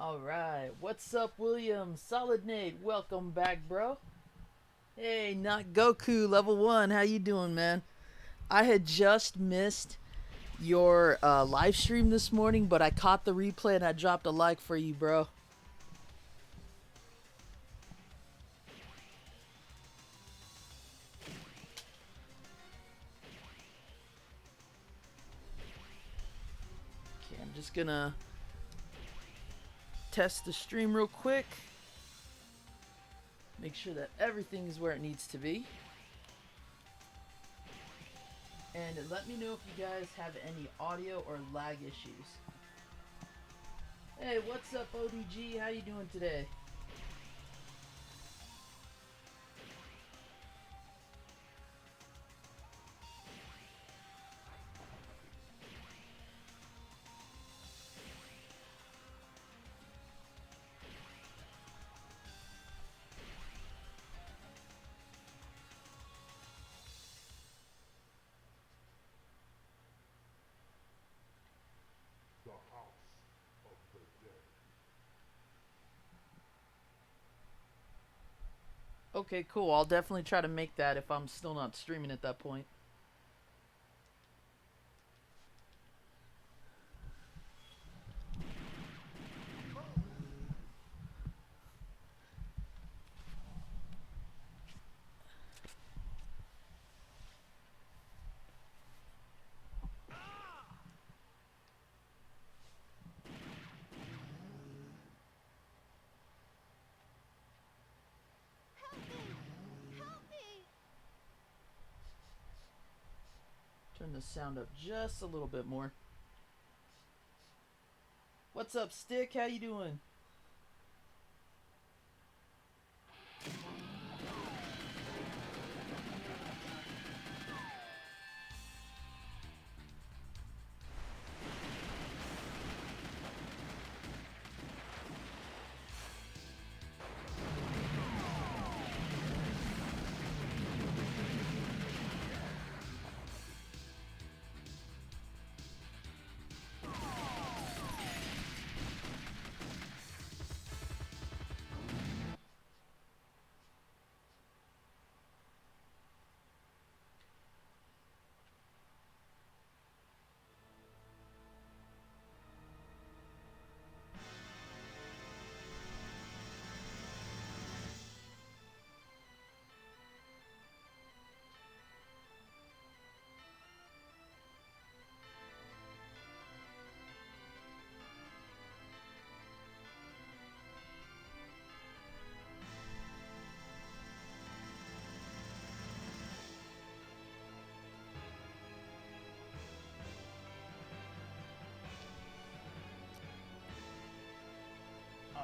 Alright, what's up, William? Solid Nate, welcome back, bro. Hey, not Goku, level 1, how you doing, man? I had just missed your live stream this morning, but I caught the replay and I dropped a like for you, bro. Okay, I'm just gonna test the stream real quick. Make sure that everything is where it needs to be. And let me know if you guys have any audio or lag issues. Hey, what's up, ODG? How you doing today? Okay, cool. I'll definitely try to make that if I'm still not streaming at that point. Turn the sound up just a little bit more. What's up, Stick? How you doing?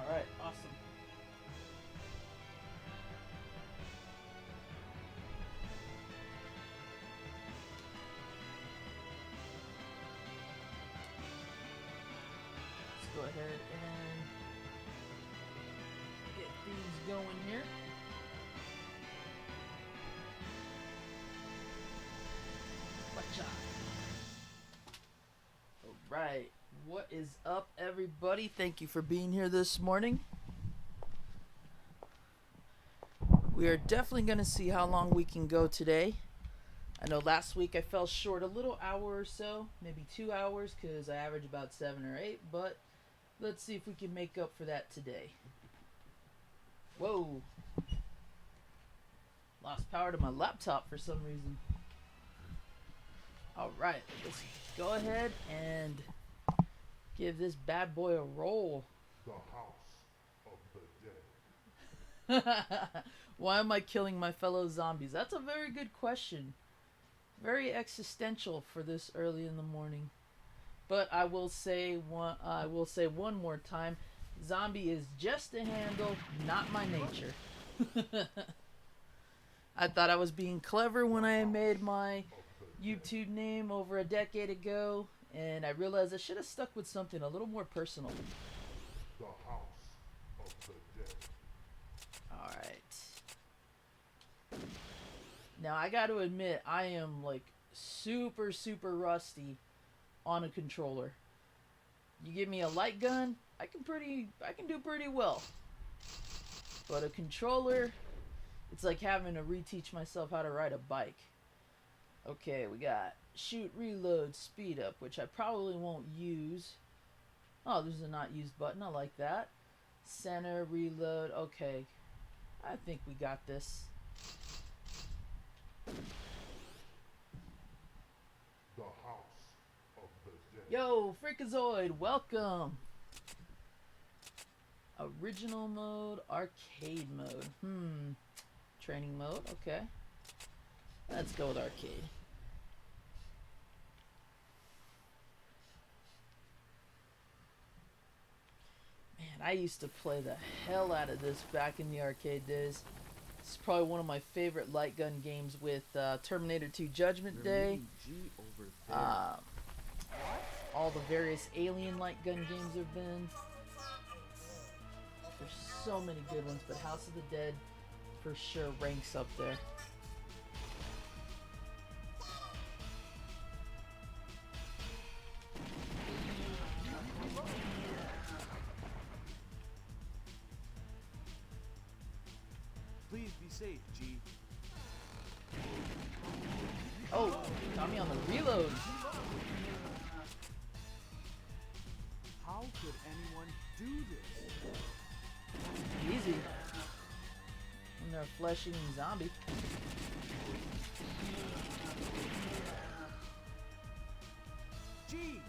Alright, awesome. Let's go ahead and get things going here. Watcha. Alright, what is up, everybody? Thank you for being here this morning. We are definitely going to see how long we can go today. I know last week I fell short a little hour or so, maybe 2 hours, because I average about 7 or 8, but let's see if we can make up for that today. Whoa. Lost power to my laptop for some reason. Alright, let's go ahead and give this bad boy a roll. The house of the dead. Why am I killing my fellow zombies? That's a very good question. Very existential for this early in the morning. But I will say one more time, zombie is just a handle, not my nature. I thought I was being clever when I made my YouTube name over a decade ago, and I realized I should have stuck with something a little more personal. The house of the dead. Alright. Now I gotta admit, I am like super rusty on a controller. You give me a light gun, I can do pretty well. But a controller, it's like having to reteach myself how to ride a bike. Okay, we got shoot, reload, speed up, which I probably won't use. Oh, there's a not used button. I like that. Center, reload. Okay, I think we got this. The house of the dead. Yo, Freakazoid, welcome. Original mode, arcade mode. Training mode, okay. Let's go with arcade. Man, I used to play the hell out of this back in the arcade days. It's probably one of my favorite light gun games with Terminator 2 Judgment Day. All the various Alien light gun games there have been. There's so many good ones, but House of the Dead for sure ranks up there. Please be safe, G. Oh, got me on the reload. How could anyone do this? Easy. When they're a flesh-eating zombie. G!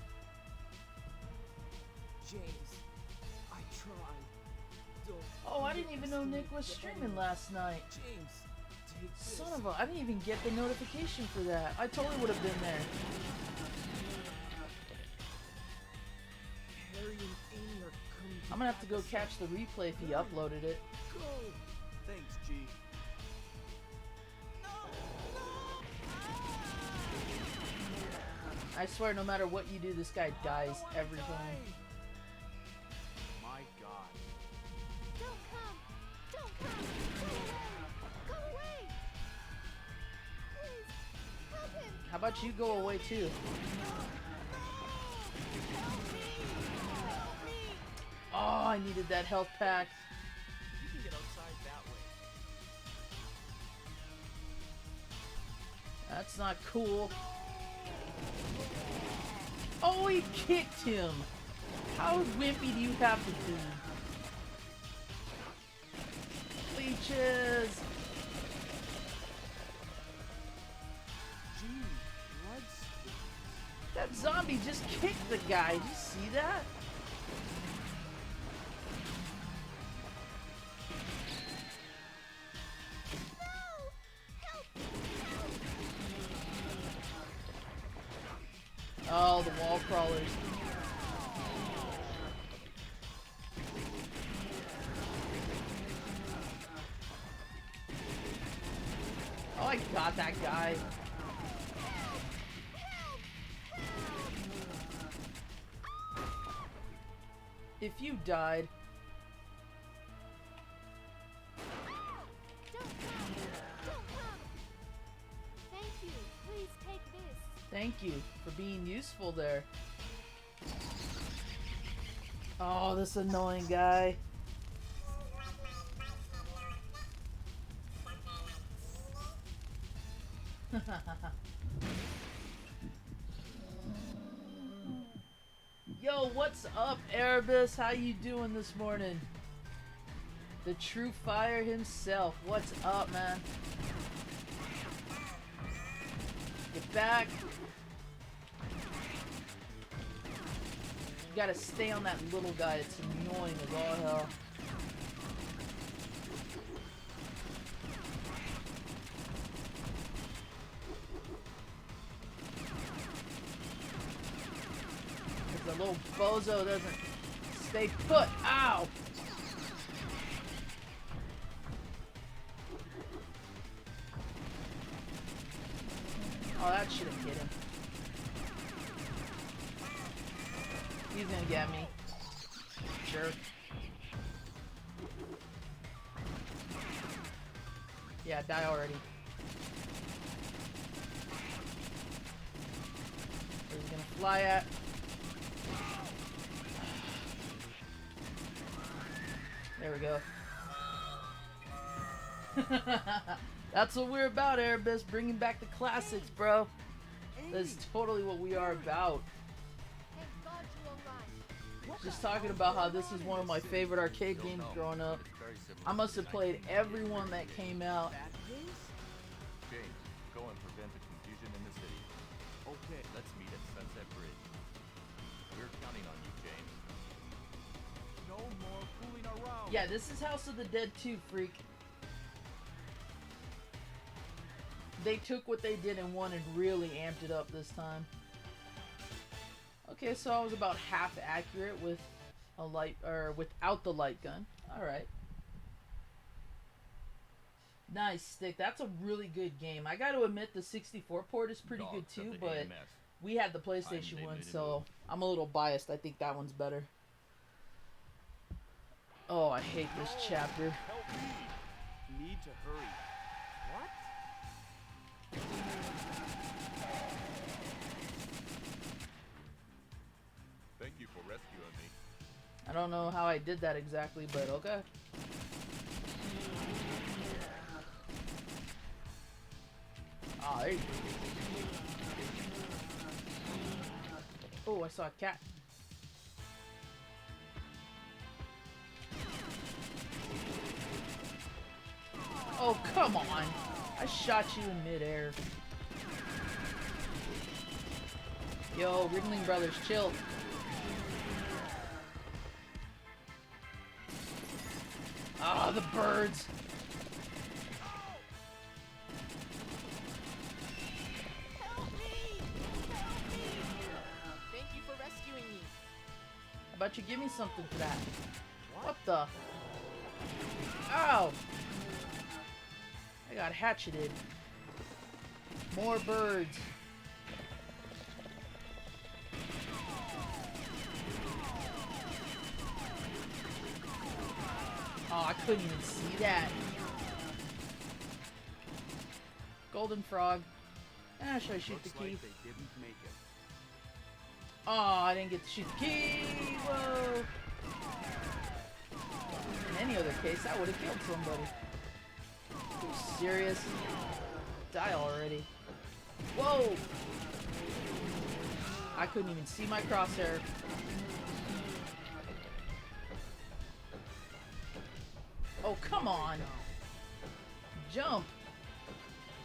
James, I tried. Don't. Oh, I didn't even know Nick was streaming last night. James, take this. Son of a... I didn't even get the notification for that. I totally would have been there. Harry and Amy are coming. I'm gonna have to go catch the replay if he uploaded it. Go. Thanks, G. I swear, no matter what you do, this guy dies every time. My God. Don't come! Don't come! Go away! Go away! Please, help him! How about you go away too? Help me! Help me! Oh, I needed that health pack. You can get outside that way. That's not cool. Oh, he kicked him. How wimpy do you have to be? Leeches. G, blood spots. That zombie just kicked the guy. Did you see that? Oh, the wall crawlers. Oh, I got that guy. If you died, Don't come! Don't come! Thank you. Please take this. thank you for being useful there. Oh, this annoying guy. Yo, what's up, Erebus? How you doing this morning? The true fire himself. What's up, man? Get back. You gotta stay on that little guy. It's annoying as all hell. The little bozo doesn't stay put. Ow! Oh, that should have hit him. He's gonna get me. Jerk. Yeah, die already. Where's he gonna fly at? There we go. That's what we're about, Erebus. Bringing back the classics, bro. That's totally what we are about. Thank God you're alright. Just talking about how this is one of my favorite arcade games growing up. I must have played every one that came out. That case? James, go and prevent the confusion in the city. Okay. Let's meet at Sunset Bridge. We're counting on you, James. No more fooling around. Yeah, this is House of the Dead 2, freak. They took what they did in 1 and really amped it up this time. Okay, so I was about half accurate with a light, or without the light gun. Alright. Nice, Stick. That's a really good game. I gotta admit the 64 port is pretty good Dogs of too, the but AMS. we had the PlayStation Time one, limited so move. I'm a little biased. I think that one's better. Oh, I hate this chapter. Help me. Need to hurry. What? Thank you for rescuing me. I don't know how I did that exactly, but okay. Ah, there you go. Oh, I saw a cat. Oh, come on. I shot you in midair. Yo, Ringling Brothers, chill. Ah, the birds. Help me! Help me! Thank you for rescuing me. How about you give me something for that? What the? Ow! I got hatcheted. More birds. Oh, I couldn't even see that. Golden frog. Ah, should I shoot Looks the key? like they didn't make it. Oh, I didn't get to shoot the key. Whoa. In any other case, I would have killed somebody. Are you serious? Die already. Whoa! I couldn't even see my crosshair. Oh, come on! Jump!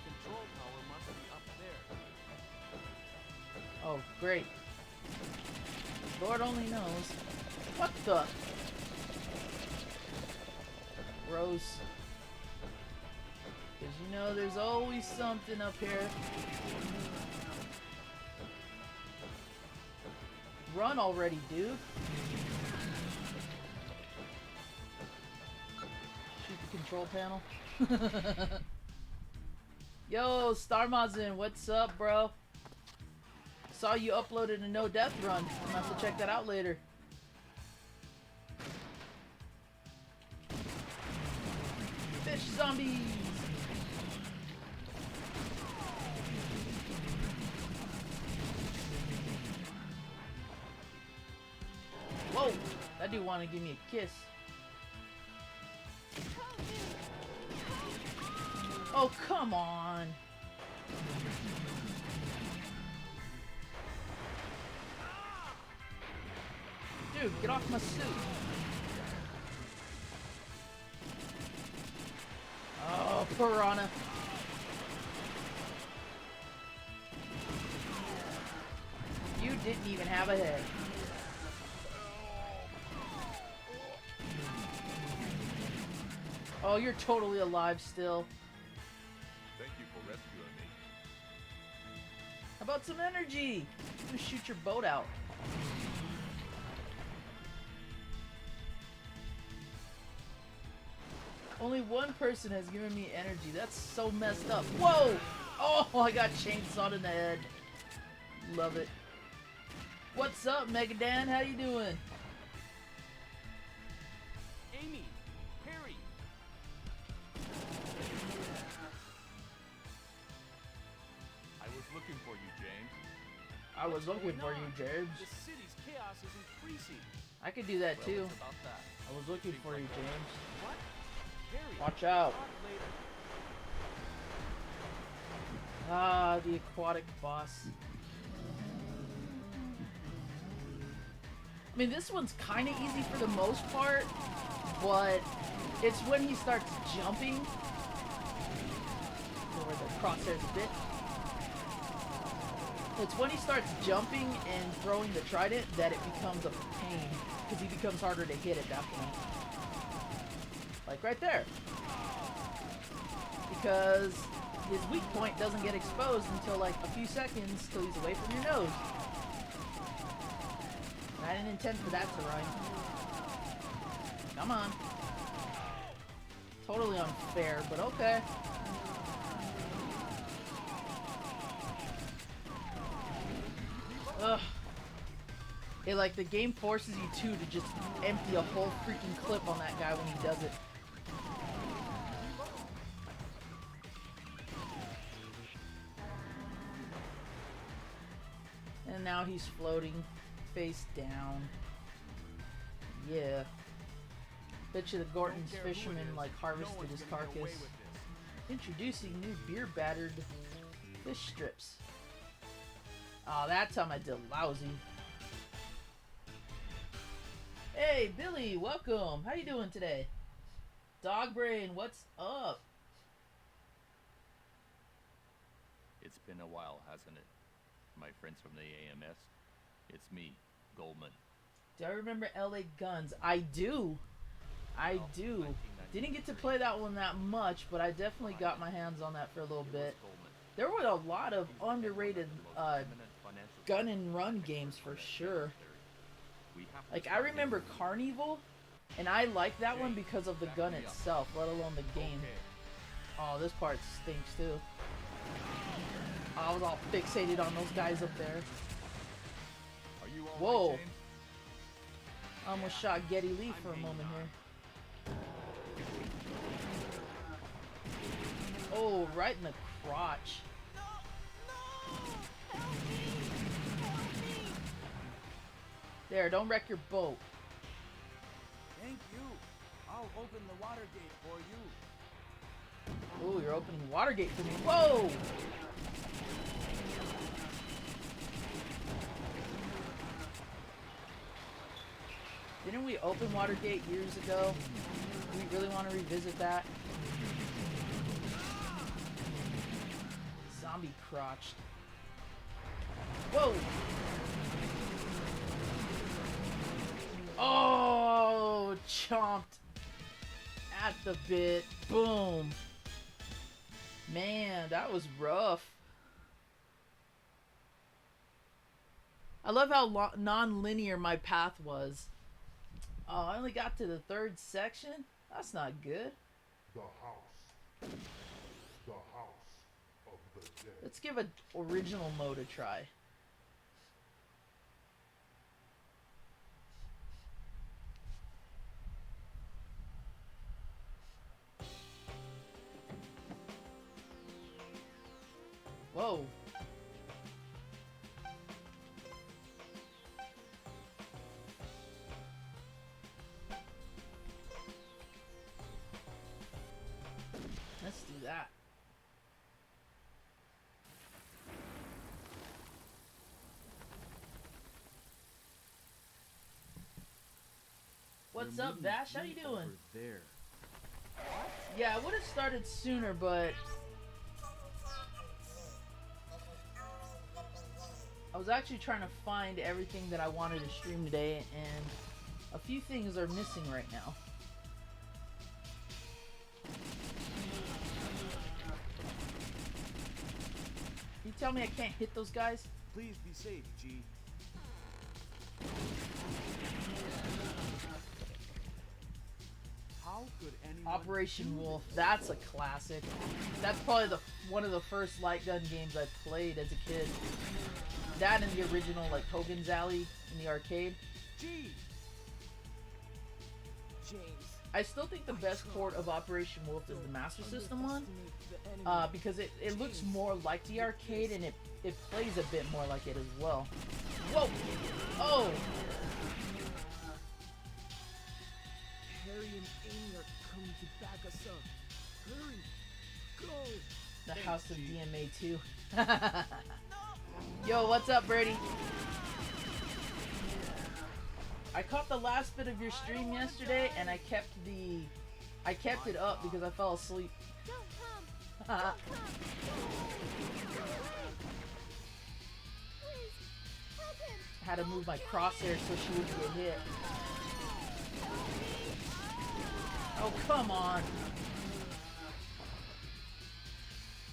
Control tower must be up there. Oh, great. Lord only knows. What the? Gross. Because you know there's always something up here. Run already, dude. Shoot the control panel. Yo, Starmazin, what's up, bro? Saw you uploaded a no death run. I'm gonna have to check that out later. Fish zombies! Whoa! That dude wanted to give me a kiss. Oh, come on! Dude, get off my suit! Oh, piranha! You didn't even have a head. Oh, you're totally alive still. Thank you for rescuing me. How about some energy? Just shoot your boat out. Only one person has given me energy. That's so messed up. Whoa! Oh, I got chainsawed in the head. Love it. What's up, Megadan? How you doing? Amy, Harry. I was looking for you, James. I was looking for you, James. The city's chaos chaos is increasing. I could do that Well, too. it's about that. I was looking for you, James. What? Harry, Watch out. talk later. Ah, the aquatic boss. I mean, this one's kind of easy for the most part, but it's when he starts jumping. Over the crosshairs a bit. It's when he starts jumping and throwing the trident that it becomes a pain, because he becomes harder to hit at that point. Like right there. Because his weak point doesn't get exposed until like a few seconds till he's away from your nose. And I didn't intend for that to rhyme. Come on. Totally unfair, but okay. Ugh. It like the game forces you to just empty a whole freaking clip on that guy when he does it. And now he's floating face down. Yeah. Bet you the Gorton's Don't care who it fisherman is, like no harvested one's his gonna get away carcass. with this. Introducing new beer battered fish strips. Oh, that time I did lousy. Hey, Billy, welcome. How you doing today? Dogbrain, what's up? It's been a while, hasn't it? My friends from the AMS. It's me, Goldman. Do I remember LA Guns? I do. I Well, do. Didn't get to play that one that much, but I definitely got my hands on that for a little It was bit. Goldman. There were a lot of He's been one of underrated the most eminent financial gun and run games for sure. We have to Like, I start remember getting- Carnival, and I like that one because of the gun itself, let alone the game. Okay. Oh, this part stinks too. I was all fixated on those guys up there. Are you all Whoa. right, James? I almost shot Geddy Lee for a moment here. Oh, right in the crotch. No! No! Help me! Help me! There, don't wreck your boat. Thank you. I'll open the water gate for you. Ooh, you're opening Watergate for me. Whoa! Didn't we open Watergate years ago? Do we really want to revisit that? Zombie crotched. Whoa! Oh, chomped at the bit. Boom. Man, that was rough. I love how non-linear my path was. Oh, I only got to the third section? That's not good. The house. The house of the dead. Let's give an original mode a try. Whoa. Let's do that. What's up, Dash? How you doing? Over there. Yeah, I would have started sooner, but I was actually trying to find everything that I wanted to stream today, and a few things are missing right now. You tell me I can't hit those guys? Please be safe, G. How could anyone Operation do Wolf, this? that's a classic. That's probably one of the first light gun games I played as a kid. That and the original, like, Hogan's Alley in the arcade. G. James. I still think the best port of Operation Wolf is the Master System one, Underestimate the enemy. because it looks more like the arcade and it plays a bit more like it as well. Whoa! Oh! and Amy are coming to back us up. Hurry! Go! The House of DMA 2. Yo, what's up, Brady? I caught the last bit of your stream yesterday, and I kept it up because I fell asleep. Don't come! Don't come! Please, help him! Had to move my crosshair so she wouldn't get hit. Oh, come on.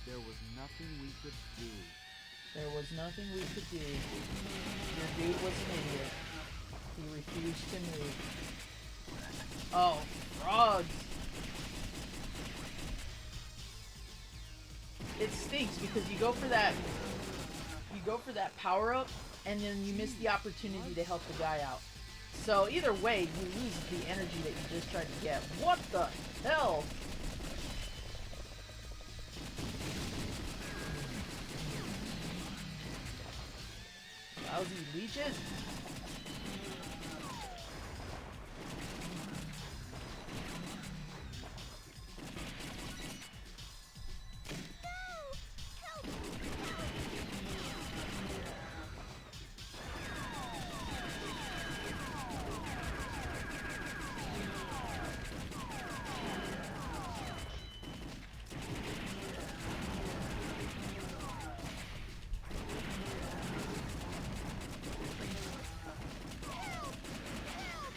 There was nothing we could do. There was nothing we could do. Your dude was an idiot. He refused to move. Oh, frogs! It stinks because you go for that power up, and then you miss the opportunity to help the guy out. So either way, you lose the energy that you just tried to get. What the hell? Lousy leeches?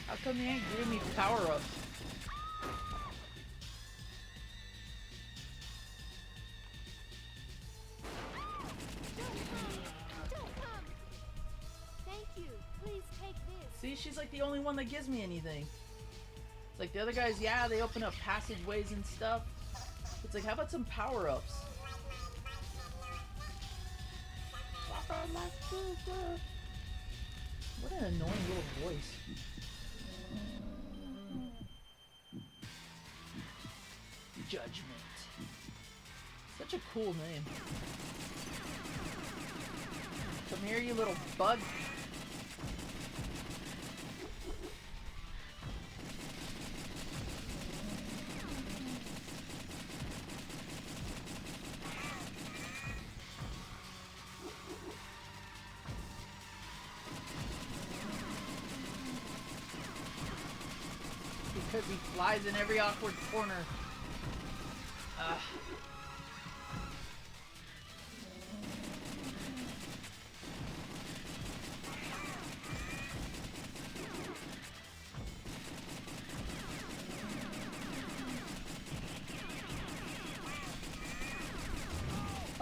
How come you ain't giving me power-ups? Don't come! Thank you. Please take this. See, she's like the only one that gives me anything. It's like the other guys, yeah, they open up passageways and stuff. It's like, how about some power-ups? What an annoying little voice. Judgment. Such a cool name. Come here, you little bug. Because he flies in every awkward corner.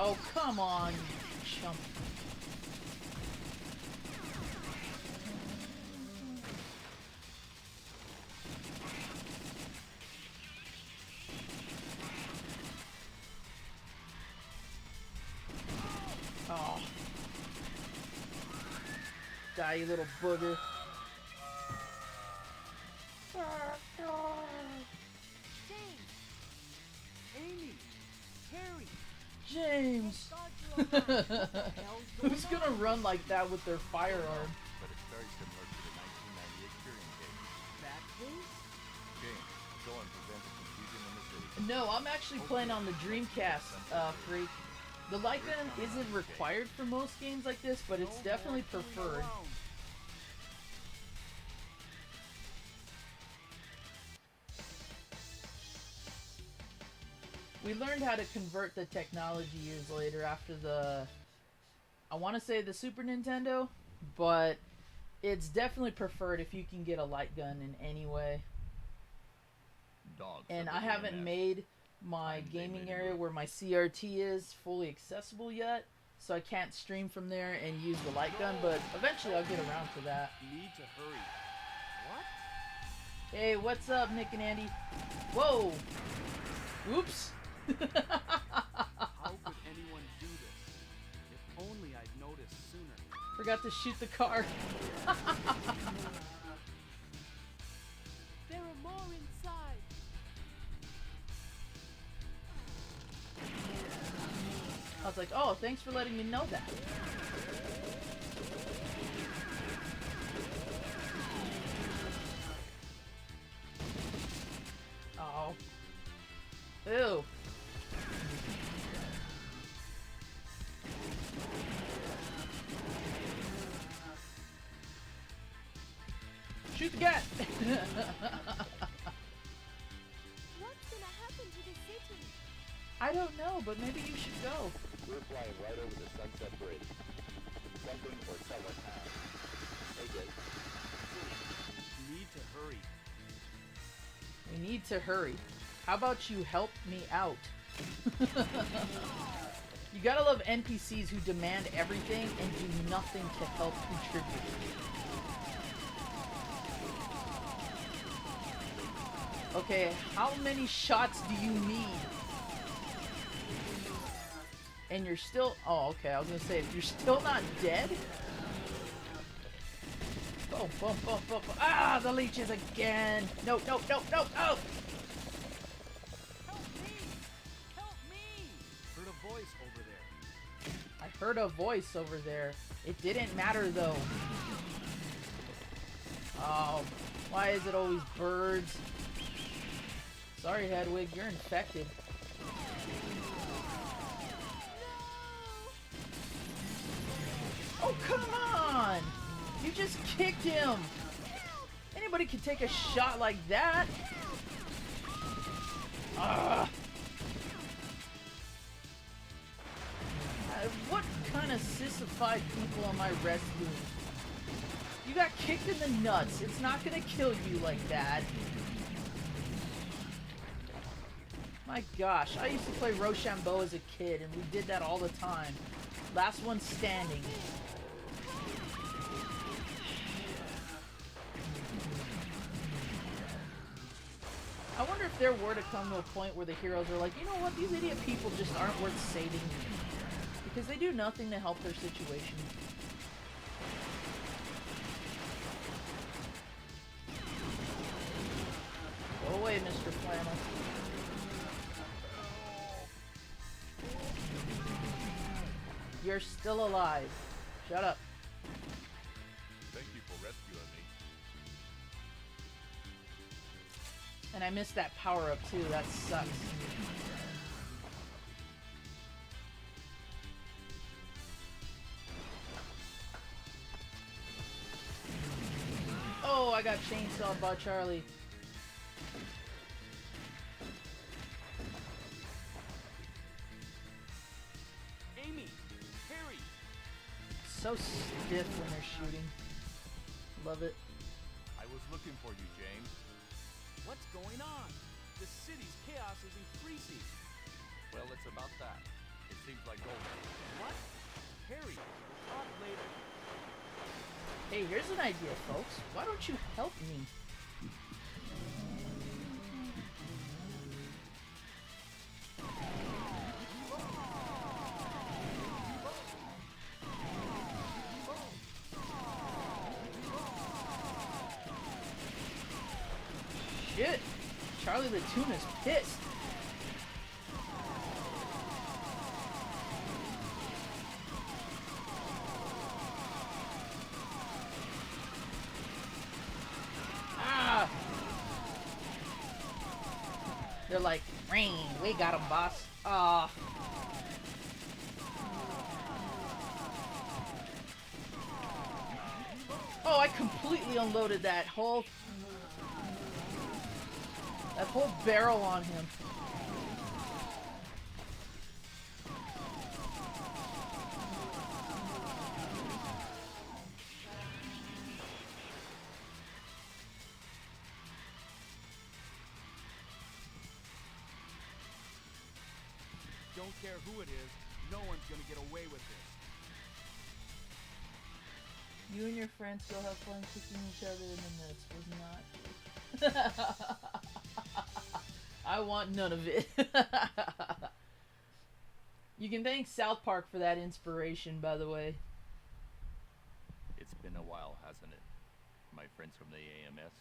Oh, come on, you chump. Oh. Die, you little booger. James! Amy! Harry! James! Thought you were alive. What the hell's going Who's gonna on? run like that with their firearm? But it's very similar to the 1998 Turing case. That case? James, go and prevent the confusion in the city. No, I'm actually playing on the Dreamcast, freak. The light gun isn't required for most games like this, but it's No definitely more fooling preferred. around. We learned how to convert the technology years later after the, I want to say the Super Nintendo, but it's definitely preferred if you can get a light gun in any way. Dogs. And of I the haven't EMS. made my Time they gaming made a area move. where my CRT is fully accessible yet, so I can't stream from there and use the light gun, but eventually I'll get around to that. Need to hurry. What? Hey, what's up, Nick and Andy? Whoa! Oops! How could anyone do this? If only I'd noticed sooner. Forgot to shoot the car. There are more inside. I was like, oh, thanks for letting me know that. Shoot the cat! What's gonna happen to the city? I don't know, but maybe you should go. We're flying right over the Sunset Bridge. Something or someone has. Take it. Need to hurry. We need to hurry. How about you help me out? You gotta love NPCs who demand everything and do nothing to help contribute. Okay, how many shots do you need? And you're still... Oh, okay, I was gonna say, if you're still not dead... Boom, boom, boom, boom, boom. Ah, the leeches again! No, no, no, no, no! Help me! Help me! Heard a voice over there. I heard a voice over there. It didn't matter, though. Oh, why is it always birds? Sorry, Hedwig, you're infected. Oh, come on! You just kicked him! Anybody can take a shot like that! Ugh. What kind of sissified people am I rescuing? You got kicked in the nuts. It's not gonna kill you like that. My gosh, I used to play Rochambeau as a kid, and we did that all the time. Last one standing. I wonder if there were to come to a point where the heroes are like, you know what, these idiot people just aren't worth saving. Because they do nothing to help their situation. Go away, Mr. Flannel. You're still alive. Shut up. Thank you for rescuing me. And I missed that power up too. That sucks. Oh, I got chainsawed by Charlie. Amy! Harry! So stiff when they're shooting. Love it. I was looking for you, James. What's going on? The city's chaos is increasing. Well, it's about that. It seems like gold. What? Harry, talk later. Hey, here's an idea, folks. Why don't you help me? Shit! Charlie the Tuna's pissed. Ah! They're like, rain, we got him, boss. Ah. Oh, I completely unloaded that whole barrel on him. Don't care who it is, no one's gonna get away with this. You and your friends still have fun kicking each other in the nuts. Was not. I want none of it. You can thank South Park for that inspiration, by the way. It's been a while, hasn't it? My friends from the AMS.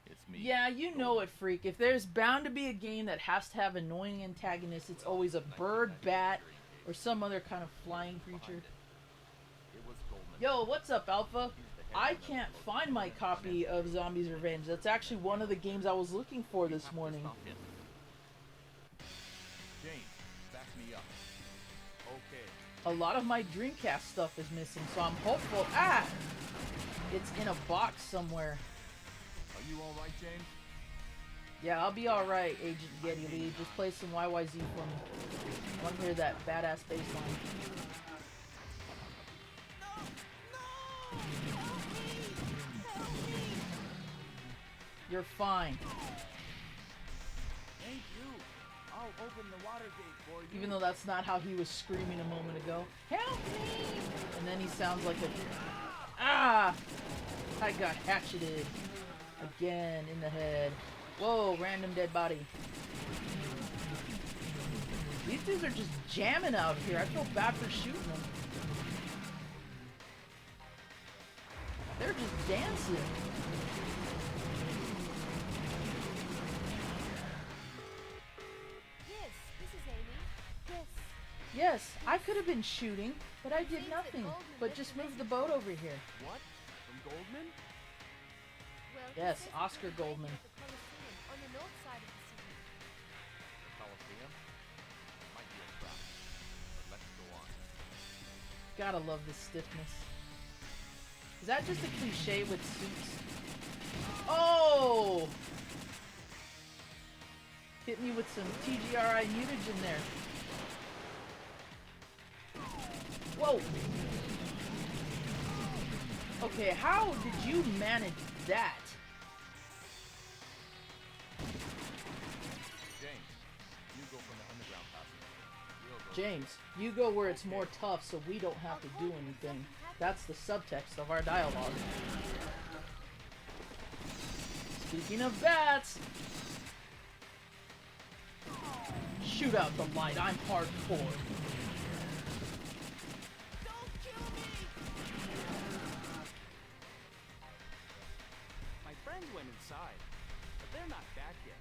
It's me. Yeah, you know it, freak. If there's bound to be a game that has to have annoying antagonists, it's always a bird, bat, or some other kind of flying creature. It was Goldman. Yo, what's up, Alpha? I can't find my copy of Zombies Revenge. That's actually one of the games I was looking for You this have to morning. stop him. James, back me up. Okay. A lot of my Dreamcast stuff is missing, so I'm hopeful. Ah! It's in a box somewhere. Are you all right, James? Yeah, I'll be alright, Agent Getty Lee. Just play some YYZ for me. I want to hear that badass bass line. You're fine. Thank you. I'll open the water gate for you. Even though that's not how he was screaming a moment ago. Help me! And then he sounds like a... Ah! I got hatcheted. Again, in the head. Whoa, random dead body. These dudes are just jamming out here. I feel bad for shooting them. They're just dancing. Yes, this is Amy. Yes. Yes, I could have been shooting, but I did nothing. But just move the boat over here. What? From Goldman? Well, he Yes, says he's Oscar been hiding Goldman. at the Coliseum on the north side of the city. The Coliseum? Might be a trap. But let's go on. Gotta love the stiffness. Is that just a cliche with suits? Oh! Hit me with some TGRI mutage in there. Whoa! Okay, how did you manage that? James, you go from the underground passage. We'll go. James, you go where it's more tough so we don't have to do anything. That's the subtext of our dialogue. Speaking of bats, shoot out the light, I'm hardcore. Don't kill me! My friends went inside, but they're not back yet.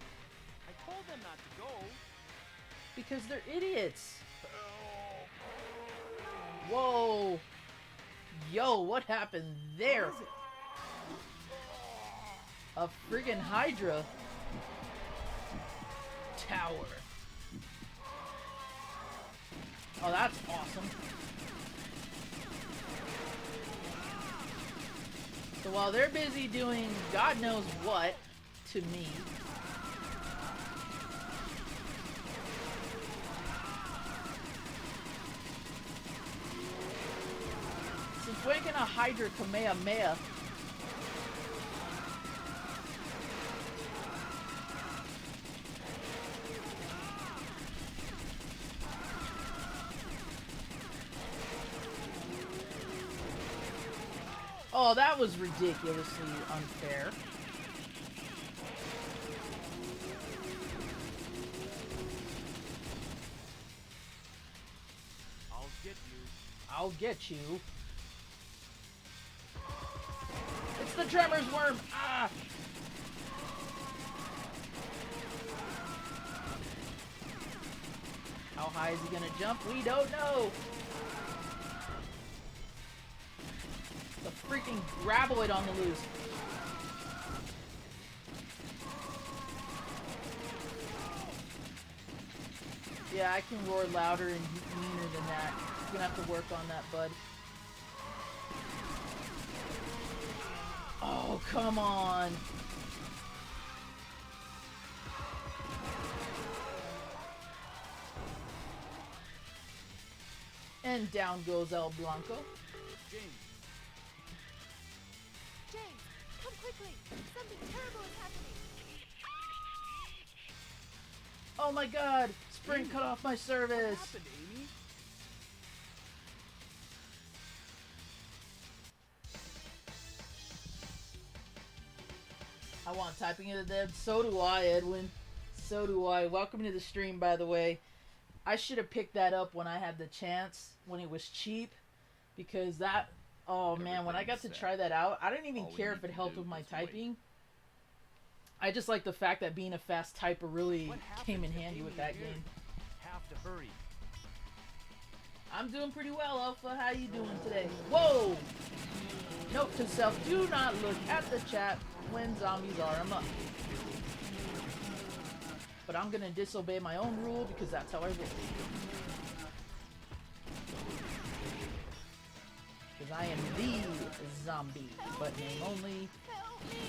I told them not to go. Because they're idiots. Whoa. Yo, what happened there? What is it? A friggin' Hydra tower. Oh, that's awesome. So while they're busy doing God knows what to me, since when can a Hydra Kamehameha? Oh, that was ridiculously unfair. I'll get you. I'll get you. It's the Tremors worm! Ah! How high is he gonna jump? We don't know! The freaking graboid on the loose. Yeah, I can roar louder and meaner than that. You're gonna have to work on that, bud. Oh, come on. And down goes El Blanco. James, James, come quickly! Something terrible is happening! Oh my god! Sprint cut off my what service! happened, Amy? I want typing of the dead. So do I, Edwin. So do I. Welcome to the stream, by the way. I should have picked that up when I had the chance, when it was cheap. Because that... Oh man, when I got to Everything's try that out, I didn't even All we care need if it to helped do with my is wait. typing. I just like the fact that being a fast typer really What happened came in to handy Amy with that here? game. Have to hurry. I'm doing pretty well, Alpha. How you doing today? Whoa! Note to self, do not look at the chat when zombies are amok. But I'm gonna disobey my own rule because that's how I roll. Because I am the zombie, but name only. Help Help me!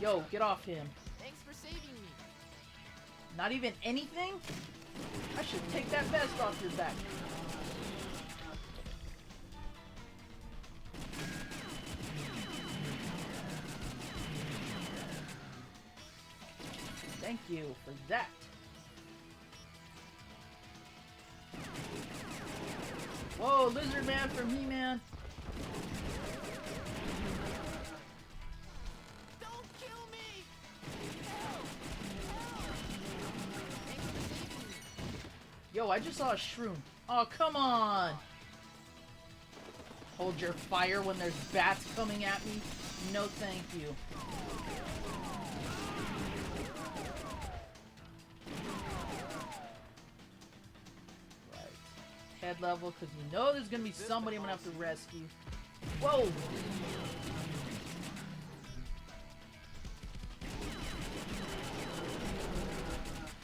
Yo, get off him. Thanks for saving me. Not even anything? I should take that vest off your back. Thank you for that. Whoa, Lizard Man from He-Man. Don't kill me! Help! Help! Thanks for saving me. Yo, I just saw a shroom. Oh, come on! Hold your fire when there's bats coming at me? No thank you. Right. Head level, because you know there's gonna be somebody I'm gonna have to rescue. Whoa!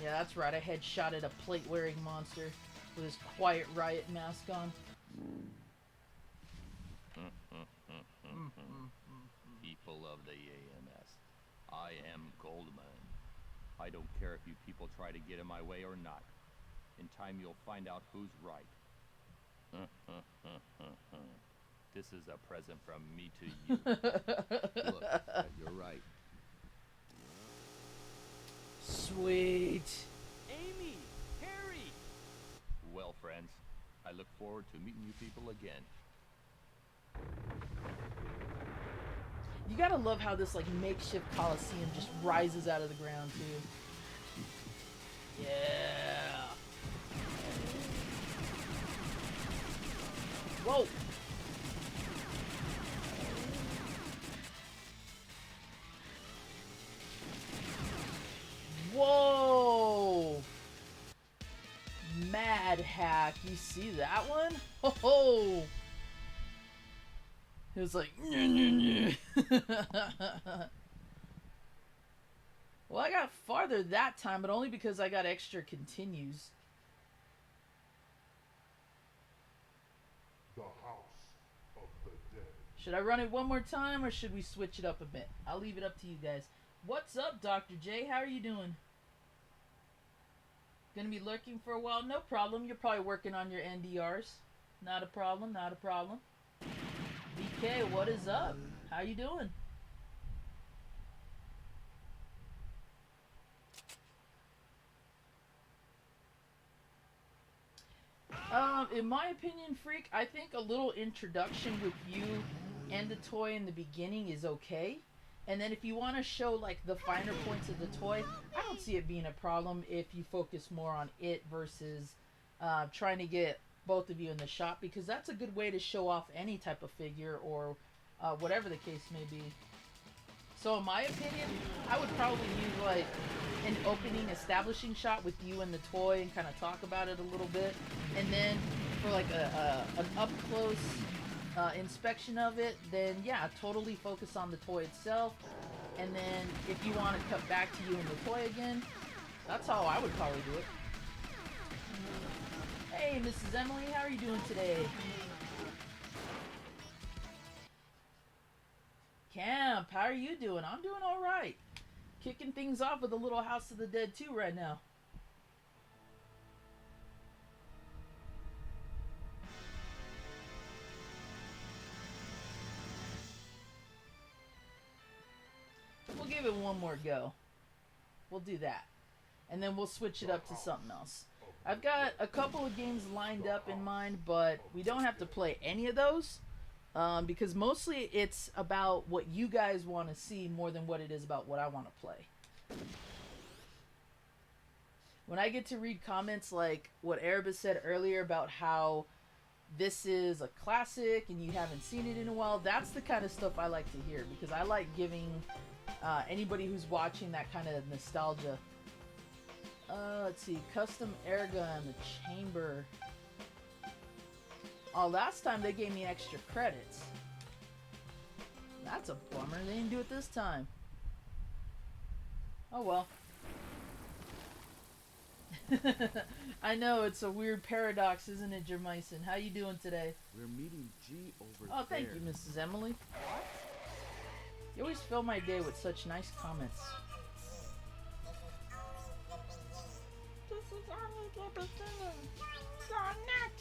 Yeah, that's right. I headshotted a plate-wearing monster with his Quiet Riot mask on. People of the AMS, I am Goldman. I don't care if you people try to get in my way or not. In time you'll find out who's right. This is a present from me to you. Look, you're right. Sweet. Amy! Harry! Well, friends, I look forward to meeting you people again. You gotta love how this like makeshift coliseum just rises out of the ground too. Yeah. Whoa. Whoa. Mad hack. You see that one? Ho ho. It was like, well, I got farther that time, but only because I got extra continues. The House of the Dead. Should I run it one more time, or should we switch it up a bit? I'll leave it up to you guys. What's up, Dr. J? How are you doing? Gonna be lurking for a while? No problem. You're probably working on your NDRs. Not a problem, not a problem. BK, what is up? How you doing? In my opinion, Freak, I think a little introduction with you and the toy in the beginning is okay. And then if you want to show like the finer points of the toy, I don't see it being a problem if you focus more on it versus trying to get both of you in the shop, because that's a good way to show off any type of figure or whatever the case may be. So in my opinion, I would probably use like an opening establishing shot with you and the toy and kind of talk about it a little bit, and then for like an up close inspection of it, then yeah, totally focus on the toy itself. And then if you want to cut back to you and the toy again, that's how I would probably do it. Hey, Mrs. Emily, how are you doing today? Camp, how are you doing? I'm doing all right. Kicking things off with a little House of the Dead 2 right now. We'll give it one more go. We'll do that. And then we'll switch it up to something else. I've got a couple of games lined up in mind, but we don't have to play any of those. Because mostly it's about what you guys want to see more than what it is about what I want to play. When I get to read comments like what Erebus said earlier about how this is a classic and you haven't seen it in a while, that's the kind of stuff I like to hear, because I like giving anybody who's watching that kind of nostalgia. Let's see, custom airgun, the chamber. Oh, last time they gave me extra credits. That's a bummer. They didn't do it this time. Oh well. I know, it's a weird paradox, isn't it, Jermison? How you doing today? We're meeting G over Oh, thank there. you, Mrs. Emily. You always always fill my day with such nice comments. This is only the beginning. You're not.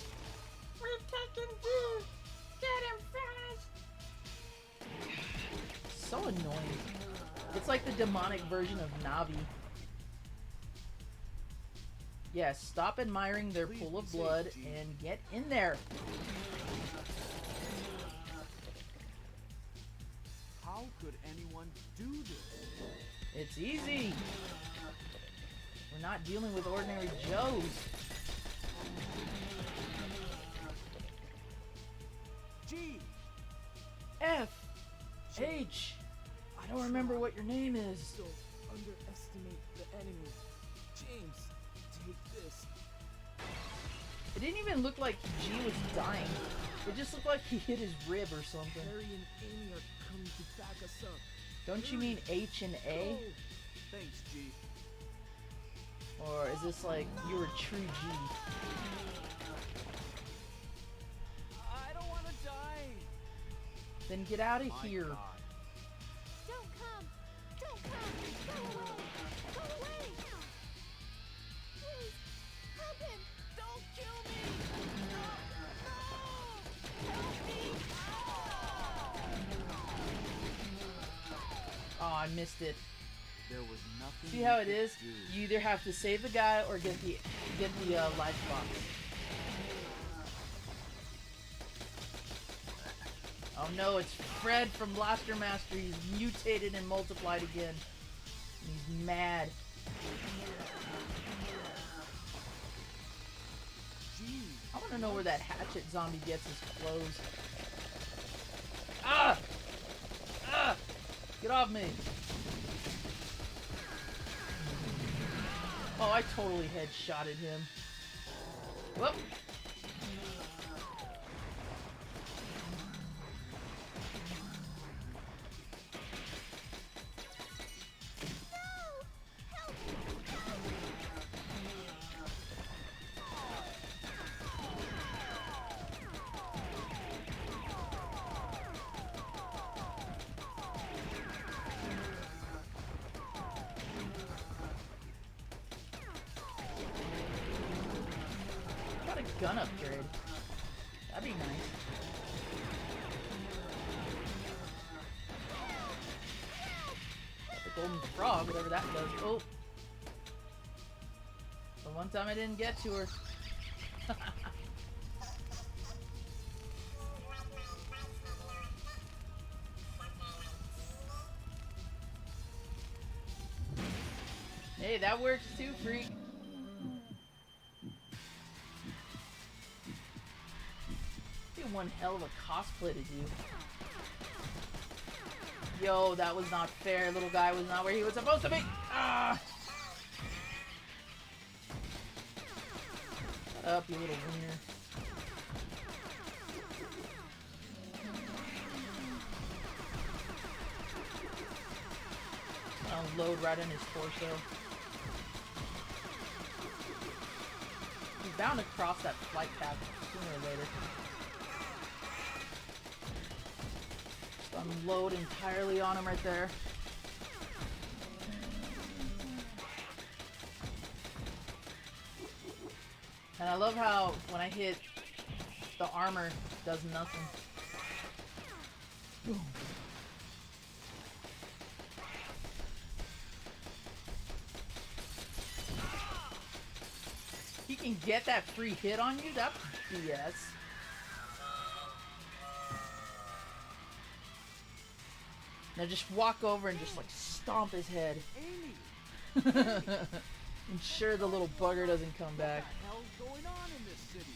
We're taking you. Get him, fellas. So annoying. It's like the demonic version of Navi. Yes, stop admiring their pool of blood and get in there. How could anyone do this? It's easy. We're not dealing with ordinary Joes. G. F. H. I don't remember what your name is. Don't underestimate the enemy. James, take this. It didn't even look like G was dying. It just looked like he hit his rib or something. Harry and Amy are coming to back us up. Don't you mean H and A? Go. Thanks, G. Or is this like you were true G? I don't want to die. Then get out of My here. God. Don't come! Don't come! Go away! Go away! Please, help him! Don't kill me! No! Help me! Oh, I missed it. There was nothing. See we how it could is? do. You either have to save the guy or get the life box. Oh no, it's Fred from Blaster Master. He's mutated and multiplied again. And he's mad. Gee, I want to know where that hatchet zombie gets his clothes. Ah! Ah! Get off me! Oh, I totally headshotted him. Whoop! Got a gun upgrade. That'd be nice. Got the golden frog, whatever that does. Oh! The one time I didn't get to her. Hey, that works too, freak. Be one hell of a cosplay to do. Yo, that was not fair. Little guy was not where he was supposed to be. Ah! Shut up, you little wiener. I'll load right in his torso. He's bound to cross that flight path sooner or later. Just unload entirely on him right there. And I love how when I hit, the armor does nothing. Boom. He can get that free hit on you? That's BS. Now just walk over and just like stomp his head. Amy, Ensure the little bugger doesn't come back. what the hell's going on in this city?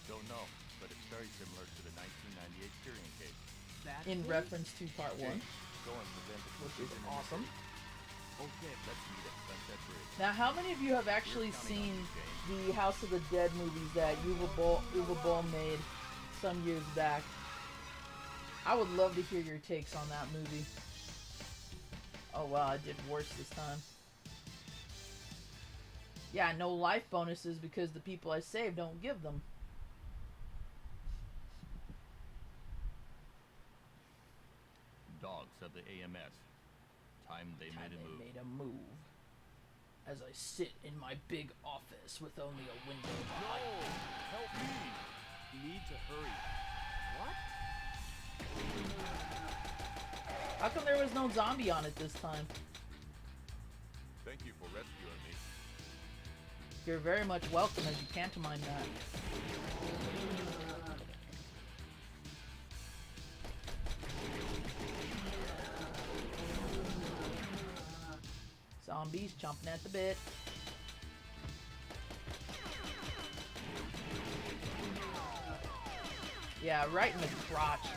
Don't know, but it's very similar to the 1998 Tyrion case. That In is- reference to part 1, Go and prevent the which is confusion in the awesome. city. Okay, let's meet at Sunset Bridge. Now, how many of you have actually seen the House of the Dead movies that Uwe Boll made some years back? I would love to hear your takes on that movie. Oh wow, I did worse this time. Yeah, no life bonuses because the people I saved don't give them. Dogs house of the AMS. Time they made a move. Made a move. As I sit in my big office with only a window behind me. Help me! Need to hurry. What? How come there was no zombie on it this time? Thank you for rescuing me. You're very much welcome, as you pantomime that. Zombies chomping at the bit. Yeah, right in the crotch.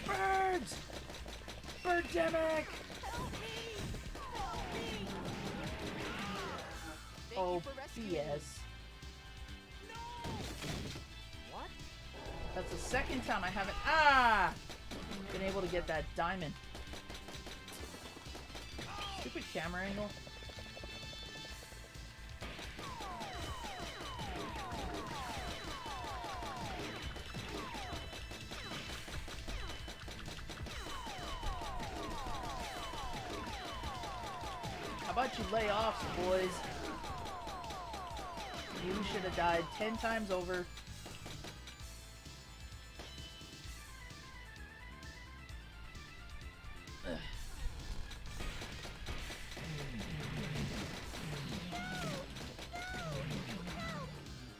Birds! Birdemic! Help me! Help me! Thank Oh, you for rescuing me. BS. What? That's the second time I haven't been able to get that diamond. Stupid camera angle. How about you lay off, boys? You should have died 10 times over.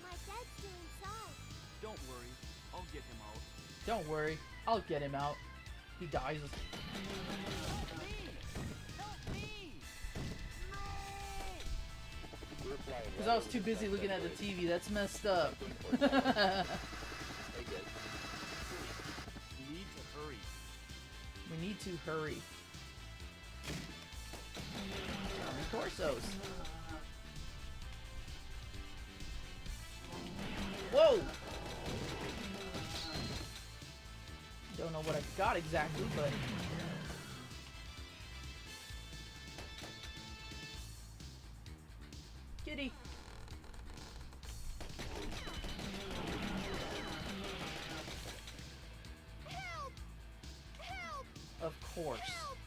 My dad's still inside. Don't worry. I'll get him out. Don't worry, I'll get him out. He dies. Help me! Help me! We're flying Because right I was over too the busy sunset looking at the bridge. TV. That's messed up. Hey, good. Need to hurry. We need to hurry. Zombie torsos. Whoa! Don't know what I got exactly, but... Kitty! Help! Help! Of course. Help!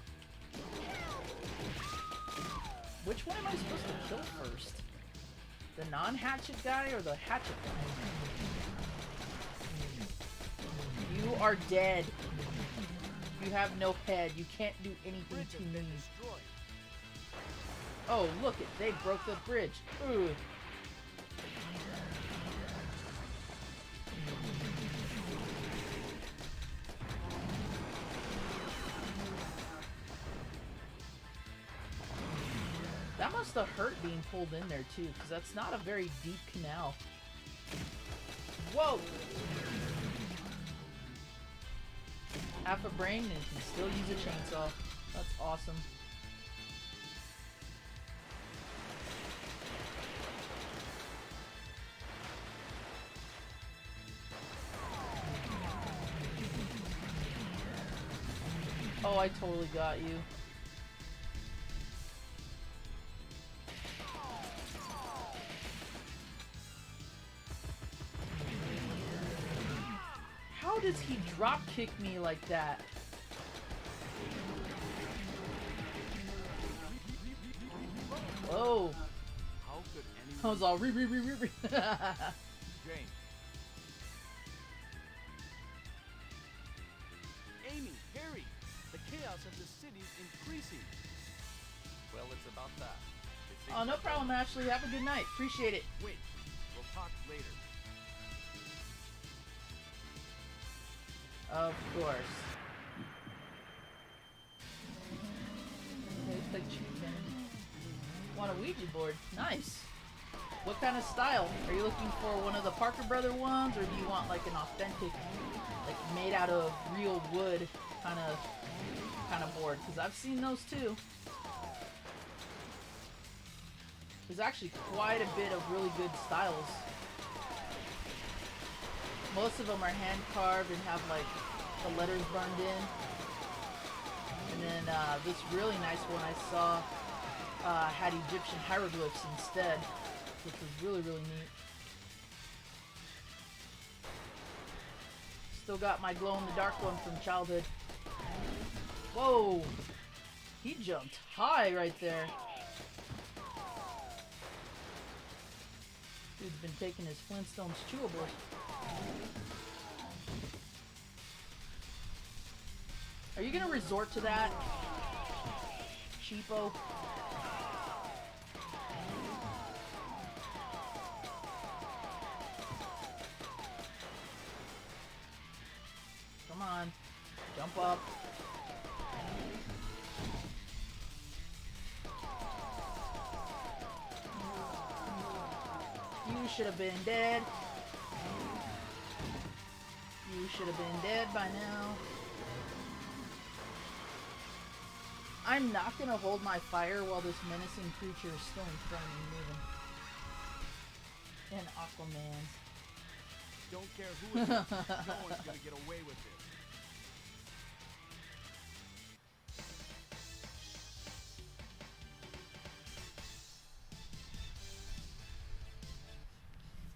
Which one am I supposed to kill first? The non-hatchet guy or the hatchet guy? You are dead. You have no head. You can't do anything Bridge to has me. been destroyed. Oh, look it. They broke the bridge. Ooh. That must have hurt being pulled in there too, because that's not a very deep canal. Whoa! Half a brain and can still use a chainsaw. That's awesome. Oh, I totally got you. How does he drop kick me like that? Whoa. How could I anyone... was all re. Jane. Amy, Harry, the chaos of the city's increasing. Well, it's about that. It seems Oh, no like problem, Ashley. Have a good night. Appreciate it. Wait, we'll talk later. Of course. Tastes like chicken. Want a Ouija board? Nice. What kind of style? Are you looking for one of the Parker Brother ones, or do you want like an authentic, like made out of real wood kind of board? Because I've seen those too. There's actually quite a bit of really good styles. Most of them are hand carved and have like the letters burned in. And then this really nice one I saw had Egyptian hieroglyphs instead, which was really, really neat. Still got my glow-in-the-dark one from childhood. Whoa! He jumped high right there. Dude's been taking his Flintstones chewables. Are you gonna resort to that? Cheapo. Come on. Jump up. You should have been dead. You should have been dead by now. I'm not gonna hold my fire while this menacing creature is still in front of me moving. And Aquaman. Don't care who it is. No one's gonna get away with this.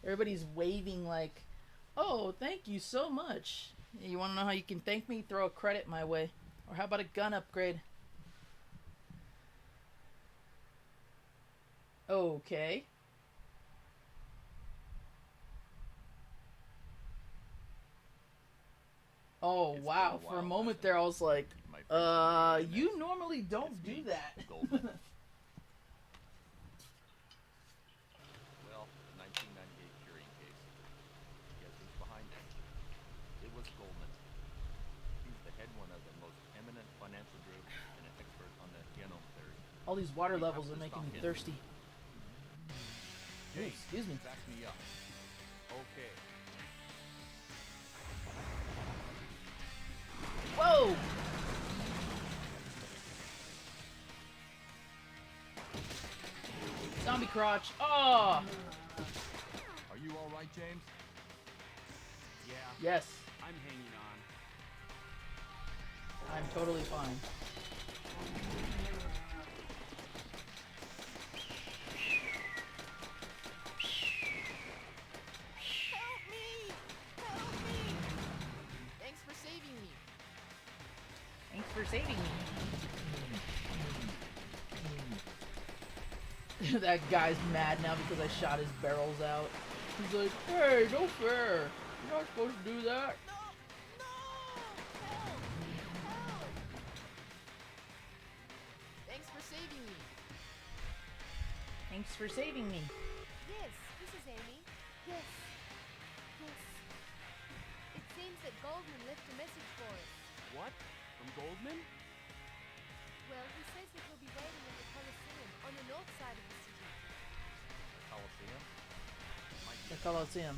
Everybody's waving like, oh, thank you so much. You want to know how you can thank me? Throw a credit my way. Or how about a gun upgrade? Okay. Oh, It's wow. been a For a while, moment hasn't there, it? I was like, My friends from the you NES. normally don't It's do me, that. Goldman. Well, 1998 curing case. Guess who's behind it? It was Goldman. He's the head one of the most eminent financial group and an expert on the genome theory. All these water We have levels to are making stop me him. thirsty. Ooh, James, excuse me. back me up. Okay. Whoa! Zombie crotch. Oh! Are you all right, James? Yeah, Yes, I'm hanging on. I'm totally fine. Help me! Help me! Thanks for saving me. Thanks for saving me. That guy's mad now because I shot his barrels out. He's like, hey, no fair. You're not supposed to do that. No! No! Help! Help! Thanks for saving me. Thanks for saving me. Yes, this is Amy. Yes. Yes. It seems that Goldman left a message for us. What? From Goldman? Well, he says that he'll be waiting at the Coliseum on the north side of the city. The Coliseum? Might be The Coliseum.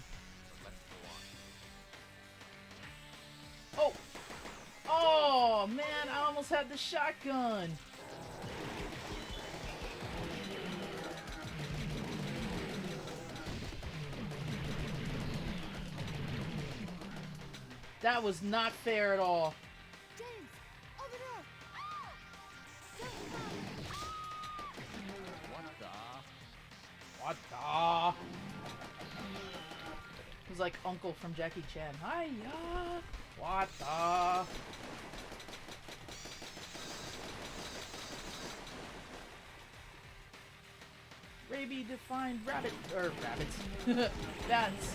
but let's go on. Oh! Oh, man, I almost had the shotgun. That was not fair at all. James! Over there! Ah! Don't run! What the? What the? It was like Uncle from Jackie Chan. Hiya! What the? Rabies-defined rabbit, or rabbits. Bats.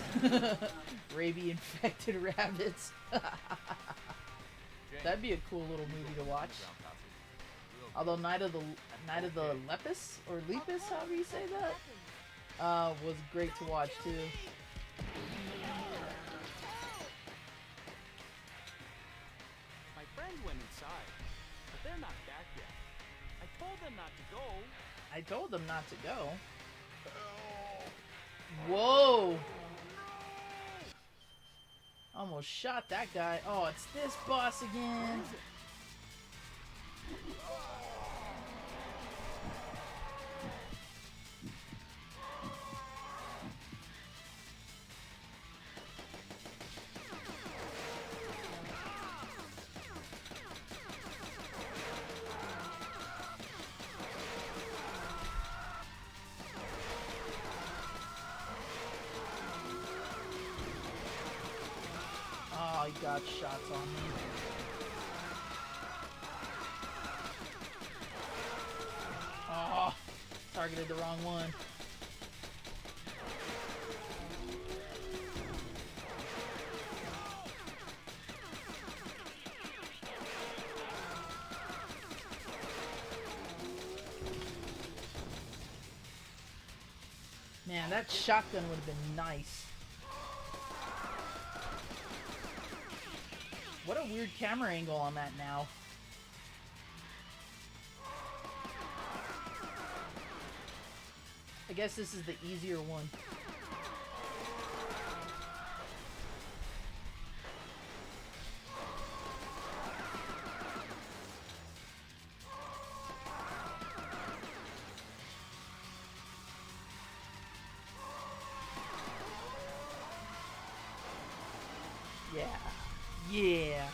Rabies-infected rabbits. James, That'd be a cool little movie to watch. ground passage. Real Although Night of the Lepus or Lepus, however you say that, was great to watch too. My friend went inside, but they're not back yet. I told them not to go. I told them not to go. Whoa! Almost shot that guy. Oh, it's this boss again. Oh, got shots on me. Oh, targeted the wrong one. Man, that shotgun would have been nice. What a weird camera angle I'm at now. I guess this is the easier one. Yeah. Yeah.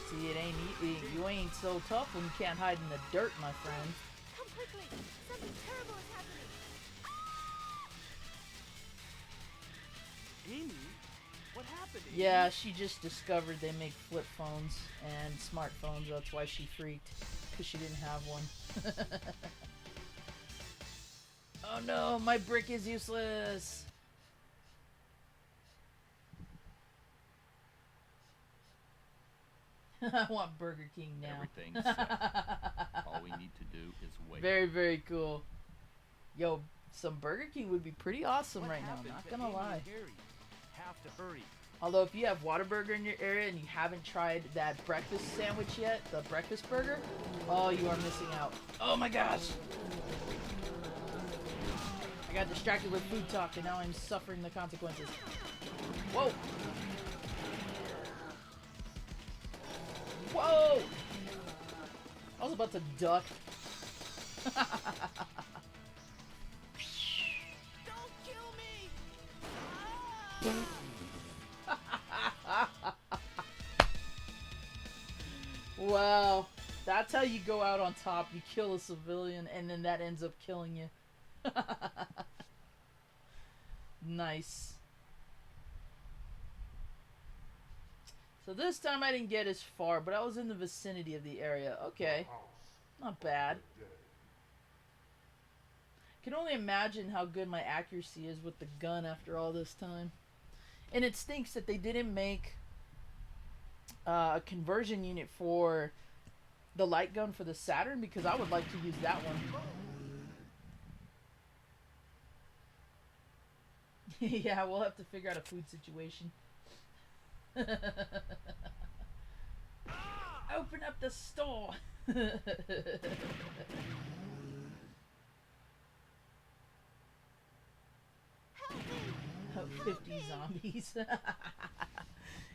See, it ain't you ain't so tough when you can't hide in the dirt, my friend. Come quickly! Something terrible is happening! Amy? What happened, Amy? Yeah, she just discovered they make flip phones and smartphones. That's why she freaked, because she didn't have one. Oh no, my brick is useless. I want Burger King now. Everything's set. All we need to do is wait. Very, very cool. Yo, some Burger King would be pretty awesome What right now, happened not to gonna Amy lie. and Harry? Have to hurry. Although if you have Whataburger in your area and you haven't tried that breakfast sandwich yet, the breakfast burger, oh, you are missing out. Oh my gosh! I got distracted with food talk and now I'm suffering the consequences. Whoa! Whoa! I was about to duck. Don't kill me! Wow. That's how you go out on top. You kill a civilian and then that ends up killing you. Nice. So this time I didn't get as far, but I was in the vicinity of the area. Okay. Not bad. Can only imagine how good my accuracy is with the gun after all this time. And it stinks that they didn't make a conversion unit for the light gun for the Saturn, because I would like to use that one. Yeah, we'll have to figure out a food situation. Open up the store. Oh, 50 zombies.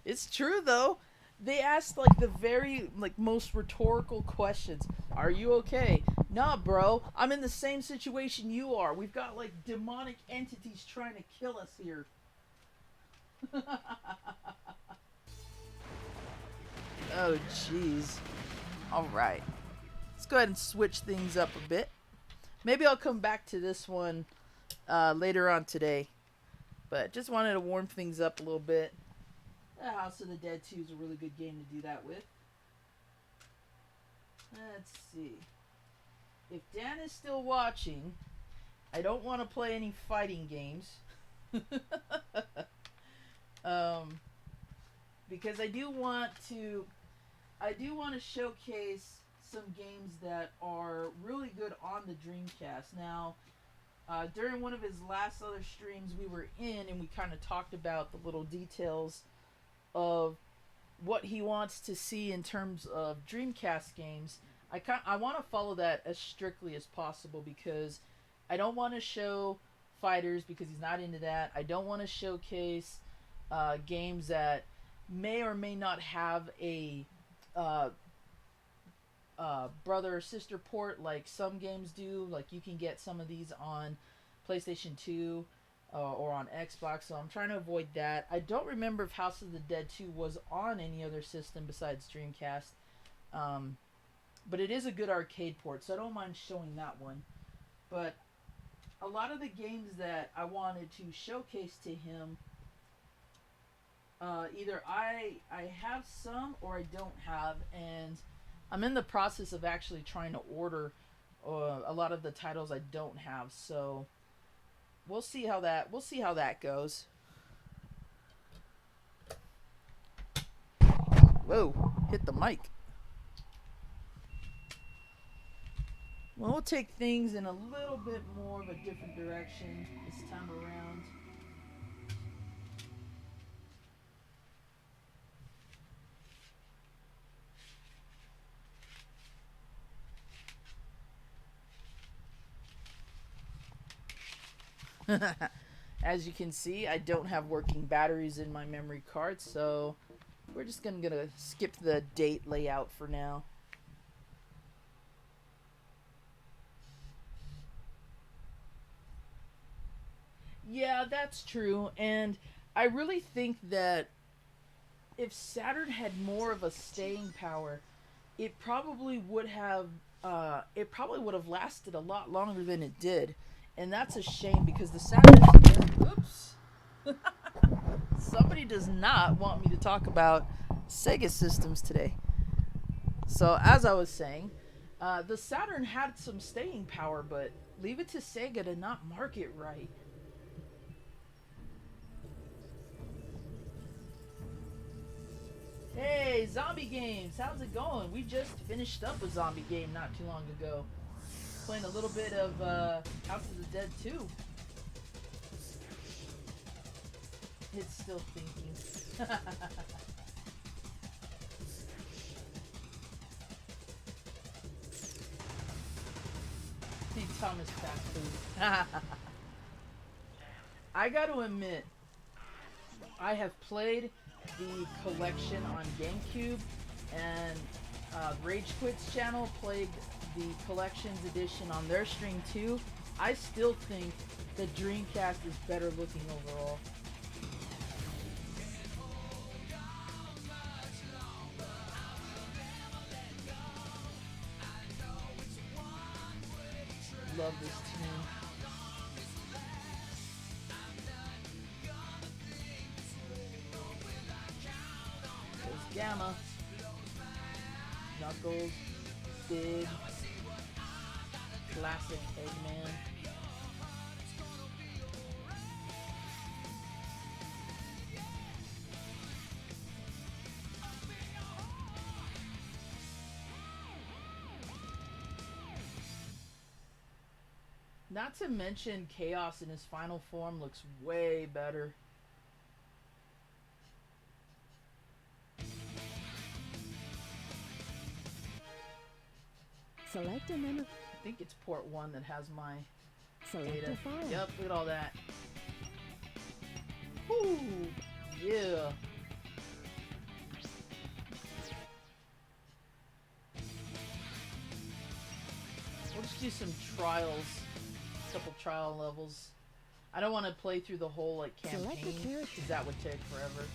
It's true though. They asked like the very most rhetorical questions. Are you okay? Nah, bro. I'm in the same situation you are. We've got like demonic entities trying to kill us here. Oh, jeez. All right. Let's go ahead and switch things up a bit. Maybe I'll come back to this one later on today. But just wanted to warm things up a little bit. House of the Dead 2 is a really good game to do that with. Let's see. If Dan is still watching, I don't want to play any fighting games. Because I do want to showcase some games that are really good on the Dreamcast. Now, during one of his last other streams we were in, and we kind of talked about the little details of what he wants to see in terms of Dreamcast games. I want to follow that as strictly as possible, because I don't want to show fighters because he's not into that. I don't want to showcase games that may or may not have a brother or sister port like some games do. Like you can get some of these on PlayStation 2 or on Xbox, so I'm trying to avoid that. I don't remember if House of the Dead 2 was on any other system besides Dreamcast, but it is a good arcade port, so I don't mind showing that one. But a lot of the games that I wanted to showcase to him Either I have some or I don't have, and I'm in the process of actually trying to order a lot of the titles I don't have. So we'll see how that goes. Whoa, hit the mic. Well, we'll take things in a little bit more of a different direction this time around. As you can see, I don't have working batteries in my memory card, so we're just gonna skip the date layout for now. Yeah, that's true, and I really think that if Saturn had more of a staying power, it probably would have lasted a lot longer than it did, and that's a shame because the Saturn. Oops. Somebody does not want me to talk about Sega systems today. So as I was saying, the Saturn had some staying power, but leave it to Sega to not market right. Hey, zombie games, how's it going? We just finished up a zombie game not too long ago. Playing a little bit of House of the Dead 2. It's still thinking. Hey, Thomas fast food. I gotta admit, I have played the collection on GameCube, and Rage Quit's channel played the collections edition on their stream too. I still think the Dreamcast is better looking overall. Love this tune. There's Gamma, Knuckles, Big, classic Eggman. Not to mention Chaos in his final form looks way better. Select a memory. I think it's port 1 that has my Select data. a file. Yep, look at all that. Woo! Yeah. We'll just do some trials. A couple trial levels. I don't want to play through the whole like Select a campaign character. because that would take forever.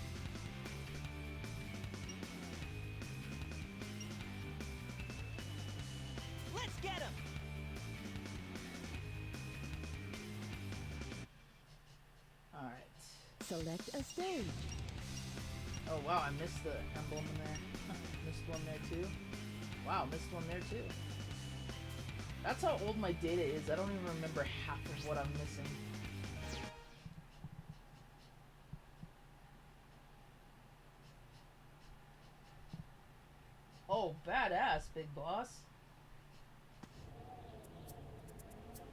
Let's get him! Alright. Select a stage. Oh wow, I missed the emblem in there. Missed one there too. Wow, missed one there too. That's how old my data is. I don't even remember half of what I'm missing. Oh, badass, big boss.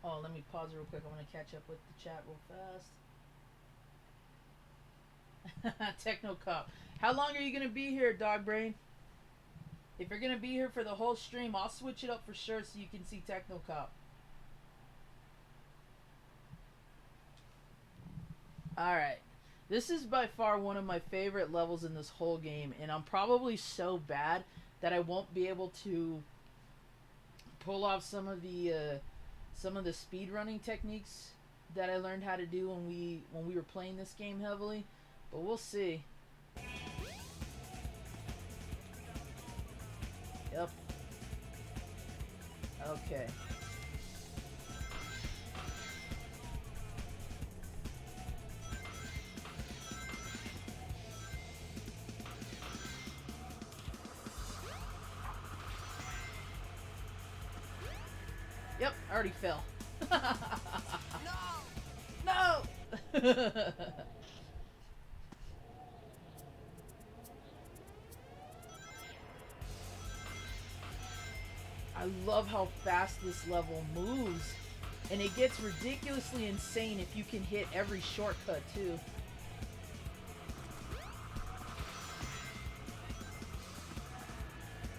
Oh, let me pause real quick. I want to catch up with the chat real fast. Techno Cop. How long are you going to be here, Dogbrain? If you're going to be here for the whole stream, I'll switch it up for sure so you can see Techno Cop. Alright. This is by far one of my favorite levels in this whole game, and I'm probably so bad that I won't be able to pull off some of the speedrunning techniques that I learned how to do when we were playing this game heavily, but we'll see. Yep. Okay. Yep, I already fell. No! No! I love how fast this level moves. And it gets ridiculously insane if you can hit every shortcut too.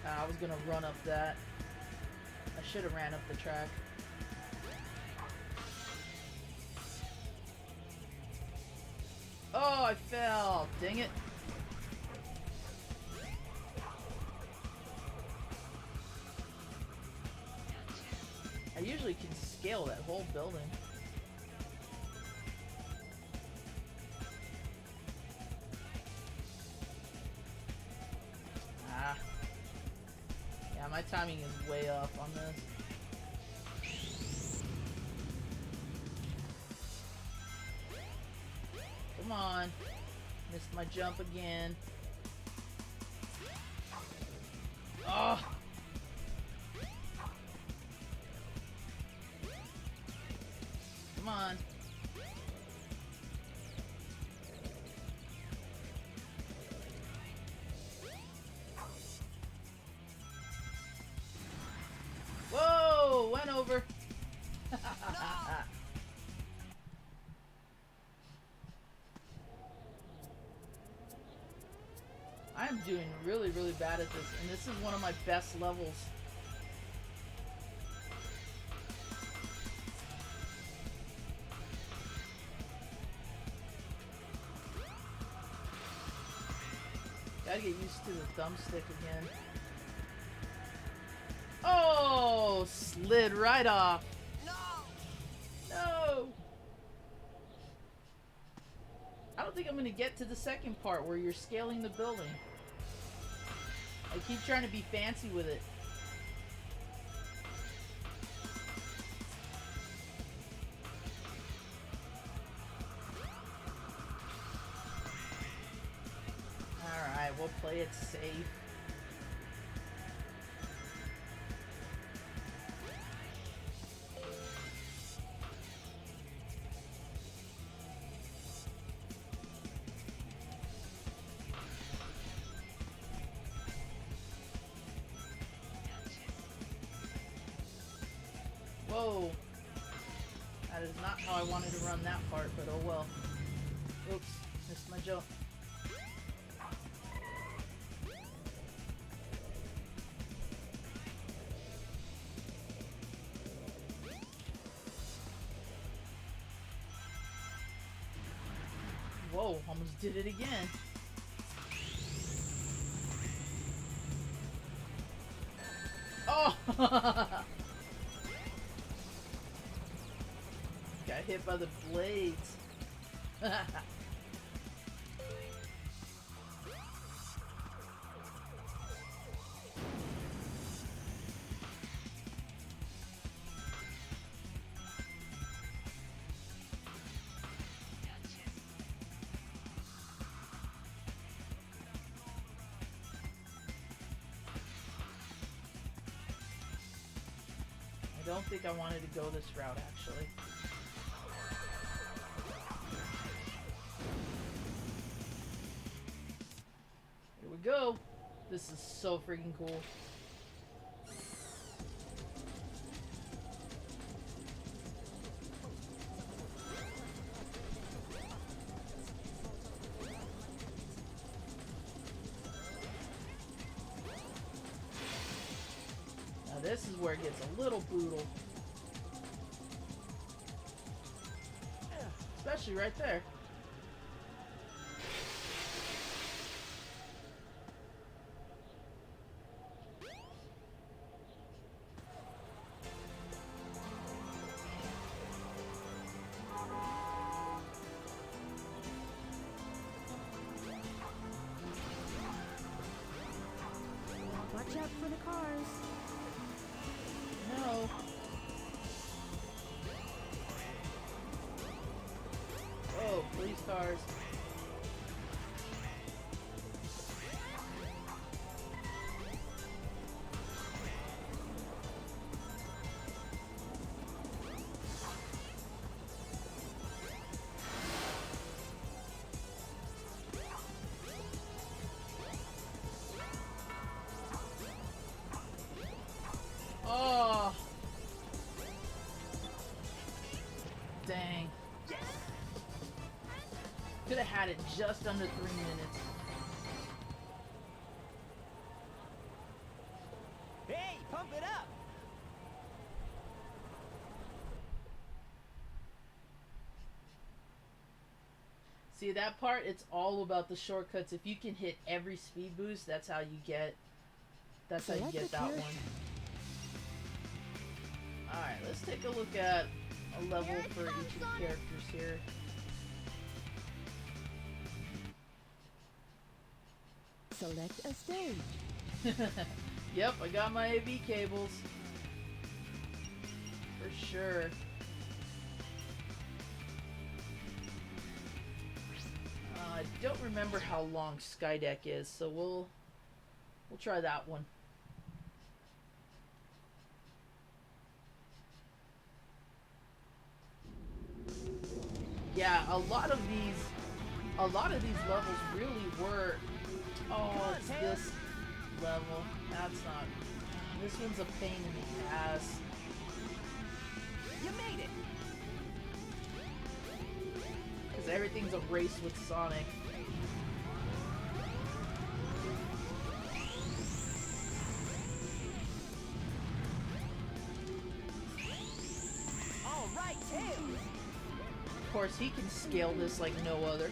I was gonna run up that. I should have ran up the track. Oh, I fell. Dang it. I usually can scale that whole building. Ah. Yeah, my timing is way off on this. Come on. Missed my jump again. Oh! Come on. Whoa! Went over. I'm doing really, really bad at this, and this is one of my best levels. Gotta get used to the thumbstick again. Oh, slid right off. No! I don't think I'm gonna get to the second part where you're scaling the building. I keep trying to be fancy with it. Alright, we'll play it safe. Whoa. That is not how I wanted to run that part, but oh well. Oops, missed my jump. Whoa, almost did it again. Oh! Got hit by the blades. I don't think I wanted to go this route, actually. Here we go. This is so freaking cool. Now this is where it gets a little brutal. Especially right there. Watch out for the cars. No. Oh, police cars. had it just under 3 minutes. Hey, pump it up! See that part? It's all about the shortcuts. If you can hit every speed boost, that's how you get. That's how you get that one. All right, let's take a look at a level for each of the characters here. Select a stage. Yep, I got my AV cables. For sure. I don't remember how long Skydeck is, so we'll try that one. Yeah, a lot of these levels really were. Oh, it's this level. That's not. This one's a pain in the ass. You made it! Because everything's a race with Sonic. All right, Tails! Of course, he can scale this like no other.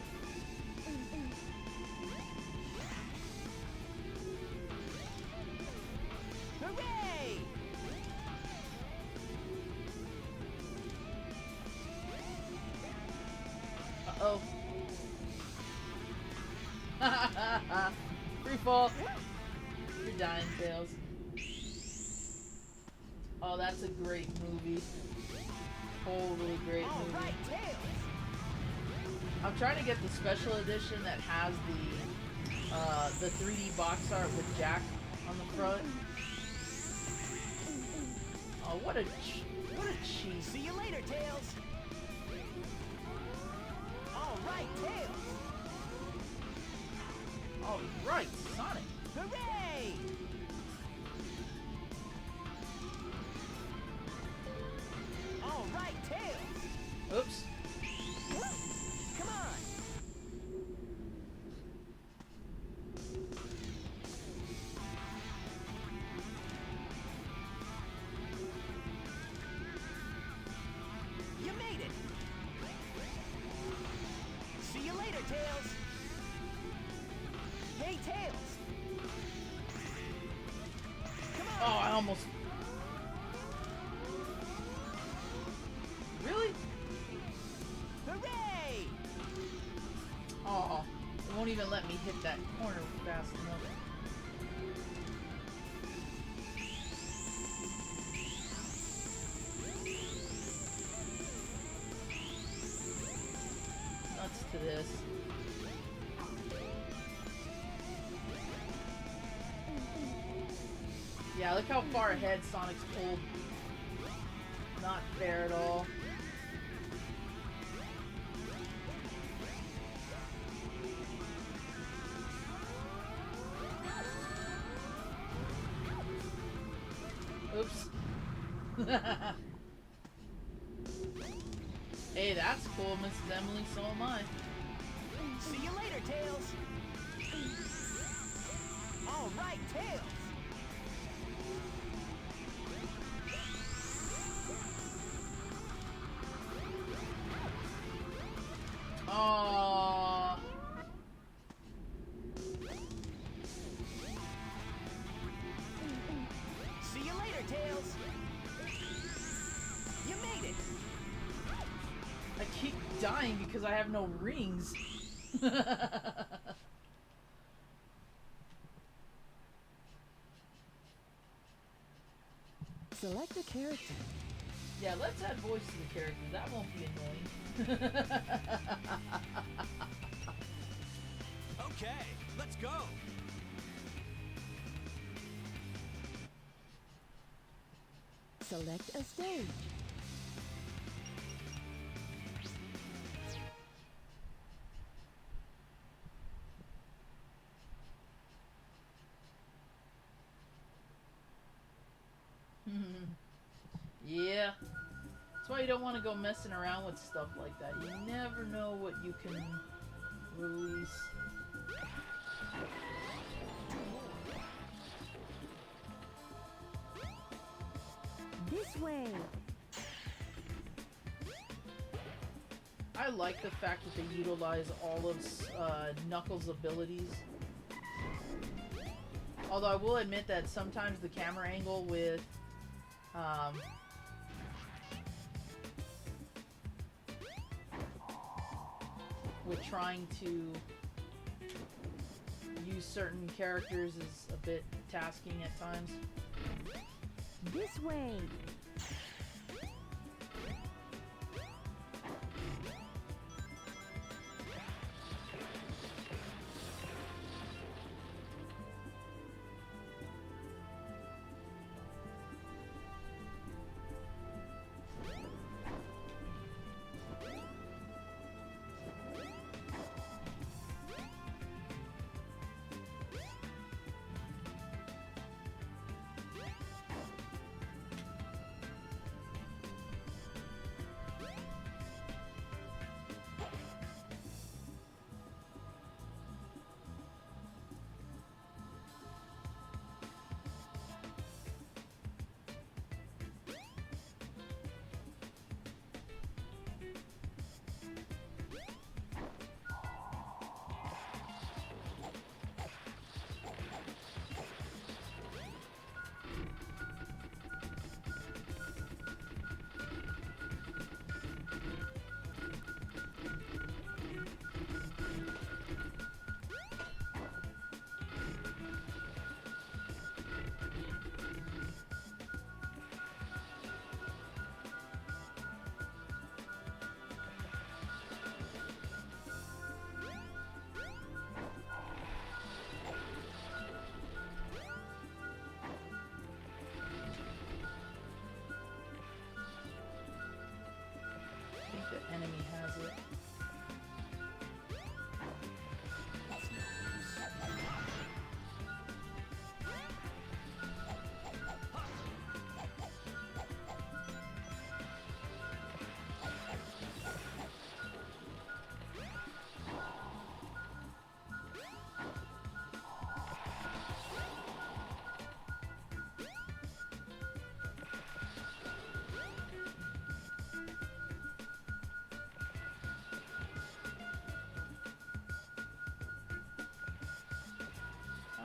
Hooray! Uh-oh. Free fall. You're dying, Tails. Oh, that's a great movie. Totally great All movie. right, Tails! I'm trying to get the special edition that has the 3D box art with Jack on the front. Oh, what a cheat. See you later, Tails! All right, Tails! All right, Sonic. Hooray! All right, Tails! Oops. Come on! You made it! See you later, Tails! Hey, Tails! Come on! Oh, I almost. Really? Hooray! Oh, it won't even let me hit that corner fast enough. Nuts to this. Yeah, look how far ahead Sonic's pulled. Not fair at all. Oops. Hey, that's cool, Mrs. Emily, so am I. See you later, Tails! All right, Tails! Aww. See you later, Tails! You made it! I keep dying because I have no rings. Select a character. Yeah, let's add voice to the characters. That won't be annoying. Okay, let's go! Select a stage. Yeah. That's why you don't want to go messing around with stuff like that. You never know what you can release. This way. I like the fact that they utilize all of Knuckles' abilities. Although I will admit that sometimes the camera angle with trying to use certain characters is a bit tasking at times. This way. I think the enemy has it.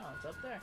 Oh, it's up there.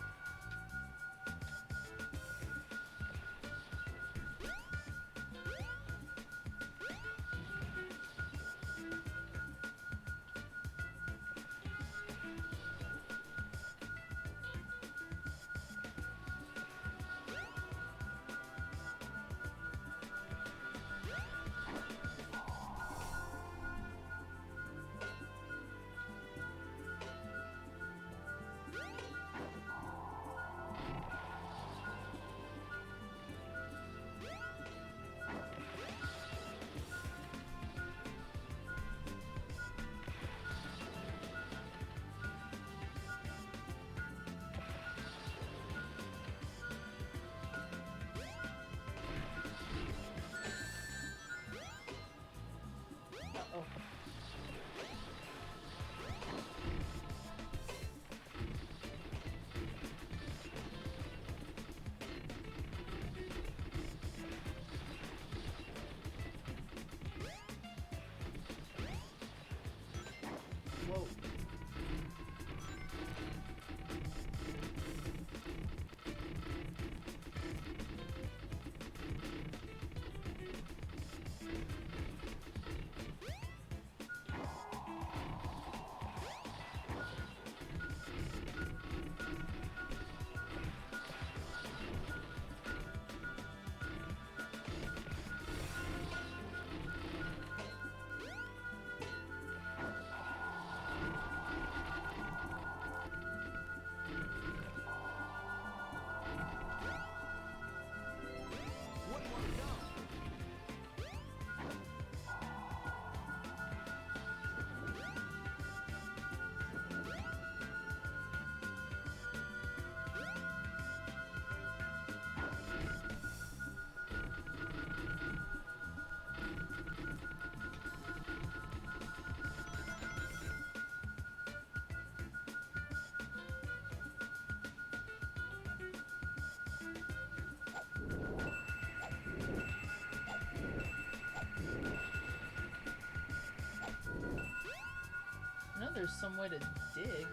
there's some way to dig.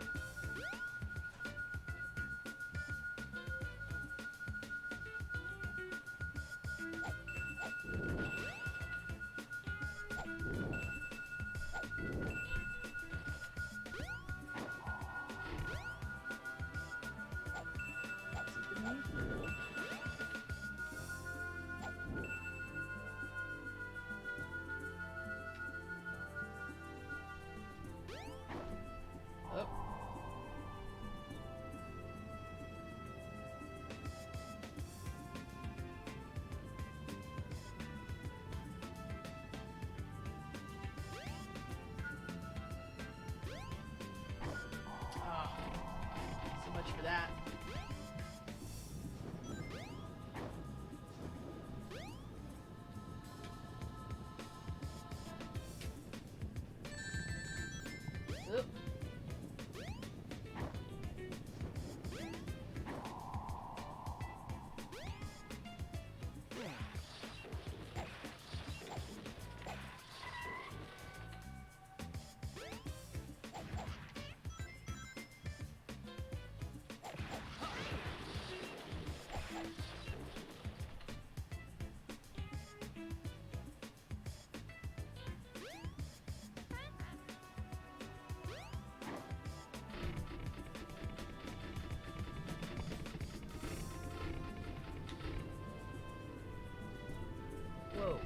Oh. Ah, so much for that. Oop. Whoa.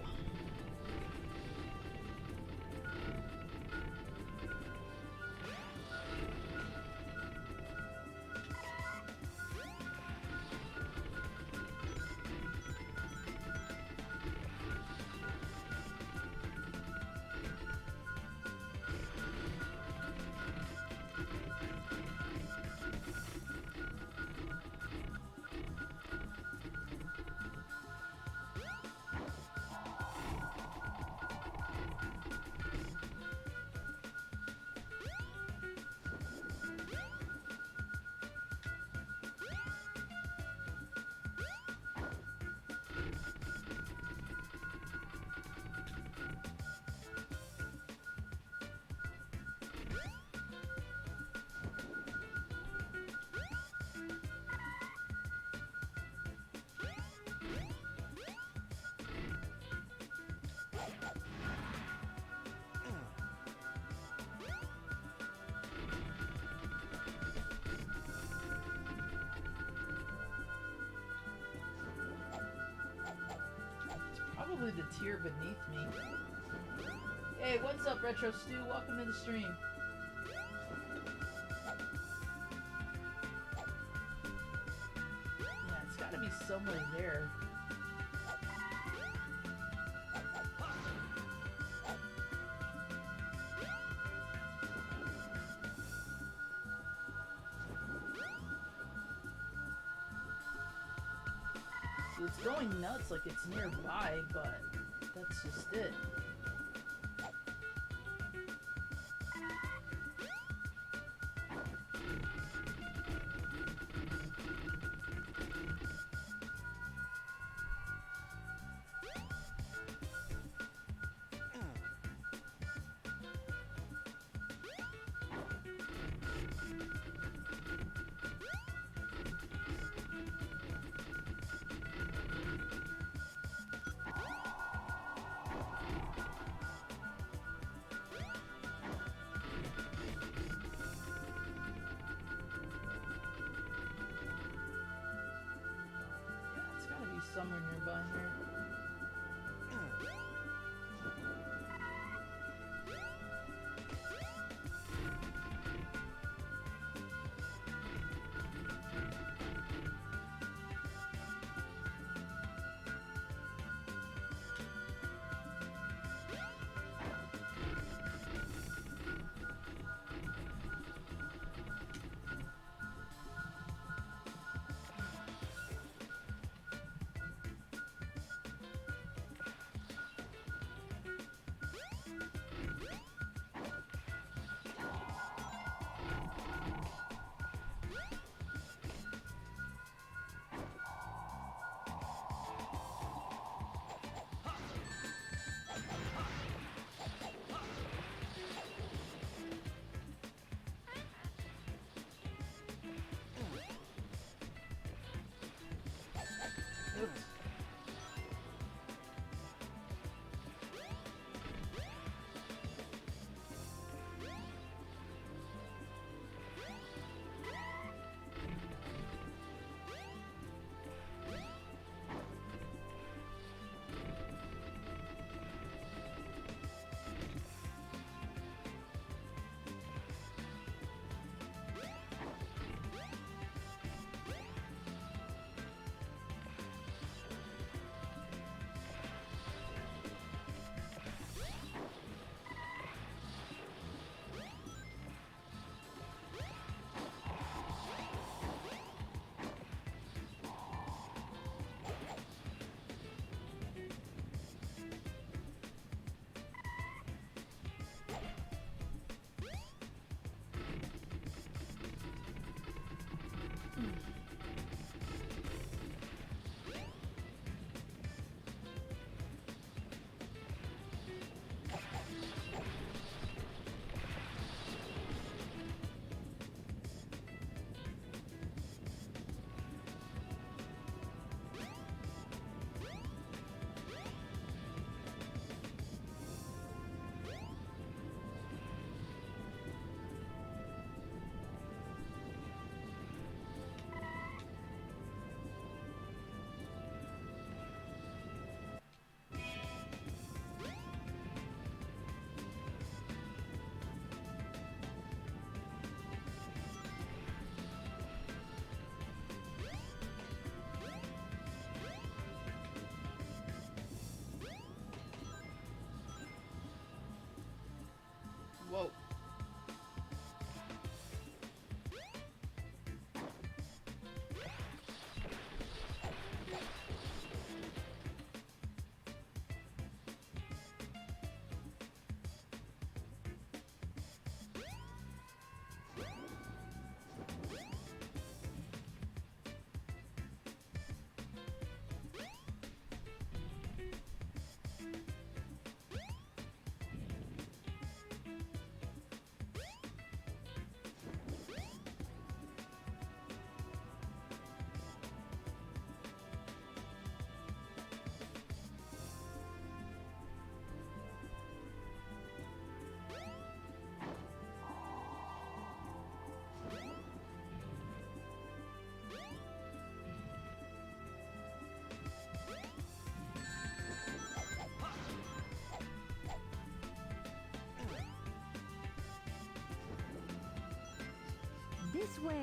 Probably the tier beneath me. Hey, what's up, Retro Stew? Welcome to the stream. Yeah, it's gotta be somewhere there. See, it's going nuts like it's nearby, but that's just it. This way.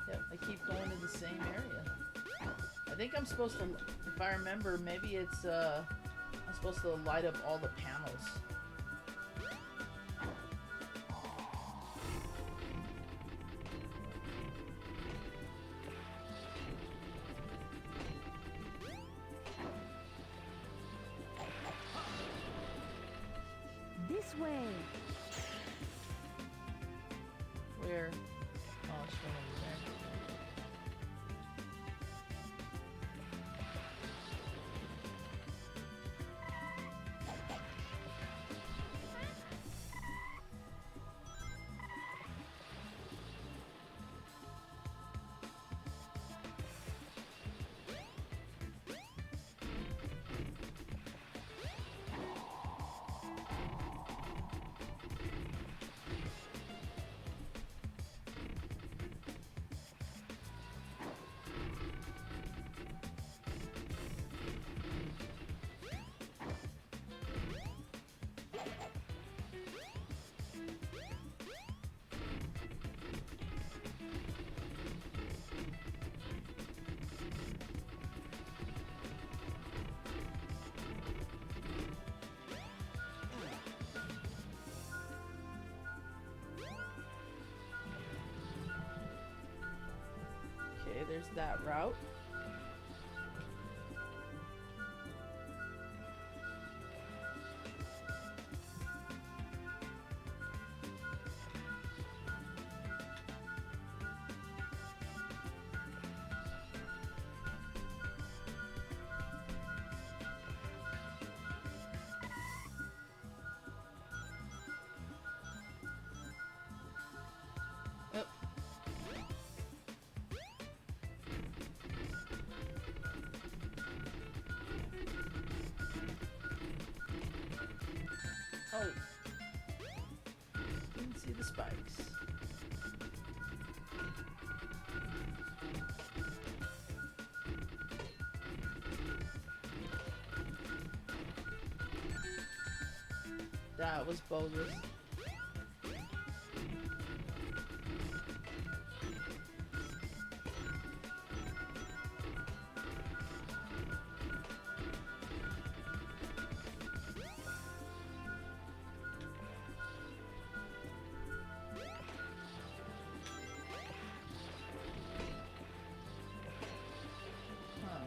Yep, I keep going to the same area. I think I'm supposed to, if I remember, maybe it's, I'm supposed to light up all the panels. This way. Where? Oh, it's one over there. Okay, there's that route. Yep. Oh. Didn't see the spikes. That was bogus. Huh.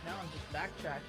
Now I'm just backtracking.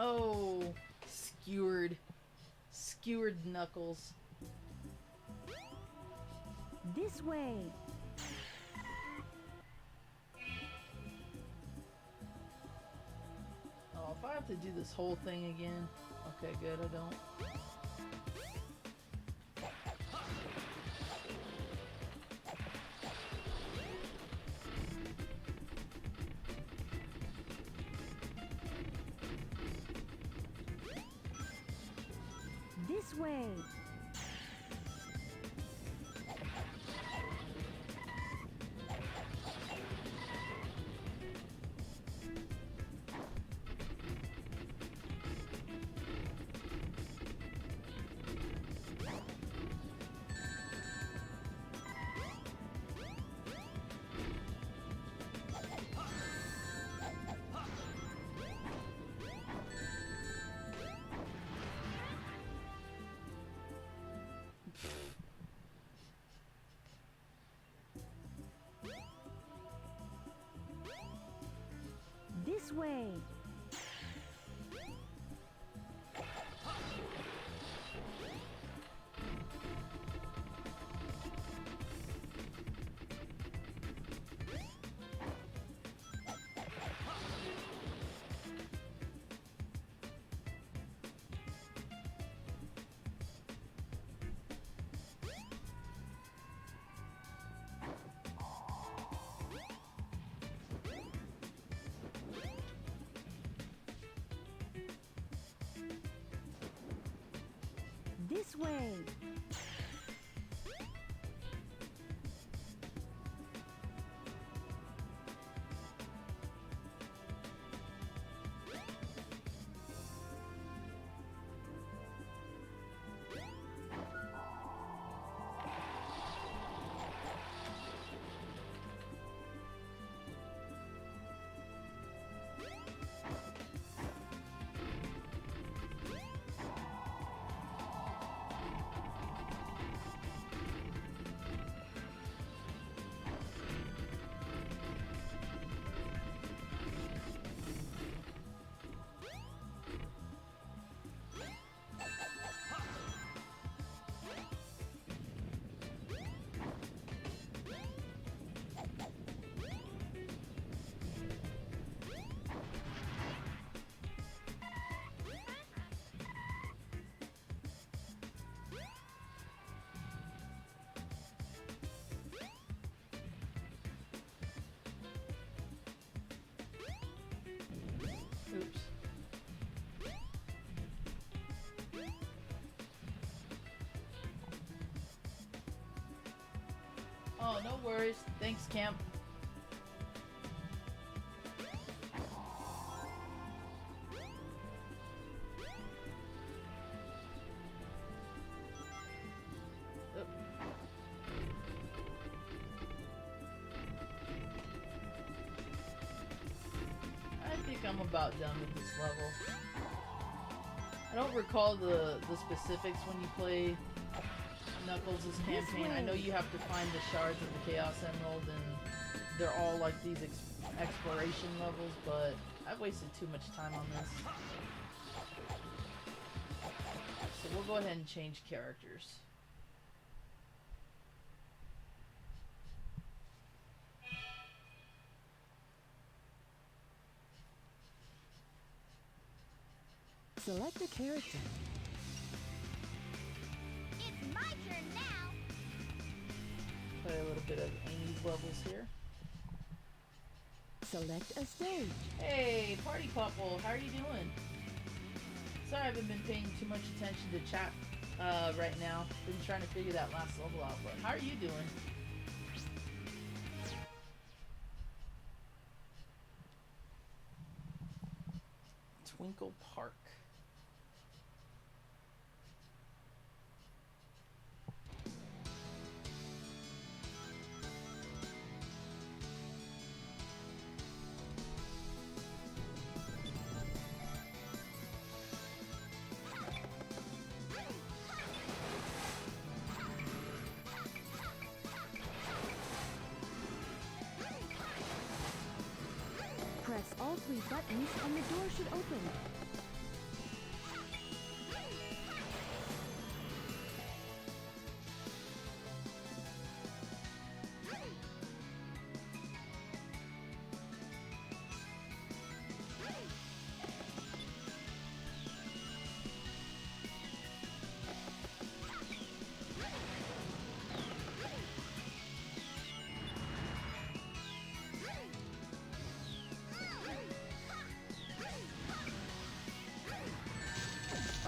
Oh, skewered. Skewered Knuckles. This way. Oh, if I have to do this whole thing again. Okay, good, I don't. This way. This way. This way. Oops. Oh, no worries. Thanks, Camp. Oop. I think I'm about done with this level. I don't recall the specifics when you play Knuckles' campaign. I know you have to find the shards of the Chaos Emerald, and they're all like these exploration levels, but I've wasted too much time on this. So we'll go ahead and change characters. Select a character. It's my turn now. Play a little bit of Amy's levels here. Select a stage. Hey, Party Couple, how are you doing? Sorry I haven't been paying too much attention to chat right now. Been trying to figure that last level out, but how are you doing? Twinkle Park. Press all 3 buttons and the door should open.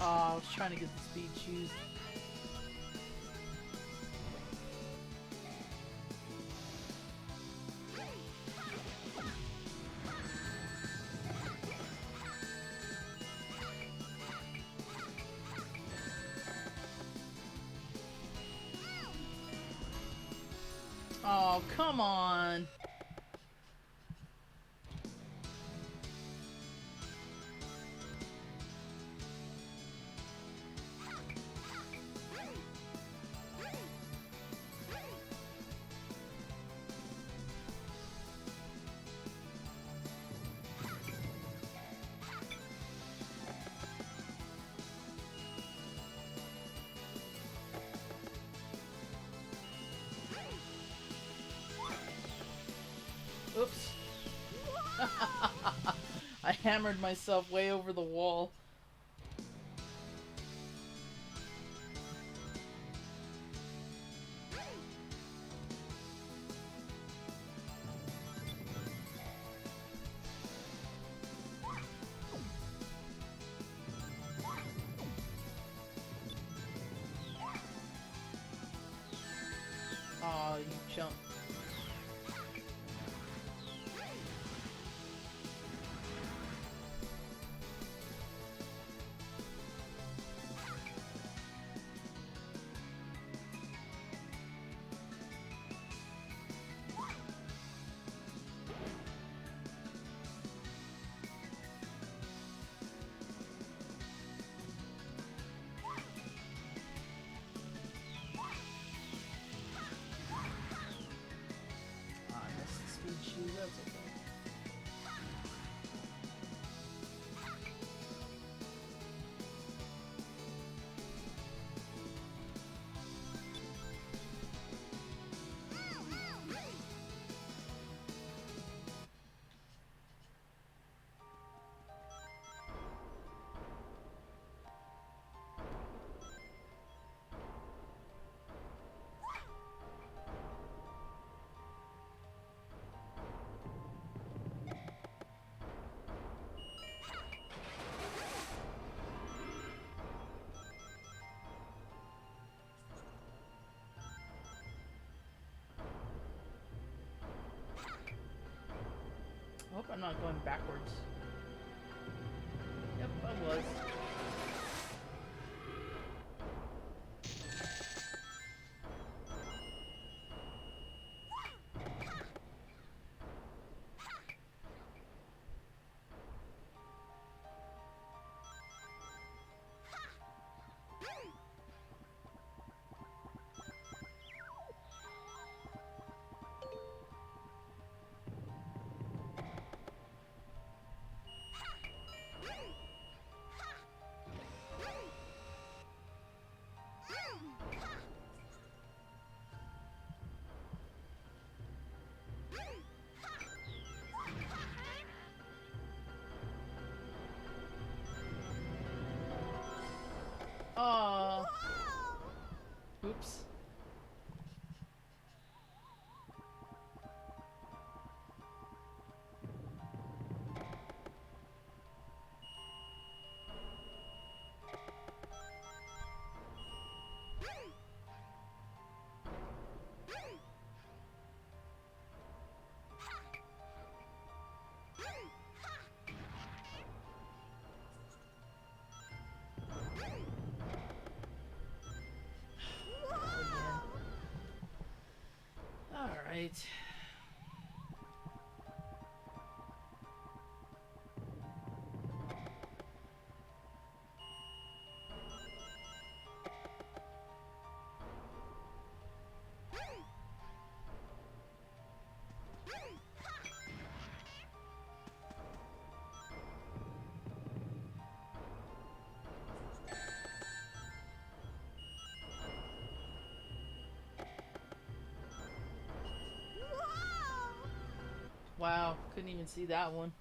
Oh, I was trying to get the speed shoes. Oh, come on. Oops. I hammered myself way over the wall. Aw, you chump. Ah, I missed the speed shoe, that's okay. I hope I'm not going backwards. Yep, I was. Aw. Oops. Alright. Wow, couldn't even see that one.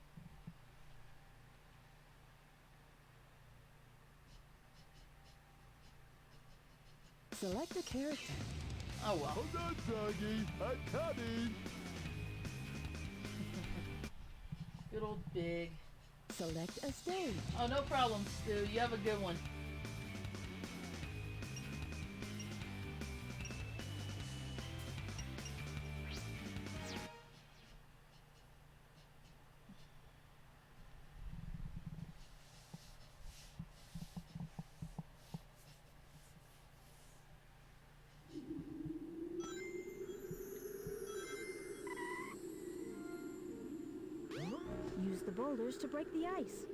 Select a character. Oh well. Hold on, Froggy. I'm coming. Good old Big. Select a stage. Oh, no problem, Stu. You have a good one. the boulders to break the ice.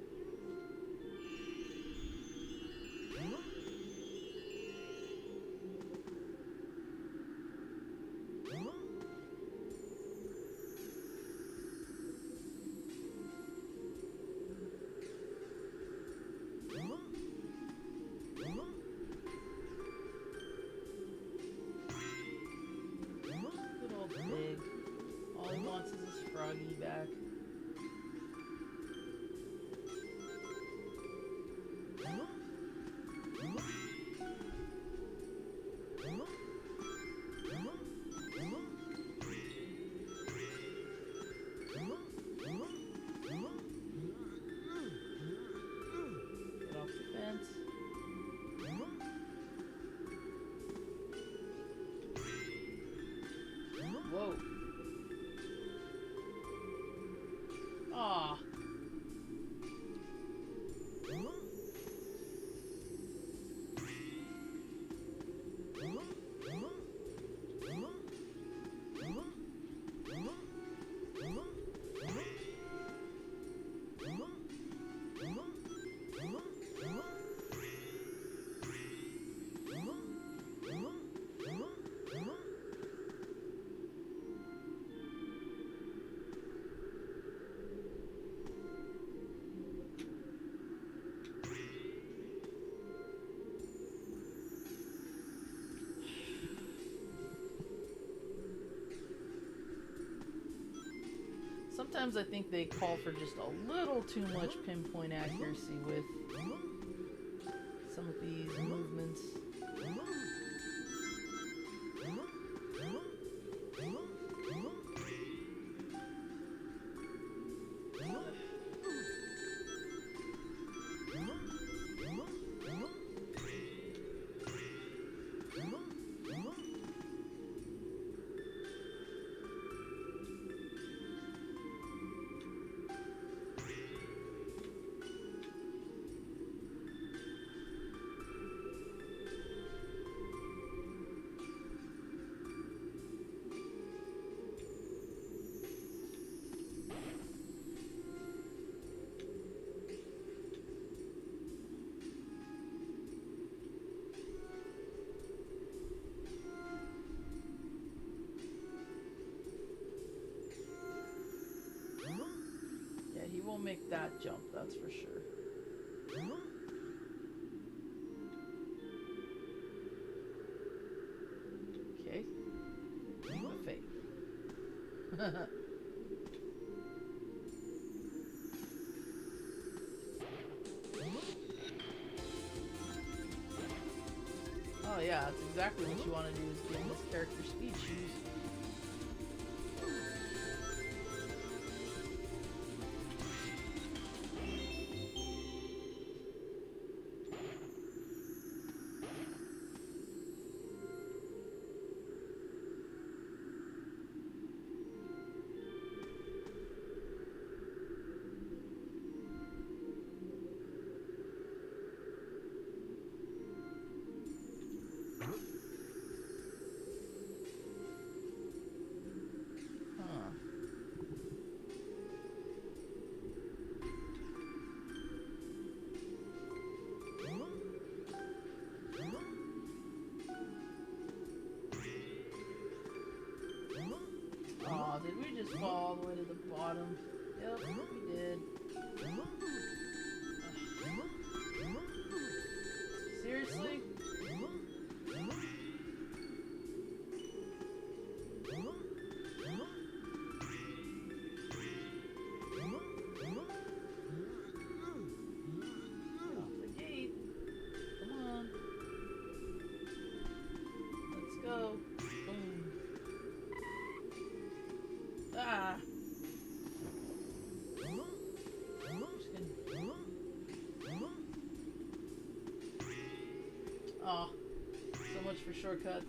Good old pig. All he wants is his froggy back. Get off the fence. Whoa. Aw. Sometimes I think they call for just a little too much pinpoint accuracy with some of these movements. Yeah, he won't make that jump, that's for sure. Okay. Leap of faith. Oh yeah, that's exactly what you want to do, is give this character speed shoes. Huh. Aw, did we just fall all the way to the bottom? Yep, we did. Seriously? Get off the gate. Come on. Let's go. Boom. Ah! Just gonna... Aw. So much for shortcut.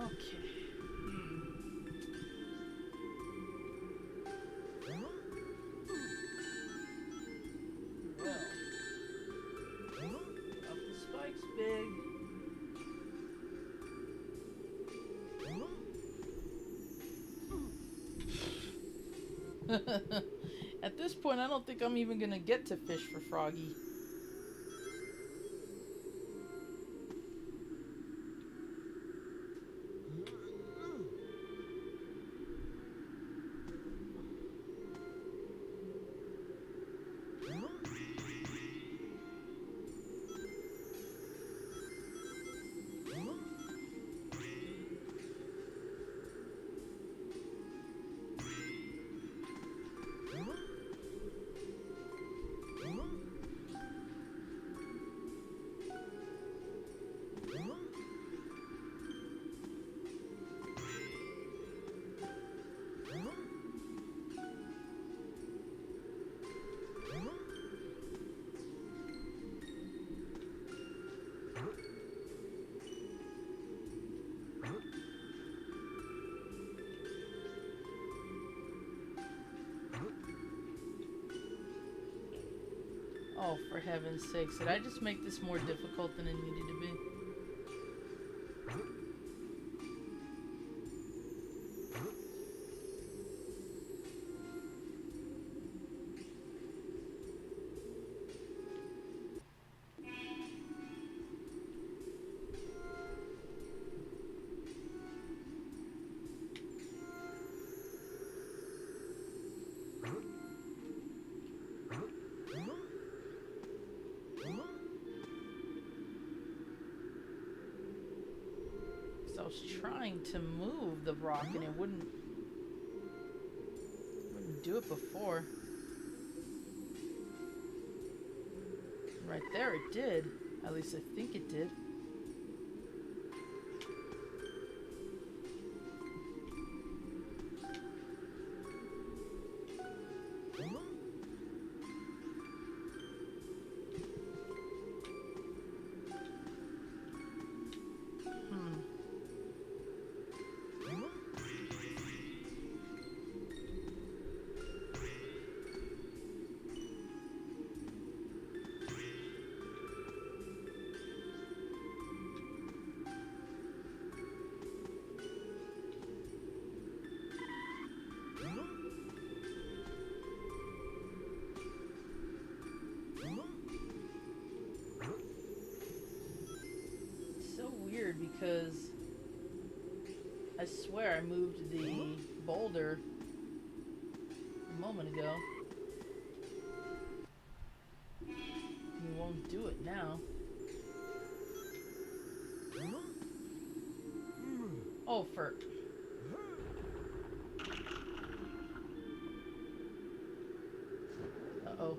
Okay. Well, up the spikes, big. At this point, I don't think I'm even gonna get to fish for Froggy. Oh, for heaven's sakes. Did I just make this more difficult than it needed to be? I was trying to move the rock and it wouldn't do it before. Right there it did. At least I think it did. Because I swear I moved the boulder a moment ago. You won't do it now. Oh, for... Uh-oh.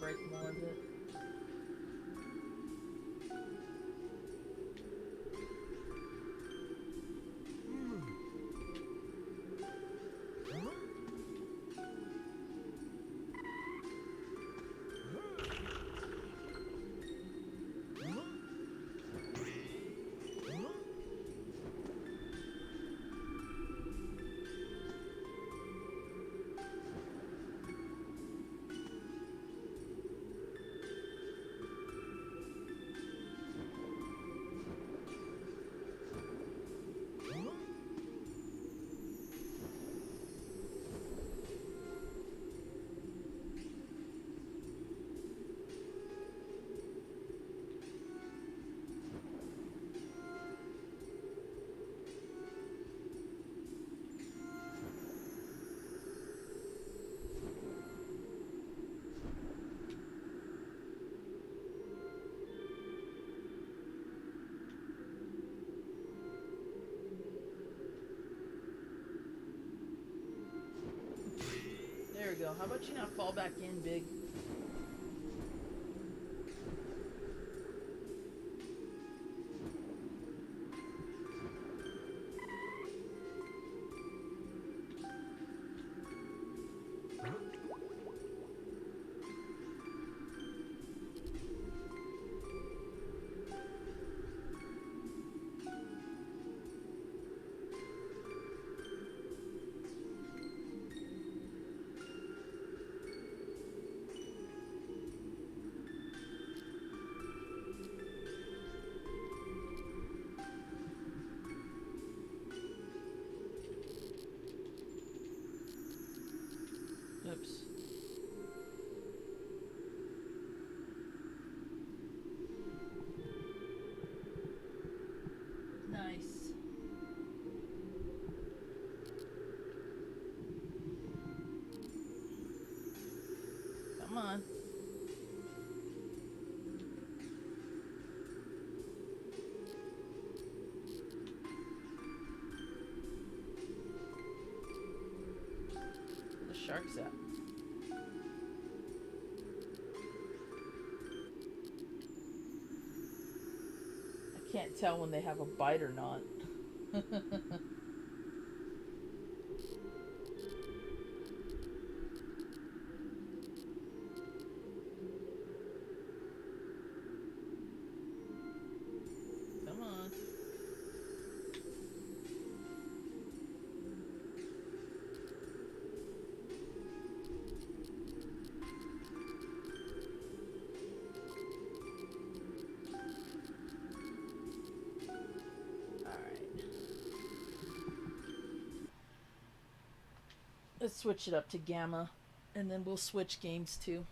break more of it. There we go. How about you not fall back in, Big? Oops. Nice. Come on. Where the shark's at? I can't tell when they have a bite or not. Come on. Let's switch it up to Gamma, and then we'll switch games too.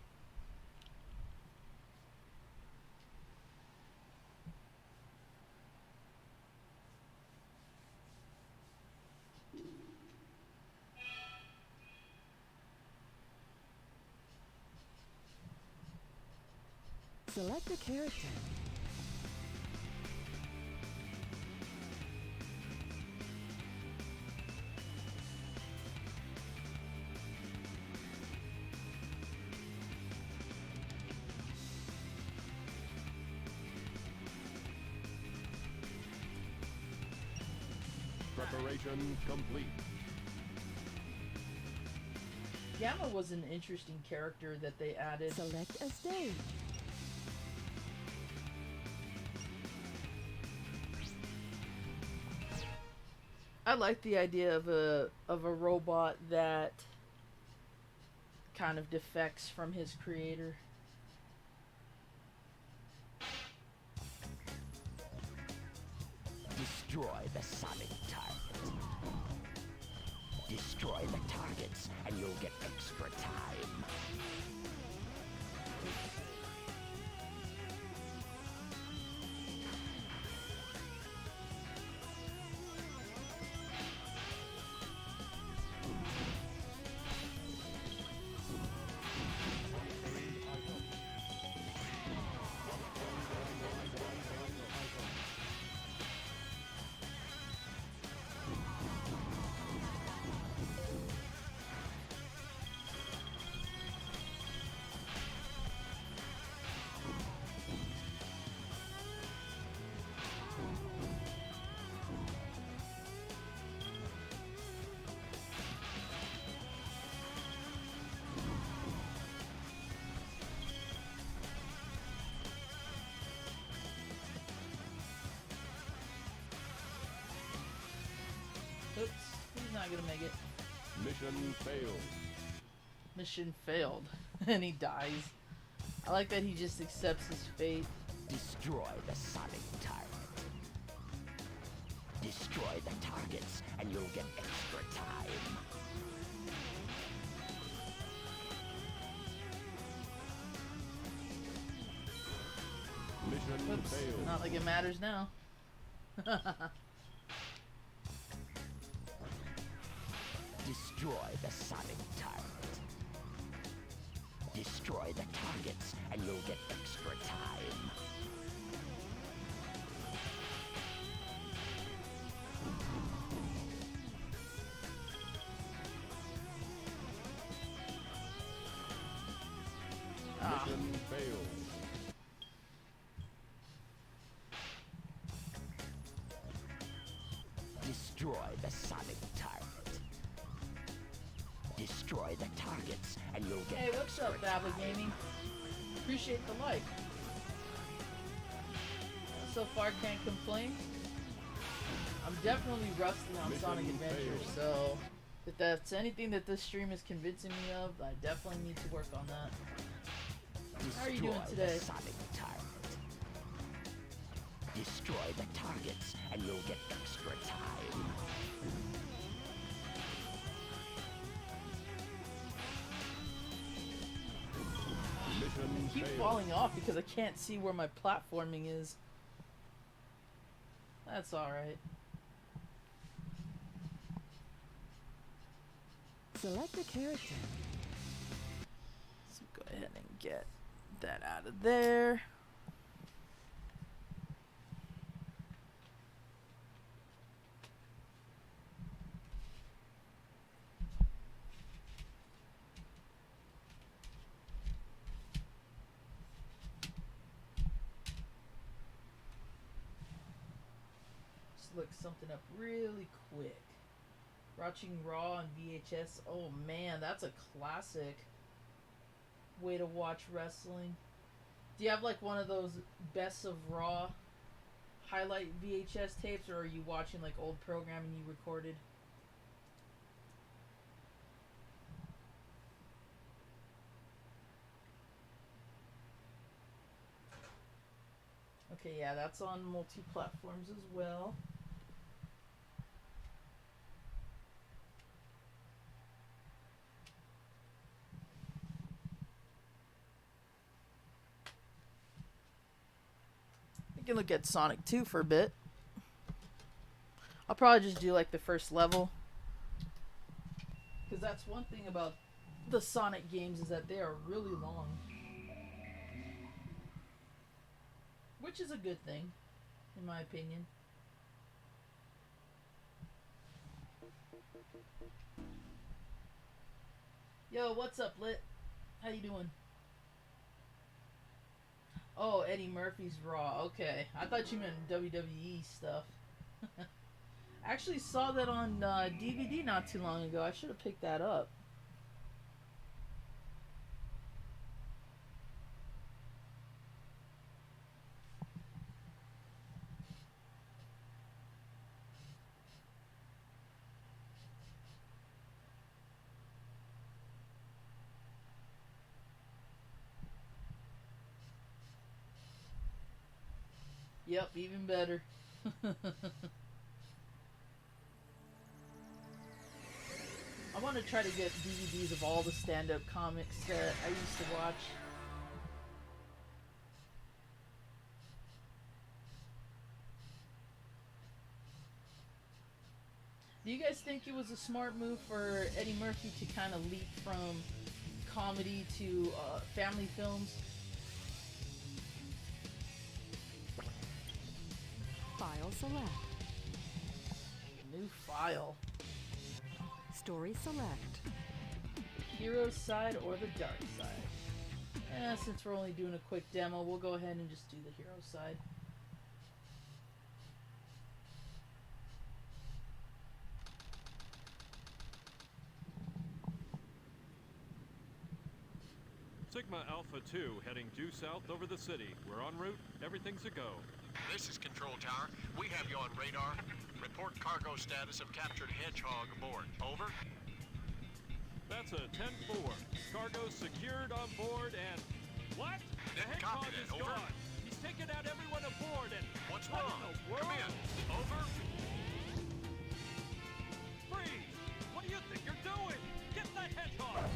Select a character. Preparation complete. Gamma was an interesting character that they added. Select a stage. I like the idea of a robot that kind of defects from his creator. Destroy the sonic target. Destroy the targets, and you'll get extra time. not gonna make it. Mission failed. Mission failed. And he dies. I like that he just accepts his fate. Destroy the Sonic Tyrant. Destroy the targets, and you'll get extra time. Mission Whoops. failed. Not like it matters now. Destroy the Sonic Tyrant. Destroy the targets, and you'll get extra time. Mission failed. Destroy the Sonic Tyrant. Destroy the targets, and you'll get Hey, what's up, extra Babble time. Gaming? Appreciate the like. So far, can't complain. I'm definitely rusty on Mission Sonic Adventure, failed. so if that's anything that this stream is convincing me of, I definitely need to work on that. How are you doing Destroy today? the Sonic Tyrant. Destroy the targets, and you'll get extra time. Mission I keep failed. falling off because I can't see where my platforming is. That's alright. Select a character. Let's go ahead and get that out of there. Just look something up really quick. Watching Raw on VHS. Oh man, that's a classic way to watch wrestling. Do you have like one of those best of Raw highlight VHS tapes, or are you watching like old programming you recorded? Okay, yeah, that's on multi-platforms as well. We can look at Sonic 2 for a bit. I'll probably just do like the first level. Because that's one thing about the Sonic games is that they are really long. Which is a good thing, in my opinion. Yo, what's up, Lit? How you doing? Oh, Eddie Murphy's Raw. Okay. I thought you meant WWE stuff. I actually saw that on DVD not too long ago. I should have picked that up. Yep, even better. I want to try to get DVDs of all the stand-up comics that I used to watch. Do you guys think it was a smart move for Eddie Murphy to kind of leap from comedy to family films? File select. New file. Story select. Hero side or the dark side? Since we're only doing a quick demo, we'll go ahead and just do the hero side. Sigma Alpha 2 heading due south over the city. We're en route. Everything's a go. This is Control Tower. We have you on radar. Report cargo status of captured Hedgehog aboard. Over. That's a 10-4. Cargo secured on board and... What? The Didn't Hedgehog copy that. is Over. gone. He's taken out everyone aboard and... What's What wrong? in the world? Come in. Over. Freeze! What do you think you're doing? Get that Hedgehog!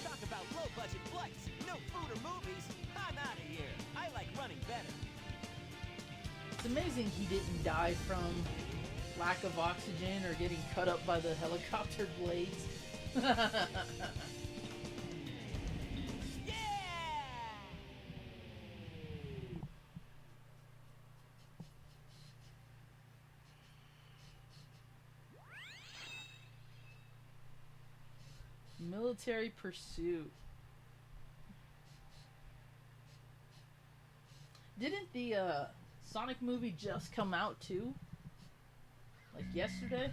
Talk about low-budget flights, no food or movies. I'm out of here. I like running better. It's amazing he didn't die from lack of oxygen or getting cut up by the helicopter blades. Military pursuit. Didn't the Sonic movie just come out too? Like yesterday?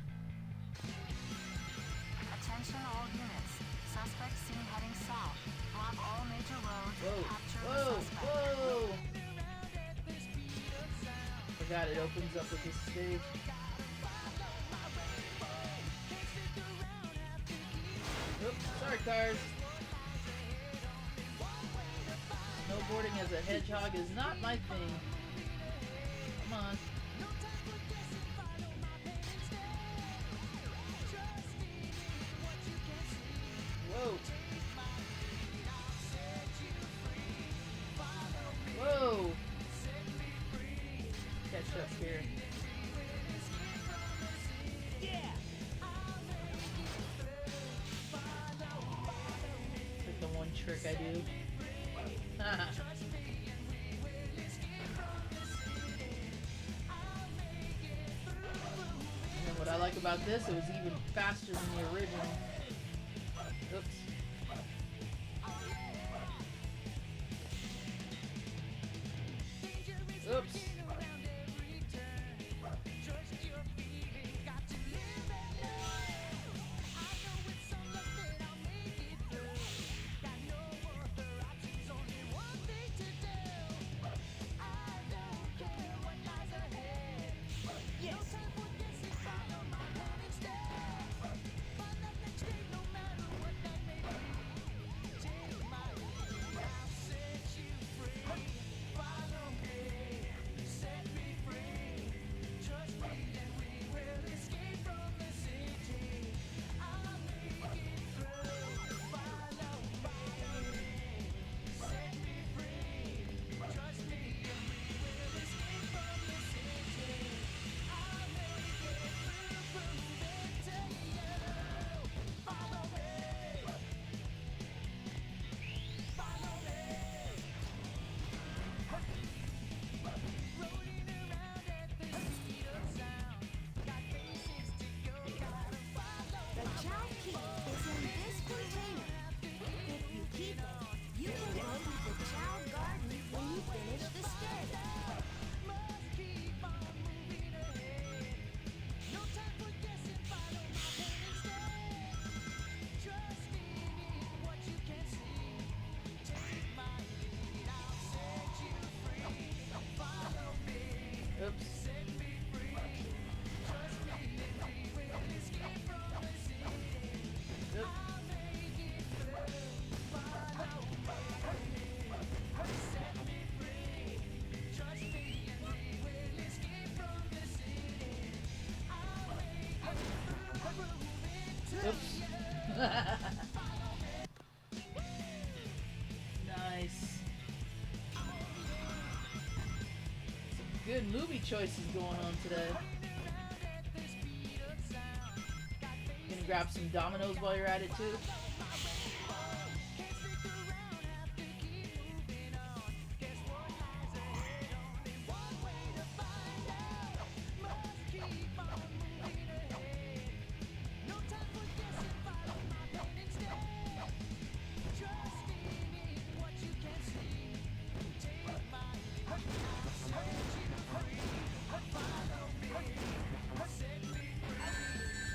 Attention all units. Suspect seen heading south. Block all major roads Whoa, and capture whoa, the suspect. whoa! Forgot it opens up with this stage. Oops, sorry cars. Snowboarding as a hedgehog is not my thing. Come on. Whoa. Whoa. Catch up here. Like the one trick I do. And what I like about this, it was even faster than the original. Oops. Oops. Oops. Yep. Oops. Nice. Some good movie choices going on today. Gonna grab some Dominoes while you're at it too.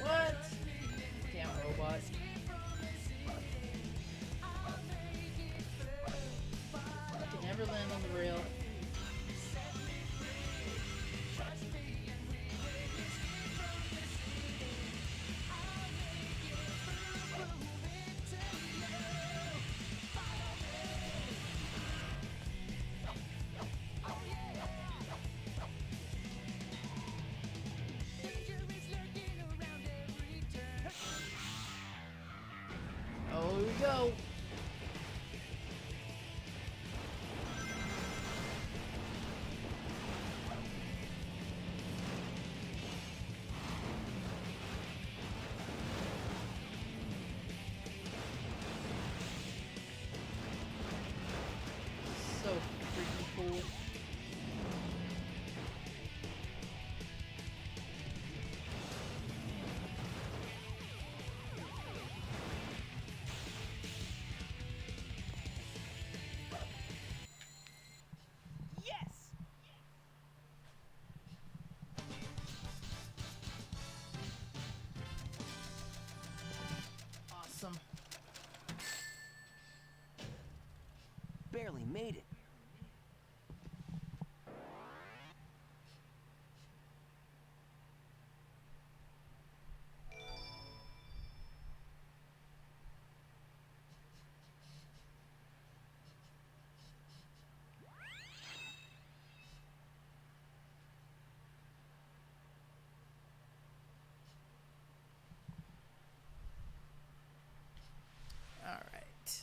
What? Damn robot. go. So freaking cool. Yes! Awesome. Barely made it. All right.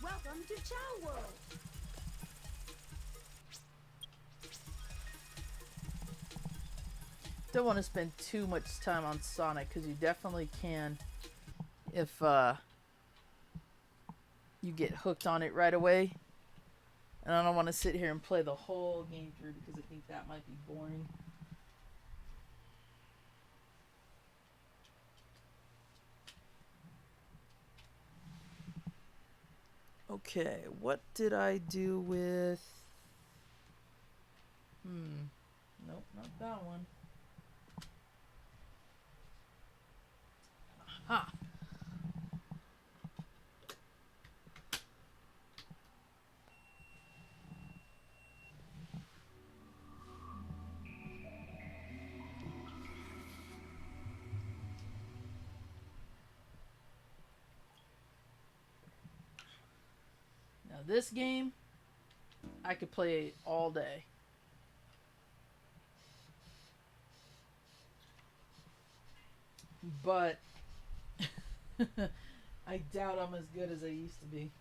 Welcome to Chow World. Don't want to spend too much time on Sonic because you definitely can if you get hooked on it right away. And I don't want to sit here and play the whole game through because I think that might be boring. Okay, what did I do with... Nope, not that one. Aha! Now this game, I could play all day. But I doubt I'm as good as I used to be.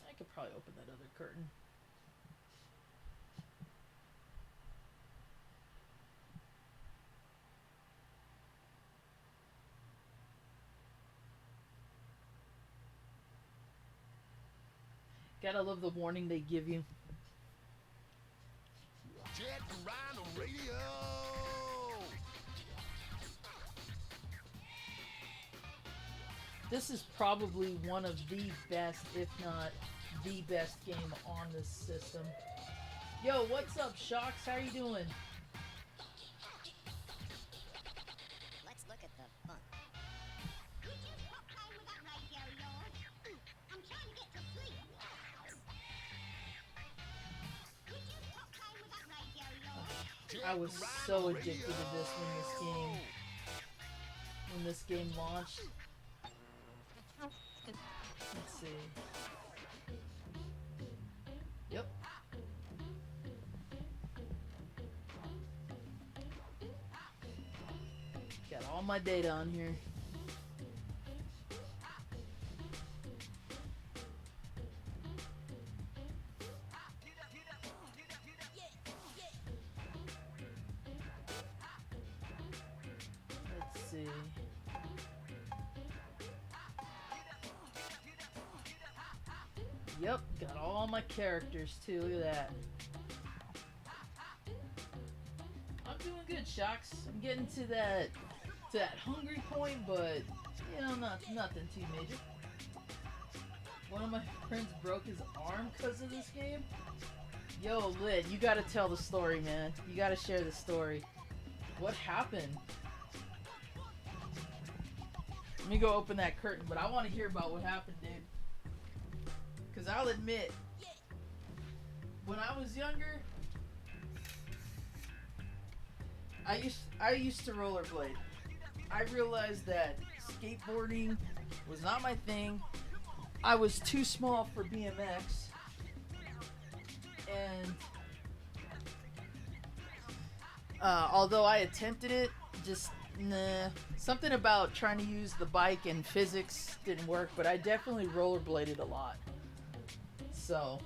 I could probably open that other curtain. Gotta love the warning they give you. Jet Rhino Radio! This is probably one of the best, if not the best game on this system. Yo, what's up, Shocks? How you doing? Let's look at the fun. I was so addicted to this when this game launched. Let's see. Yep. Got all my data on here. Let's see. Yep, got all my characters too. Look at that. I'm doing good, Shocks. I'm getting to that hungry point, but you know, nothing too major. One of my friends broke his arm because of this game. Yo, Lid, you gotta tell the story, man. You gotta share the story. What happened? Let me go open that curtain, but I want to hear about what happened, dude. Because I'll admit, when I was younger, I used to rollerblade. I realized that skateboarding was not my thing. I was too small for BMX, and although I attempted it, just nah. Something about trying to use the bike and physics didn't work. But I definitely rollerbladed a lot. So.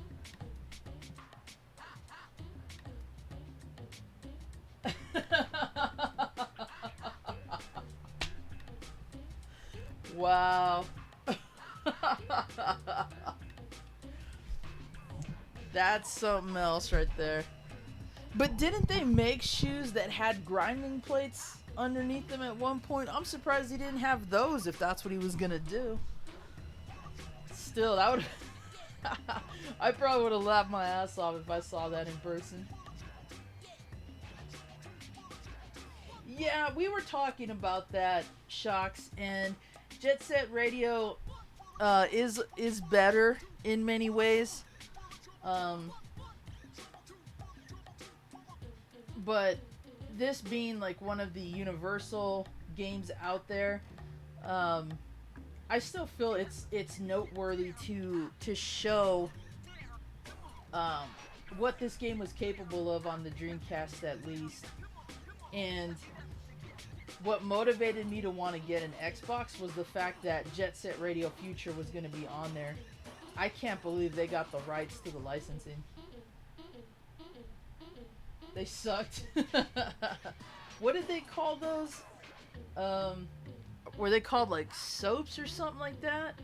Wow. That's something else right there. But didn't they make shoes that had grinding plates underneath them at one point? I'm surprised he didn't have those if that's what he was gonna do. Still, that would I probably would have laughed my ass off if I saw that in person. Yeah, we were talking about that, Shocks, and Jet Set Radio is better in many ways. But this being like one of the universal games out there, I still feel it's noteworthy to show what this game was capable of on the Dreamcast at least. And what motivated me to want to get an Xbox was the fact that Jet Set Radio Future was going to be on there. I can't believe they got the rights to the licensing. They sucked. What did they call those? Were they called like soaps or something like that?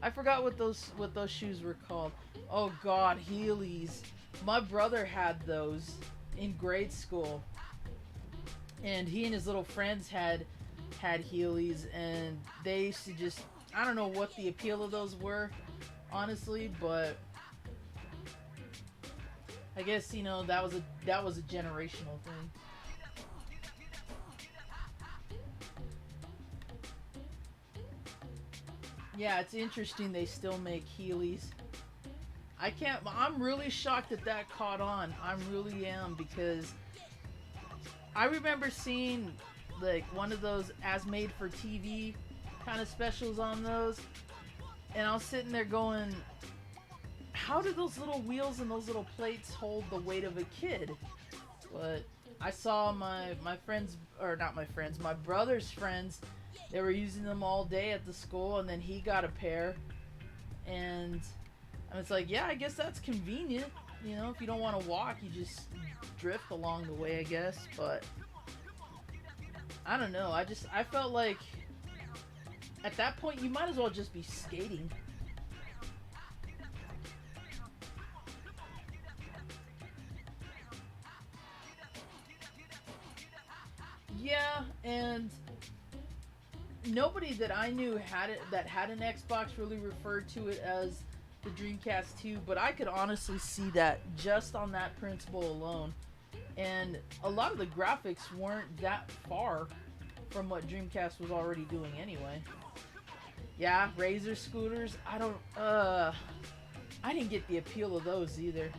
I forgot what those shoes were called. Oh God, Heelys. My brother had those in grade school, and he and his little friends had Heelys, and they used to just, I don't know what the appeal of those were, honestly, but I guess, you know, that was a generational thing. Yeah, it's interesting they still make Heelys. I'm really shocked that caught on. I really am, because I remember seeing like one of those as made for TV kind of specials on those, and I was sitting there going, how do those little wheels and those little plates hold the weight of a kid? But I saw my friends, or not my friends, my brother's friends, they were using them all day at the school, and then he got a pair, and it's like, yeah, I guess that's convenient. You know, if you don't want to walk, you just drift along the way, I guess. But I don't know. I felt like at that point you might as well just be skating. Yeah, and nobody that I knew that had an Xbox really referred to it as the Dreamcast 2, but I could honestly see that just on that principle alone. And a lot of the graphics weren't that far from what Dreamcast was already doing anyway. Yeah, Razor scooters, I didn't get the appeal of those either.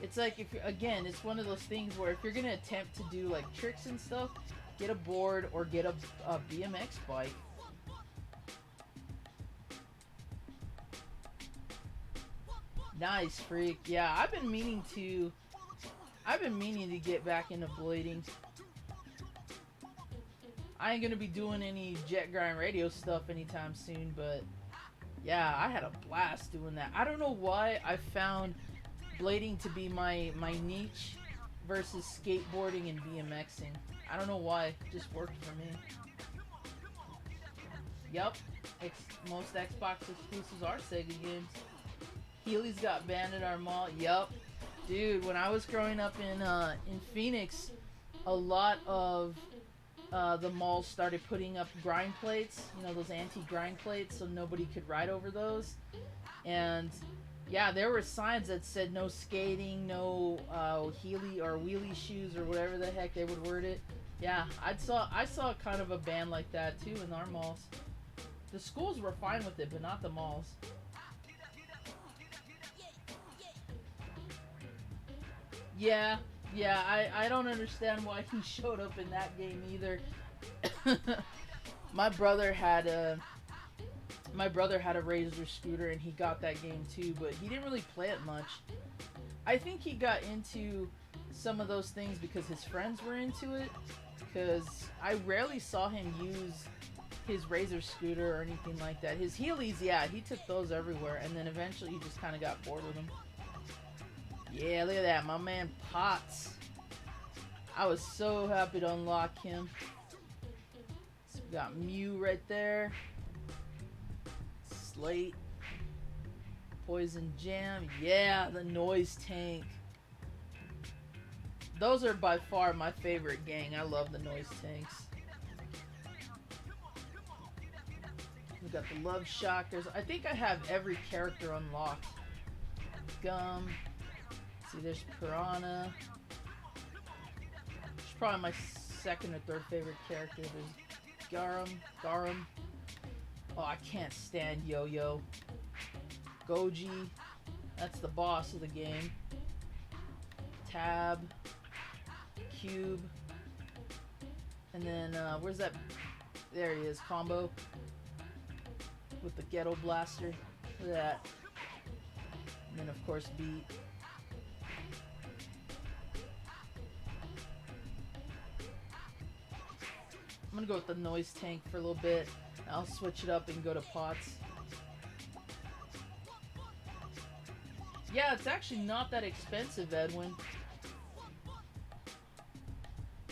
It's like, it's one of those things where if you're gonna attempt to do like tricks and stuff, get a board or get a BMX bike. Nice, Freak. Yeah, I've been meaning to get back into blading. I ain't gonna be doing any Jet Grind Radio stuff anytime soon, but yeah, I had a blast doing that. I don't know why I found blading to be my niche versus skateboarding and BMXing. I don't know why, it just worked for me. Yup, most Xbox exclusives are Sega games. Heelys got banned at our mall. Yup, dude. When I was growing up in Phoenix, a lot of the malls started putting up grind plates. You know, those anti-grind plates, so nobody could ride over those. And yeah, there were signs that said no skating, no Heely or wheelie shoes, or whatever the heck they would word it. Yeah, I saw kind of a ban like that too in our malls. The schools were fine with it, but not the malls. Yeah, yeah, I don't understand why he showed up in that game either. my brother had a my brother had a Razor scooter and he got that game too, but he didn't really play it much. I think he got into some of those things because his friends were into it, because I rarely saw him use his Razor scooter or anything like that. His Heelys, yeah, he took those everywhere, and then eventually he just kind of got bored with them. Yeah, look at that, my man Potts. I was so happy to unlock him. So we got Mew right there. Slate. Poison Jam. Yeah, the Noise Tank. Those are by far my favorite gang. I love the Noise Tanks. We got the Love Shockers. I think I have every character unlocked. Gum. See, there's Piranha. It's probably my second or third favorite character. There's Garum. Oh, I can't stand Yo-Yo. Goji. That's the boss of the game. Tab. Cube. And then, where's that? There he is, Combo. With the Ghetto Blaster. Look at that. And then, of course, Beat. I'm gonna go with the Noise Tank for a little bit. I'll switch it up and go to Pots. Yeah, it's actually not that expensive, Edwin.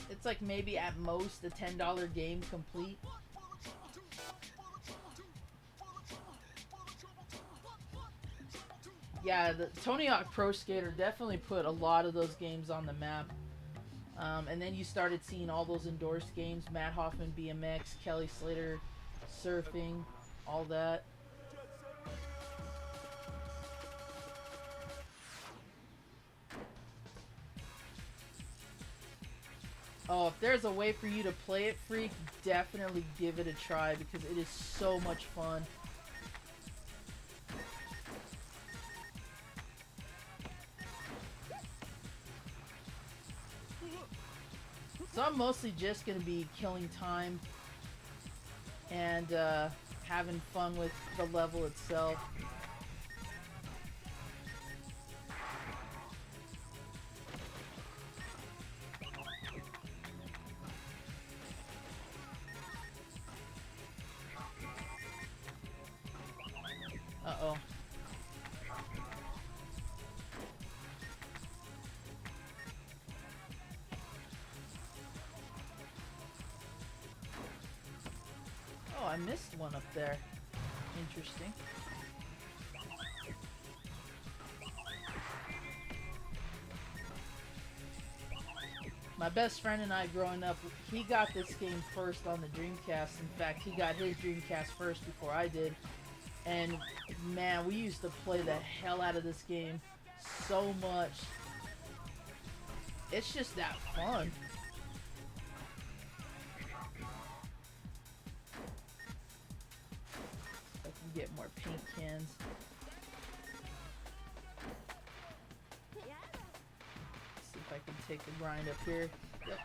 It's like maybe at most a $10 game complete. Yeah, the Tony Hawk Pro Skater definitely put a lot of those games on the map. And then you started seeing all those endorsed games, Matt Hoffman BMX, Kelly Slater surfing, all that. Oh, if there's a way for you to play it free, definitely give it a try because it is so much fun. So I'm mostly just going to be killing time and having fun with the level itself. Uh-oh. Oh, I missed one up there. Interesting. My best friend and I growing up, he got this game first on the Dreamcast. In fact, he got his Dreamcast first before I did. And man, we used to play the hell out of this game so much. It's just that fun. I can get more paint cans. See if I can take the grind up here. Yep.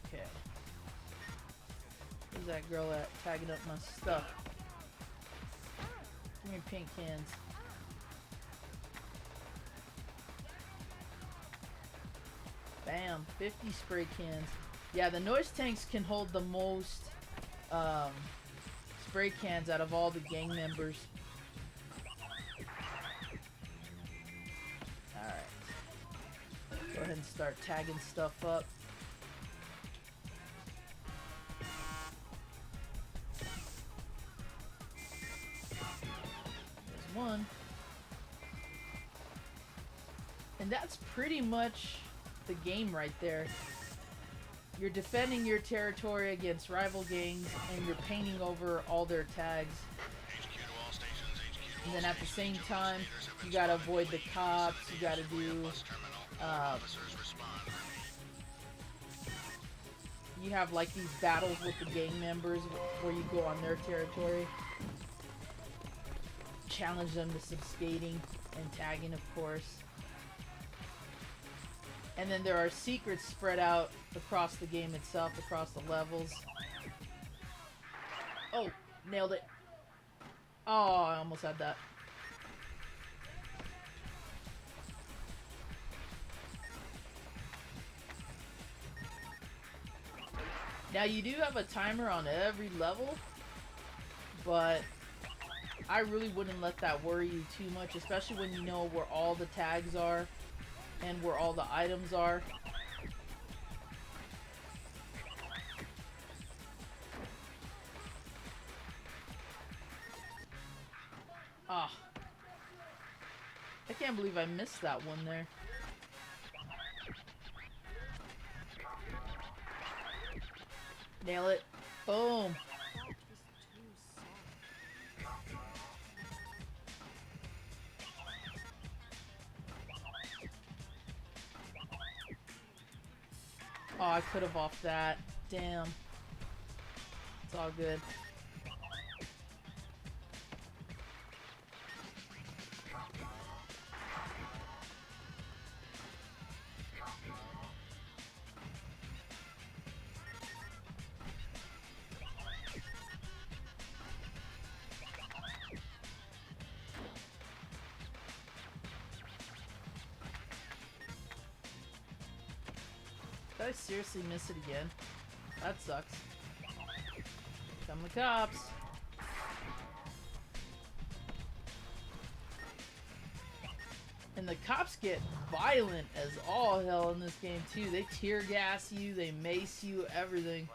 Okay. Where's that girl at? Tagging up my stuff. Give me paint cans. Bam, 50 spray cans. Yeah, the Noise Tanks can hold the most spray cans out of all the gang members. Alright. Go ahead and start tagging stuff up. There's one. And that's pretty much the game right there. You're defending your territory against rival gangs and you're painting over all their tags. And then at the same time, you gotta avoid the cops, you gotta do you have like these battles with the gang members where you go on their territory, challenge them to some skating and tagging, of course. And then there are secrets spread out across the game itself, across the levels. Oh, nailed it. Oh, I almost had that. Now you do have a timer on every level, but I really wouldn't let that worry you too much, especially when you know where all the tags are and where all the items are. Ah. I can't believe I missed that one there. Nail it. Boom. Oh, I could have off that. Damn. It's all good. Did I seriously miss it again? That sucks. Come the cops. And the cops get violent as all hell in this game too. They tear gas you, they mace you, everything.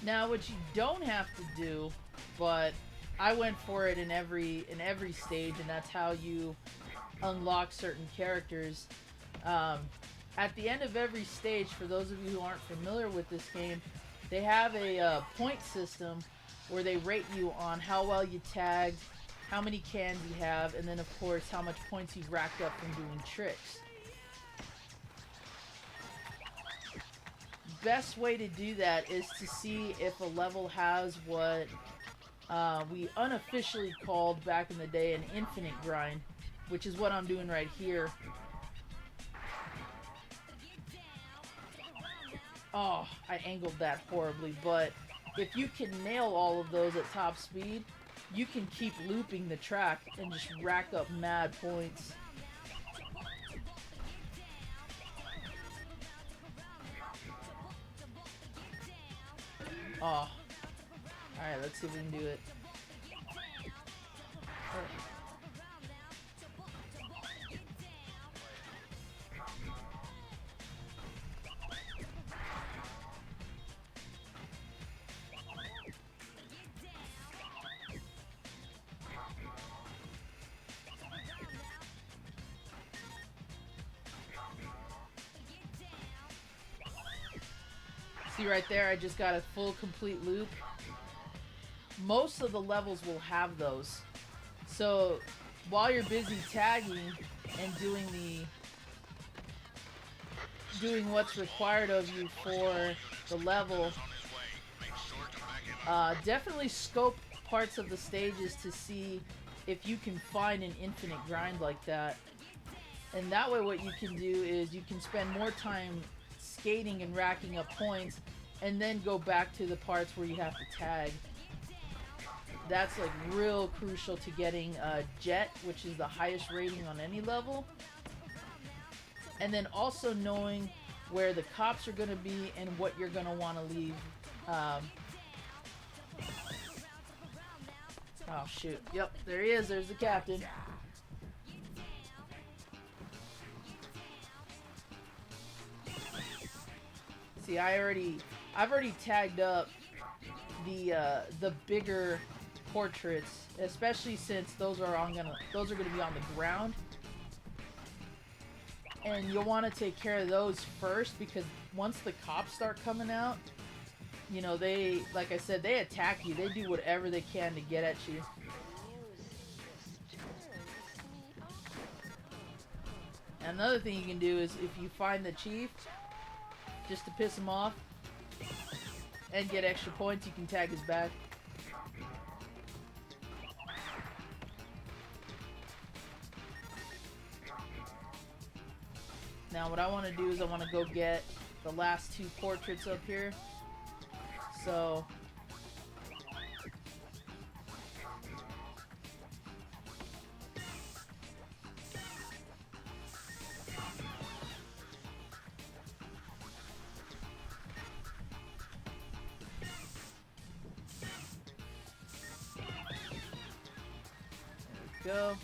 Now, what you don't have to do, but I went for it in every stage, and that's how you unlock certain characters. At the end of every stage, for those of you who aren't familiar with this game, they have a point system where they rate you on how well you tagged, how many cans you have, and then of course how much points you've racked up from doing tricks. Best way to do that is to see if a level has what we unofficially called back in the day an infinite grind, which is what I'm doing right here. Oh, I angled that horribly, but if you can nail all of those at top speed, you can keep looping the track and just rack up mad points. Oh. Alright, let's see if we can do it. See right there, I just got a full complete loop. Most of the levels will have those. So while you're busy tagging and doing what's required of you for the level, definitely scope parts of the stages to see if you can find an infinite grind like that. And that way what you can do is you can spend more time skating and racking up points and then go back to the parts where you have to tag. That's like real crucial to getting Jet, which is the highest rating on any level. And then also knowing where the cops are going to be and what you're going to want to leave. Oh shoot, yep, there he is, there's the captain. See, I've already tagged up the bigger portraits, especially since those are gonna be on the ground, and you'll want to take care of those first, because once the cops start coming out, you know, they, like I said, they attack you. They do whatever they can to get at you. And another thing you can do is if you find the chief, just to piss him off and get extra points, you can tag his back. Now what I want to do is I want to go get the last 2 portraits up here. So there we go.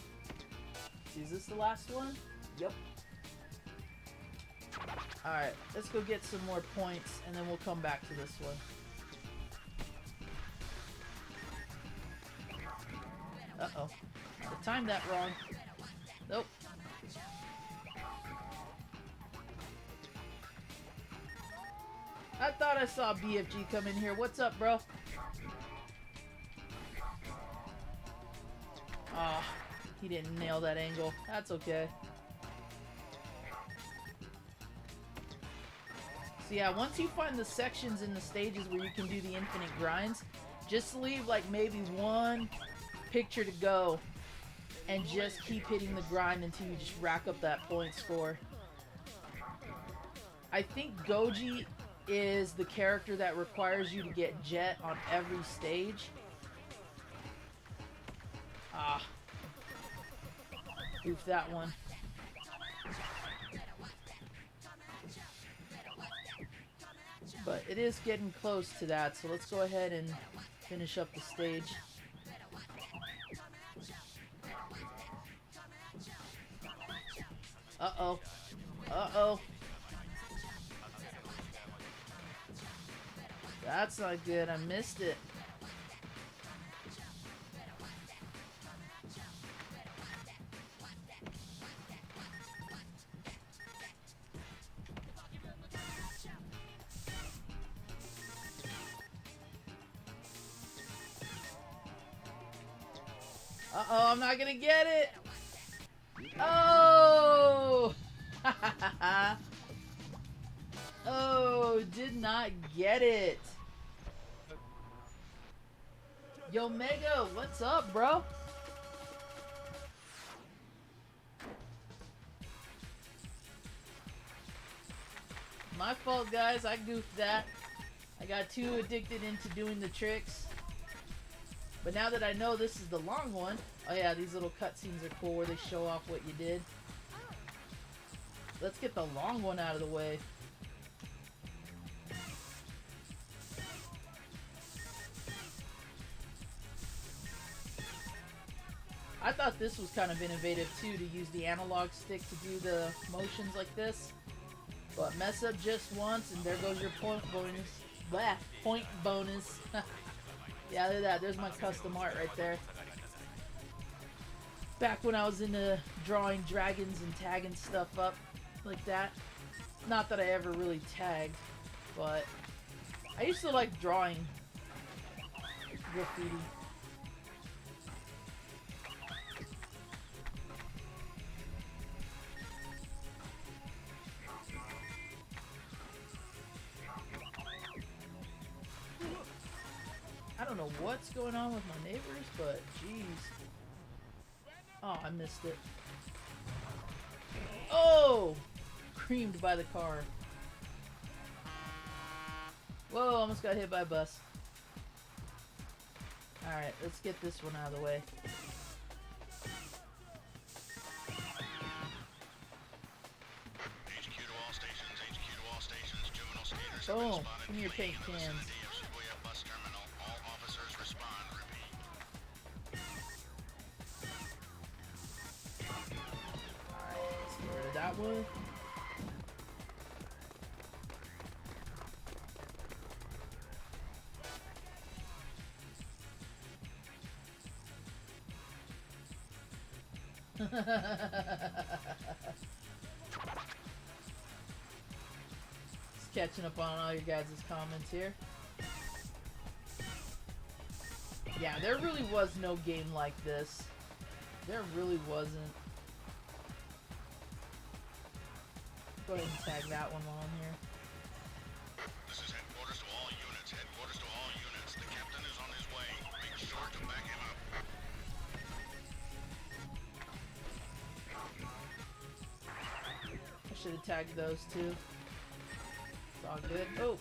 Is this the last one? Yep. Alright, let's go get some more points and then we'll come back to this one. Uh-oh. I timed that wrong. Nope. I thought I saw BFG come in here. What's up, bro? Ah, he didn't nail that angle. That's okay. So yeah, once you find the sections in the stages where you can do the infinite grinds, just leave like maybe 1 picture to go and just keep hitting the grind until you just rack up that point score. I think Goji is the character that requires you to get Jet on every stage. Ah. Oof, that one. But it is getting close to that, so let's go ahead and finish up the stage. Uh-oh. Uh-oh. That's not good. I missed it. Uh-oh, I'm not gonna get it! Oh! Oh, did not get it. Yo, Mega, what's up, bro? My fault, guys. I goofed that. I got too addicted into doing the tricks. But now that I know this is the long one, oh yeah, these little cutscenes are cool where they show off what you did. Let's get the long one out of the way. I thought this was kind of innovative too, to use the analog stick to do the motions like this. But mess up just once and there goes your point bonus. Blah, point bonus. Yeah, look at that. There's my custom art right there. Back when I was into drawing dragons and tagging stuff up like that. Not that I ever really tagged, but I used to like drawing graffiti. I don't know what's going on with my neighbors, but jeez. Oh, I missed it. Oh! Creamed by the car. Whoa, almost got hit by a bus. Alright, let's get this one out of the way. Boom! Give me your paint cans. That one. Just catching up on all your guys' comments here. Yeah, there really was no game like this. There really wasn't. Go ahead and tag that one while I'm here. This is headquarters to all units. Headquarters to all units. The captain is on his way. Make sure to back him up. I should have tagged those two. It's all good. Oh!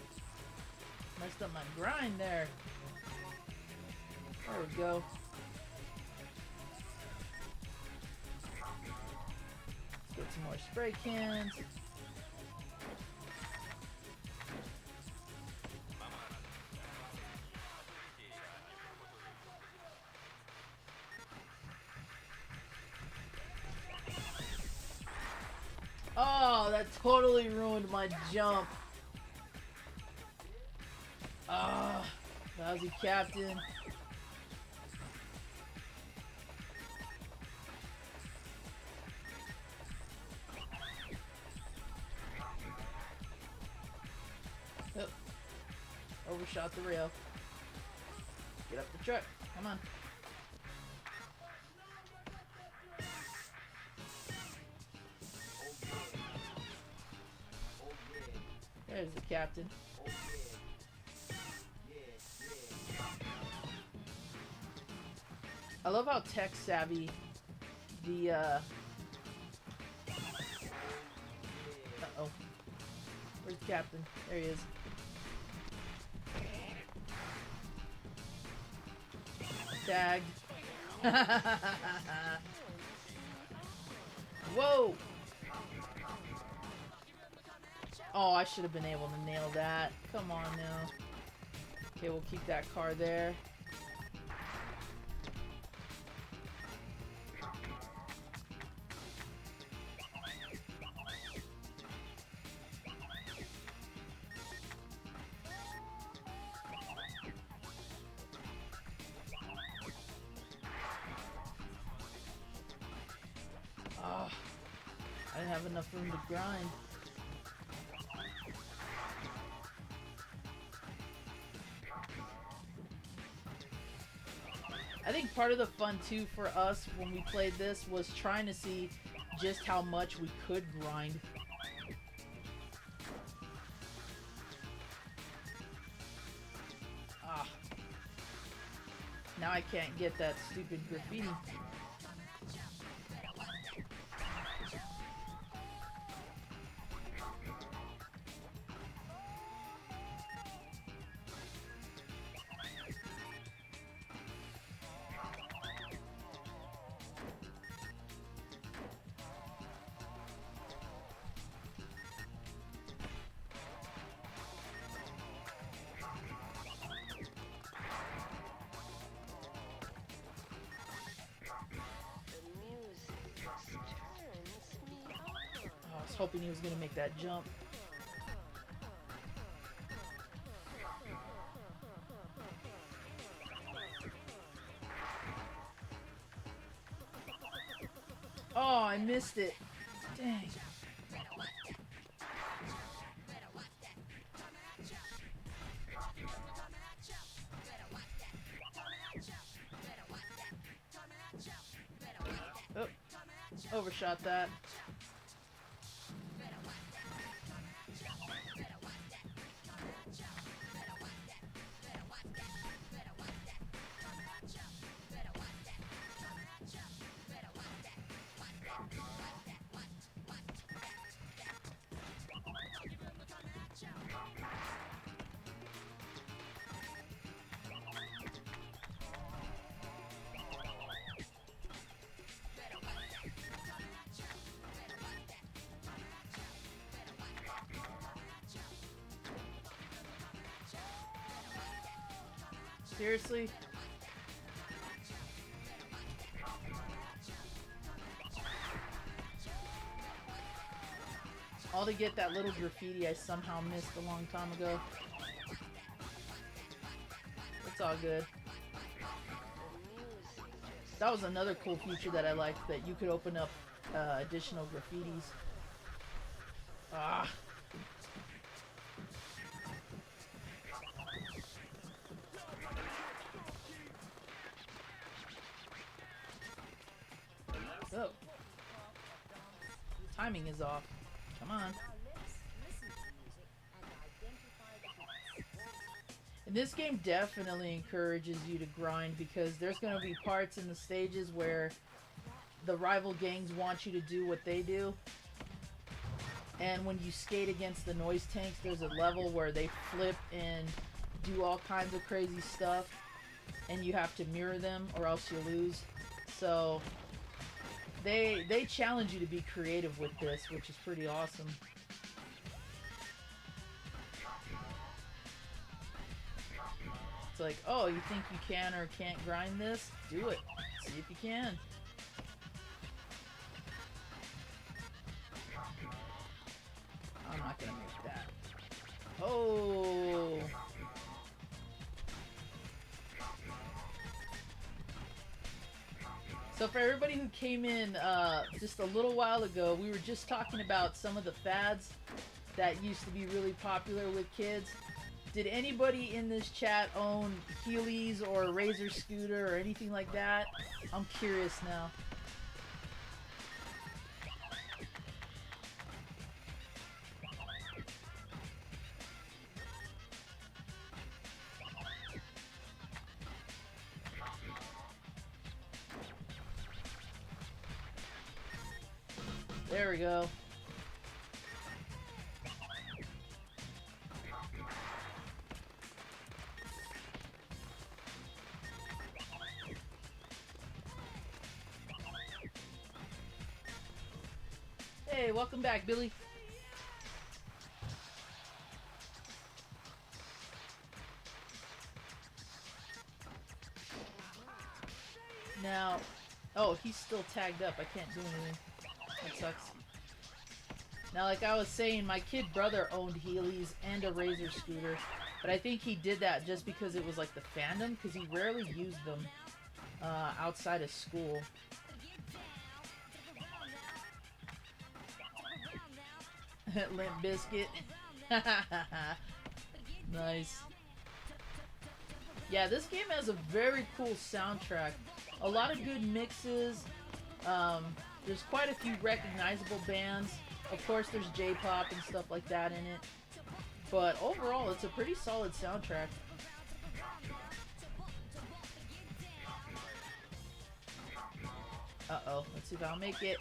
Messed up my grind there. There we go. Let's get some more spray cans. Oh, that totally ruined my jump. Ah, lousy captain. Oh, overshot the rail. Get up the truck. Come on. There's the captain. I love how tech savvy the uh-oh. Where's the captain? There he is. Tagged. Whoa! Oh, I should have been able to nail that. Come on now. Okay, we'll keep that car there. Oh, I didn't have enough room to grind. I think part of the fun too for us when we played this was trying to see just how much we could grind. Ah. Now I can't get that stupid graffiti. Hoping he was gonna make that jump. Oh, I missed it. Dang. Oh, overshot that. Seriously? All to get that little graffiti I somehow missed a long time ago. It's all good. That was another cool feature that I liked, that you could open up additional graffitis. Ah. Oh. Timing is off. Come on. And this game definitely encourages you to grind because there's going to be parts in the stages where the rival gangs want you to do what they do. And when you skate against the noise tanks, there's a level where they flip and do all kinds of crazy stuff. And you have to mirror them or else you lose. So they challenge you to be creative with this, which is pretty awesome. It's like, oh, you think you can or can't grind this? Do it. See if you can. I'm not gonna make that. Oh! So for everybody who came in just a little while ago, we were just talking about some of the fads that used to be really popular with kids. Did anybody in this chat own Heelys or a Razor scooter or anything like that? I'm curious now. There we go. Hey, welcome back, Billy. Now, oh, he's still tagged up. I can't do anything. That sucks. Now, like I was saying, my kid brother owned Heelys and a Razor scooter, but I think he did that just because it was like the fandom, because he rarely used them outside of school. Limp Biscuit. Nice. Yeah, this game has a very cool soundtrack. A lot of good mixes. There's quite a few recognizable bands. Of course, there's J-pop and stuff like that in it. But overall, it's a pretty solid soundtrack. Uh-oh. Let's see if I'll make it.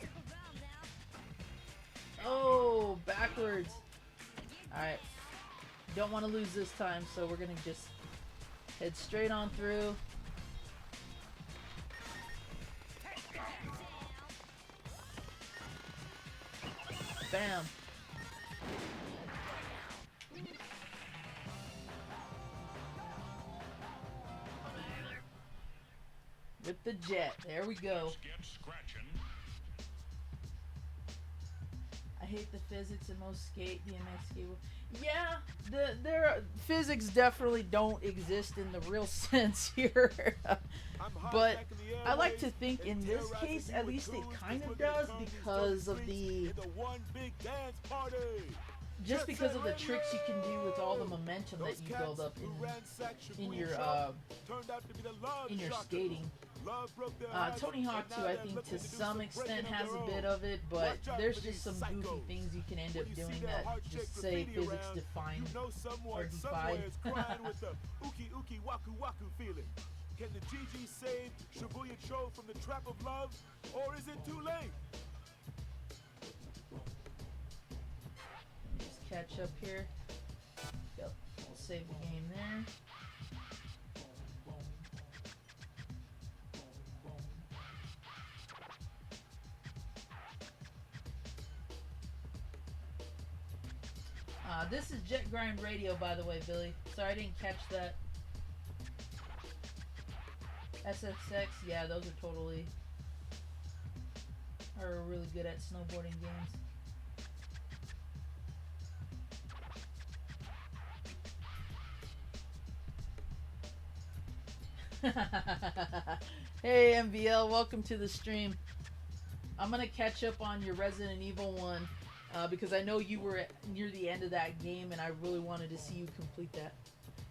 Oh, backwards. Alright. Don't want to lose this time, so we're going to just head straight on through. Bam. With the jet. There we go. I hate the physics in most DMX skate. Yeah, their physics definitely don't exist in the real sense here. But I like to think in this case, at least it kind of does because of the... Just because of the tricks you can do with all the momentum that you build up in your skating. Tony Hawk 2, I think to some extent has a bit of it, but there's just some goofy things you can end up doing that just say physics define or defied. Can the GG save Shibuya Cho from the trap of love, or is it too late? Just catch up here. Yep, we'll save the game there. This is Jet Grind Radio, by the way, Billy. Sorry I didn't catch that. SSX, yeah, those are really good at snowboarding games. Hey MVL, welcome to the stream. I'm gonna catch up on your Resident Evil 1 because I know you were near the end of that game and I really wanted to see you complete that.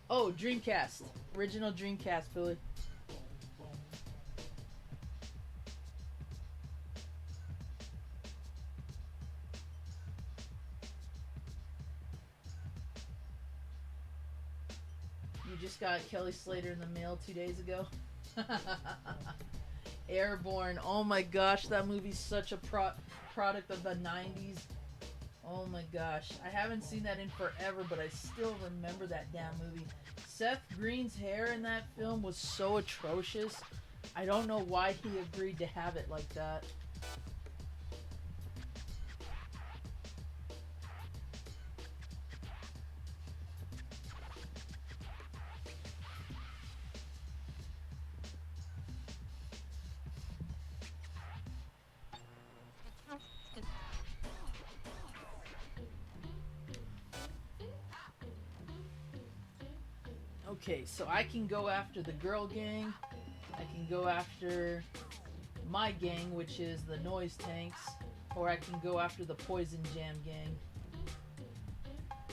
Oh, Dreamcast. Original Dreamcast, Billy. You just got Kelly Slater in the mail 2 days ago. Airborne. Oh my gosh, that movie's such a product of the 90s. Oh my gosh. I haven't seen that in forever, but I still remember that damn movie. Seth Green's hair in that film was so atrocious. I don't know why he agreed to have it like that. Okay, so I can go after the girl gang. I can go after my gang, which is the noise tanks, or I can go after the poison jam gang.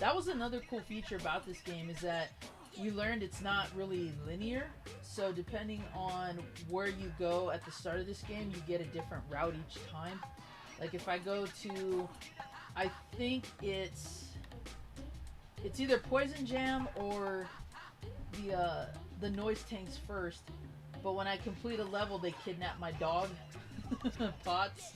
That was another cool feature about this game, is that you learned it's not really linear. So depending on where you go at the start of this game, you get a different route each time. Like if I go to, I think it's either poison jam or the noise tanks first, but when I complete a level, they kidnap my dog, Potts,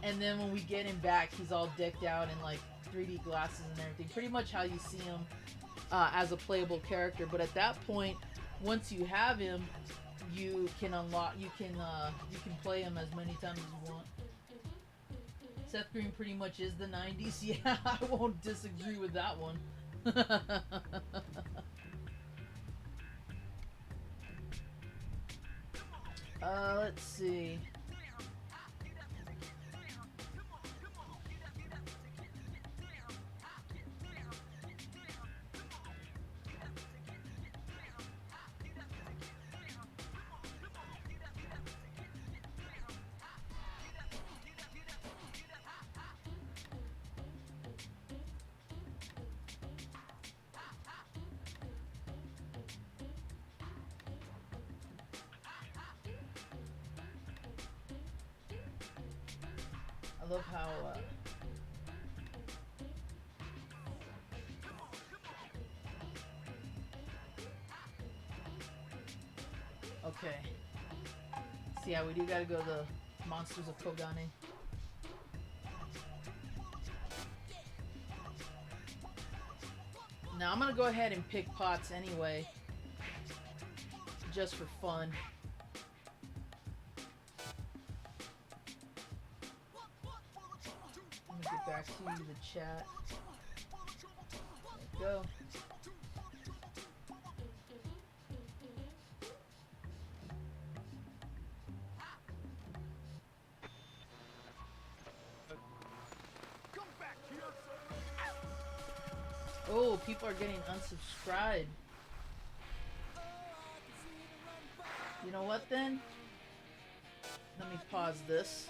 and then when we get him back, he's all decked out in like 3D glasses and everything. Pretty much how you see him as a playable character. But at that point, once you have him, you can unlock. You can play him as many times as you want. Seth Green pretty much is the 90s. Yeah, I won't disagree with that one. Let's see. I love how okay. So yeah, we do gotta go to the Monsters of Kogane. Now I'm gonna go ahead and pick Potts anyway, just for fun. Let me get back to the chat. There we go. Oh, people are getting unsubscribed. You know what then? Let me pause this.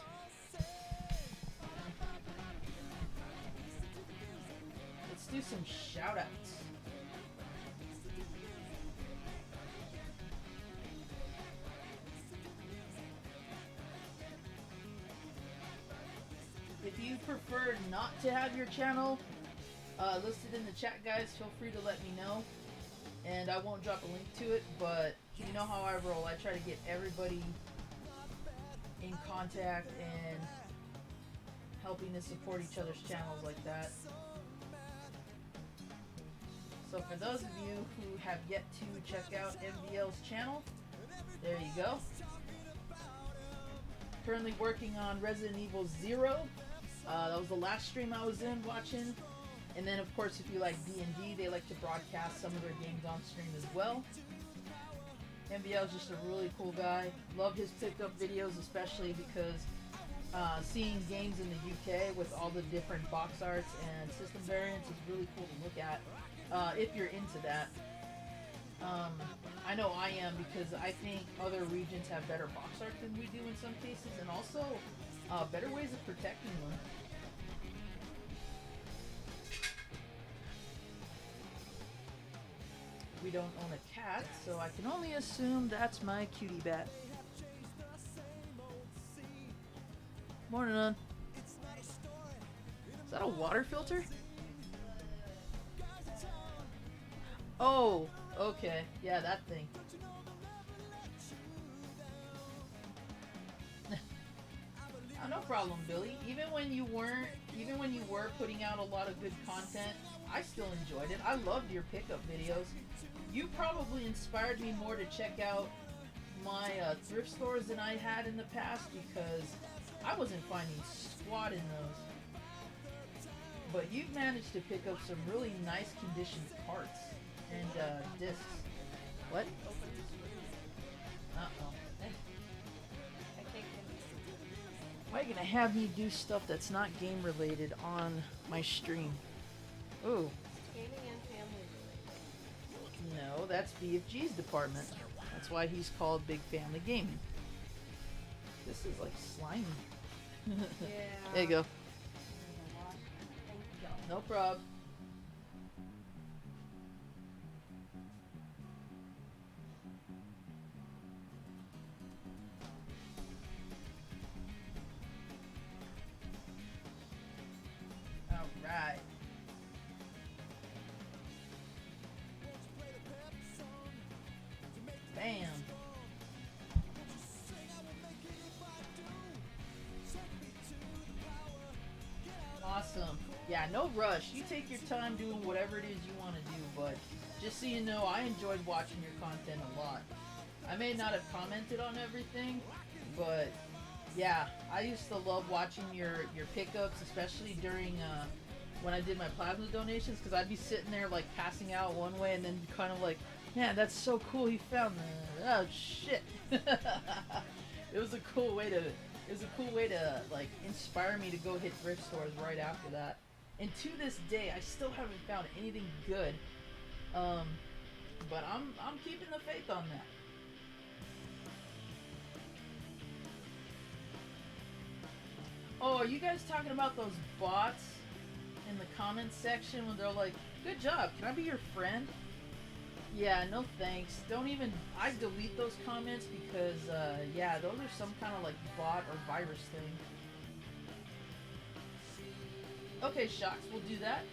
Let's do some shoutouts. If you prefer not to have your channel listed in the chat, guys, feel free to let me know, and I won't drop a link to it, but you know how I roll. I try to get everybody in contact and helping to support each other's channels like that. So for those of you who have yet to check out MVL's channel, there you go. Currently working on Resident Evil 0. That was the last stream I was in watching. And then, of course, if you like D&D, they like to broadcast some of their games on stream as well. MVL is just a really cool guy. Love his pickup videos, especially because seeing games in the UK with all the different box arts and system variants is really cool to look at if you're into that. I know I am, because I think other regions have better box art than we do in some cases, and also better ways of protecting them. We don't own a cat, so I can only assume that's my cutie bat. Morning, on. Is that a water filter? Oh, Okay, yeah, that thing. Oh, no problem, Billy. Even when you were putting out a lot of good content, I still enjoyed it. I loved your pickup videos. You probably inspired me more to check out my thrift stores than I had in the past because I wasn't finding squat in those. But you've managed to pick up some really nice conditioned parts and discs. What? Uh-oh. Why are you gonna have me do stuff that's not game related on my stream? Ooh. Gaming and family related. No, that's BFG's department. That's why he's called Big Family Gaming. This is like slimy. Yeah. There you go. No prob. Alright. Bam. Awesome. Yeah, no rush. You take your time doing whatever it is you want to do, but just so you know, I enjoyed watching your content a lot. I may not have commented on everything, but yeah, I used to love watching your pickups, especially during when I did my plasma donations, because I'd be sitting there like passing out one way and then kind of like, man, that's so cool, he found that. Oh shit. It was a cool way to like inspire me to go hit thrift stores right after that. And to this day, I still haven't found anything good. But I'm keeping the faith on that. Oh, are you guys talking about those bots in the comments section when they're like, good job, can I be your friend? Yeah, no thanks. Don't even, I delete those comments because, yeah, those are some kind of like bot or virus thing. Okay, Shocks, we'll do that.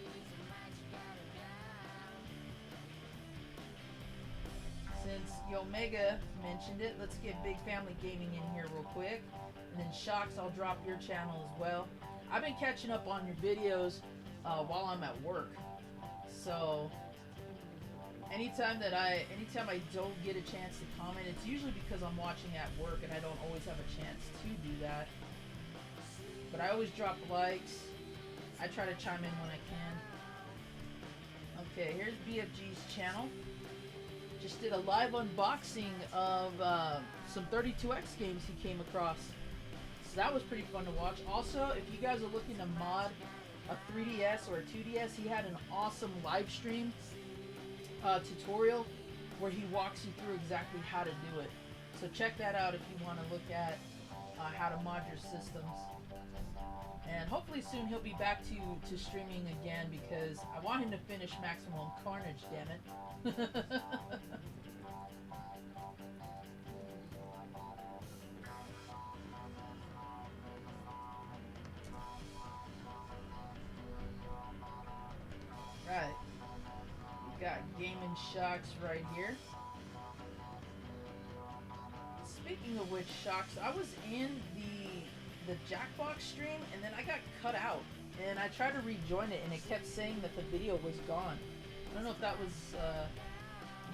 Since Yomega mentioned it, let's get Big Family Gaming in here real quick. And then Shocks, I'll drop your channel as well. I've been catching up on your videos while I'm at work. So anytime I don't get a chance to comment, it's usually because I'm watching at work and I don't always have a chance to do that. But I always drop likes. I try to chime in when I can. Okay, here's BFG's channel. Just did a live unboxing of some 32X games he came across. So that was pretty fun to watch. Also, if you guys are looking to mod a 3DS or a 2DS, he had an awesome live stream tutorial where he walks you through exactly how to do it. So check that out if you want to look at how to mod your systems. And hopefully soon he'll be back to streaming again because I want him to finish Maximum Carnage, damn it. Right. We got Game and Shocks right here. Speaking of which, Shocks, I was in the Jackbox stream and then I got cut out and I tried to rejoin it and it kept saying that the video was gone. I don't know if that was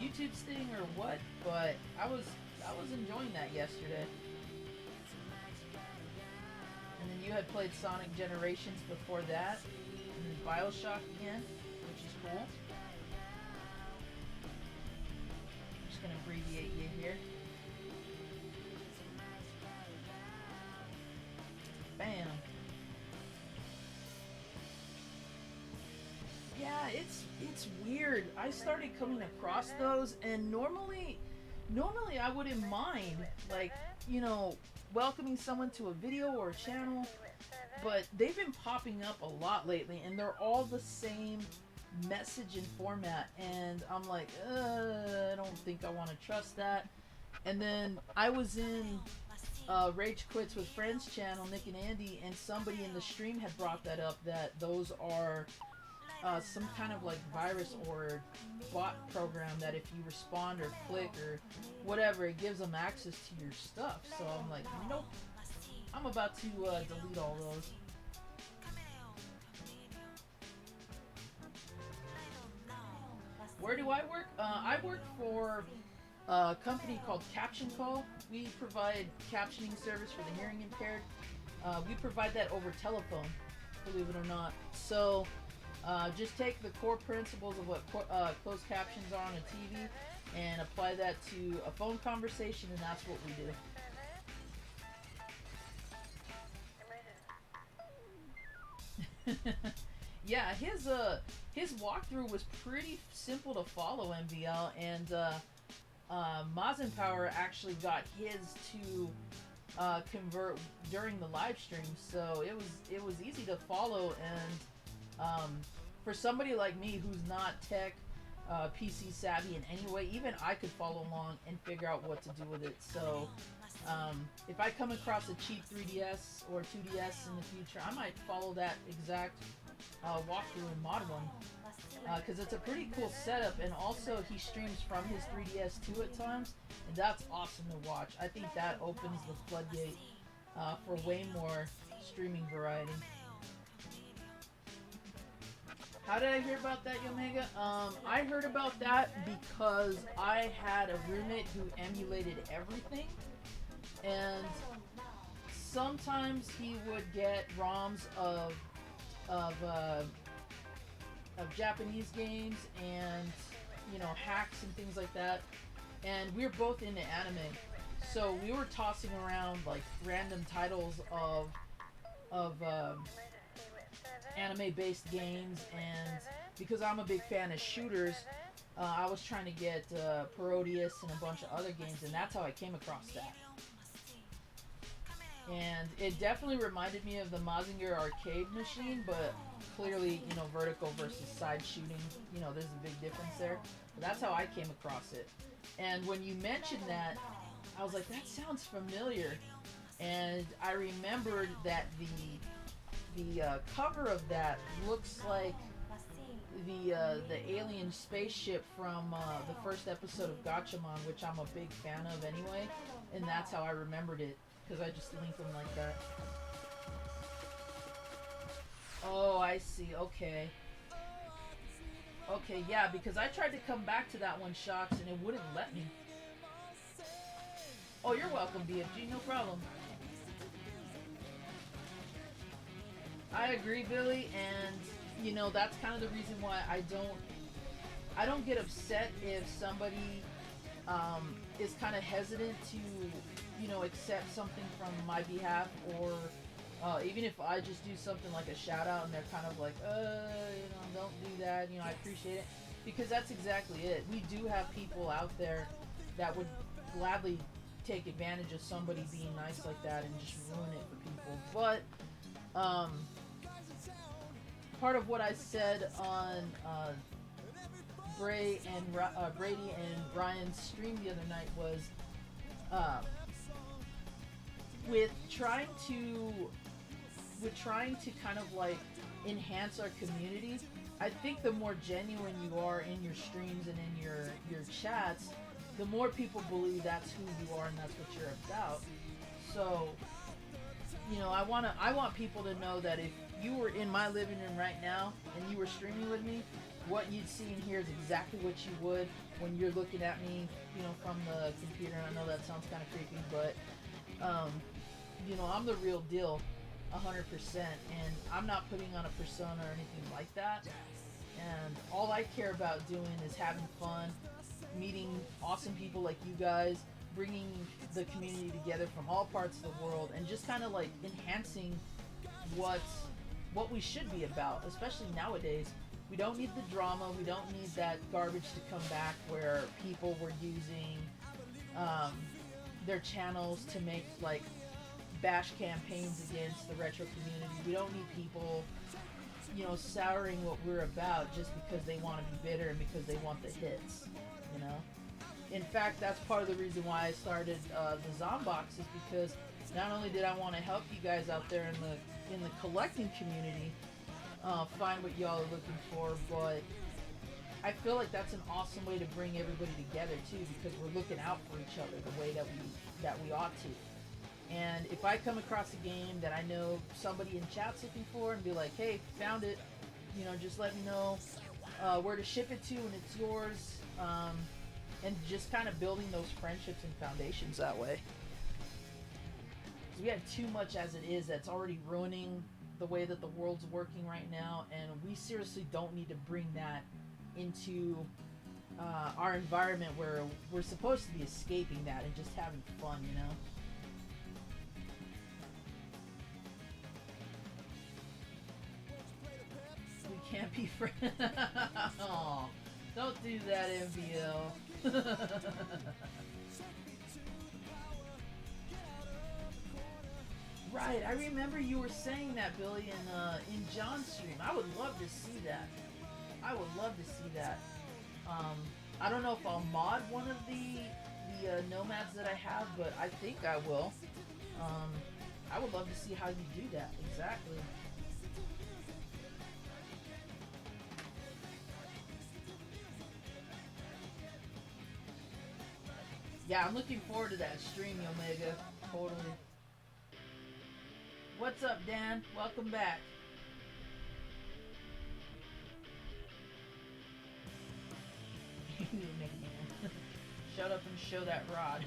YouTube's thing or what, but I was enjoying that yesterday. And then you had played Sonic Generations before that, and then BioShock again, which is cool. I'm just gonna abbreviate you here. Bam. Yeah, it's weird. I started coming across those, and normally I wouldn't mind, like, you know, welcoming someone to a video or a channel, but they've been popping up a lot lately, and they're all the same message and format, and I'm like, I don't think I want to trust that. And then I was in Rage Quits with Friends channel, Nick and Andy, and somebody in the stream had brought that up, that those are some kind of like virus or bot program that if you respond or click or whatever, it gives them access to your stuff. So I'm like, nope, I'm about to delete all those. Where do I work? I work for a company called Caption Call. We provide captioning service for the hearing impaired. We provide that over telephone, believe it or not. So just take the core principles of what closed captions are on a TV and apply that to a phone conversation, and that's what we do. Yeah, his walkthrough was pretty simple to follow, MVL, and Mazin Power actually got his to convert during the live stream, so it was easy to follow. And for somebody like me who's not tech PC savvy in any way, even I could follow along and figure out what to do with it. So if I come across a cheap 3DS or 2DS in the future, I might follow that exact walkthrough in Mod 1, because it's a pretty cool setup. And also he streams from his 3DS too at times, and that's awesome to watch. I think that opens the floodgate for way more streaming variety. How did I hear about that, Yomega? I heard about that because I had a roommate who emulated everything, and sometimes he would get ROMs of Japanese games and, you know, hacks and things like that. And we were both into anime, so we were tossing around like random titles of anime-based games. And because I'm a big fan of shooters, I was trying to get Parodius and a bunch of other games, and that's how I came across that. And it definitely reminded me of the Mazinger arcade machine, but clearly, you know, vertical versus side shooting, you know, there's a big difference there. But that's how I came across it. And when you mentioned that, I was like, that sounds familiar. And I remembered that the cover of that looks like the alien spaceship from the first episode of Gatchaman, which I'm a big fan of anyway. And that's how I remembered it, because I just link them like that. Oh, I see. Okay. Okay, yeah, because I tried to come back to that one, Shocks, and it wouldn't let me. Oh, you're welcome, BFG. No problem. I agree, Billy, and, you know, that's kind of the reason why I don't get upset if somebody is kind of hesitant to, you know, accept something from my behalf, or even if I just do something like a shout out and they're kind of like, you know, don't do that, you know, I appreciate it, because that's exactly it. We do have people out there that would gladly take advantage of somebody being nice like that and just ruin it for people. But part of what I said on Brady and Brian's stream the other night was with trying to kind of like enhance our community. I think the more genuine you are in your streams and in your chats, the more people believe that's who you are and that's what you're about. So, you know, I want people to know that if you were in my living room right now and you were streaming with me, what you'd see and hear is exactly what you would when you're looking at me, you know, from the computer. And I know that sounds kind of creepy, but you know, I'm the real deal, 100%, and I'm not putting on a persona or anything like that. And all I care about doing is having fun, meeting awesome people like you guys, bringing the community together from all parts of the world, and just kind of like enhancing what we should be about, especially nowadays. We don't need the drama. We don't need that garbage to come back where people were using their channels to make like bash campaigns against the retro community. We don't need people, you know, souring what we're about just because they want to be bitter and because they want the hits, you know. In fact, that's part of the reason why I started the Zombox, is because not only did I want to help you guys out there in the collecting community, find what y'all are looking for, but I feel like that's an awesome way to bring everybody together too, because we're looking out for each other the way that we ought to. And if I come across a game that I know somebody in chat's looking for and be like, hey, found it, you know, just let me know where to ship it to when it's yours, and just kind of building those friendships and foundations that way. We have too much as it is that's already ruining the way that the world's working right now, and we seriously don't need to bring that into our environment where we're supposed to be escaping that and just having fun, you know? We can't be friends. Aw, don't do that, MBL. Right, I remember you were saying that, Billy, in John's stream. I would love to see that. I would love to see that. I don't know if I'll mod one of the nomads that I have, but I think I will. I would love to see how you do that, exactly. Yeah, I'm looking forward to that stream, Omega. Totally. What's up, Dan? Welcome back. Shut up and show that rod.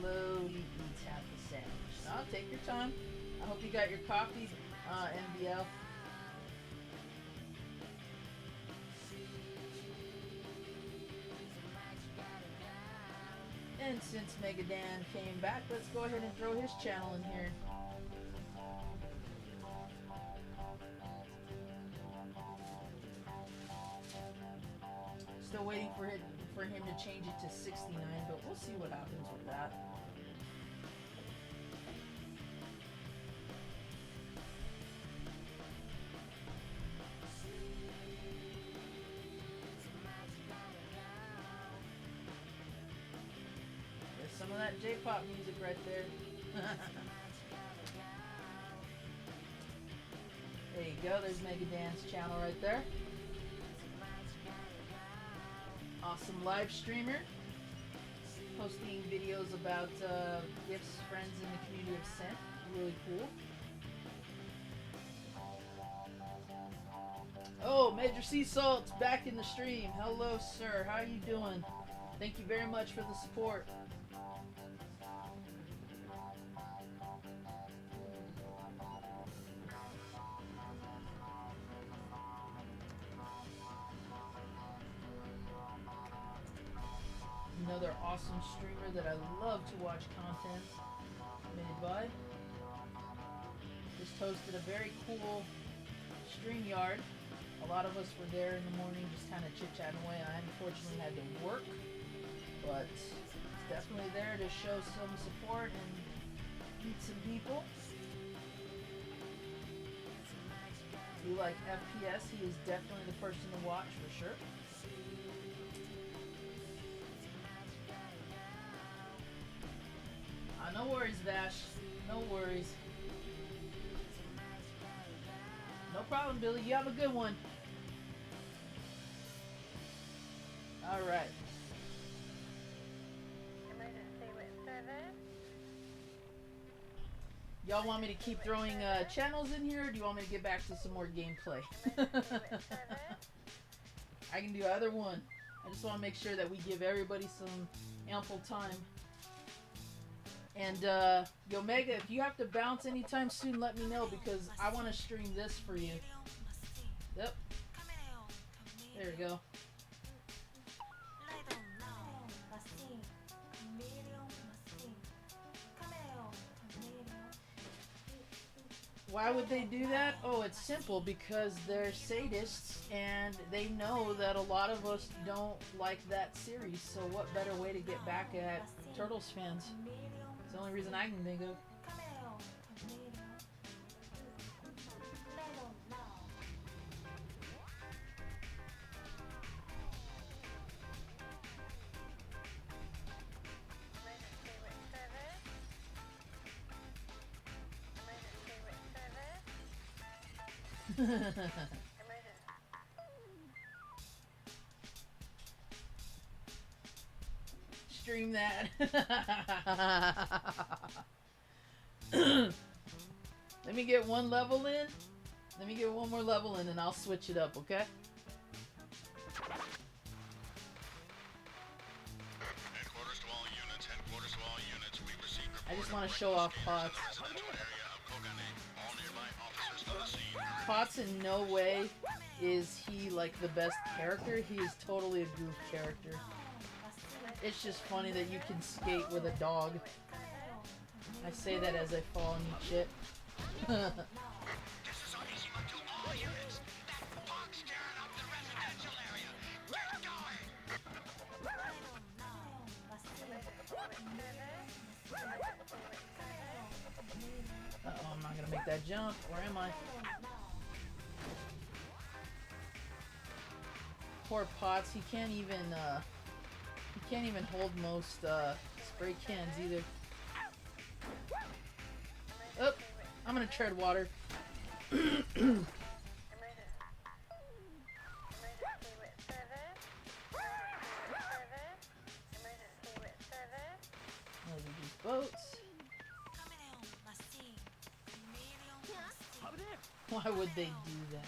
Slowly eats half the sandwich. Now, take your time. I hope you got your coffee, NBL. And since Megadan came back, let's go ahead and throw his channel in here. Still waiting for him to change it to 69, but we'll see what happens with that. There's some of that J-pop music right there. There you go, there's Megadan's channel right there. Awesome live streamer, posting videos about gifts friends in the community have sent. Really cool. Oh, Major Sea Salt's back in the stream. Hello, sir. How are you doing? Thank you very much for the support. Another awesome streamer that I love to watch content made by. Just hosted a very cool StreamYard. A lot of us were there in the morning just kind of chit-chatting away. I unfortunately had to work, but definitely there to show some support and meet some people. If you like FPS, he is definitely the person to watch for sure. No worries, Vash. No worries. No problem, Billy. You have a good one. All right. Y'all want me to keep throwing channels in here, or do you want me to get back to some more gameplay? I can do either one. I just want to make sure that we give everybody some ample time. And, Omega, if you have to bounce anytime soon, let me know, because I want to stream this for you. Yep. There we go. Why would they do that? Oh, it's simple, because they're sadists, and they know that a lot of us don't like that series, so what better way to get back at Turtles fans? It's the only reason I can think of. Stream that. Let me get one level in. Let me get one more level in and I'll switch it up, okay? Headquarters to all units, headquarters to all units. We received I just want to show off Potts. residential area of Kogane. All nearby officers on the scene. Potts in no way is he like the best character. He is totally a goof character. It's just funny that you can skate with a dog. I say that as I fall and eat shit. Uh-oh, I'm not gonna make that jump. Where am I? Poor Potts, he can't even hold most spray cans either. Oh, I'm gonna tread water. These boats. Why would they do that?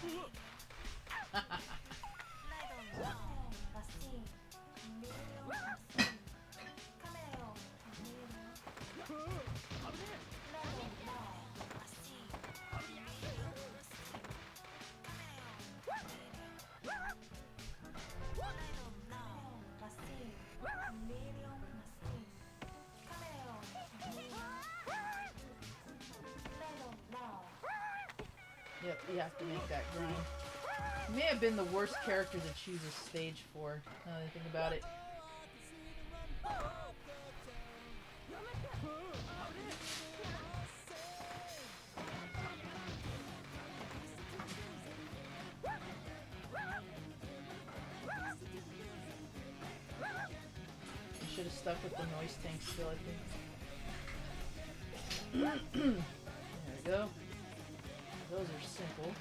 Yep, you have to make that grind. He may have been the worst character to choose a stage for, now that I think about it. I should have stuck with the noise tank still, I think. There we go. Those are simple.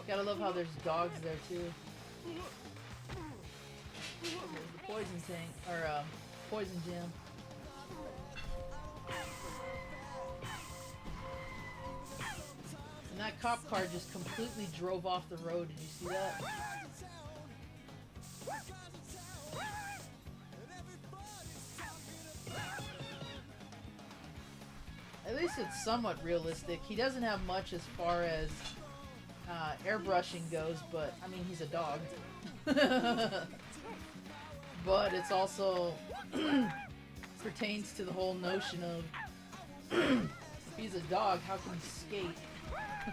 Gotta love how there's dogs there too. There's the poison tank, or poison gem. And that cop car just completely drove off the road. Did you see that? At least it's somewhat realistic. He doesn't have much as far as airbrushing goes, but I mean, he's a dog. But it's also pertains to the whole notion of if he's a dog, how can he skate? I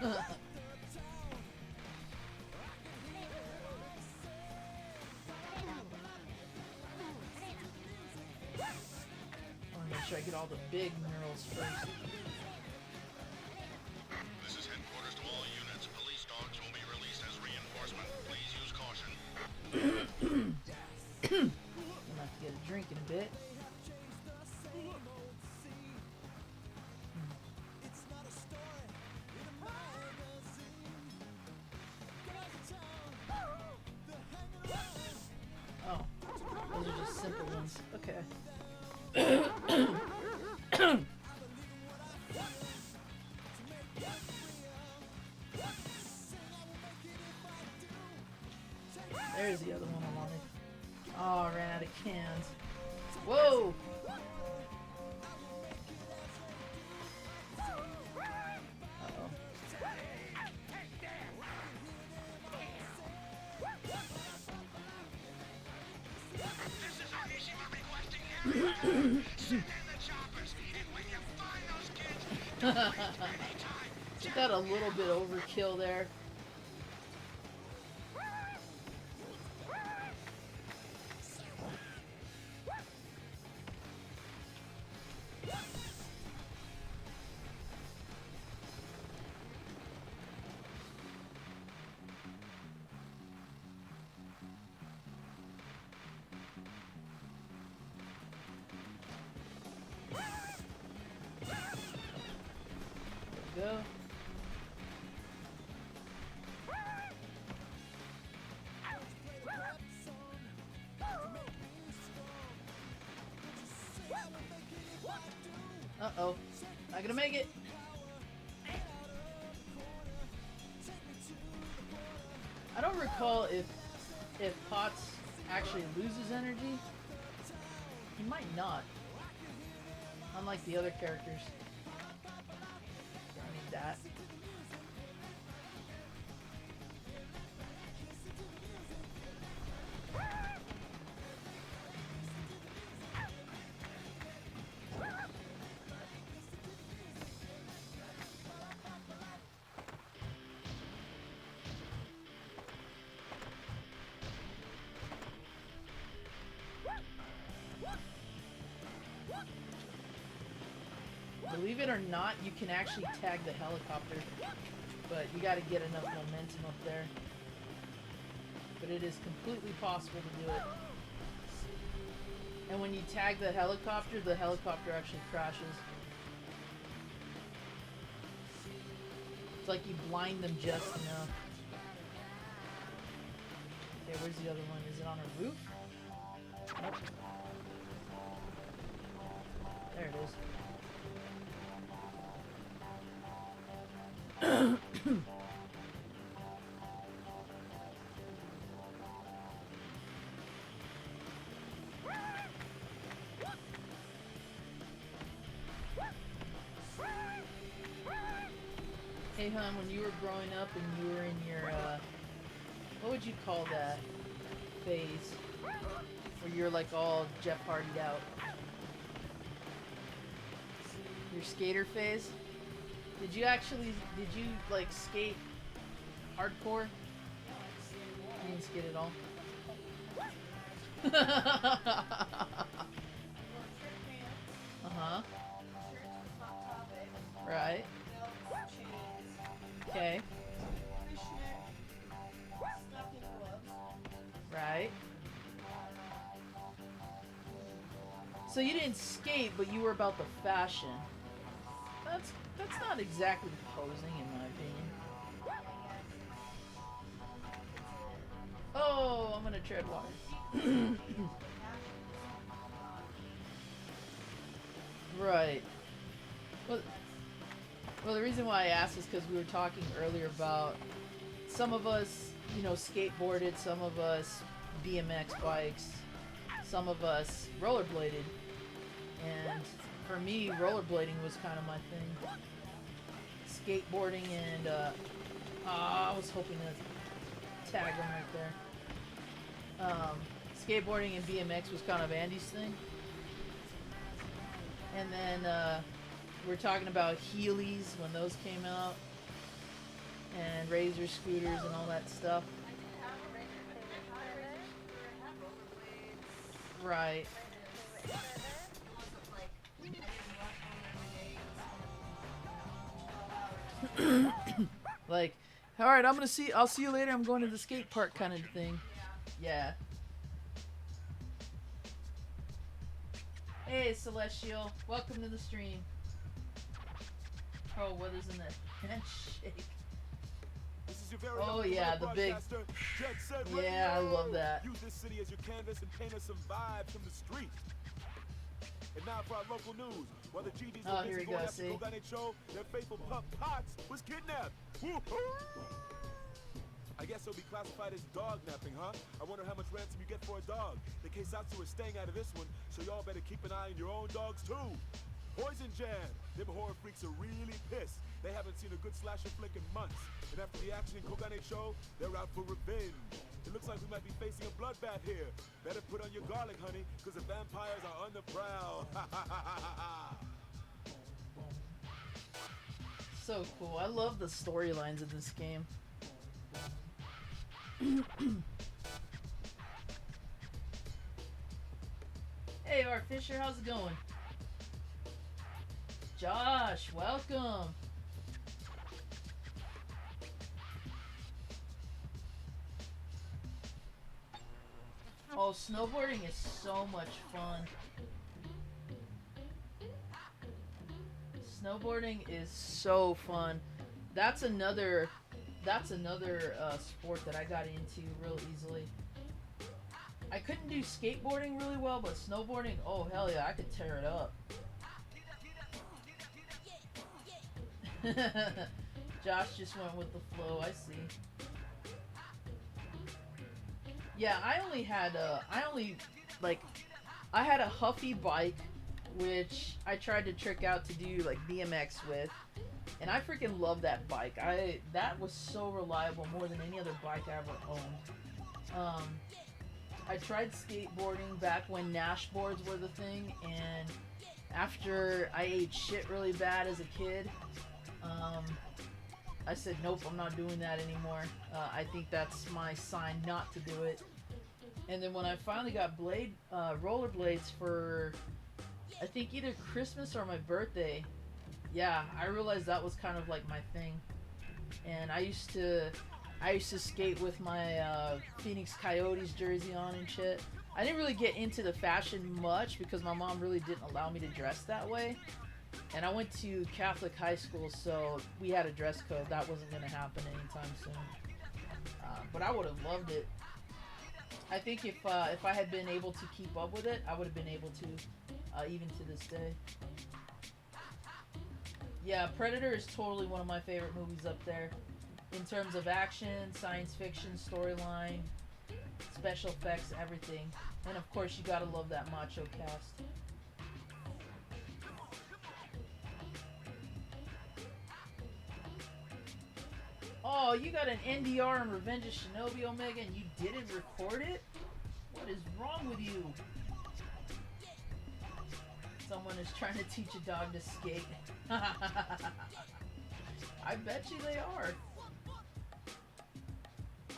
want to make sure I get all the big murals first. This is headquarters to all units. Police dogs will be released as reinforcement. Please use caution. I'm gonna have to get a drink in a bit. Oh, those are just simple ones. Okay. There's the other one I wanted. Oh, I ran out of cans. Whoa! Uh-oh. She got a little bit overkill there. Go. Oh, not gonna make it. I don't recall if Potts actually loses energy. He might not. Unlike the other characters. I need that. Believe it or not, you can actually tag the helicopter, but you gotta get enough momentum up there. But it is completely possible to do it. And when you tag the helicopter actually crashes. It's like you blind them just enough. Okay, where's the other one? Is it on a roof? Nope. There it is. Hey hon, when you were growing up and you were in your, what would you call that phase? Where you're like all Jeff Hardy'd out. Your skater phase? Did you like skate hardcore? You didn't skate at all? Uh-huh. Right. Okay. Right. So you didn't skate, but you were about the fashion. That's not exactly posing, in my opinion. Oh, I'm gonna tread water. Right. Well, the reason why I asked is because we were talking earlier about some of us, you know, skateboarded, some of us BMX bikes, some of us rollerbladed, and for me, rollerblading was kind of my thing. Skateboarding and, I was hoping to tag them right there. Skateboarding and BMX was kind of Andy's thing. And then, we're talking about Heelys when those came out. And Razor scooters and all that stuff. Right. Like, alright, I'll see you later, I'm going to the skate park kind of thing. Yeah. Hey, Celestial. Welcome to the stream. Oh, what is in that handshake? Oh yeah, the big. Yeah, I love that. Use this city as your canvas and paint us some vibes from the street. And now for our local news. While the GDs were busy going after Kogane Cho, their faithful pup Potts was kidnapped. Woo-hoo! I guess it'll be classified as dog napping, huh? I wonder how much ransom you get for a dog. The Keisatsu is staying out of this one, so y'all better keep an eye on your own dogs too. Poison Jam! Them horror freaks are really pissed. They haven't seen a good slasher flick in months. And after the action in Kogane Cho, they're out for revenge. It looks like we might be facing a bloodbath here. Better put on your garlic, honey, because the vampires are on the prowl. So cool. I love the storylines in this game. Hey, Art Fisher, how's it going? Josh, welcome. Oh, snowboarding is so much fun. Snowboarding is so fun. That's another sport that I got into real easily. I couldn't do skateboarding really well, but snowboarding, oh hell yeah, I could tear it up. Josh just went with the flow. I see. Yeah, I had a Huffy bike, which I tried to trick out to do like BMX with, and I freaking love that bike. That was so reliable, more than any other bike I ever owned. I tried skateboarding back when Nash boards were the thing, and after I ate shit really bad as a kid, I said, nope, I'm not doing that anymore. I think that's my sign not to do it. And then when I finally got rollerblades for, I think either Christmas or my birthday, yeah, I realized that was kind of like my thing. And I used to skate with my Phoenix Coyotes jersey on and shit. I didn't really get into the fashion much because my mom really didn't allow me to dress that way. And I went to Catholic high school, so we had a dress code. That wasn't going to happen anytime soon. But I would have loved it. I think if I had been able to keep up with it, I would have been able to, even to this day. Yeah, Predator is totally one of my favorite movies up there. In terms of action, science fiction, storyline, special effects, everything. And of course, you gotta love that macho cast. Oh, you got an NDR on Revenge of Shinobi, Omega, and you didn't record it? What is wrong with you? Someone is trying to teach a dog to skate. I bet you they are.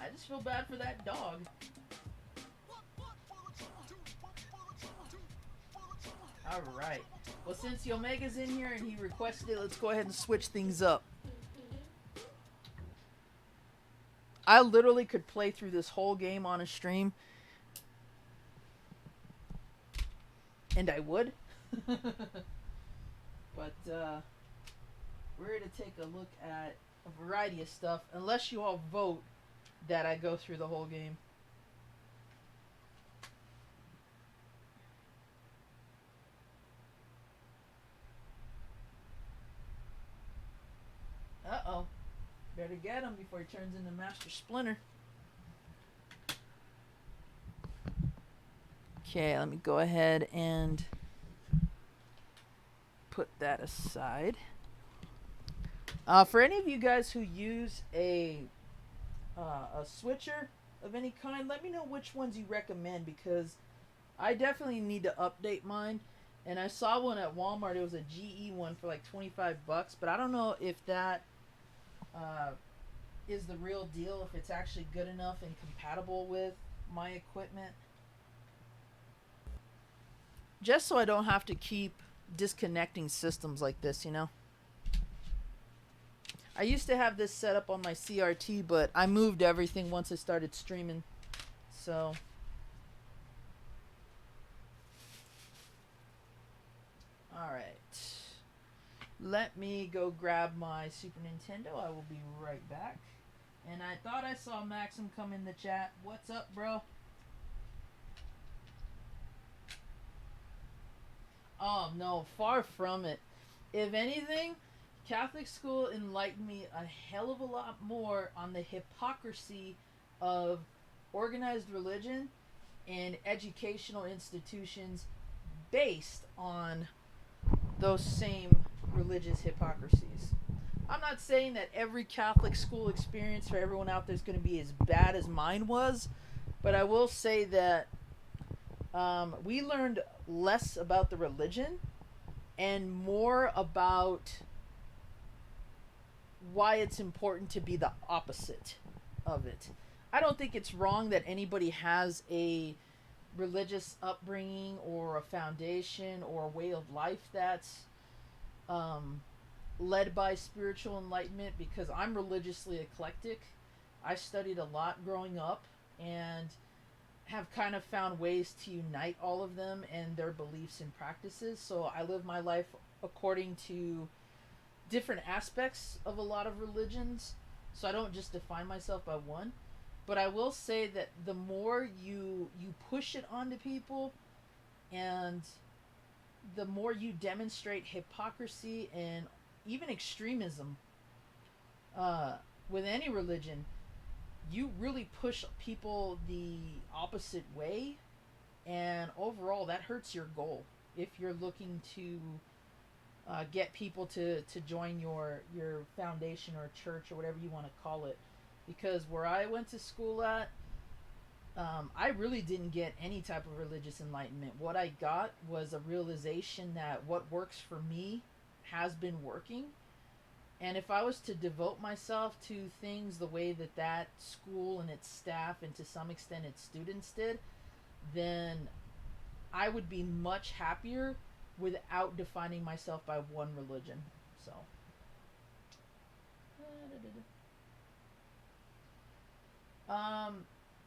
I just feel bad for that dog. Alright. Well, since Omega's in here and he requested it, let's go ahead and switch things up. I literally could play through this whole game on a stream. And I would. But, we're here to take a look at a variety of stuff. Unless you all vote that I go through the whole game. Uh-oh. Better get him before he turns into Master Splinter. Okay, let me go ahead and put that aside. For any of you guys who use a switcher of any kind, let me know which ones you recommend, because I definitely need to update mine. And I saw one at Walmart. It was a GE one for like $25, but I don't know if that is the real deal, if it's actually good enough and compatible with my equipment. Just so I don't have to keep disconnecting systems like this, you know? I used to have this set up on my CRT, but I moved everything once I started streaming. So alright. Let me go grab my Super Nintendo. I will be right back. And I thought I saw Maxim come in the chat. What's up, bro? Oh, no. Far from it. If anything, Catholic school enlightened me a hell of a lot more on the hypocrisy of organized religion and educational institutions based on those same religious hypocrisies. I'm not saying that every Catholic school experience for everyone out there is going to be as bad as mine was, but I will say that we learned less about the religion and more about why it's important to be the opposite of it. I don't think it's wrong that anybody has a religious upbringing or a foundation or a way of life that's led by spiritual enlightenment, because I'm religiously eclectic. I studied a lot growing up and have kind of found ways to unite all of them and their beliefs and practices. So I live my life according to different aspects of a lot of religions. So I don't just define myself by one. But I will say that the more you push it onto people and the more you demonstrate hypocrisy and even extremism, with any religion, you really push people the opposite way, and overall that hurts your goal if you're looking to get people to join your foundation or church or whatever you want to call it. Because where I went to school at, I really didn't get any type of religious enlightenment. What I got was a realization that what works for me has been working. And if I was to devote myself to things the way that that school and its staff and to some extent its students did, then I would be much happier without defining myself by one religion. So.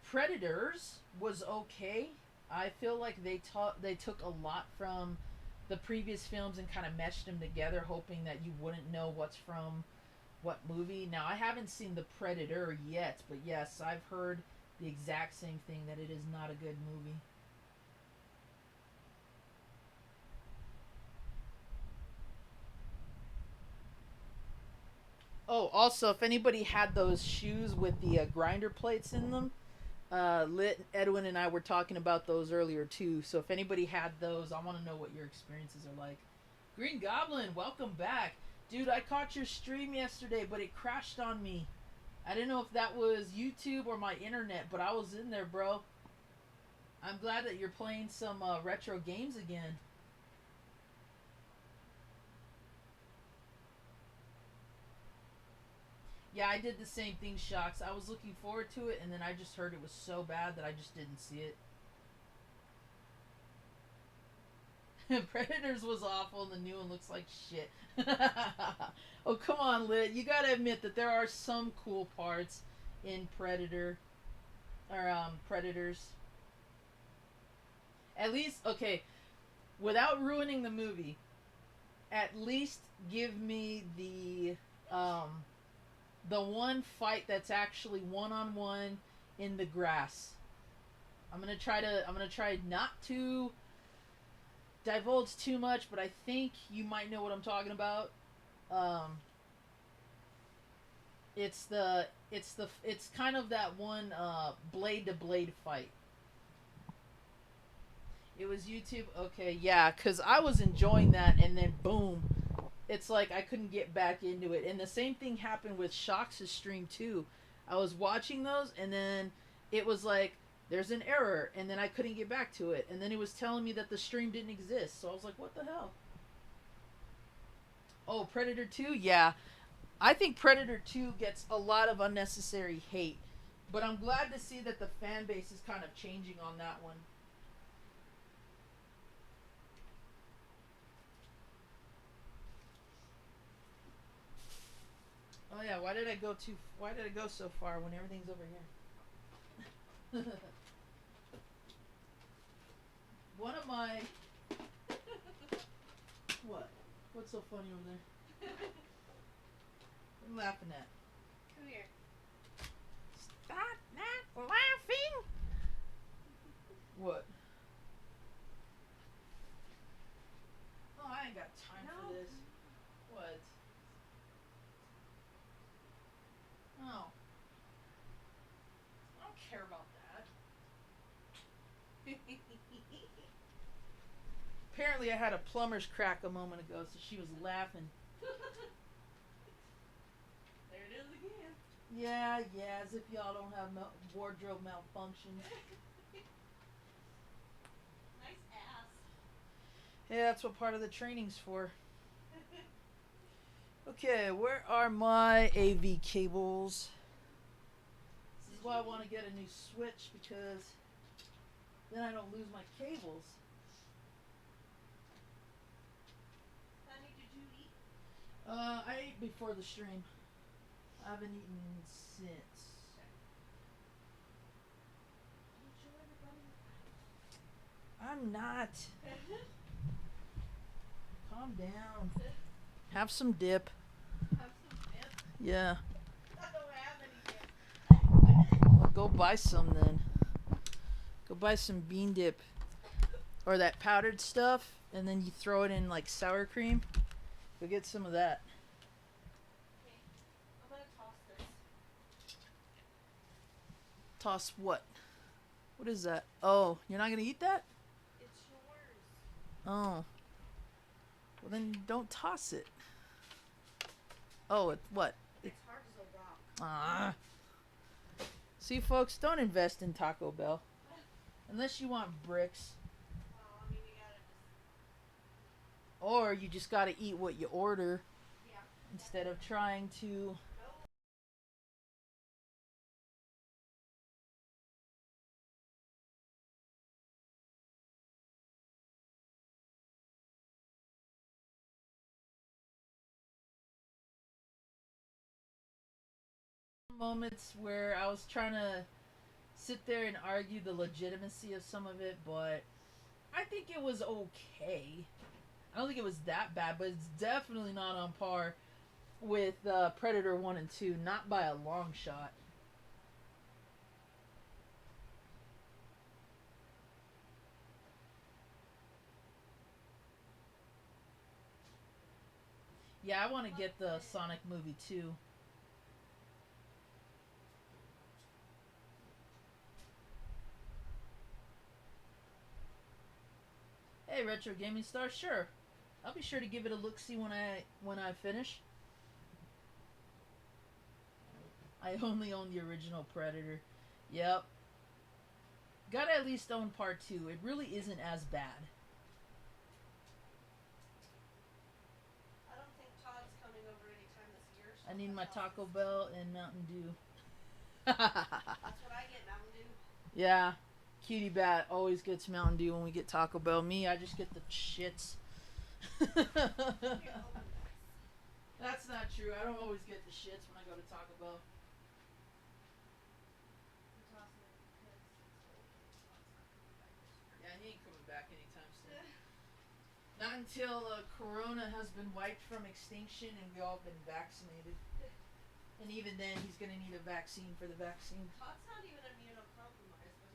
Predators was okay. I feel like they took a lot from the previous films and kind of meshed them together, hoping that you wouldn't know what's from what movie. Now, I haven't seen The Predator yet, but yes, I've heard the exact same thing, that it is not a good movie. Oh, also, if anybody had those shoes with the grinder plates in them, Edwin and I were talking about those earlier too. So if anybody had those, I want to know what your experiences are like. Green Goblin, welcome back. Dude, I caught your stream yesterday, but it crashed on me. I didn't know if that was YouTube or my internet, but I was in there, bro. I'm glad that you're playing some retro games again. Yeah, I did the same thing, Shocks. I was looking forward to it, and then I just heard it was so bad that I just didn't see it. Predators was awful, and the new one looks like shit. Oh, come on, Lit. You gotta admit that there are some cool parts in Predators. At least, okay, without ruining the movie, at least give me the one fight that's actually one-on-one in the grass. I'm gonna try not to divulge too much, but I think you might know what I'm talking about. It's kind of that one blade to blade fight. It was YouTube. Okay, yeah, cuz I was enjoying that, and then boom, it's like I couldn't get back into it. And the same thing happened with Shox' stream too. I was watching those, and then it was like, there's an error, and then I couldn't get back to it. And then it was telling me that the stream didn't exist. So I was like, what the hell? Oh, Predator 2? Yeah. I think Predator 2 gets a lot of unnecessary hate. But I'm glad to see that the fan base is kind of changing on that one. Oh yeah, why did I go so far when everything's over here? One of my What? What's so funny over there? What are you laughing at? Come here. Stop not laughing! What? Oh, I ain't got time for this. What? Oh. I don't care about that. Apparently I had a plumber's crack a moment ago, so she was laughing. There it is again. Yeah, as if y'all don't have wardrobe malfunctions. Nice ass. Yeah, that's what part of the training's for. Okay, where are my AV cables? This is why I want to get a new switch, because then I don't lose my cables. Honey, did you eat? I ate before the stream. I haven't eaten since. I'm not. Calm down. Have some dip. Have some dip? Yeah. I don't have any dip. Well, go buy some then. Go buy some bean dip. Or that powdered stuff, and then you throw it in like sour cream. Go get some of that. Toss what? What is that? Oh, you're not gonna eat that? It's yours. Oh. Well, then don't toss it. Oh, it what? It's hard as a rock. Ah. See, folks, don't invest in Taco Bell. Unless you want bricks. Well, I mean, you gotta just... Or you just gotta eat what you order. Yeah. Instead of trying to... Moments where I was trying to sit there and argue the legitimacy of some of it, but I think it was okay. I don't think it was that bad, but it's definitely not on par with Predator 1 and 2, not by a long shot. Yeah, I want to get the Sonic movie too. Hey, Retro Gaming Star, sure. I'll be sure to give it a look-see when I finish. I only own the original Predator. Yep. Gotta at least own part 2. It really isn't as bad. I don't think Todd's coming over anytime this year. So I need my Taco Bell and Mountain Dew. That's what I get, Mountain Dew. Yeah. Cutie Bat always gets Mountain Dew when we get Taco Bell. Me, I just get the shits. That's not true. I don't always get the shits when I go to Taco Bell. Yeah, he ain't coming back anytime soon. Not until Corona has been wiped from extinction and we all been vaccinated. And even then, he's gonna need a vaccine for the vaccine. Todd's not even immunocompromised, but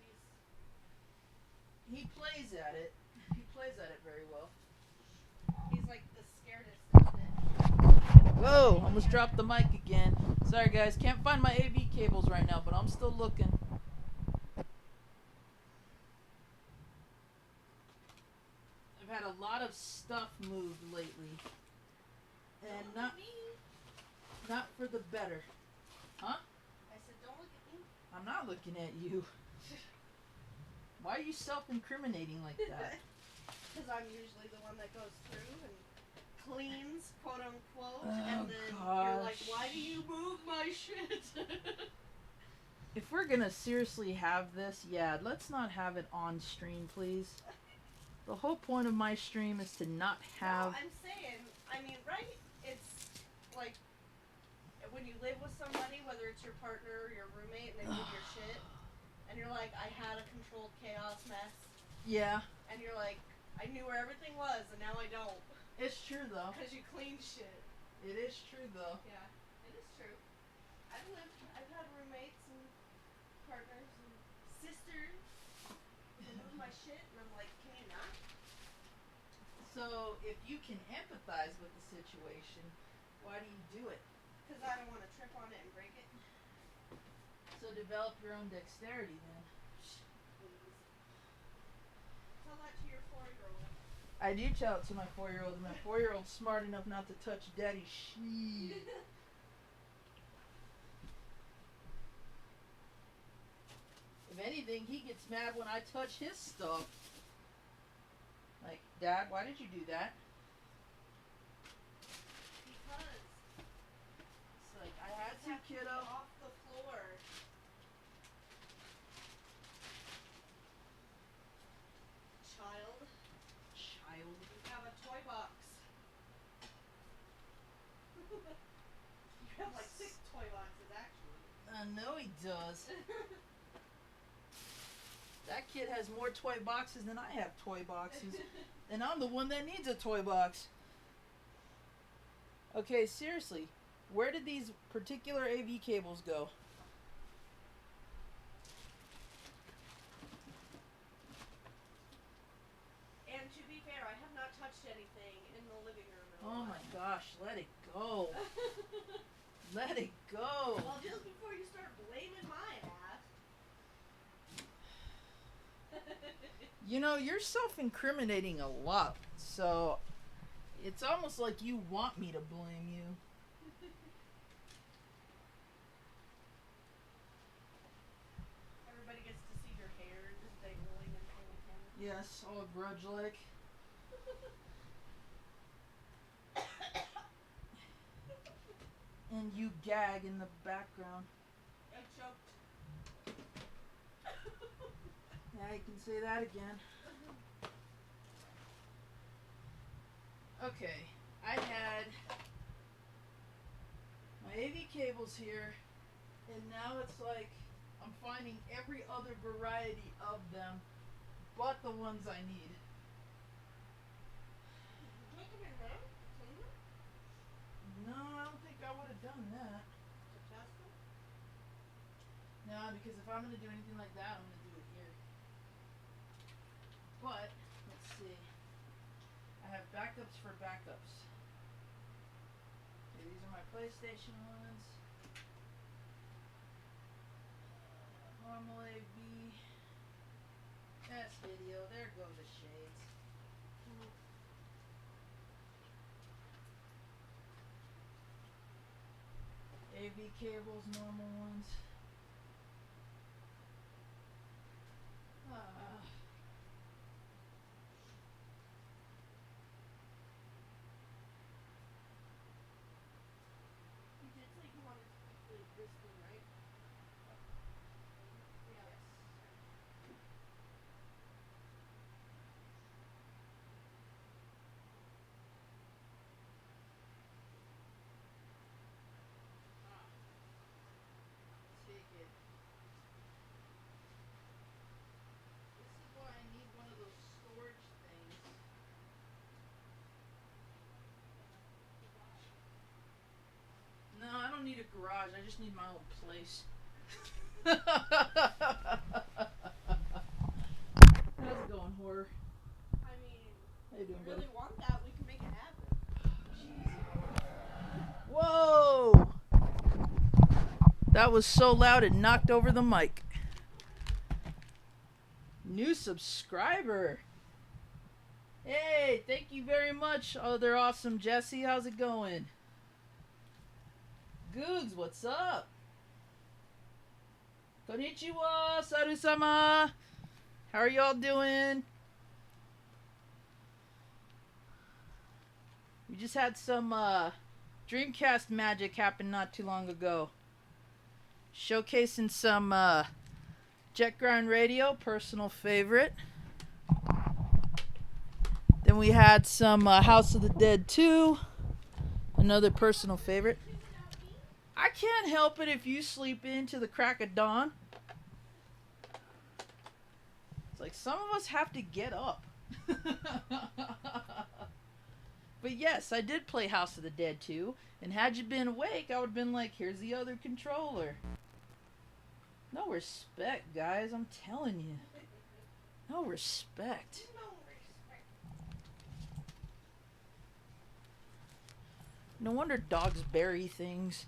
he plays at it. He plays at it very well. He's like the scaredest of it. Whoa! Almost dropped the mic again. Sorry guys, can't find my AV cables right now, but I'm still looking. I've had a lot of stuff moved lately, and not for the better. Huh? I said, don't look at me. I'm not looking at you. Why are you self-incriminating like that? Because I'm usually the one that goes through and cleans, quote unquote, and then you're like, why do you move my shit? If we're gonna seriously have this, yeah, let's not have it on stream, please. The whole point of my stream is to not have... No, I'm saying, I mean, right? It's like when you live with somebody, whether it's your partner or your roommate, and they move your shit, and you're like, I had a controlled chaos mess. Yeah. And you're like, I knew where everything was, and now I don't. It's true, though. Because you clean shit. It is true, though. Yeah, it is true. I've had roommates and partners and sisters who move my shit, and I'm like, can you not? So, if you can empathize with the situation, why do you do it? Because I don't want to trip on it and break it. So develop your own dexterity, then. Please. Tell that to your 4-year-old. I do tell it to my 4-year-old, and my 4-year-old's smart enough not to touch daddy's shit. If anything, he gets mad when I touch his stuff. Like, Dad, why did you do that? Because. It's like, I had to, kiddo. Off the floor. Child. Child. You have a toy box. You have like 6 toy boxes, actually. I know he does. That kid has more toy boxes than I have toy boxes. And I'm the one that needs a toy box. Okay, seriously. Where did these particular AV cables go? And to be fair, I have not touched anything in the living room in a Oh while. my gosh, let it go. Let it go. Well, just before you start blaming my ass. You know, you're self-incriminating a lot, so it's almost like you want me to blame you. Everybody gets to see your hair just dangling in front of him. Yes, all grudge-like. And you gag in the background. I choked. Yeah, you can say that again. Okay, I had my AV cables here, and now it's like I'm finding every other variety of them but the ones I need. Take them in there? Clean them? No, I don't think I would have done that. To test them? No, because if I'm going to do anything like that, I'm going to do it here. But, let's see. I have backups for backups. Okay, these are my PlayStation ones. Normal AV. S video. There go the shades. AV cables, normal ones. You did say you wanted to complete this one, right? Yes. Take it. This is why I need one of those storage things. No, I don't need a garage. I just need my own place. How's it going, horror? I mean, How you doing, if you really buddy? want that, we can make it happen. Whoa! That was so loud it knocked over the mic. New subscriber. Hey, thank you very much. Oh, they're awesome, Jesse. How's it going? Googs, what's up? Konnichiwa, Saru-sama. How are y'all doing? We just had some Dreamcast magic happen not too long ago. Showcasing some Jet Grind Radio, personal favorite. Then we had some House of the Dead 2, another personal favorite. I can't help it if you sleep into the crack of dawn. It's like some of us have to get up. But yes, I did play House of the Dead 2, and had you been awake, I would have been like, here's the other controller. No respect, guys, I'm telling you. No respect. No wonder dogs bury things.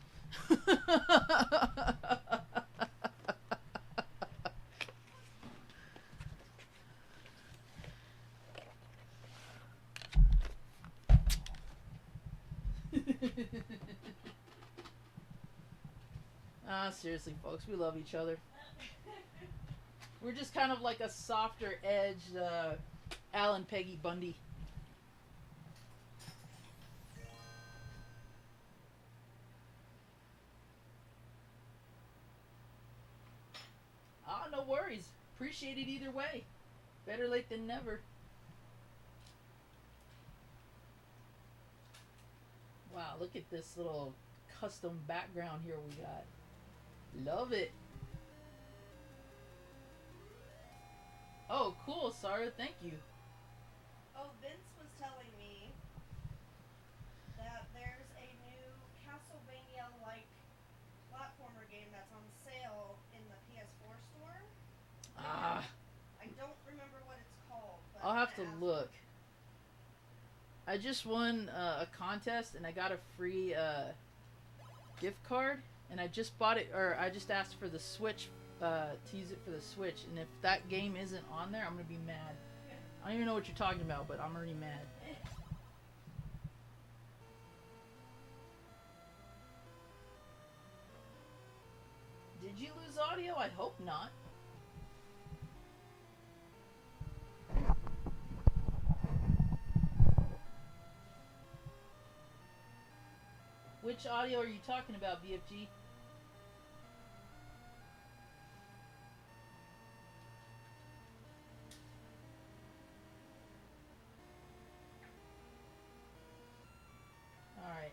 Seriously, folks, we love each other. We're just kind of like a softer edge Alan Peggy Bundy. No worries. Appreciate it either way. Better late than never. Wow, look at this little custom background here we got. Love it. Oh, cool, Sarah. Thank you. Oh, Vince was telling me that there's a new Castlevania-like platformer game that's on sale in the PS4 store. I don't remember what it's called. But I'll have to look. I just won a contest and I got a free gift card, and I just bought it, or I just asked for the Switch tease it for the Switch, and if that game isn't on there, I'm gonna be mad. I don't even know what you're talking about, but I'm already mad. Did you lose audio? I hope not. Which audio are you talking about, BFG? Alright.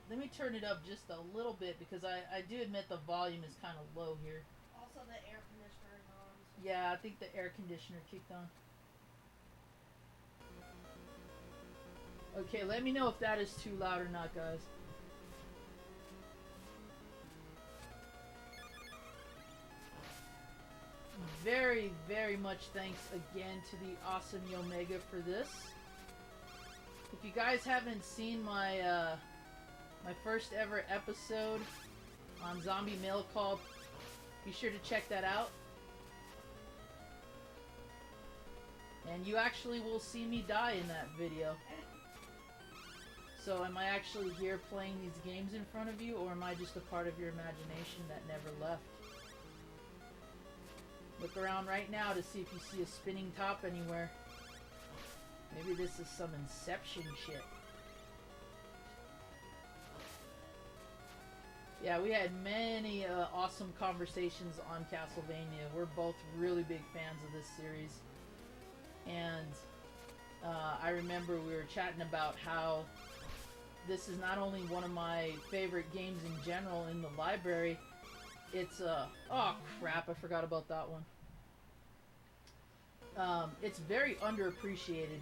Let me turn it up just a little bit because I do admit the volume is kind of low here. Also, the air conditioner is on. So Yeah, I think the air conditioner kicked on. Okay, let me know if that is too loud or not, guys. Very, very much thanks again to the awesome Yomega for this. If you guys haven't seen my my first ever episode on Zombie Mail Call, be sure to check that out. And you actually will see me die in that video. So am I actually here playing these games in front of you, or am I just a part of your imagination that never left? Look around right now to see if you see a spinning top anywhere. Maybe this is some Inception shit. Yeah, we had many awesome conversations on Castlevania. We're both really big fans of this series. And I remember we were chatting about how this is not only one of my favorite games in general in the library, it's oh crap, I forgot about that one. It's very underappreciated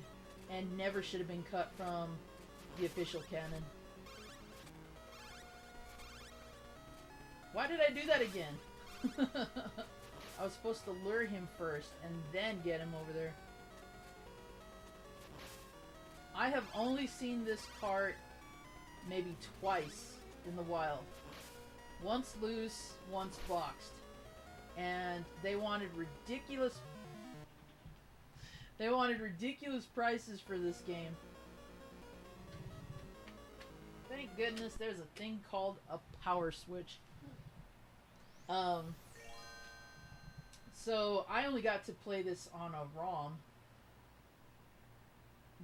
and never should have been cut from the official canon. Why did I do that again? I was supposed to lure him first and then get him over there. I have only seen this cart maybe twice in the wild. Once loose, once boxed. And they wanted ridiculous prices for this game. Thank goodness there's a thing called a power switch. So I only got to play this on a ROM.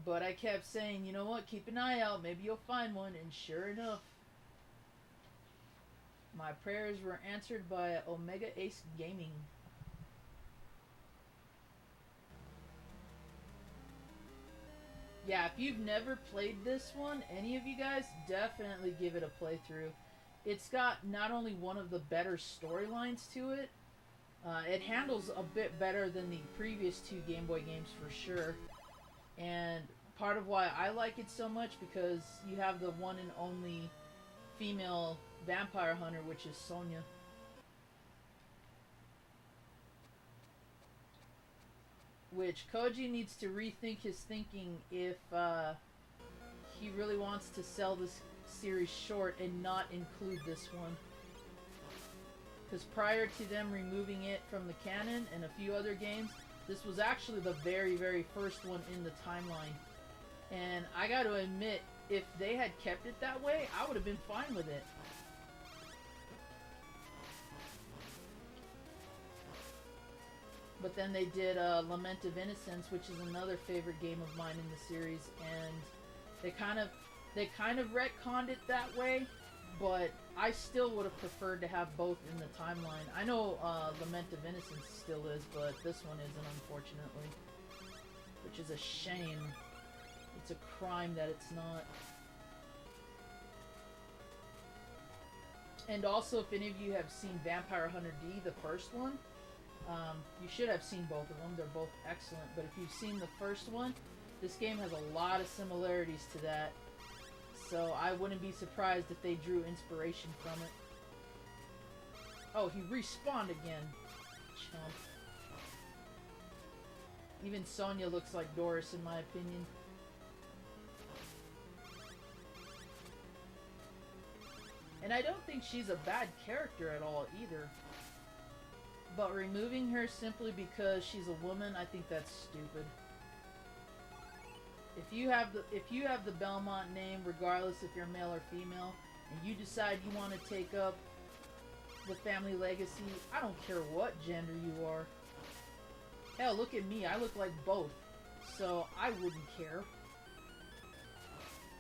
But I kept saying, you know what, keep an eye out, maybe you'll find one, and sure enough, my prayers were answered by Omega Ace Gaming. Yeah, if you've never played this one, any of you guys, definitely give it a playthrough. It's got not only one of the better storylines to it, it handles a bit better than the previous two Game Boy games for sure. And part of why I like it so much, because you have the one and only female vampire hunter, which is Sonya. Which Koji needs to rethink his thinking if he really wants to sell this series short and not include this one. Because prior to them removing it from the canon and a few other games, this was actually the very, very first one in the timeline. And I gotta admit, if they had kept it that way, I would have been fine with it. But then they did Lament of Innocence, which is another favorite game of mine in the series, and they kind of retconned it that way, but I still would have preferred to have both in the timeline. I know Lament of Innocence still is, but this one isn't, unfortunately. Which is a shame. It's a crime that it's not. And also, if any of you have seen Vampire Hunter D, the first one, you should have seen both of them. They're both excellent. But if you've seen the first one, this game has a lot of similarities to that. So I wouldn't be surprised if they drew inspiration from it. Oh, he respawned again. Chump. Even Sonya looks like Doris, in my opinion. And I don't think she's a bad character at all, either. But removing her simply because she's a woman, I think that's stupid. If you have the Belmont name, regardless if you're male or female, and you decide you want to take up the family legacy, I don't care what gender you are. Hell, look at me, I look like both, so I wouldn't care.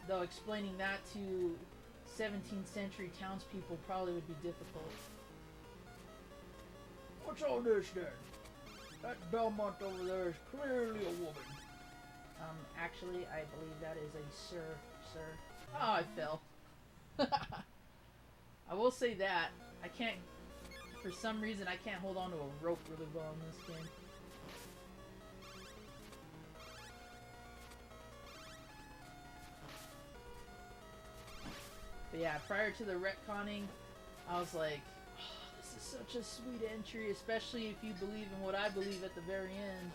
Though explaining that to 17th century townspeople probably would be difficult. What's all this then? That Belmont over there is clearly a woman. Actually, I believe that is a sir. Oh, I fell. I will say that. I can't, for some reason, I can't hold on to a rope really well in this game. But yeah, prior to the retconning, I was like, oh, this is such a sweet entry, especially if you believe in what I believe at the very end.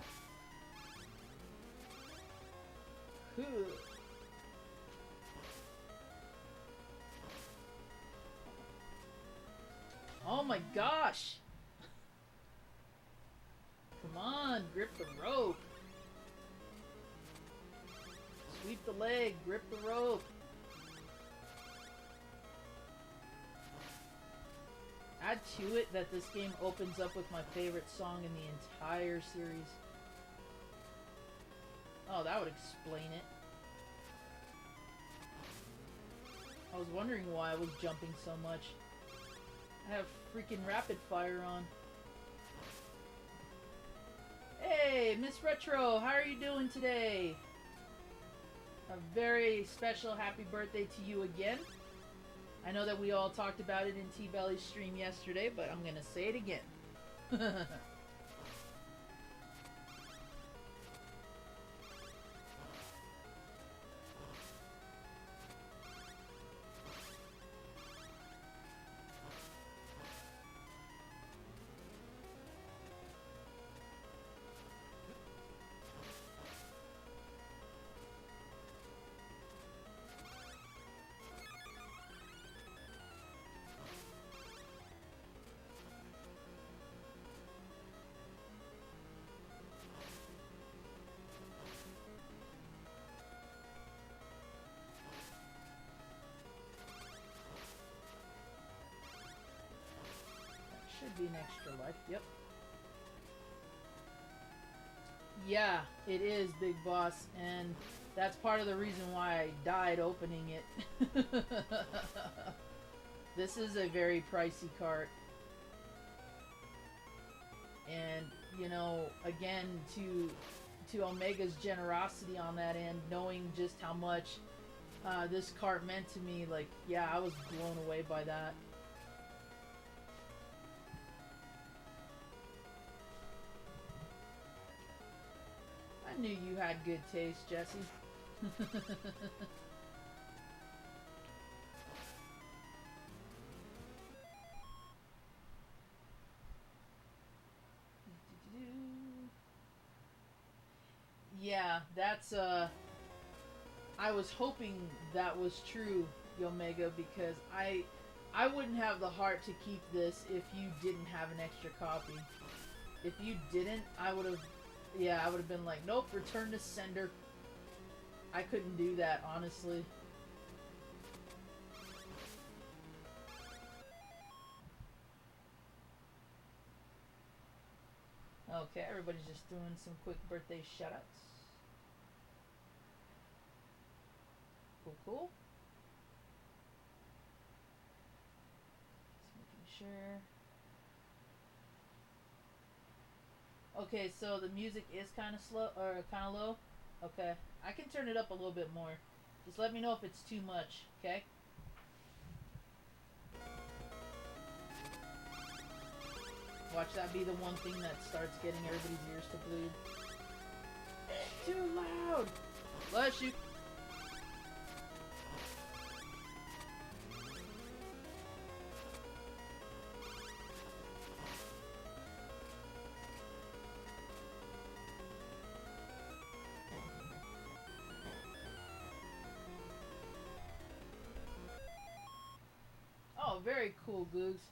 Oh my gosh! Come on, grip the rope. Sweep the leg, grip the rope. Add to it that this game opens up with my favorite song in the entire series. Oh, that would explain it. I was wondering why I was jumping so much. I have freaking rapid fire on. Hey, Miss Retro, how are you doing today? A very special happy birthday to you again. I know that we all talked about it in T-Belly's stream yesterday, but I'm gonna say it again. Should be an extra life, yep. Yeah, it is, Big Boss, and that's part of the reason why I died opening it. This is a very pricey cart. And, you know, again, to Omega's generosity on that end, knowing just how much this cart meant to me, like, yeah, I was blown away by that. I knew you had good taste, Jesse. Yeah, that's I was hoping that was true, Yomega, because I wouldn't have the heart to keep this if you didn't have an extra copy. If you didn't, I would have been like, nope, return to sender. I couldn't do that, honestly. Okay, everybody's just doing some quick birthday shoutouts. Cool. Just making sure. Okay, so the music is kind of slow, or kind of low. Okay, I can turn it up a little bit more. Just let me know if it's too much, okay? Watch that be the one thing that starts getting everybody's ears to bleed. It's too loud! Bless you! Oh, very cool, Googs.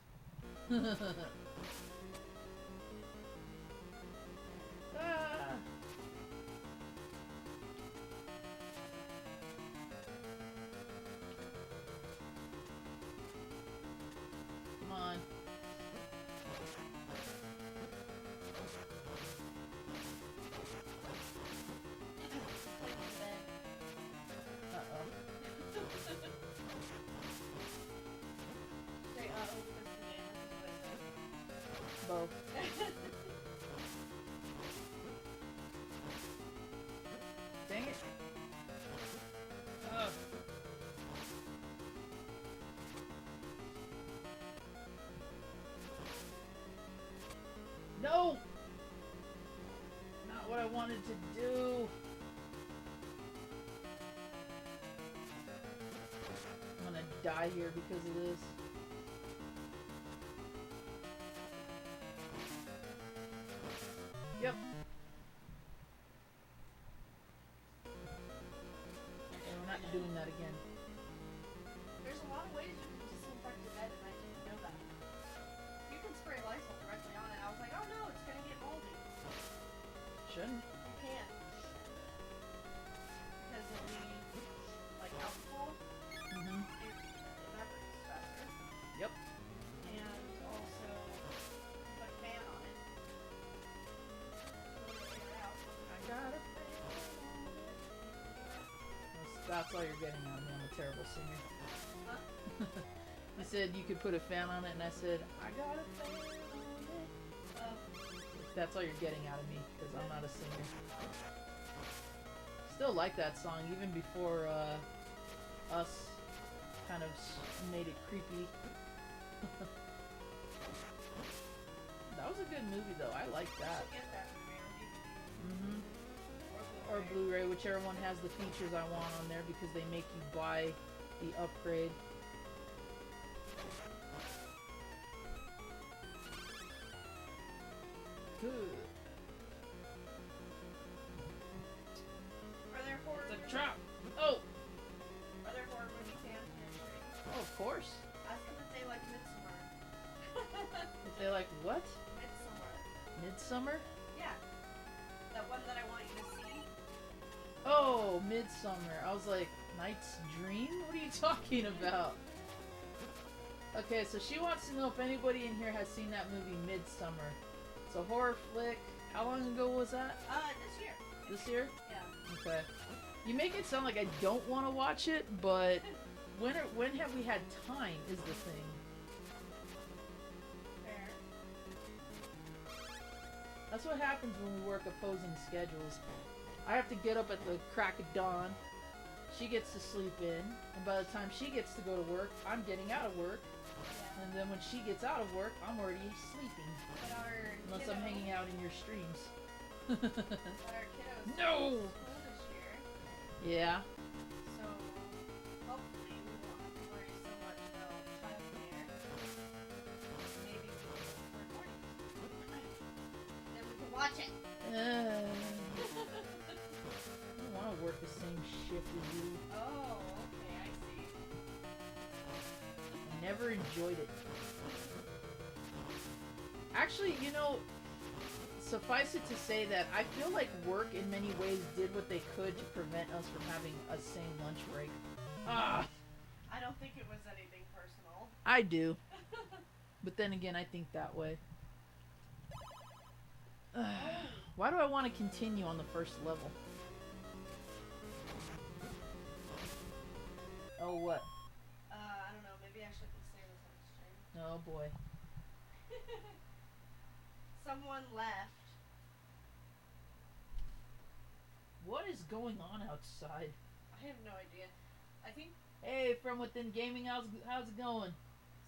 wanted to do. I'm gonna die here because of this. Yep. And we're not doing that again. There's a lot of ways you can disinfect a bed, and I didn't know that. You can spray Lysol directly on it. I was like, oh no, it's gonna get moldy. Shouldn't. You can't. Because of the, like, alcohol, Mm-hmm. it evaporates faster. Yep. And also, put a fan on it. So when you get it out, I got it. That's all you're getting out of me. I'm a terrible singer. huh? You said you could put a fan on it, and I said, I got a fan on it. That's all you're getting out of me, because I'm not a singer. Still like that song, even before us kind of made it creepy. That was a good movie, though. I like that. Get that movie on DVD. Mm-hmm. Or Or Blu-ray, whichever one has the features I want on there, because they make you buy the upgrade. Are there horror It's a movies? trap! Oh! Are there horror movie fans in your stream? Oh, of course. Ask them if they like Midsommar. If they like what? Midsommar. Midsummer? Yeah. That one that I want you to see. Oh, Midsummer. I was like, Night's Dream? What are you talking about? Okay, so she wants to know if anybody in here has seen that movie Midsummer. It's a horror flick. How long ago was that? This year. This year? Yeah. Okay. You make it sound like I don't want to watch it, but when have we had time is the thing. Fair. That's what happens when we work opposing schedules. I have to get up at the crack of dawn. She gets to sleep in, and by the time she gets to go to work, I'm getting out of work. Yeah. And then when she gets out of work, I'm already sleeping. But our Unless kiddo, I'm hanging out in your streams. But our kiddos No! go to school this year. Yeah. So hopefully we won't have to worry so much about childcare. Maybe we can record mornings. Then we can watch it. I don't want to work the same shift as you. Oh, okay, I see. I never enjoyed it. Actually, you know, suffice it to say that I feel like work in many ways did what they could to prevent us from having a same lunch break. Ah! I don't think it was anything personal. I do. But then again, I think that way. Why do I want to continue on the first level? Oh, what? I don't know, maybe I shouldn't say this on stream. Oh, boy. Someone left. What is going on outside? I have no idea. I think Hey, from within gaming, how's it going?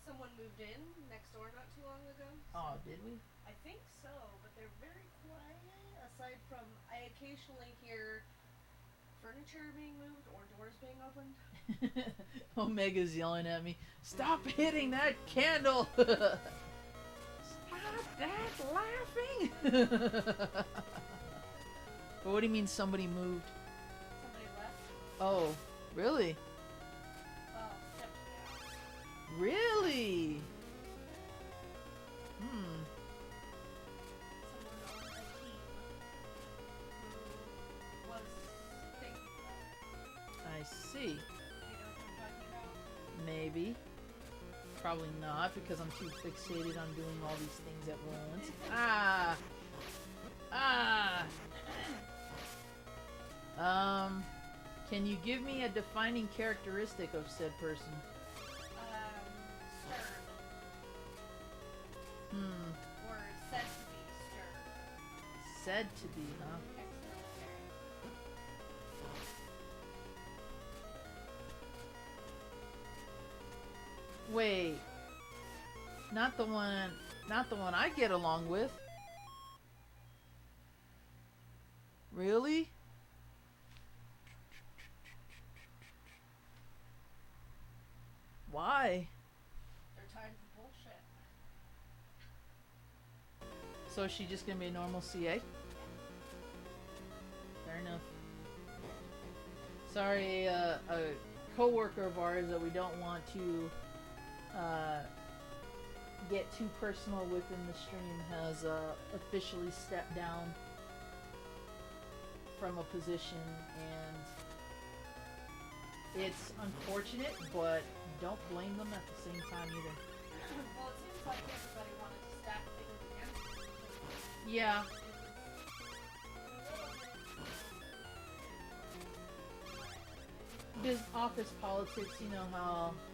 someone moved in next door not too long ago. Oh, did we? I think so, but they're very quiet. Aside from, I occasionally hear furniture being moved or doors being opened. Omega's yelling at me. Stop hitting that candle! Stop that laughing! But what do you mean somebody moved? Somebody left. Oh, really? Well, stepped down. Really? Hmm. Someone on the team who was thinking about it. I see. You know what I'm talking about? Maybe. Probably not, because I'm too fixated on doing all these things at once. Ah! Ah! Can you give me a defining characteristic of said person? Stern. Or said to be stern. Said to be, huh? Ex-military. Wait. Not the one I get along with. Really? Why? They're tired of the bullshit. So is she just gonna be a normal CA? Fair enough. Sorry, a co-worker of ours that we don't want to get too personal within the stream has officially stepped down from a position, and it's unfortunate, but don't blame them at the same time either. Well, it seems like everybody wanted to stack things against it. Yeah. Office politics, you know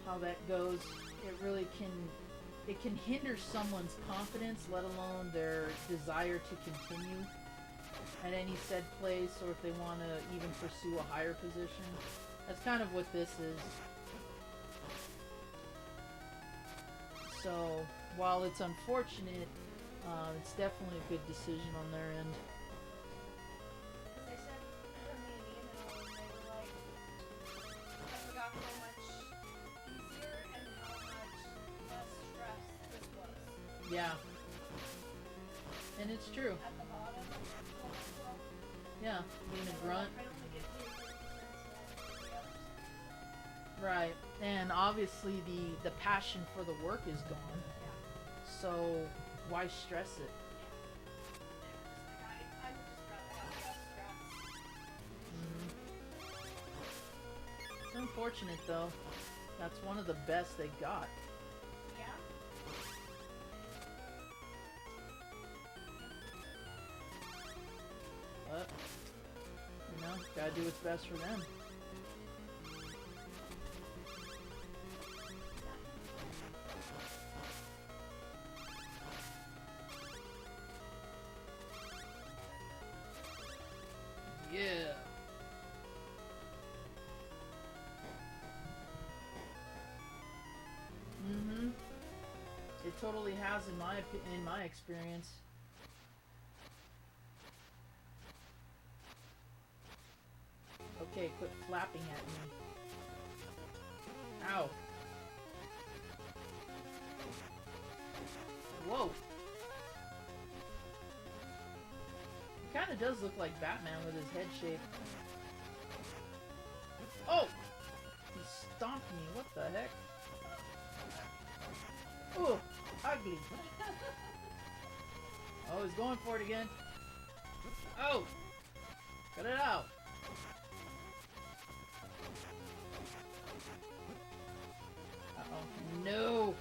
how that goes. It really can hinder someone's confidence, let alone their desire to continue at any said place, or if they want to even pursue a higher position. That's kind of what this is. So, while it's unfortunate, it's definitely a good decision on their end. They sent me an email and they were like, I forgot how much easier and how much less stress this was. Yeah. And it's true. At the bottom. Yeah, being a grunt. I don't think it paid 50 cents more than the others. Right. And obviously the passion for the work is gone. So why stress it? I would just rather have less stress. It's unfortunate though. That's one of the best they got. Yeah. But, you know, gotta do what's best for them. Yeah. It totally has in my experience. Okay, quit flapping at me. Ow. Whoa. He kinda does look like Batman with his head shape. Oh! He stomped me, what the heck? Ooh, ugly. Oh, he's going for it again. Oh! Cut it out. Uh-oh. No!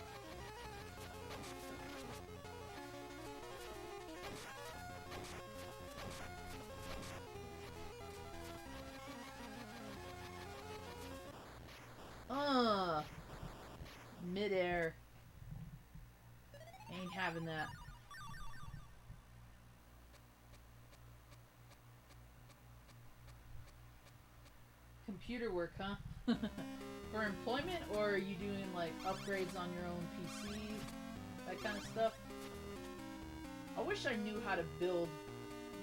Midair. Ain't having that. Computer work, huh? For employment, or are you doing like upgrades on your own PC? That kind of stuff? I wish I knew how to build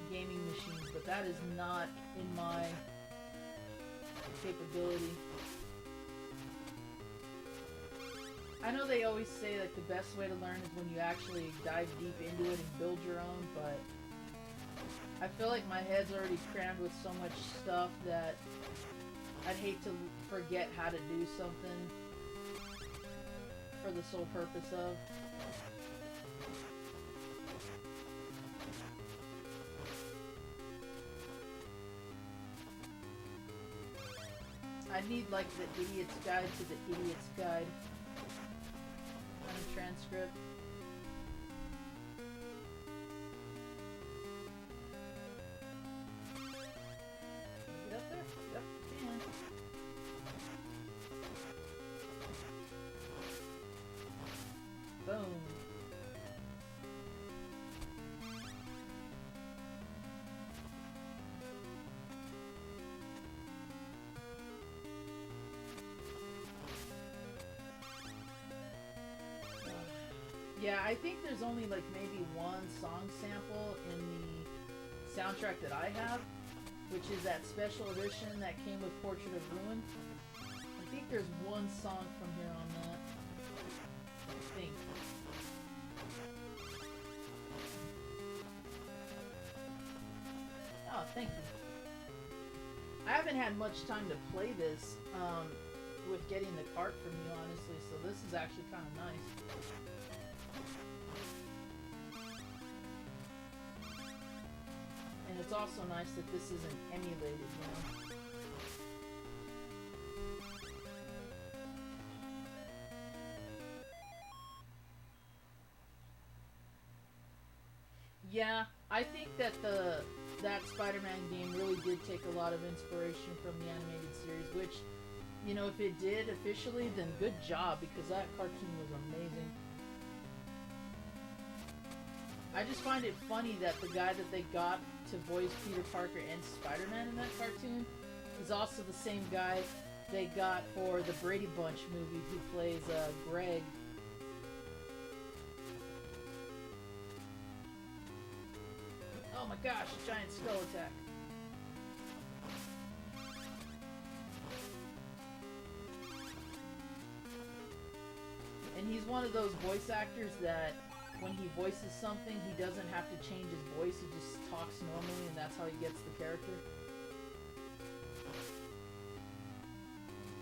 gaming machines, but that is not in my capability. I know they always say like the best way to learn is when you actually dive deep into it and build your own, but I feel like my head's already crammed with so much stuff that I'd hate to forget how to do something for the sole purpose of. I need like the idiot's guide to the idiot's guide kind of transcript. Get up there? Yep, you can. Boom. Yeah, I think there's only like maybe one song sample in the soundtrack that I have. which is that special edition that came with Portrait of Ruin. I think there's one song from here on that. I think. Oh, thank you. I haven't had much time to play this with getting the cart from you, honestly, so this is actually kind of nice. And it's also nice that this isn't emulated, you know? Yeah, I think that that Spider-Man game really did take a lot of inspiration from the animated series, which, you know, if it did officially, then good job, because that cartoon was amazing. I just find it funny that the guy that they got to voice Peter Parker and Spider-Man in that cartoon is also the same guy they got for the Brady Bunch movie who plays Greg. Oh my gosh, a giant skull attack. And he's one of those voice actors that when he voices something, he doesn't have to change his voice, he just talks normally, and that's how he gets the character.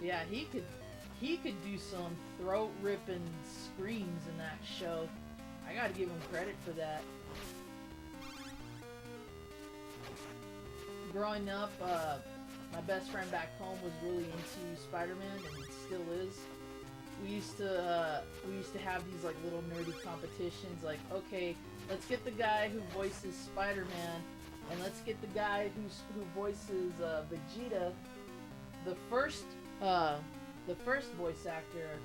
Yeah, he could do some throat-ripping screams in that show. I gotta give him credit for that. Growing up, my best friend back home was really into Spider-Man, and still is. We used to have these like little nerdy competitions, like, okay, let's get the guy who voices Spider-Man, and let's get the guy who voices Vegeta. The first voice actor,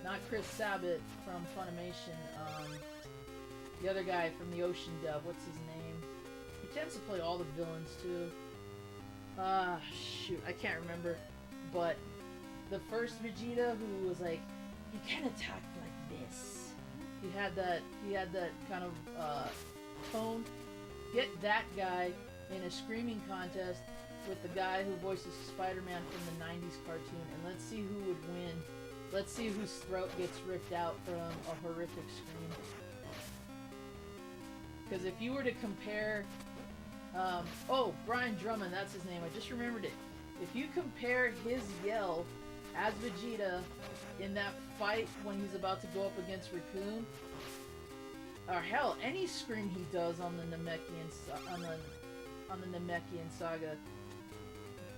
not Chris Sabat from Funimation, the other guy from the Ocean Dub, what's his name? He tends to play all the villains too. Shoot, I can't remember, but the first Vegeta, who was like, he kind of talked like this. He had that kind of tone. Get that guy in a screaming contest with the guy who voices Spider-Man from the 90s cartoon, and let's see who would win. Let's see whose throat gets ripped out from a horrific scream. Because if you were to compare, Brian Drummond, that's his name. I just remembered it. If you compare his yell as Vegeta in that fight when he's about to go up against Raccoon, or hell, any scream he does on the Namekian saga,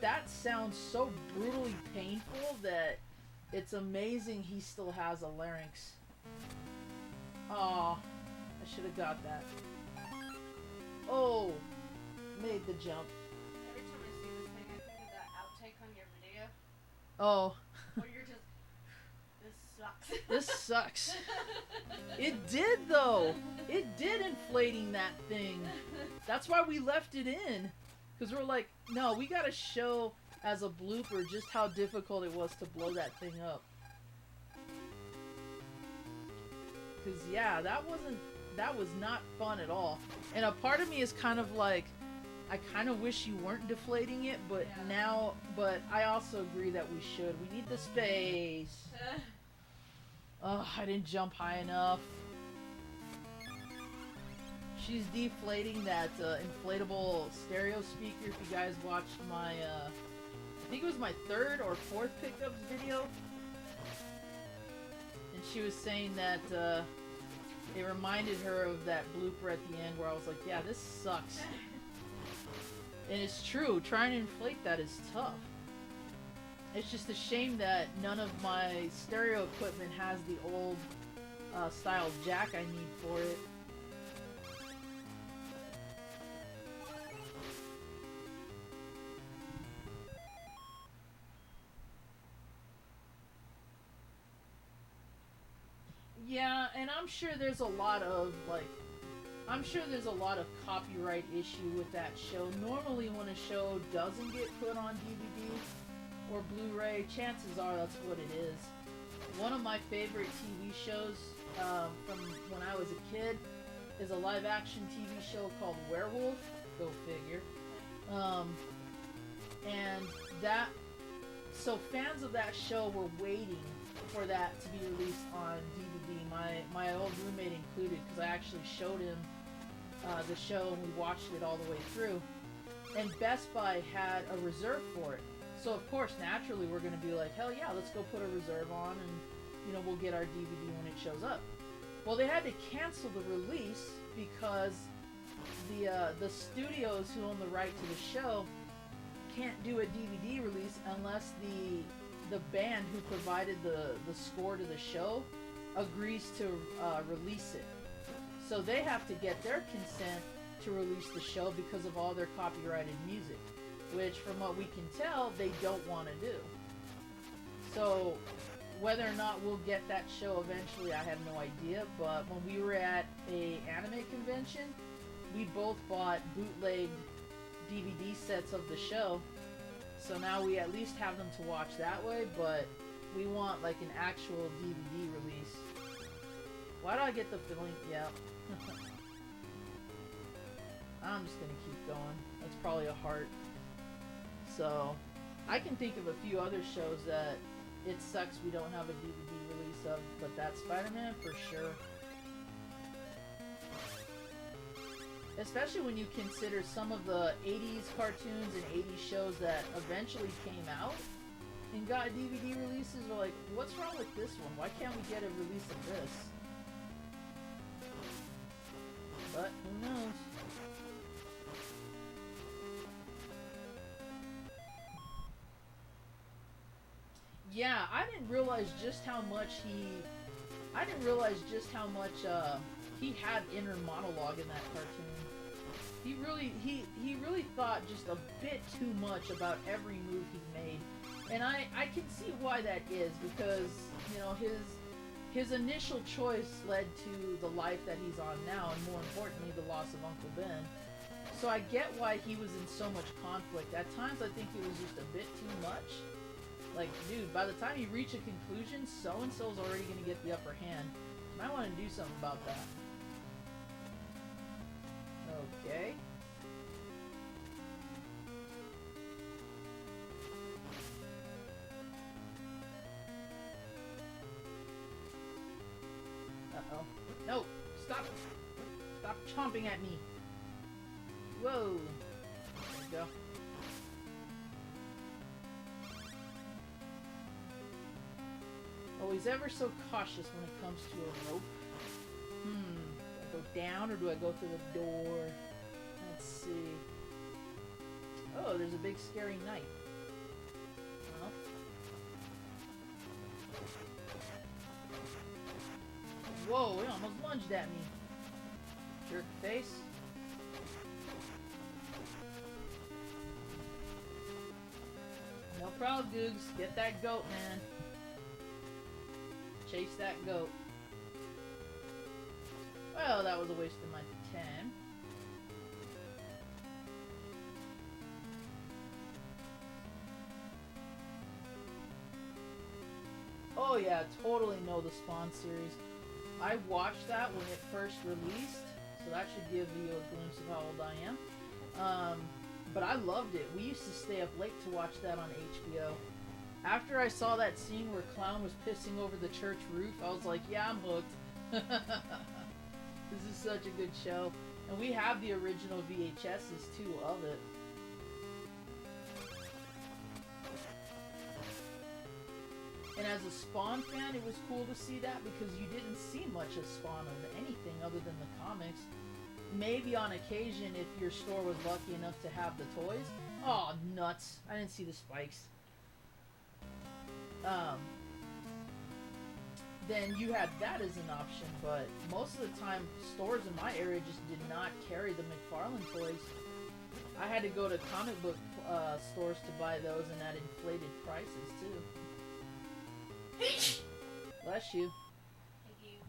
that sounds so brutally painful that it's amazing he still has a larynx. Aw, I should have got that. Oh, made the jump. Every time I see this thing, I think of that outtake on your video. Oh. Where you're just, this sucks. This sucks. It did though. It did inflating that thing. That's why we left it in. Because we're like, no, we gotta show as a blooper just how difficult it was to blow that thing up. Because yeah, that was not fun at all. And a part of me is kind of like, I kind of wish you weren't deflating it, but yeah. But I also agree that we should. We need the space. Oh, I didn't jump high enough. She's deflating that inflatable stereo speaker. If you guys watched my, I think it was my 3rd or 4th pickups video. And she was saying that it reminded her of that blooper at the end where I was like, yeah, this sucks. And it's true, trying to inflate that is tough. It's just a shame that none of my stereo equipment has the old style jack I need for it. Yeah, and I'm sure there's a lot of copyright issue with that show. Normally when a show doesn't get put on DVD or Blu-ray, chances are that's what it is. One of my favorite TV shows from when I was a kid is a live-action TV show called Werewolf. Go figure. And that, so fans of that show were waiting for that to be released on DVD. My old roommate included, because I actually showed him the show and we watched it all the way through. And Best Buy had a reserve for it. So of course, naturally, we're going to be like, hell yeah, let's go put a reserve on and, you know, we'll get our DVD when it shows up. Well, they had to cancel the release because the studios who own the right to the show can't do a DVD release unless the band who provided the score to the show agrees to release it. So they have to get their consent to release the show because of all their copyrighted music, which from what we can tell, they don't want to do. So whether or not we'll get that show eventually, I have no idea, but when we were at a anime convention, we both bought bootleg DVD sets of the show, so now we at least have them to watch that way, but we want like an actual DVD release. Why do I get the feeling? Yeah. I'm just gonna keep going. That's probably a heart. So, I can think of a few other shows that it sucks we don't have a DVD release of, but that's Spider-Man for sure. Especially when you consider some of the 80s cartoons and 80s shows that eventually came out and got DVD releases. We're like, what's wrong with this one? Why can't we get a release of this? But who knows? Yeah, I didn't realize just how much he had inner monologue in that cartoon. He really thought just a bit too much about every move he made. And I can see why that is, because, you know, his initial choice led to the life that he's on now, and more importantly, the loss of Uncle Ben. So I get why he was in so much conflict. At times I think it was just a bit too much. Like, dude, by the time you reach a conclusion, so-and-so's already going to get the upper hand. You might want to do something about that. Okay. Uh-oh. No! Stop! Stop chomping at me! Whoa! There we go. Always ever so cautious when it comes to a rope. Do I go down or do I go through the door? Let's see. Oh, there's a big scary knight. Well. Whoa, it almost lunged at me. Jerk face. No problem, Googs. Get that goat, man. Chase that goat. Well, that was a waste of my time. Oh yeah, totally know the Spawn series. I watched that when it first released, so that should give you a glimpse of how old I am. But I loved it. We used to stay up late to watch that on HBO. After I saw that scene where Clown was pissing over the church roof, I was like, yeah, I'm hooked. This is such a good show. And we have the original VHSs, too, of it. And as a Spawn fan, it was cool to see that because you didn't see much of Spawn of anything other than the comics. Maybe on occasion, if your store was lucky enough to have the toys. Oh, nuts. I didn't see the spikes. Then you had that as an option, but most of the time, stores in my area just did not carry the McFarlane toys. I had to go to comic book stores to buy those, and at inflated prices, too. Bless you. Thank you.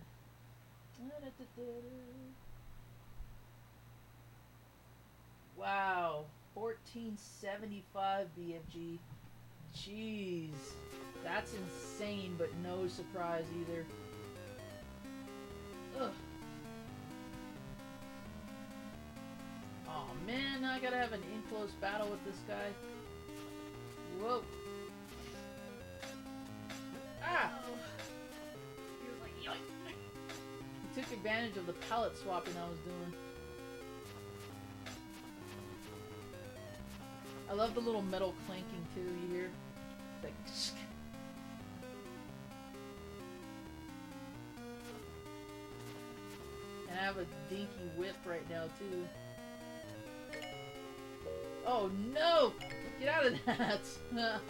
Wow, 1475 BFG. Jeez, that's insane, but no surprise either. Ugh. Oh Man, I gotta have an in-close battle with this guy. Whoa. Ah! He was like, yoink! He took advantage of the palette swapping I was doing. I love the little metal clanking too, you hear? Like, and I have a dinky whip right now too. Oh no! Get out of that! I'm gonna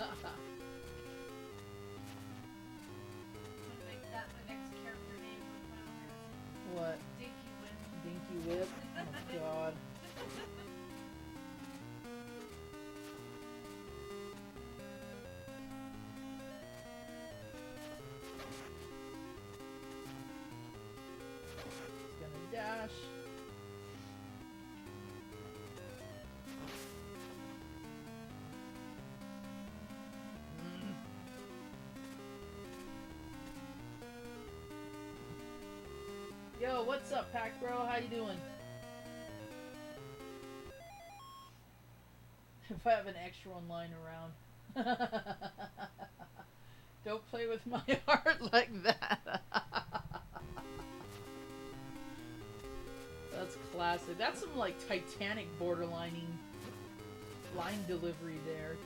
make that the next character name for Final Fantasy. What? Dinky Whip. Dinky whip? Oh god. He's gonna dash. Yo, what's up, Pack Bro? How you doing? If I have an extra one lying around. Don't play with my heart like that. That's classic. That's some like Titanic borderlining line delivery there.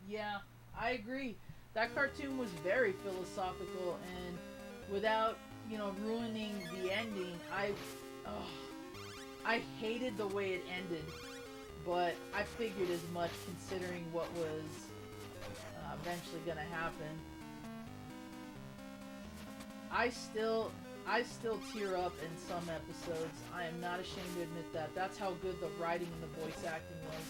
Yeah, I agree. That cartoon was very philosophical, and without, you know, ruining the ending, I hated the way it ended, but I figured as much considering what was eventually gonna happen. I still tear up in some episodes. I am not ashamed to admit that. That's how good the writing and the voice acting was.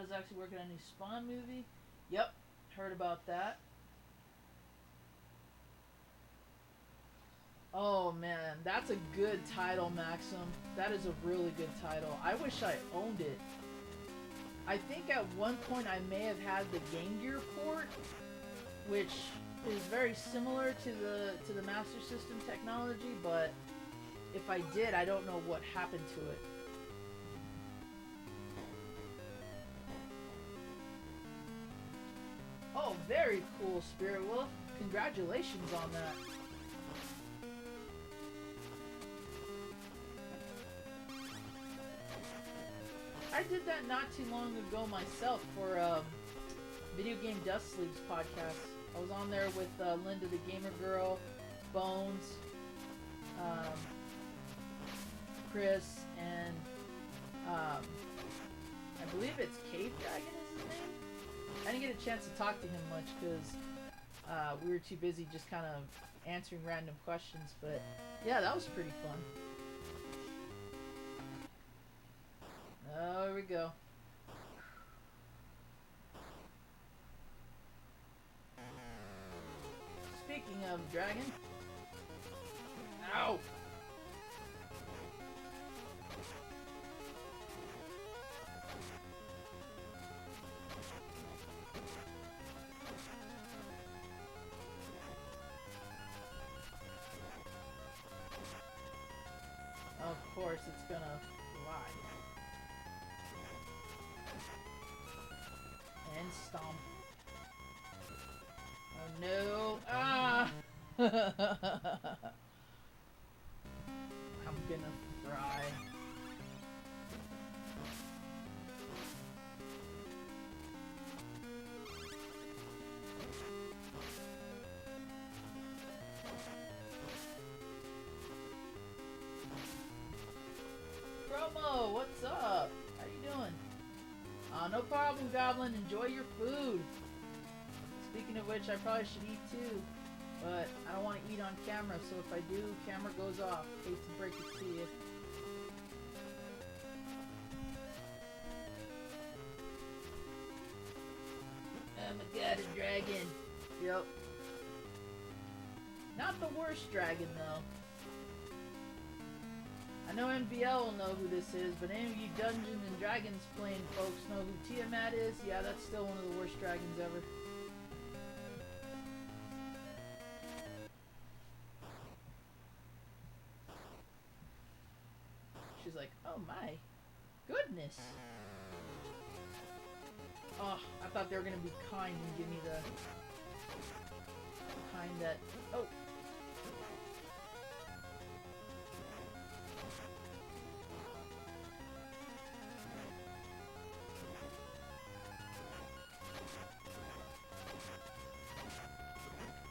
Is actually working on a new Spawn movie. Yep, heard about that. Oh man, that's a good title, Maxim. That is a really good title. I wish I owned it. I think at one point I may have had the Game Gear port, which is very similar to the Master System technology, but if I did, I don't know what happened to it. Oh, very cool, Spirit Wolf. Congratulations on that. I did that not too long ago myself for Video Game Dust Sleeves podcast. I was on there with Linda the Gamer Girl, Bones, Chris, and I believe it's Cave Dragon is his name. I didn't get a chance to talk to him much because we were too busy just kind of answering random questions, but yeah, that was pretty fun. Oh, here we go. Speaking of dragon. Ow! Of course, it's gonna fly. And stomp. Oh no! Ah! I'm gonna fry. Promo, what's up? How you doing? No problem, Goblin. Enjoy your food. Speaking of which, I probably should eat too, but I don't want to eat on camera, so if I do, camera goes off. Hate to break it to you. Oh my god, a dragon. Yep. Not the worst dragon, though. I know MVL will know who this is, but any of you Dungeons and Dragons playing folks know who Tiamat is? Yeah, that's still one of the worst dragons ever. She's like, oh my goodness. Oh, I thought they were gonna be kind and give me the kind that... Oh!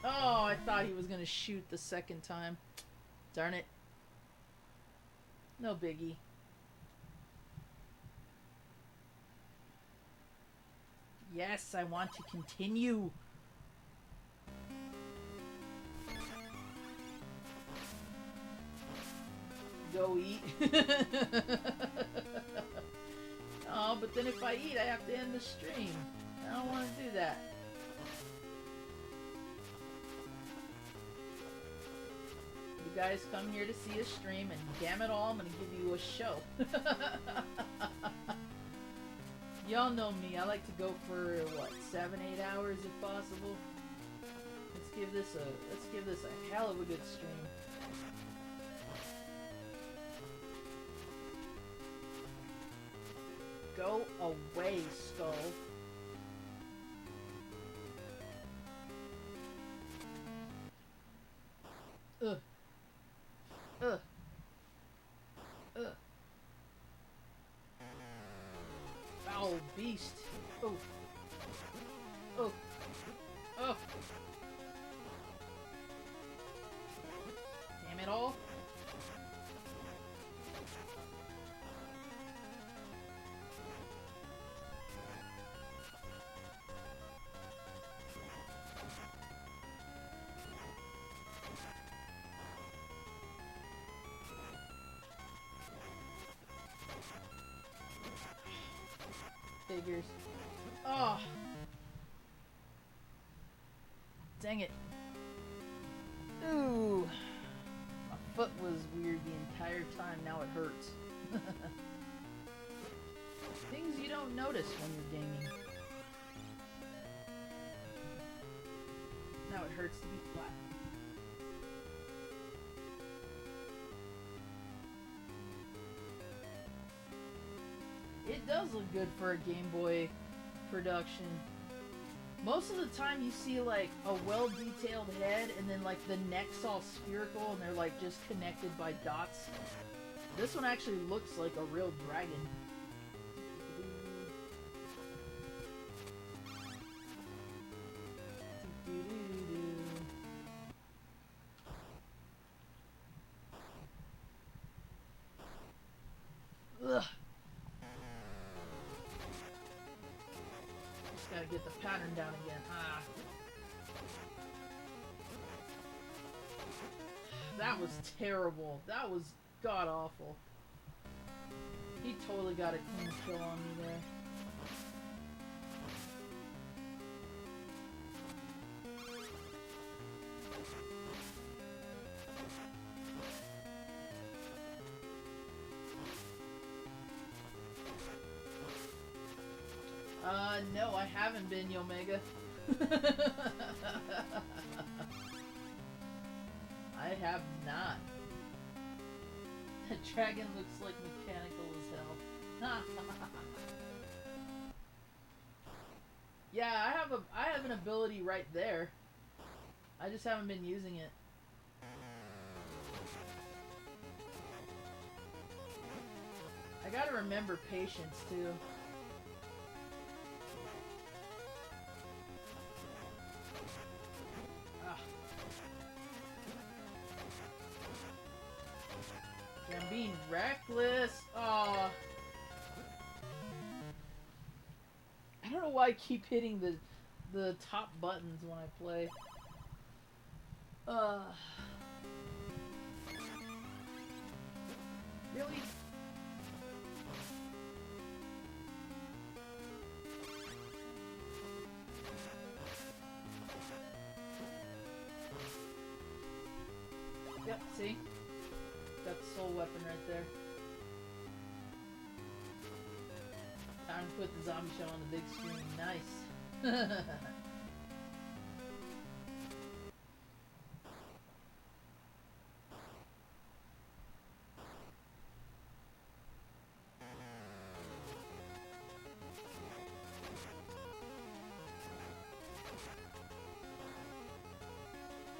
Oh, I thought he was gonna shoot the second time. Darn it. No biggie. Yes, I want to continue. Go eat. Oh, but then if I eat, I have to end the stream. I don't want to do that. You guys come here to see a stream, and damn it all, I'm gonna give you a show. Y'all know me. I like to go for what, 7-8 hours if possible. Let's give this a hell of a good stream. Go away, Skull. Ugh. Ugh. Ugh. Foul beast. Oh. Oh. Oh. Damn it all. Figures. Oh. Dang it. Ooh. My foot was weird the entire time. Now it hurts. Things you don't notice when you're gaming. Now it hurts to be flat. It does look good for a Game Boy production. Most of the time you see like a well-detailed head and then like the neck's all spherical and they're like just connected by dots. This one actually looks like a real dragon. Ugh. Gotta get the pattern down again. Ah. That was terrible. That was god awful. He totally got a clean kill on me there. No, I haven't been, Yomega. I have not. That dragon looks like mechanical as hell. Yeah, I have an ability right there. I just haven't been using it. I gotta remember patience too. I'm being reckless. Aw. I don't know why I keep hitting the top buttons when I play. Really? Yep, see? Got the soul weapon right there. Time to put the zombie show on the big screen. Nice.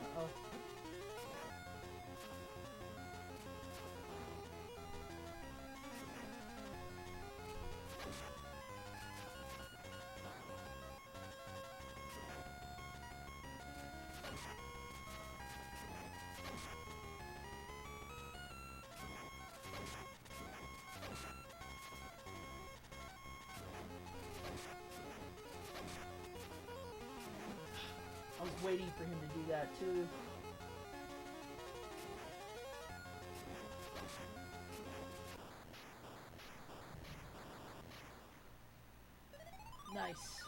Uh-oh. I was waiting for him to do that too. Nice.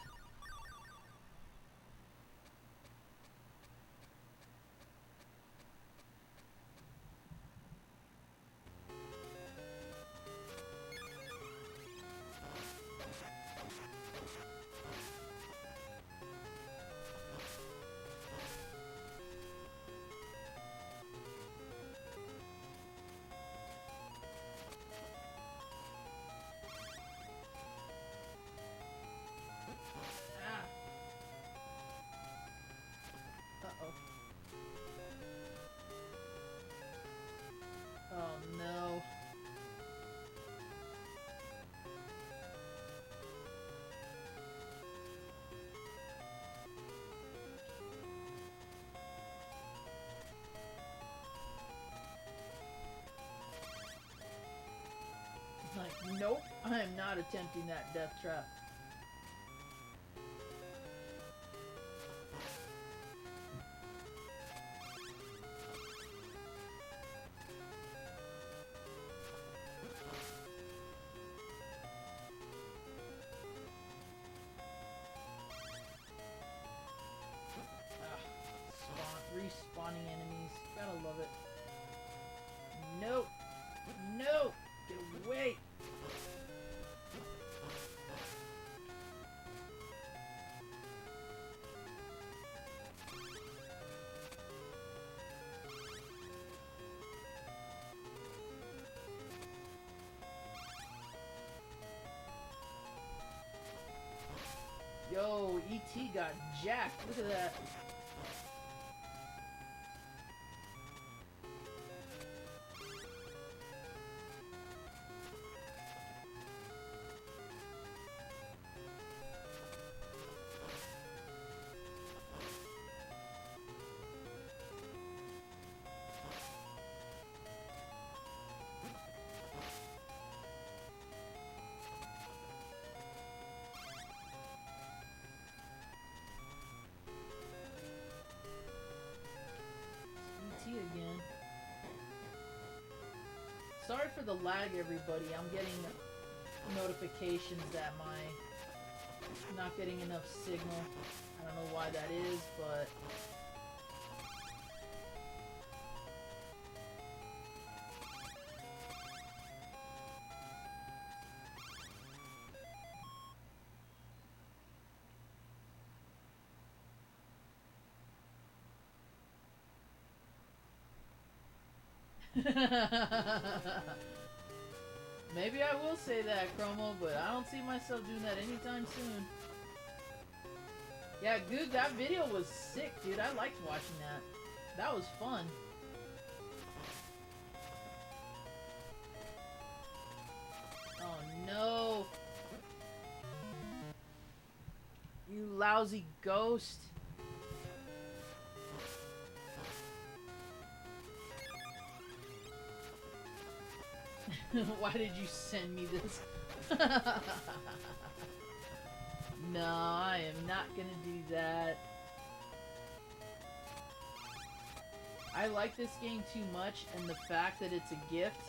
Uh-oh. Oh no. Like, nope, I am not attempting that death trap. Respawning enemies. Gotta love it. Nope. No! Get away! Yo, E.T. got jacked. Look at that. Again. Sorry for the lag, everybody. I'm getting notifications that I'm not getting enough signal. I don't know why that is, but maybe I will say that, Chromo, but I don't see myself doing that anytime soon. Yeah, Goog, that video was sick, dude. I liked watching that. That was fun. Oh no. You lousy ghost. Why did you send me this? No, I am not gonna do that. I like this game too much, and the fact that it's a gift,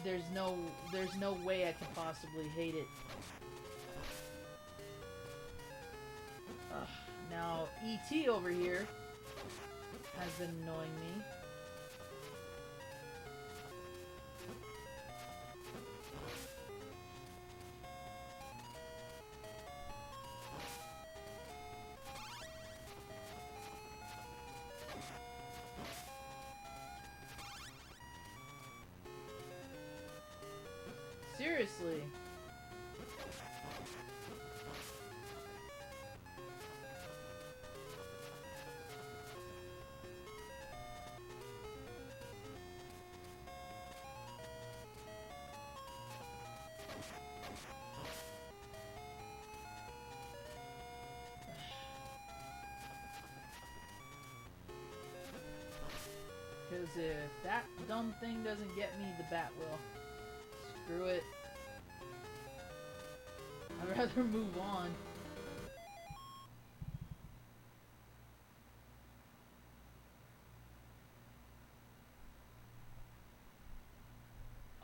there's no way I can possibly hate it. Now, E.T. over here has been annoying me. Seriously. Because if that dumb thing doesn't get me, the bat will. Screw it. I'd rather move on.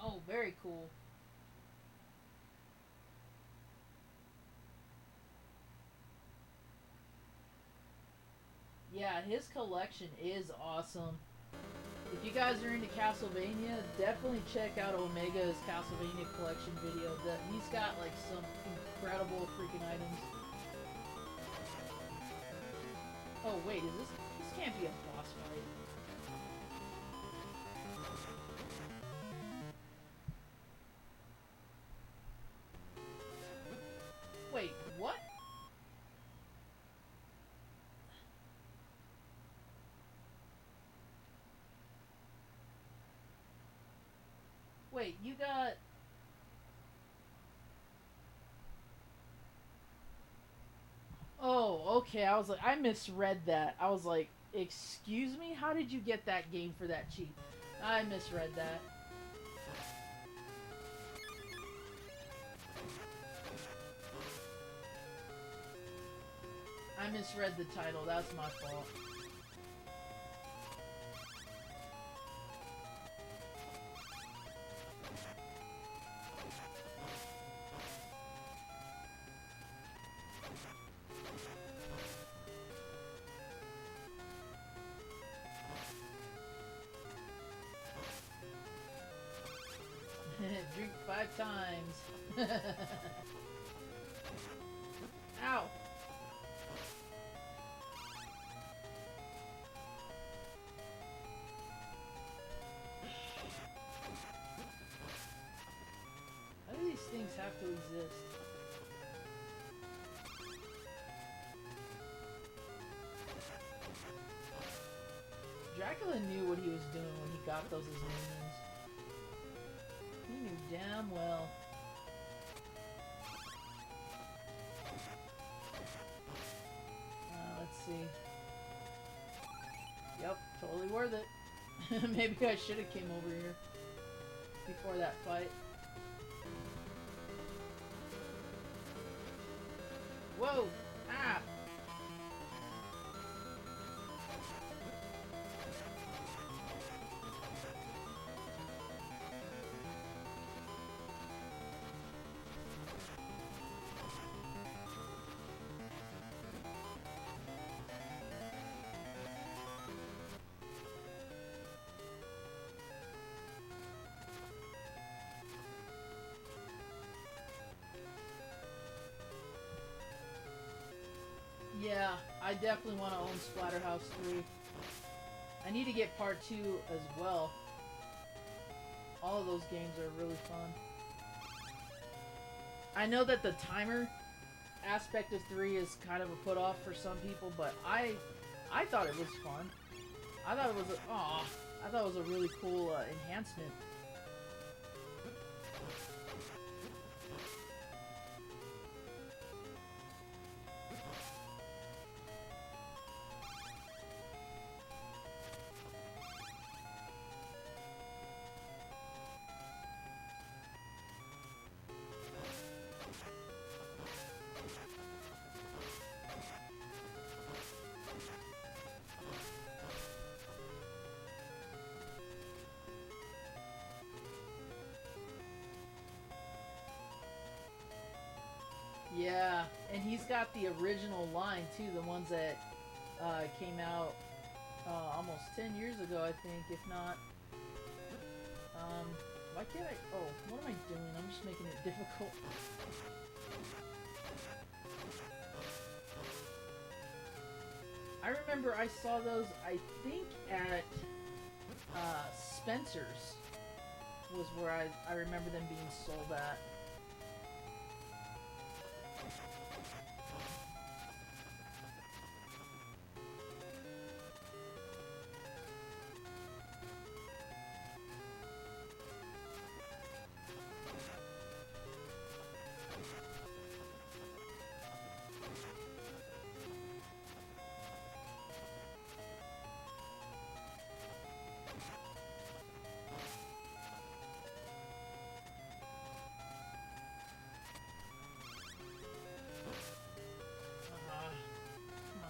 Oh, very cool. Yeah, his collection is awesome. If you guys are into Castlevania, definitely check out Omega's Castlevania collection video. He's got like some incredible freaking items. Oh wait, this can't be a boss fight. Wait, what? Wait, you got... Oh, okay, I was like, I misread that. I was like, excuse me? How did you get that game for that cheap? I misread that. I misread the title, that's my fault. Drink 5 times. Ow. How do these things have to exist? Dracula knew what he was doing when he got those as minions. He knew damn well. Let's see. Yep, totally worth it. Maybe I should have came over here before that fight. Whoa! Ah! Yeah, I definitely want to own Splatterhouse 3. I need to get part 2 as well. All of those games are really fun. I know that the timer aspect of 3 is kind of a put off for some people, but I thought it was fun. I thought it was a really cool enhancement. Yeah, and he's got the original line too, the ones that came out almost 10 years ago, I think, if not. Why can't I? Oh, what am I doing? I'm just making it difficult. I remember I saw those, I think, at Spencer's was where I remember them being sold at.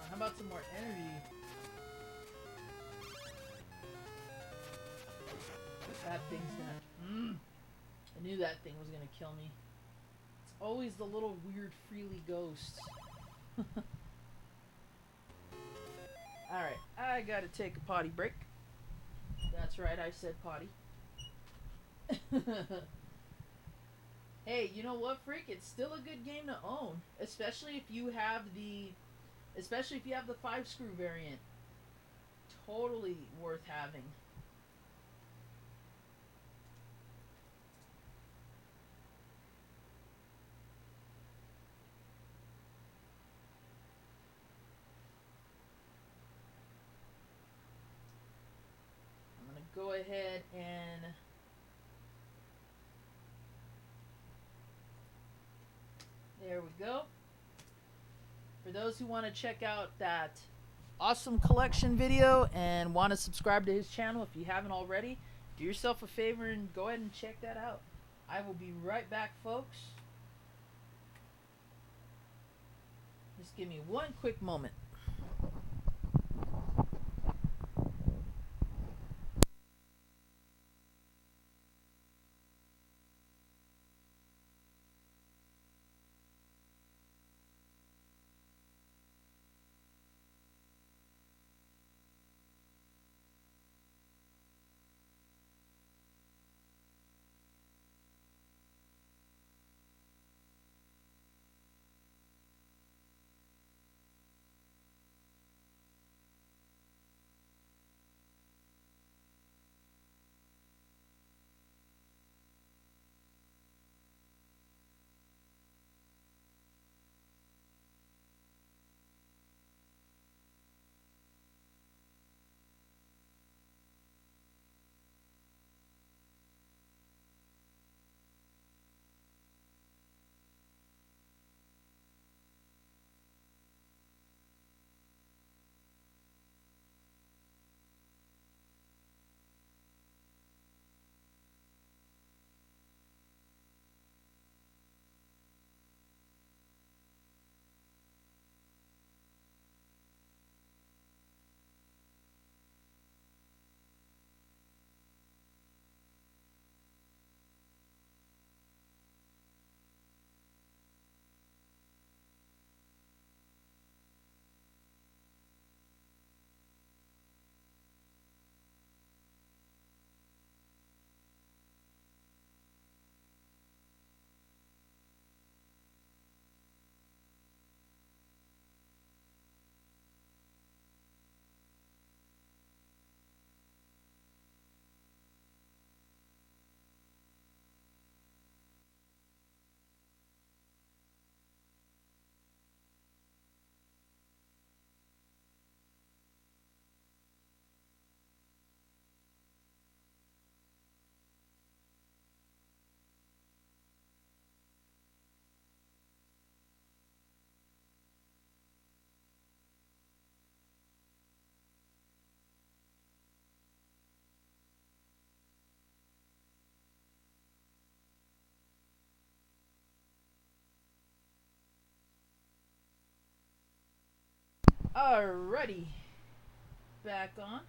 How about some more energy? That thing's gonna... I knew that thing was gonna kill me. It's always the little weird freely ghosts. Alright, I gotta take a potty break. That's right, I said potty. Hey, you know what, Freak? It's still a good game to own. Especially if you have the 5-screw variant. Totally worth having. I'm gonna go ahead and there we go. For those who want to check out that awesome collection video and want to subscribe to his channel if you haven't already, do yourself a favor and go ahead and check that out. I will be right back, folks. Just give me one quick moment. Alrighty. Back on.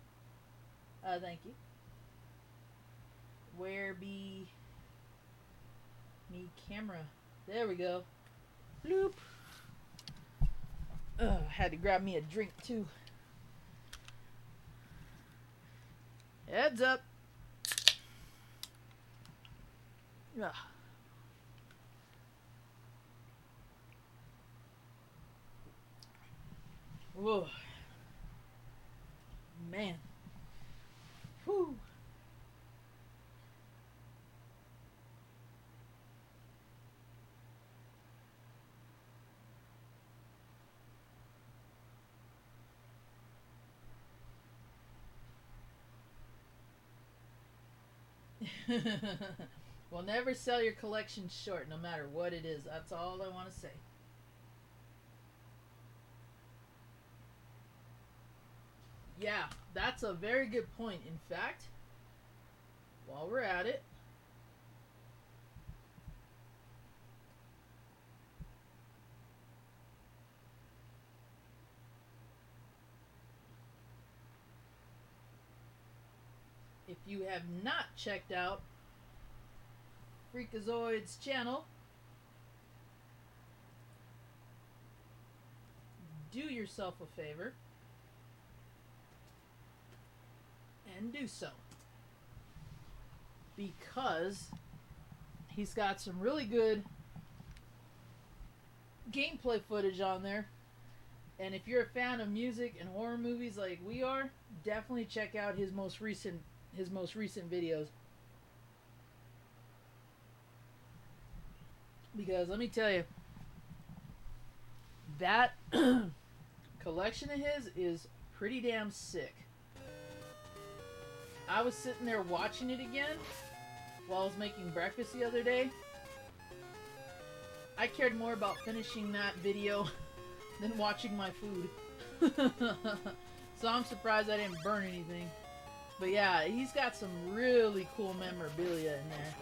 Thank you. Where be me camera? There we go. Bloop. Had to grab me a drink too. Heads up. Ugh. Whoa. Man. Whew. Well, never sell your collection short, no matter what it is. That's all I want to say. Yeah, that's a very good point. In fact, while we're at it, if you have not checked out Freakazoid's channel, do yourself a favor and do so, because he's got some really good gameplay footage on there. And if you're a fan of music and horror movies like we are, definitely check out his most recent videos. Because let me tell you, that collection of his is pretty damn sick. I was sitting there watching it again while I was making breakfast the other day. I cared more about finishing that video than watching my food. So I'm surprised I didn't burn anything. But yeah, he's got some really cool memorabilia in there.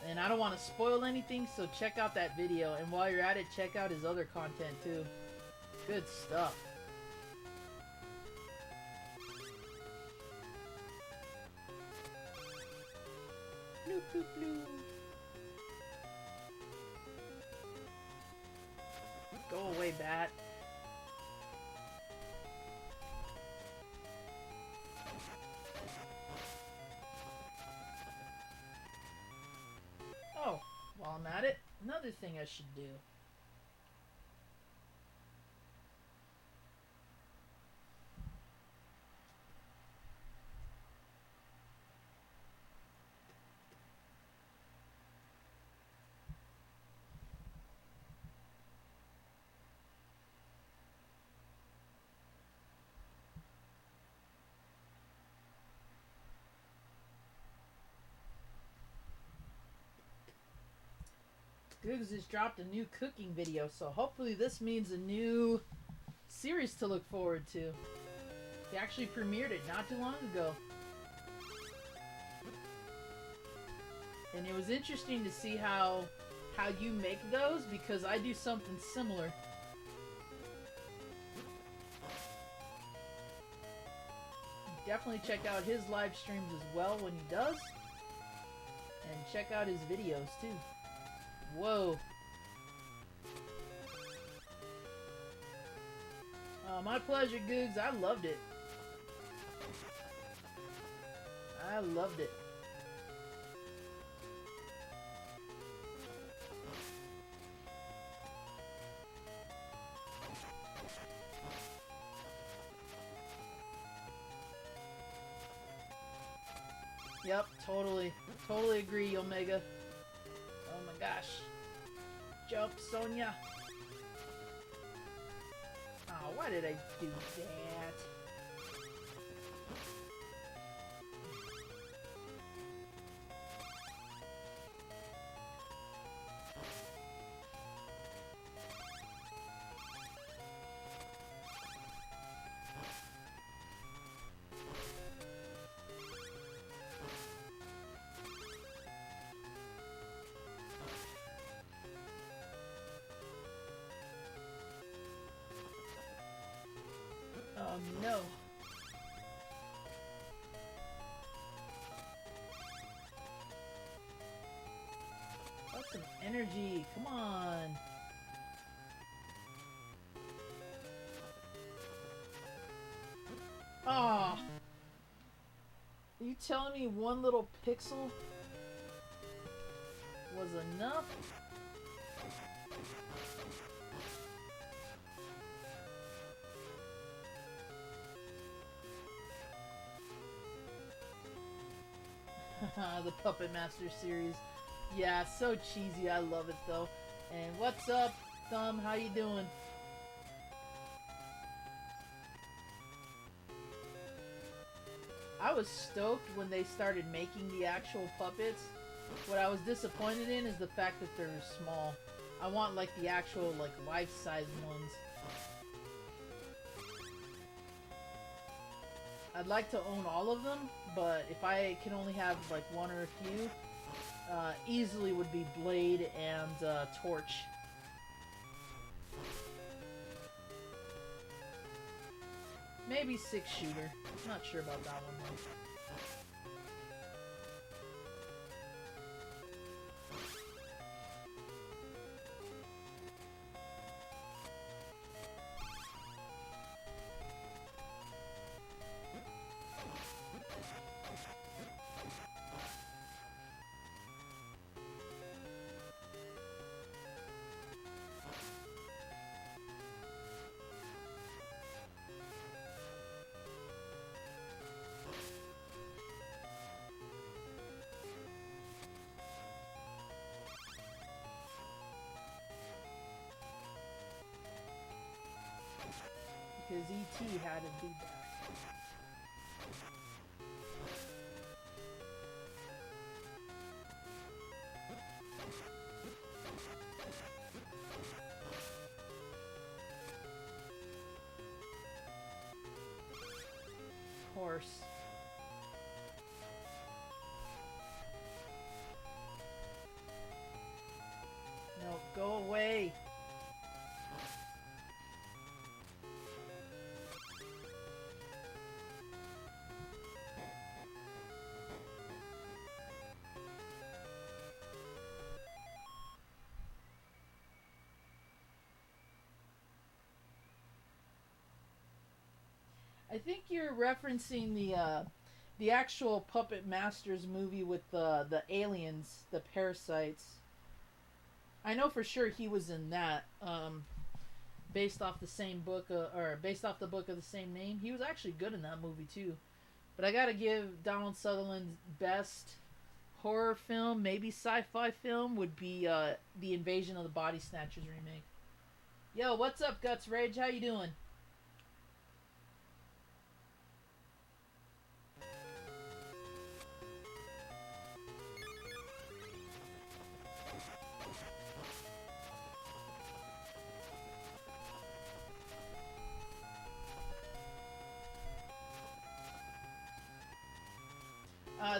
And I don't want to spoil anything, so check out that video. And while you're at it, check out his other content too. Good stuff. Bloop, bloop, bloop. Go away, bat. Oh, while I'm at it, another thing I should do. Googs has dropped a new cooking video, so hopefully this means a new series to look forward to. He actually premiered it not too long ago. And it was interesting to see how you make those, because I do something similar. Definitely check out his live streams as well when he does. And check out his videos too. Whoa. My pleasure, Googs. I loved it. I loved it. Yep, totally. Totally agree, Omega. Oh my gosh. Jump, Sonia. Oh, why did I do that? No. That's some energy. Come on. Ah. Oh. Are you telling me one little pixel was enough? The Puppet Master series. Yeah, so cheesy. I love it though. And what's up, Thumb? How you doing? I was stoked when they started making the actual puppets. What I was disappointed in is the fact that they're small. I want like the actual like life-size ones. I'd like to own all of them, but if I can only have like one or a few, easily would be Blade and Torch. Maybe 6-shooter. Not sure about that one though. Because E.T. had to do that. Horse. No, go away. I think you're referencing the actual Puppet Masters movie with the aliens, the parasites. I know for sure he was in that, based off the same book, or based off the book of the same name. He was actually good in that movie too. But I gotta give Donald Sutherland's best horror film, maybe sci-fi film, would be the Invasion of the Body Snatchers remake. Yo, what's up, Guts Rage? How you doing?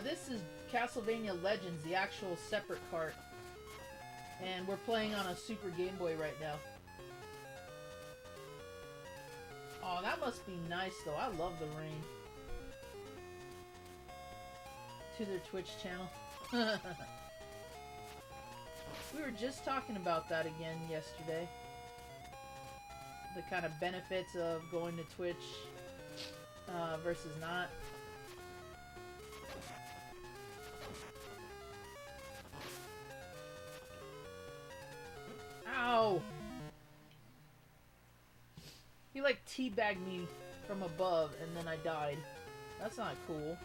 This is Castlevania Legends, the actual separate cart. And we're playing on a Super Game Boy right now. Oh, that must be nice though. I love the rain. To their Twitch channel. We were just talking about that again yesterday. The kind of benefits of going to Twitch versus not. Ow! He like teabagged me from above and then I died. That's not cool.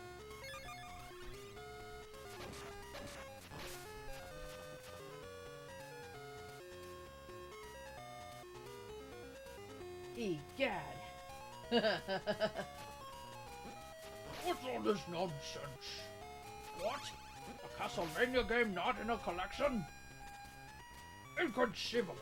Egad. What's all this nonsense? What? A Castlevania game not in a collection? Inconceivable.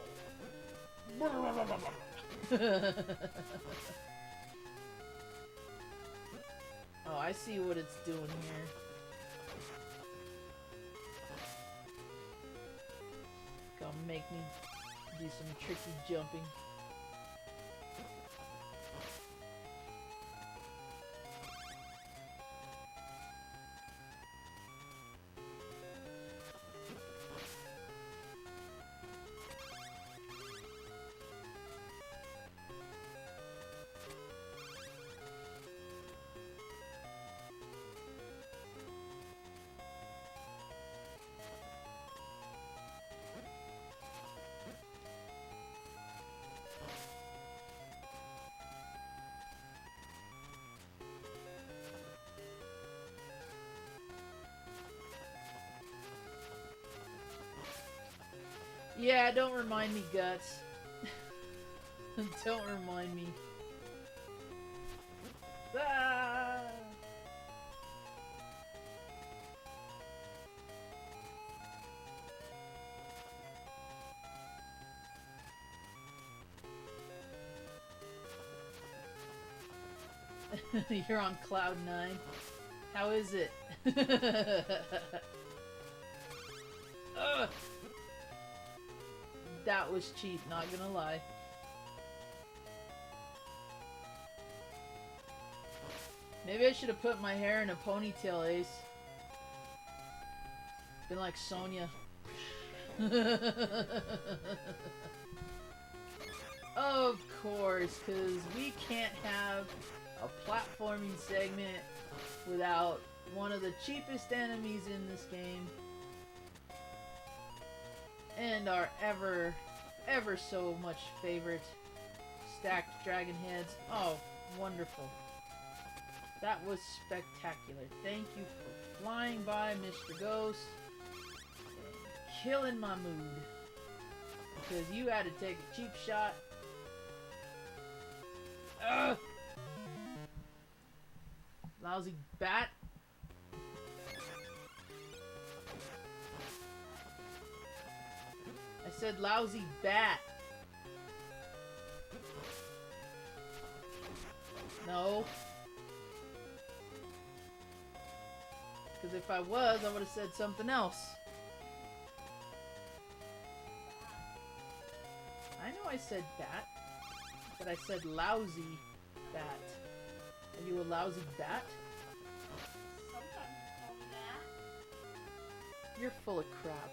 Oh, I see what it's doing here. Gonna make me do some tricky jumping. Yeah, don't remind me, Guts. Don't remind me. Ah! You're on cloud 9. How is it? Ugh. That was cheap, not gonna lie. Maybe I should have put my hair in a ponytail, Ace. Been like Sonya. Of course, because we can't have a platforming segment without one of the cheapest enemies in this game. And our ever so much favorite stacked dragon heads. Oh, wonderful. That was spectacular. Thank you for flying by, Mr. Ghost. And killing my mood. Because you had to take a cheap shot. Ugh! Lousy bat. I said lousy bat. No. Because if I was, I would have said something else. I know I said bat, but I said lousy bat. Are you a lousy bat? Sometimes you call me that. You're full of crap.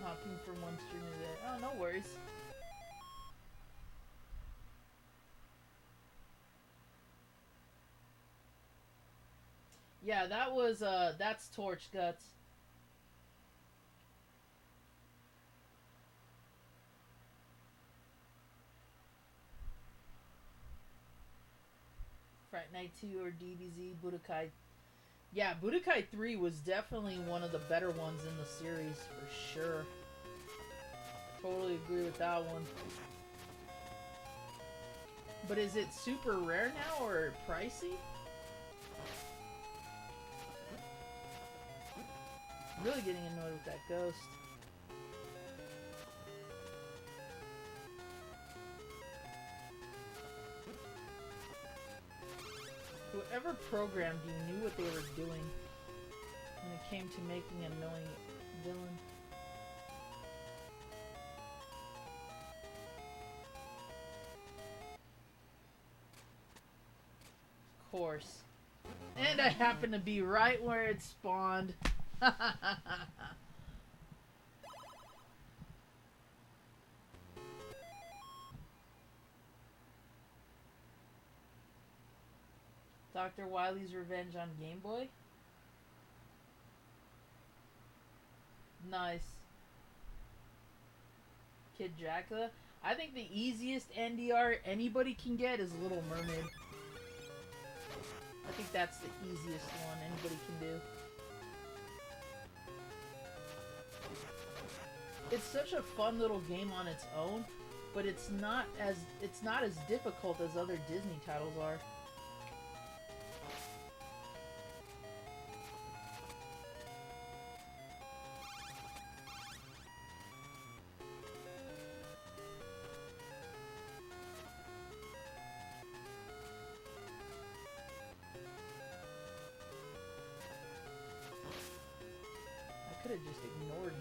Hopping from one stream to the other. Oh, no worries. Yeah, that was, that's Torch Guts. Fright Night 2 or DBZ, Budokai. Yeah, Budokai 3 was definitely one of the better ones in the series, for sure. Totally agree with that one. But is it super rare now, or pricey? I'm really getting annoyed with that ghost. Whoever programmed you knew what they were doing when it came to making an annoying villain. Of course. And I happen to be right where it spawned. Dr. Wily's Revenge on Game Boy? Nice. Kid Dracula? I think the easiest NDR anybody can get is Little Mermaid. I think that's the easiest one anybody can do. It's such a fun little game on its own, but it's not as difficult as other Disney titles are. have just ignored him.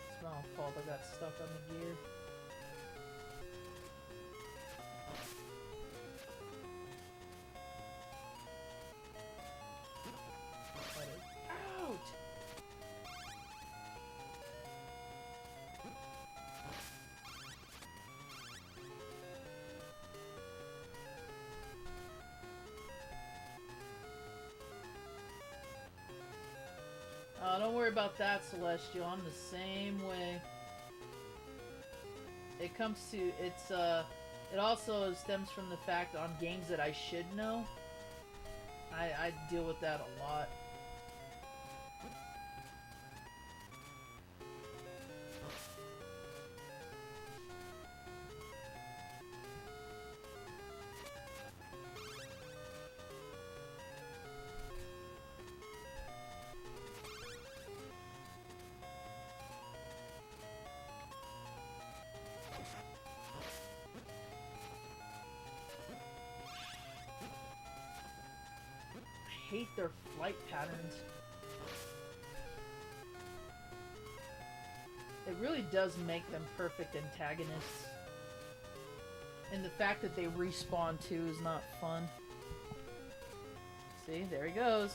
It's my own fault I got stuck on the gear. Out! Oh, don't worry about that, Celestial. I'm the same way. It comes to, it also stems from the fact on games that I should know. I deal with that a lot. I hate their flight patterns. It really does make them perfect antagonists. And the fact that they respawn too is not fun. See, there he goes.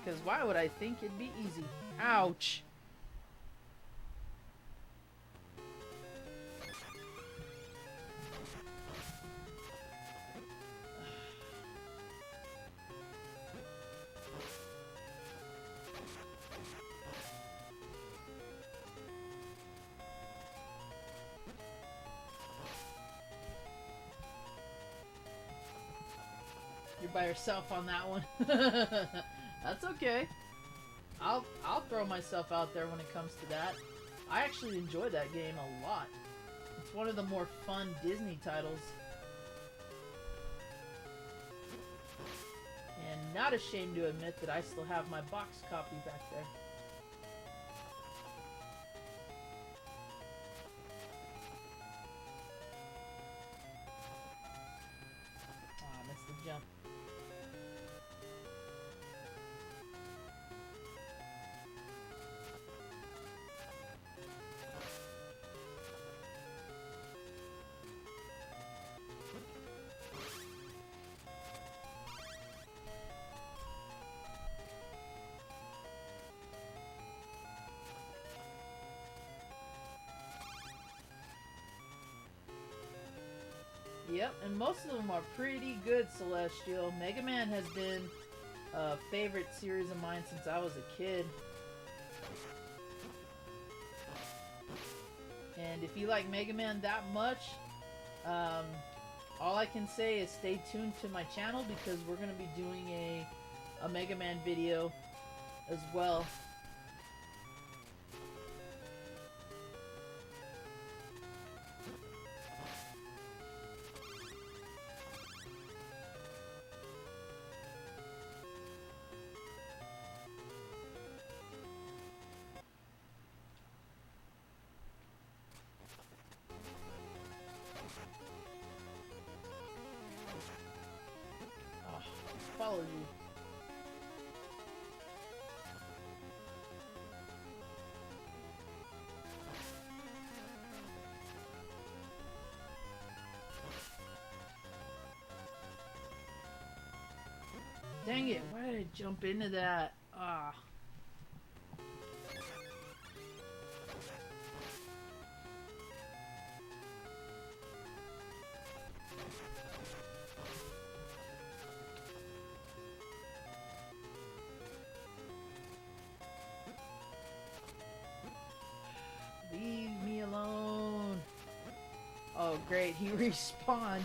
Because why would I think it'd be easy? Ouch! You're by yourself on that one. That's okay. I'll throw myself out there when it comes to that. I actually enjoy that game a lot. It's one of the more fun Disney titles. And not ashamed to admit that I still have my box copy back there. Ah, I missed the jump. Yep, and most of them are pretty good, Celestial. Mega Man has been a favorite series of mine since I was a kid. And if you like Mega Man that much, all I can say is stay tuned to my channel because we're going to be doing a Mega Man video as well. Follow you. Dang it, why did I jump into that? Ah. Leave me alone. Oh great, he respawned.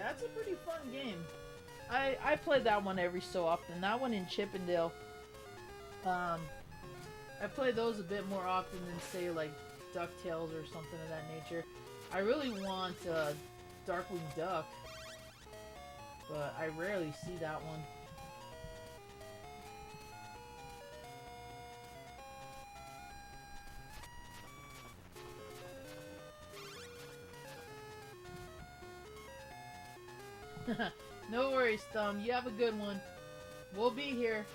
That's a pretty fun game. I play that one every so often. That one in Chippendale. I play those a bit more often than, say, like, DuckTales or something of that nature. I really want Darkwing Duck, but I rarely see that one. No worries, Thumb. You have a good one. We'll be here.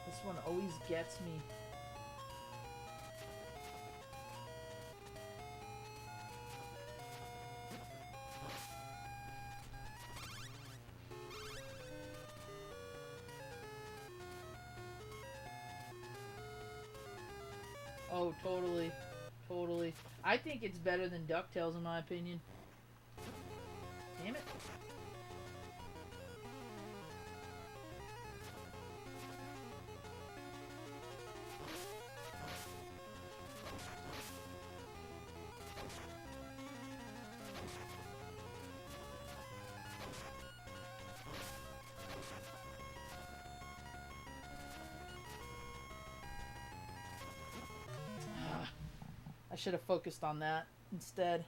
This one always gets me. Oh, totally. Totally. I think it's better than DuckTales in my opinion. Damn it. I should have focused on that instead.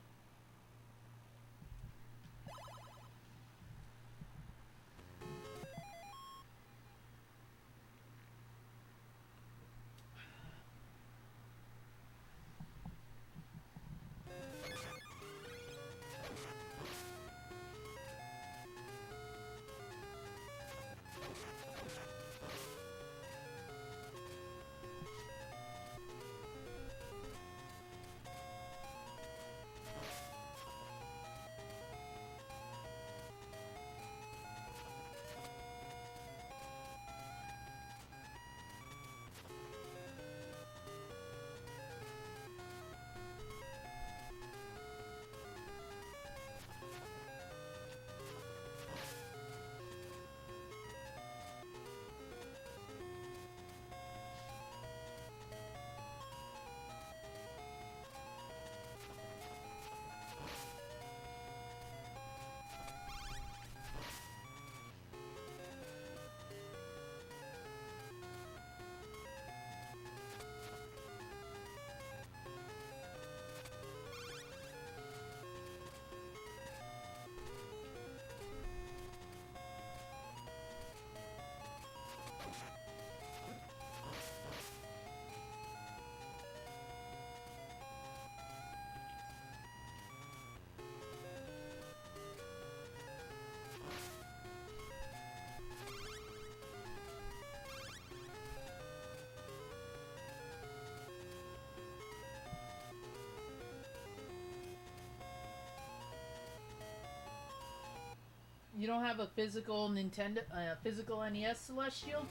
You don't have a physical Nintendo, physical NES, Celestial?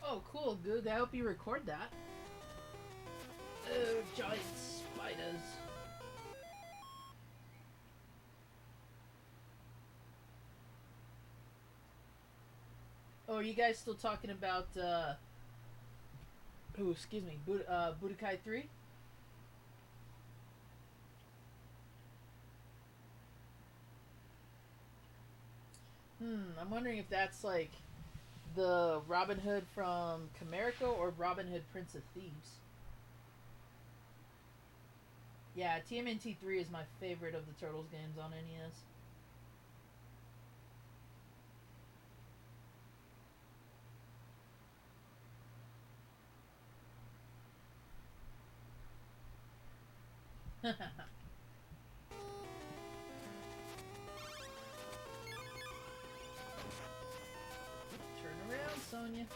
Oh, cool, Goog. I hope you record that. Oh, giant spiders. Oh, are you guys still talking about, oh, excuse me, Budokai 3? I'm wondering if that's, like, the Robin Hood from Camerico or Robin Hood Prince of Thieves. Yeah, TMNT 3 is my favorite of the Turtles games on NES. Turn around, Sonia.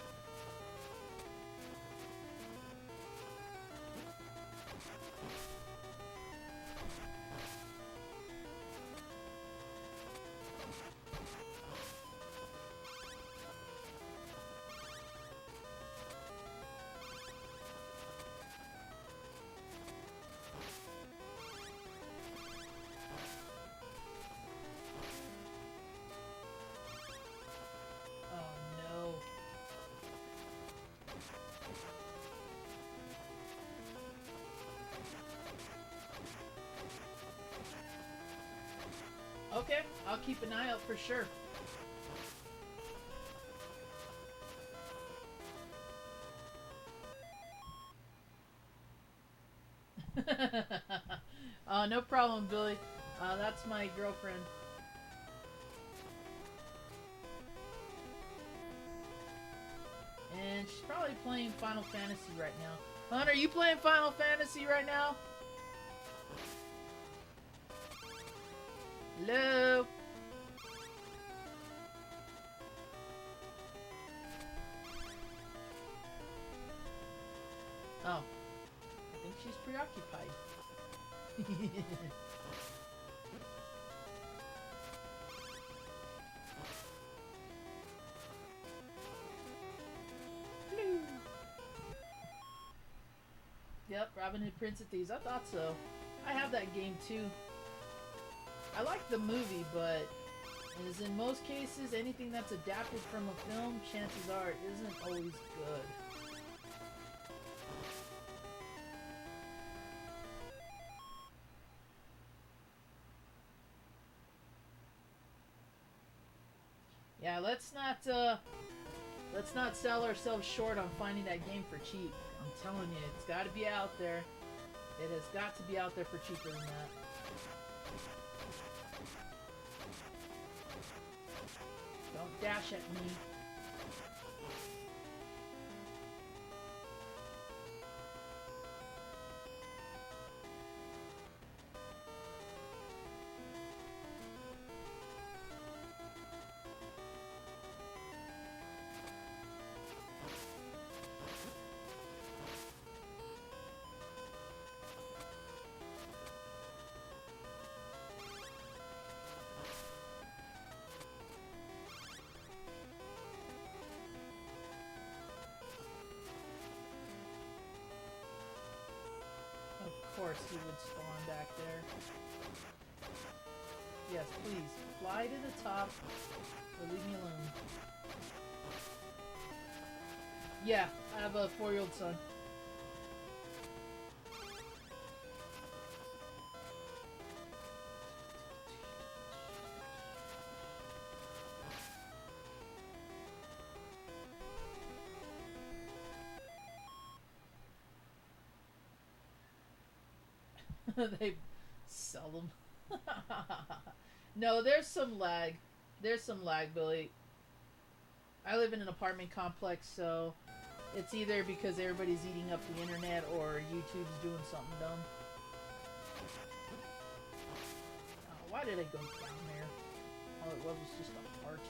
Oh no. Okay, I'll keep an eye out for sure. No problem, Billy. That's my girlfriend. And she's probably playing Final Fantasy right now. Hon, are you playing Final Fantasy right now? Hello? Oh. I think she's preoccupied. Hello. Yep, Robin Hood Prince of Thieves. I thought so. I have that game too. I like the movie, but as in most cases, anything that's adapted from a film, chances are it isn't always good. Yeah, let's not sell ourselves short on finding that game for cheap. I'm telling you, it's got to be out there. It has got to be out there for cheaper than that. Don't dash at me. Of course he would spawn back there. Yes, please, fly to the top or leave me alone. Yeah, I have a 4-year-old son. They sell them. No, there's some lag. There's some lag, Billy. I live in an apartment complex, so it's either because everybody's eating up the internet or YouTube's doing something dumb. Oh, why did I go down there? All it was just a heart.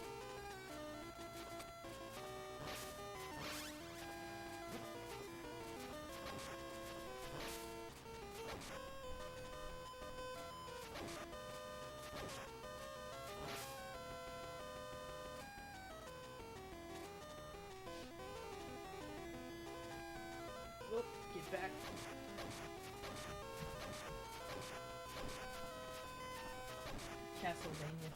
Whoop, get back. Castlevania.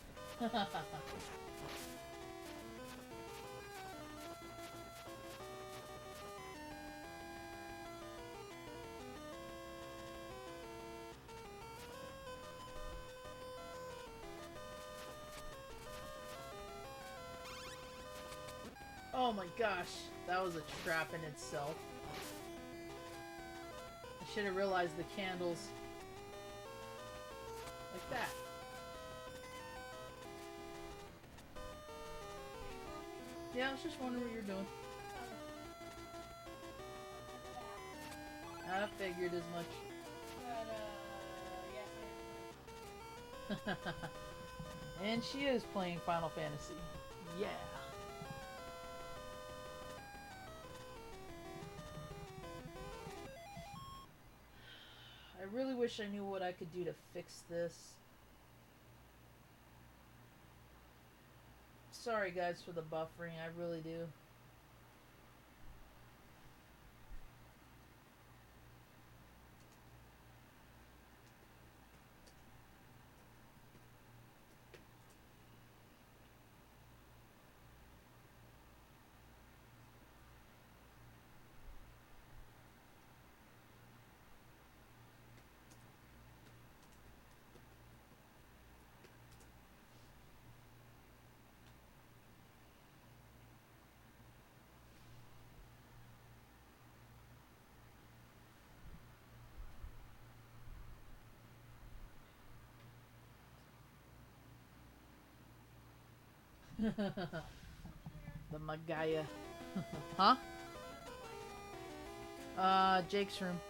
Oh my gosh, that was a trap in itself. I should have realized the candles that. Yeah, I was just wondering what you're doing. I figured as much. But, yes, And she is playing Final Fantasy. Yeah. I really wish I knew what I could do to fix this. Sorry guys for the buffering, I really do. The Magaya. Huh? Jake's room.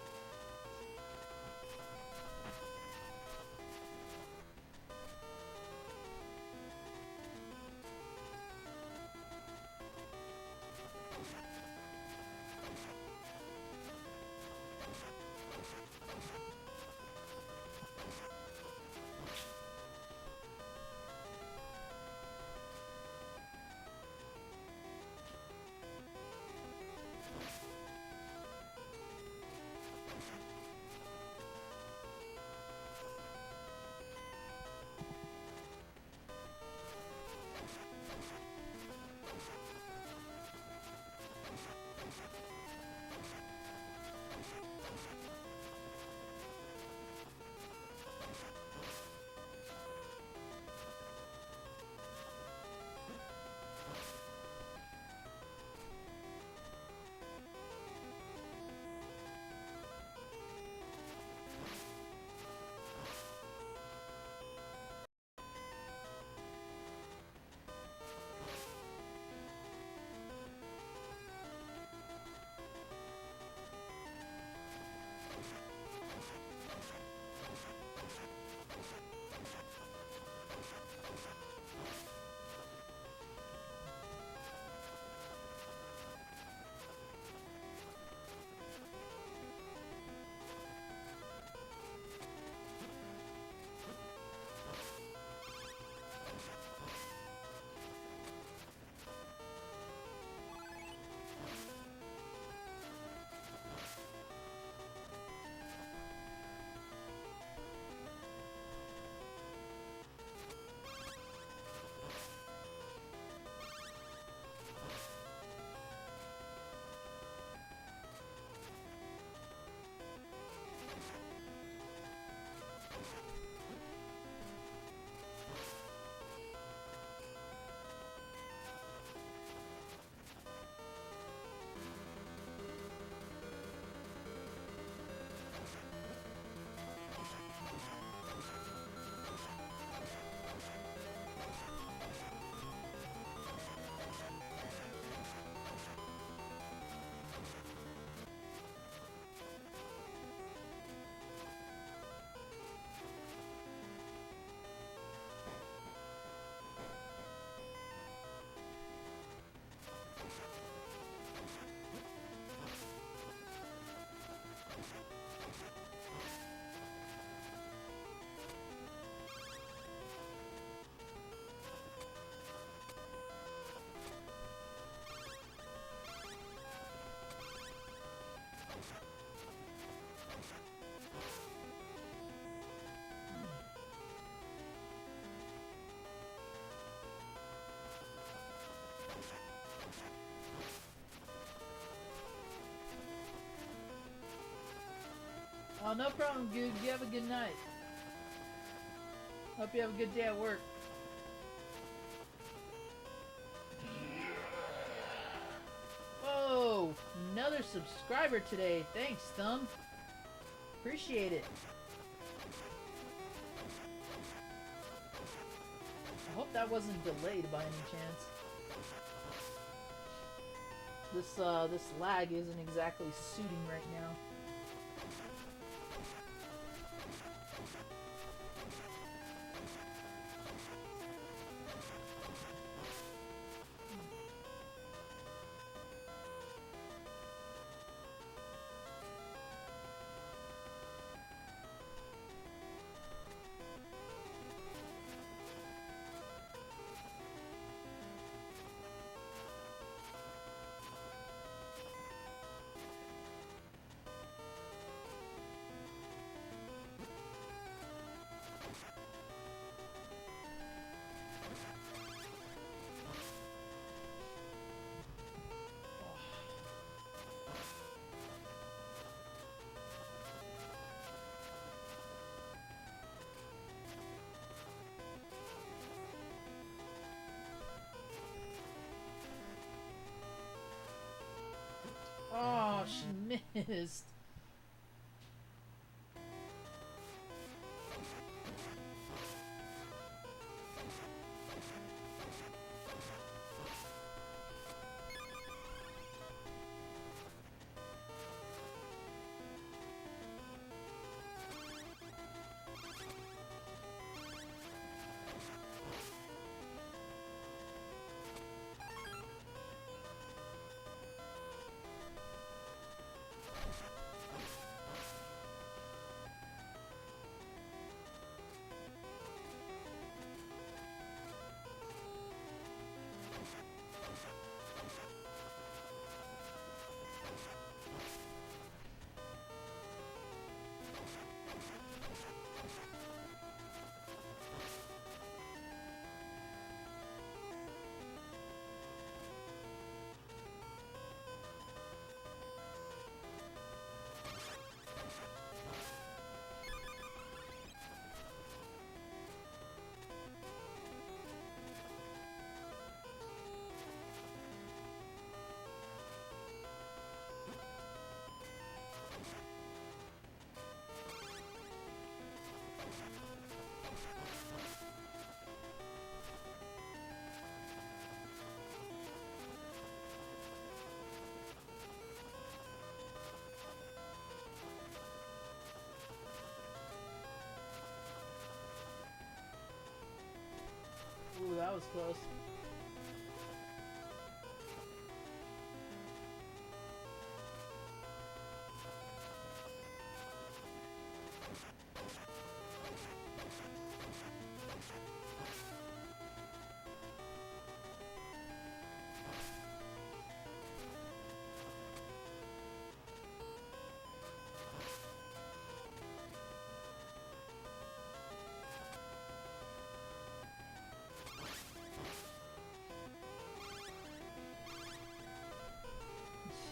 Oh, no problem, Goog. You have a good night. Hope you have a good day at work. Whoa! Another subscriber today. Thanks, Thumb. Appreciate it. that wasn't delayed by any chance. This lag isn't exactly suiting right now. Oh, she missed. Ooh, that was close.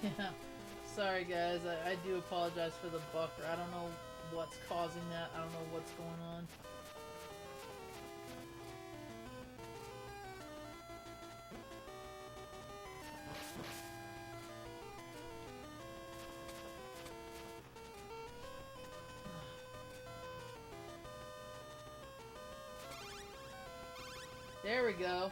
Yeah. Sorry guys, I do apologize for the buffer. I don't know what's causing that. I don't know what's going on. There we go.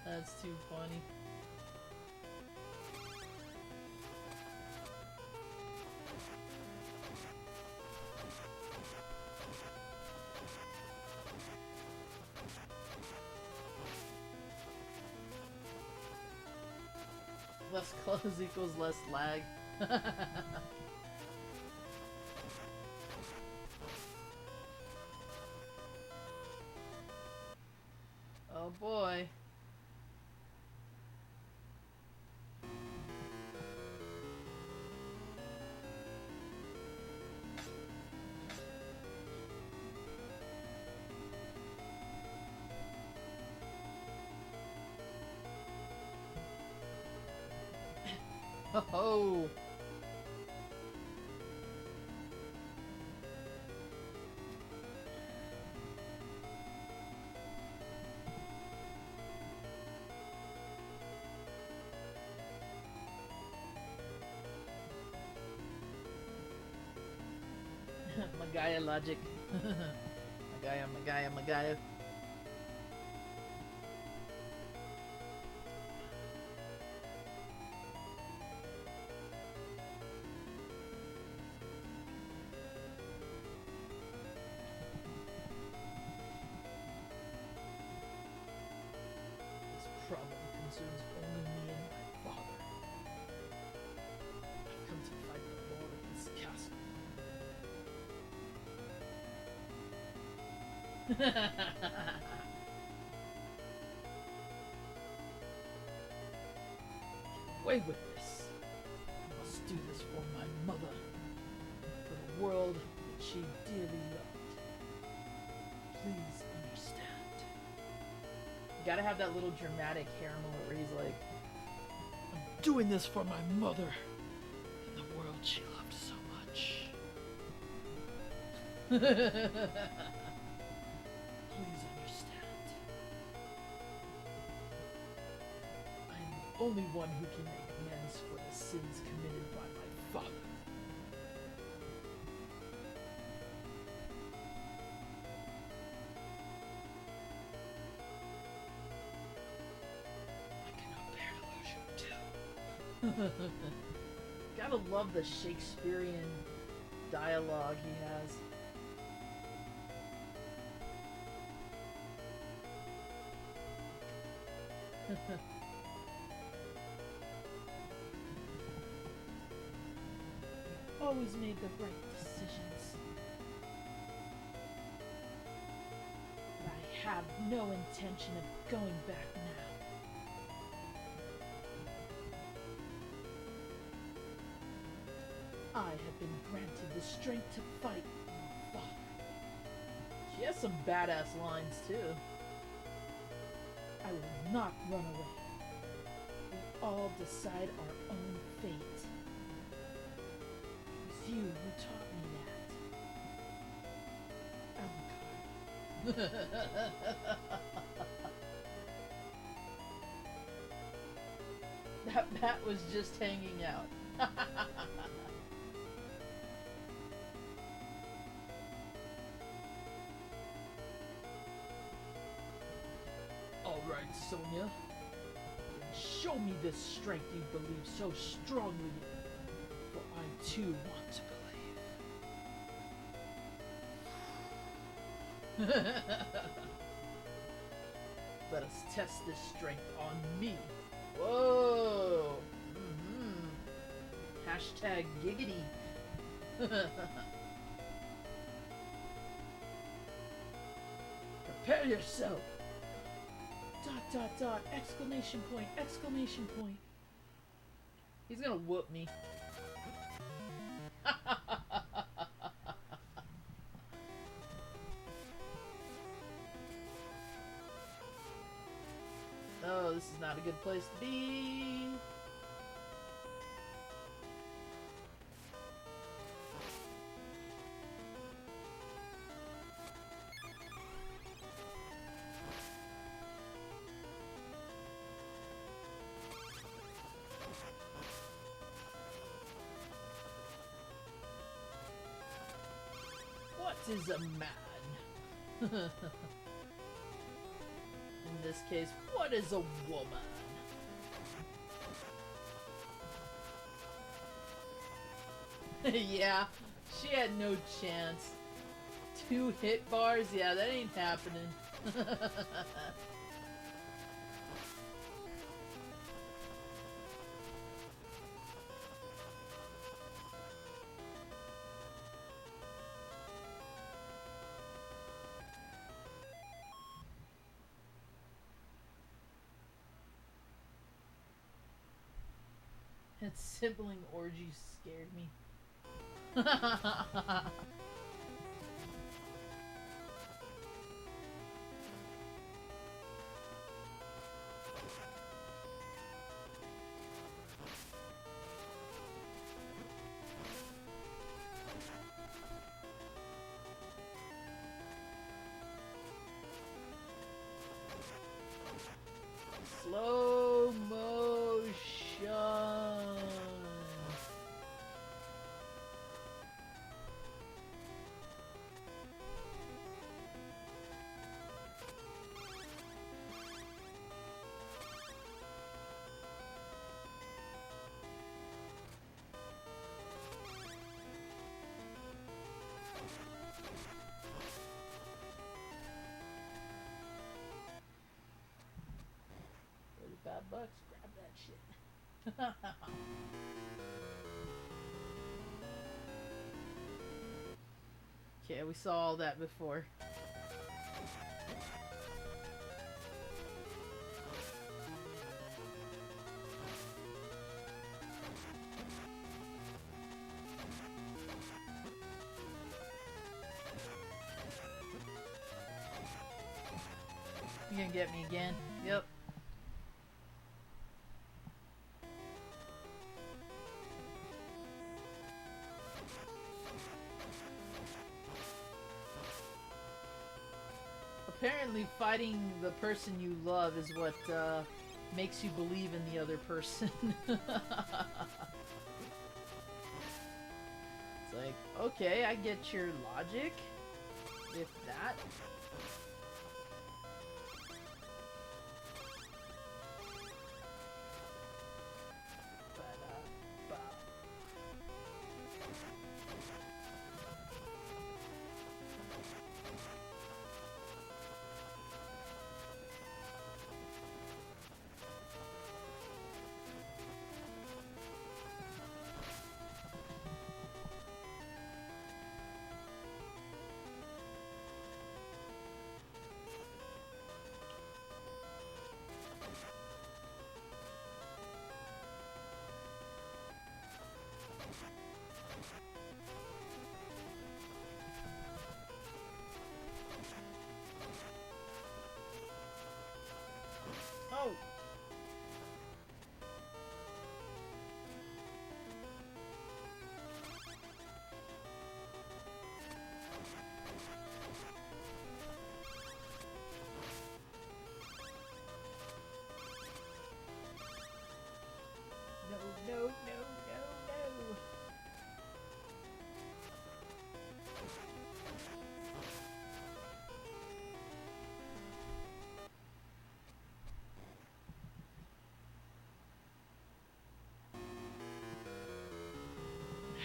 That's too funny. Less close equals less lag. Oh boy. Oh. Magaya logic. Magaya. This problem concerns only me and my father. I've come to fight the lord of this castle. Away with this. I must do this for my mother, for the world that she dearly loved. Please understand. You gotta have that little dramatic hair moment where he's like, I'm doing this for my mother and the world she loved so much. Please understand. I am the only one who can make amends for the sins committed by my father. I cannot bear to lose you too. Gotta love the Shakespearean dialogue he has. always made the right decisions. But I have no intention of going back now. I have been granted the strength to fight my father. She has some badass lines too. I will not run away. We all decide our own fate. It was you who taught me that. Alucard. That bat was just hanging out. Alright, Sonia. Show me this strength you believe so strongly in. For I too want to believe. Let us test this strength on me. Whoa! Hashtag giggity. Prepare yourself. ... exclamation point, exclamation point. He's gonna whoop me. Oh, this is not a good place to be. What is a man? In this case, what is a woman? Yeah, she had no chance. 2 hit bars? Yeah, that ain't happening. That sibling orgy scared me. Slow motion. $35, grab that shit. Okay, we saw all that before. You gonna get me again? Yep. Apparently fighting the person you love is what makes you believe in the other person. It's like, okay, I get your logic with that.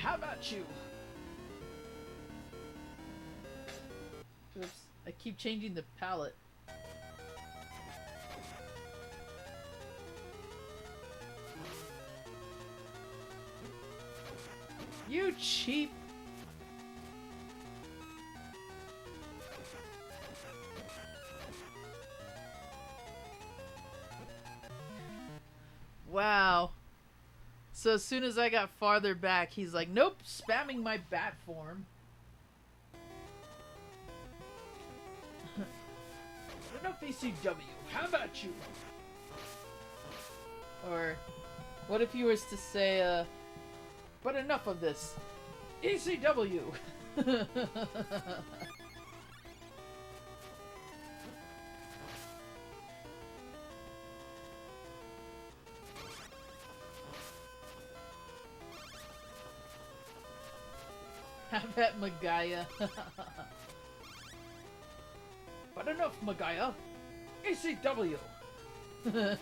How about you? Oops. I keep changing the palette. You cheap. Wow. So as soon as I got farther back, he's like, nope, spamming my bat form. Enough ECW. How about you? Or what if he was to say, but enough of this. ECW. Have at Magaya. But enough, Magaya. ECW. Come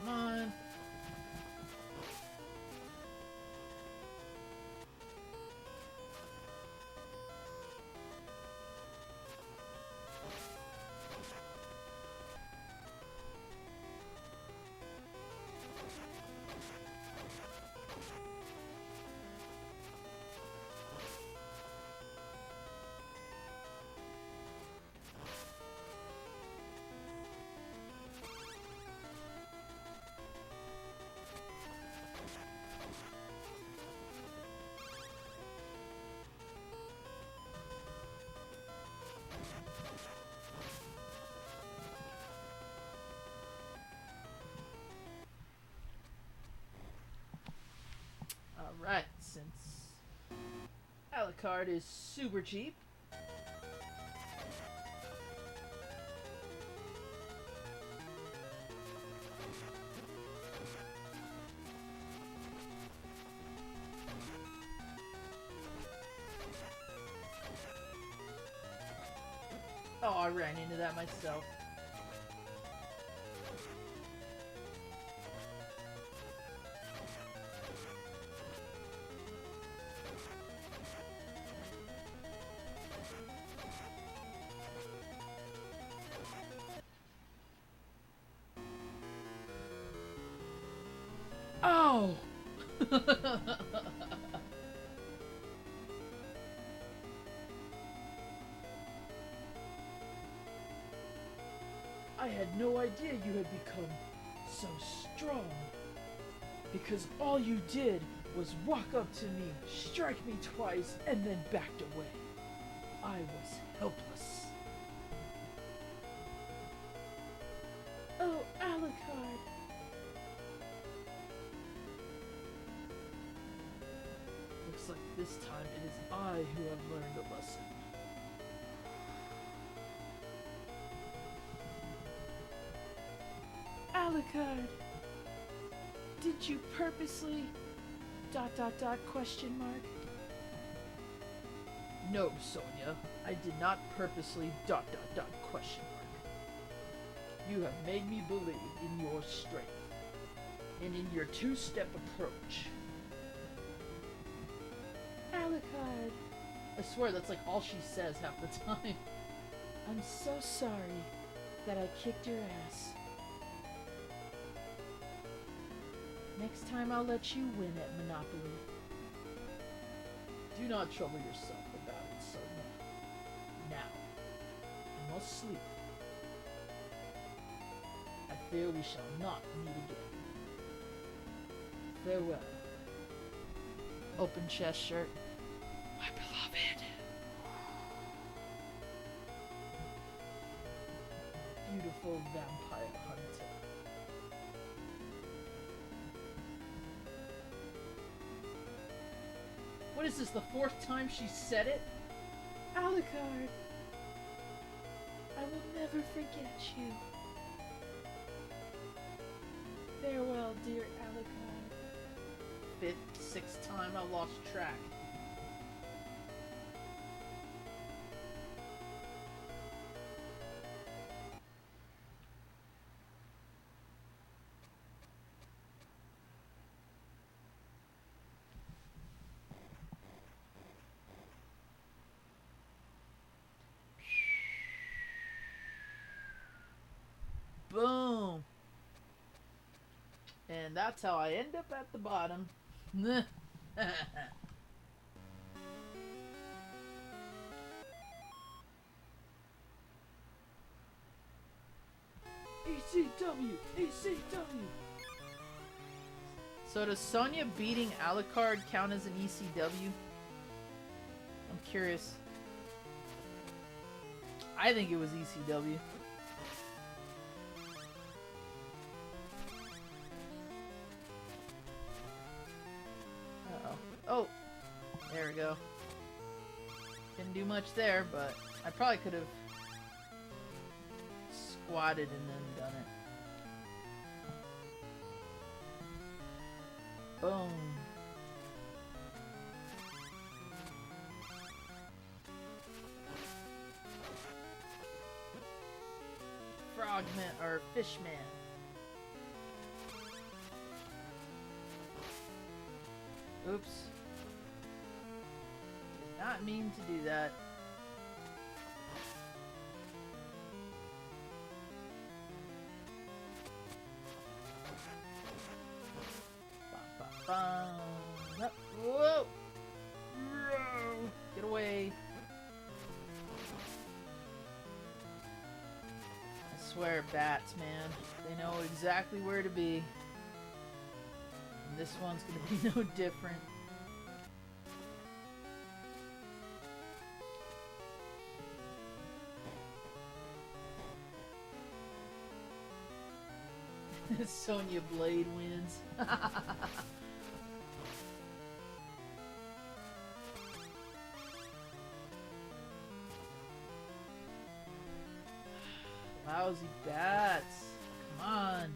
on. Alright, since Alucard is super cheap. Oh, I ran into that myself. Oh! I had no idea you had become so strong. Because all you did was walk up to me, strike me twice, and then backed away. I was helpless. Oh, Alucard. Looks like this time it is I who have learned a lesson. Alucard, did you purposely ... question mark? No, Sonia, I did not purposely ... question mark. You have made me believe in your strength and in your two-step approach. Alucard. I swear that's like all she says half the time. I'm so sorry that I kicked your ass. Next time I'll let you win at Monopoly. Do not trouble yourself about it, Sonia. Now, I must sleep. I fear we shall not meet again. Farewell. Open chest shirt. My beloved. Beautiful vampire hunter. What is this, the fourth time she said it? Alucard, I will never forget you. Farewell, dear Alucard. Fifth, sixth time, I lost track. And that's how I end up at the bottom. ECW! ECW! So does Sonya beating Alucard count as an ECW? I'm curious. I think it was ECW. Uh-oh. Oh! There we go. Didn't do much there, but I probably could have squatted and then done it. Boom. Frogman or Fishman. Oops. Did not mean to do that. Up. Whoa! Get away. I swear, bats, man. They know exactly where to be. And this one's gonna be no different. Sonya Blade wins. Lousy bats. Come on.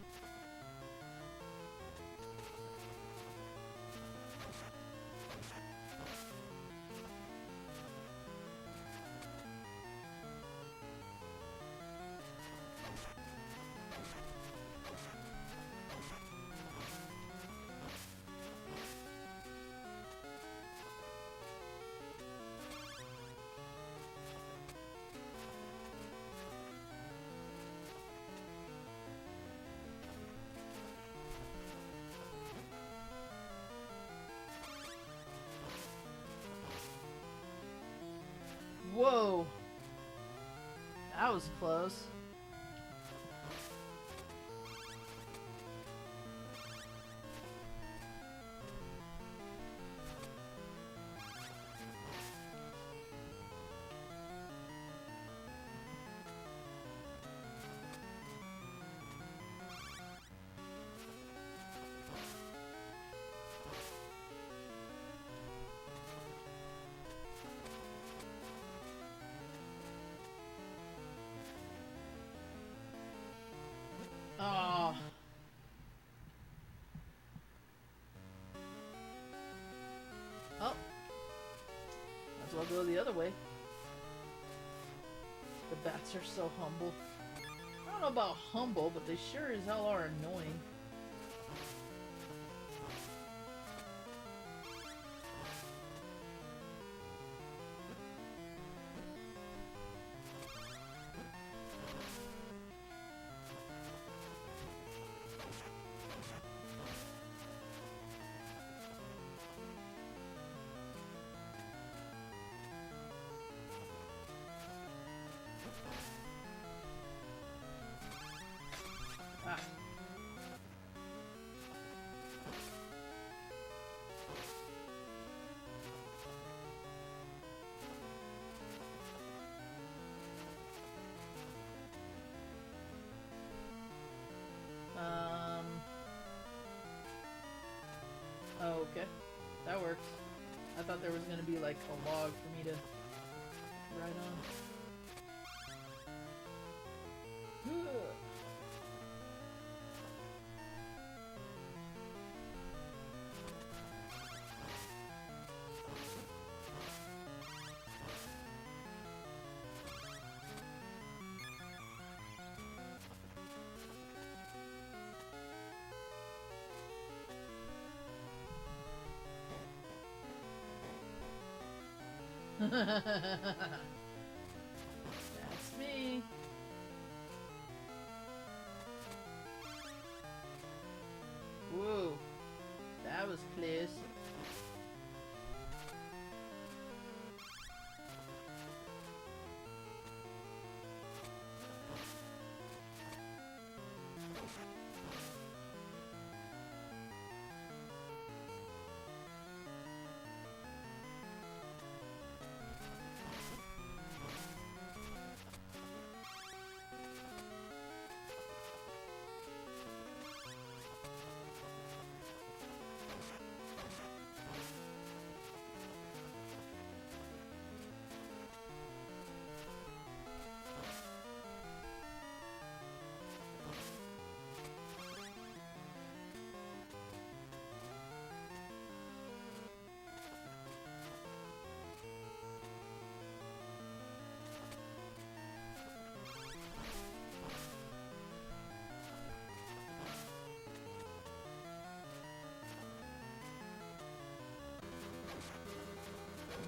Whoa! That was close. Oh. Oh. Might as well go the other way. The bats are so humble. I don't know about humble, but they sure as hell are annoying. Ah. Oh, okay. That works. I thought there was gonna be like a log for me to ride on. That's me. Whoa. $20, please.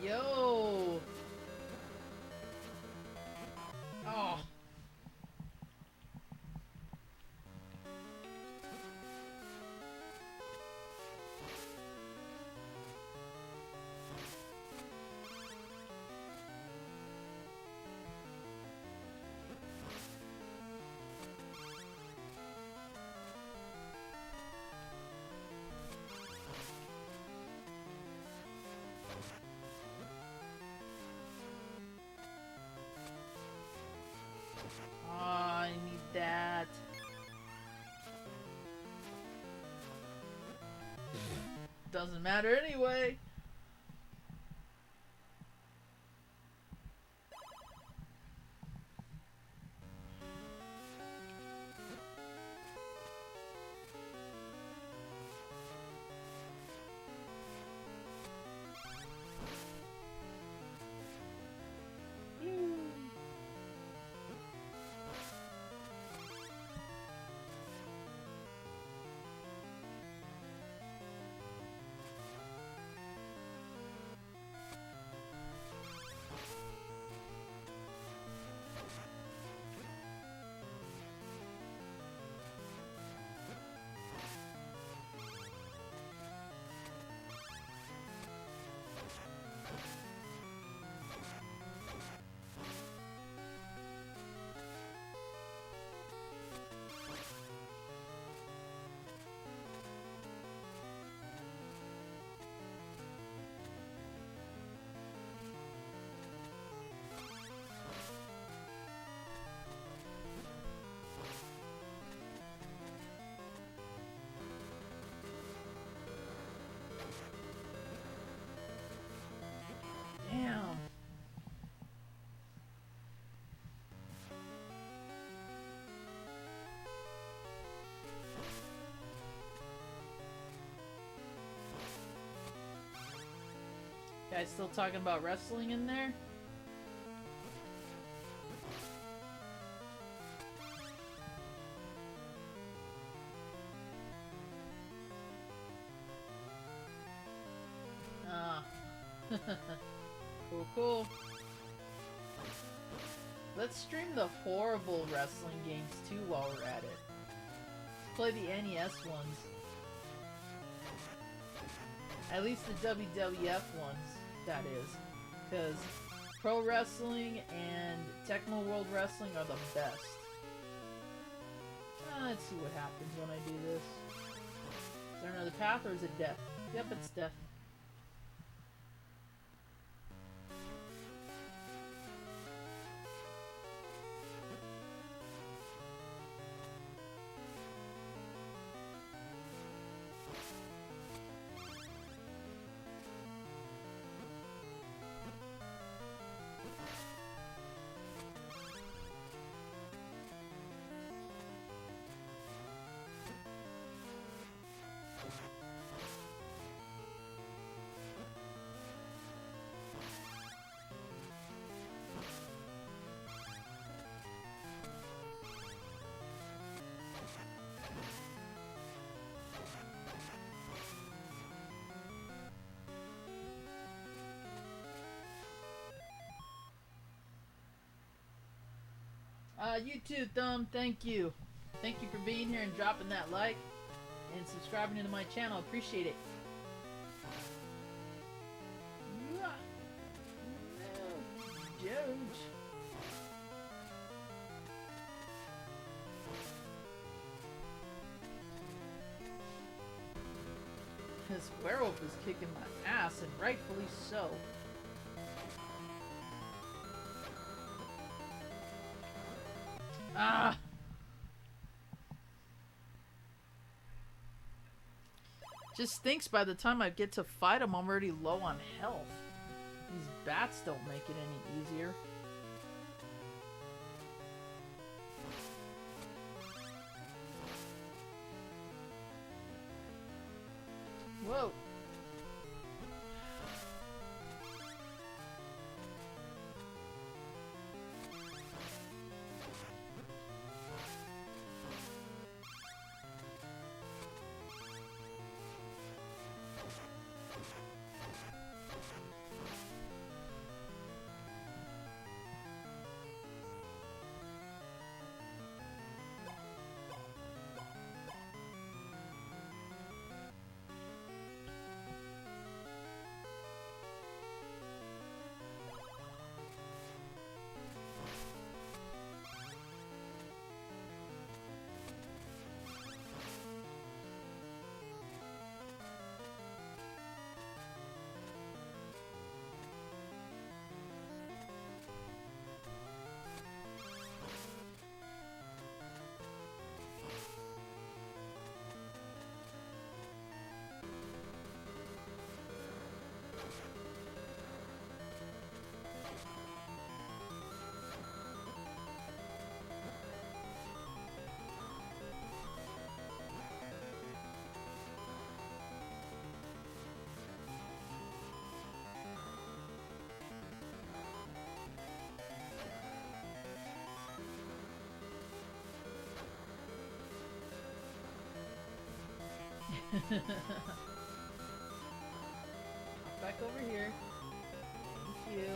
Yo! Oh. I need that. Doesn't matter anyway. Damn. Guys still talking about wrestling in there? Ah. Cool, cool. Let's stream the horrible wrestling games too while we're at it. Let's play the NES ones. At least the WWF ones, that is. Because Pro Wrestling and Tecmo World Wrestling are the best. Let's see what happens when I do this. Is there another path or is it death? Yep, it's death. You too, Thumb. Thank you. Thank you for being here and dropping that like and subscribing to my channel. Appreciate it. this werewolf is kicking my ass, and rightfully so. Ah! Just thinks by the time I get to fight him, I'm already low on health. These bats don't make it any easier. Whoa. Back over here. Thank you.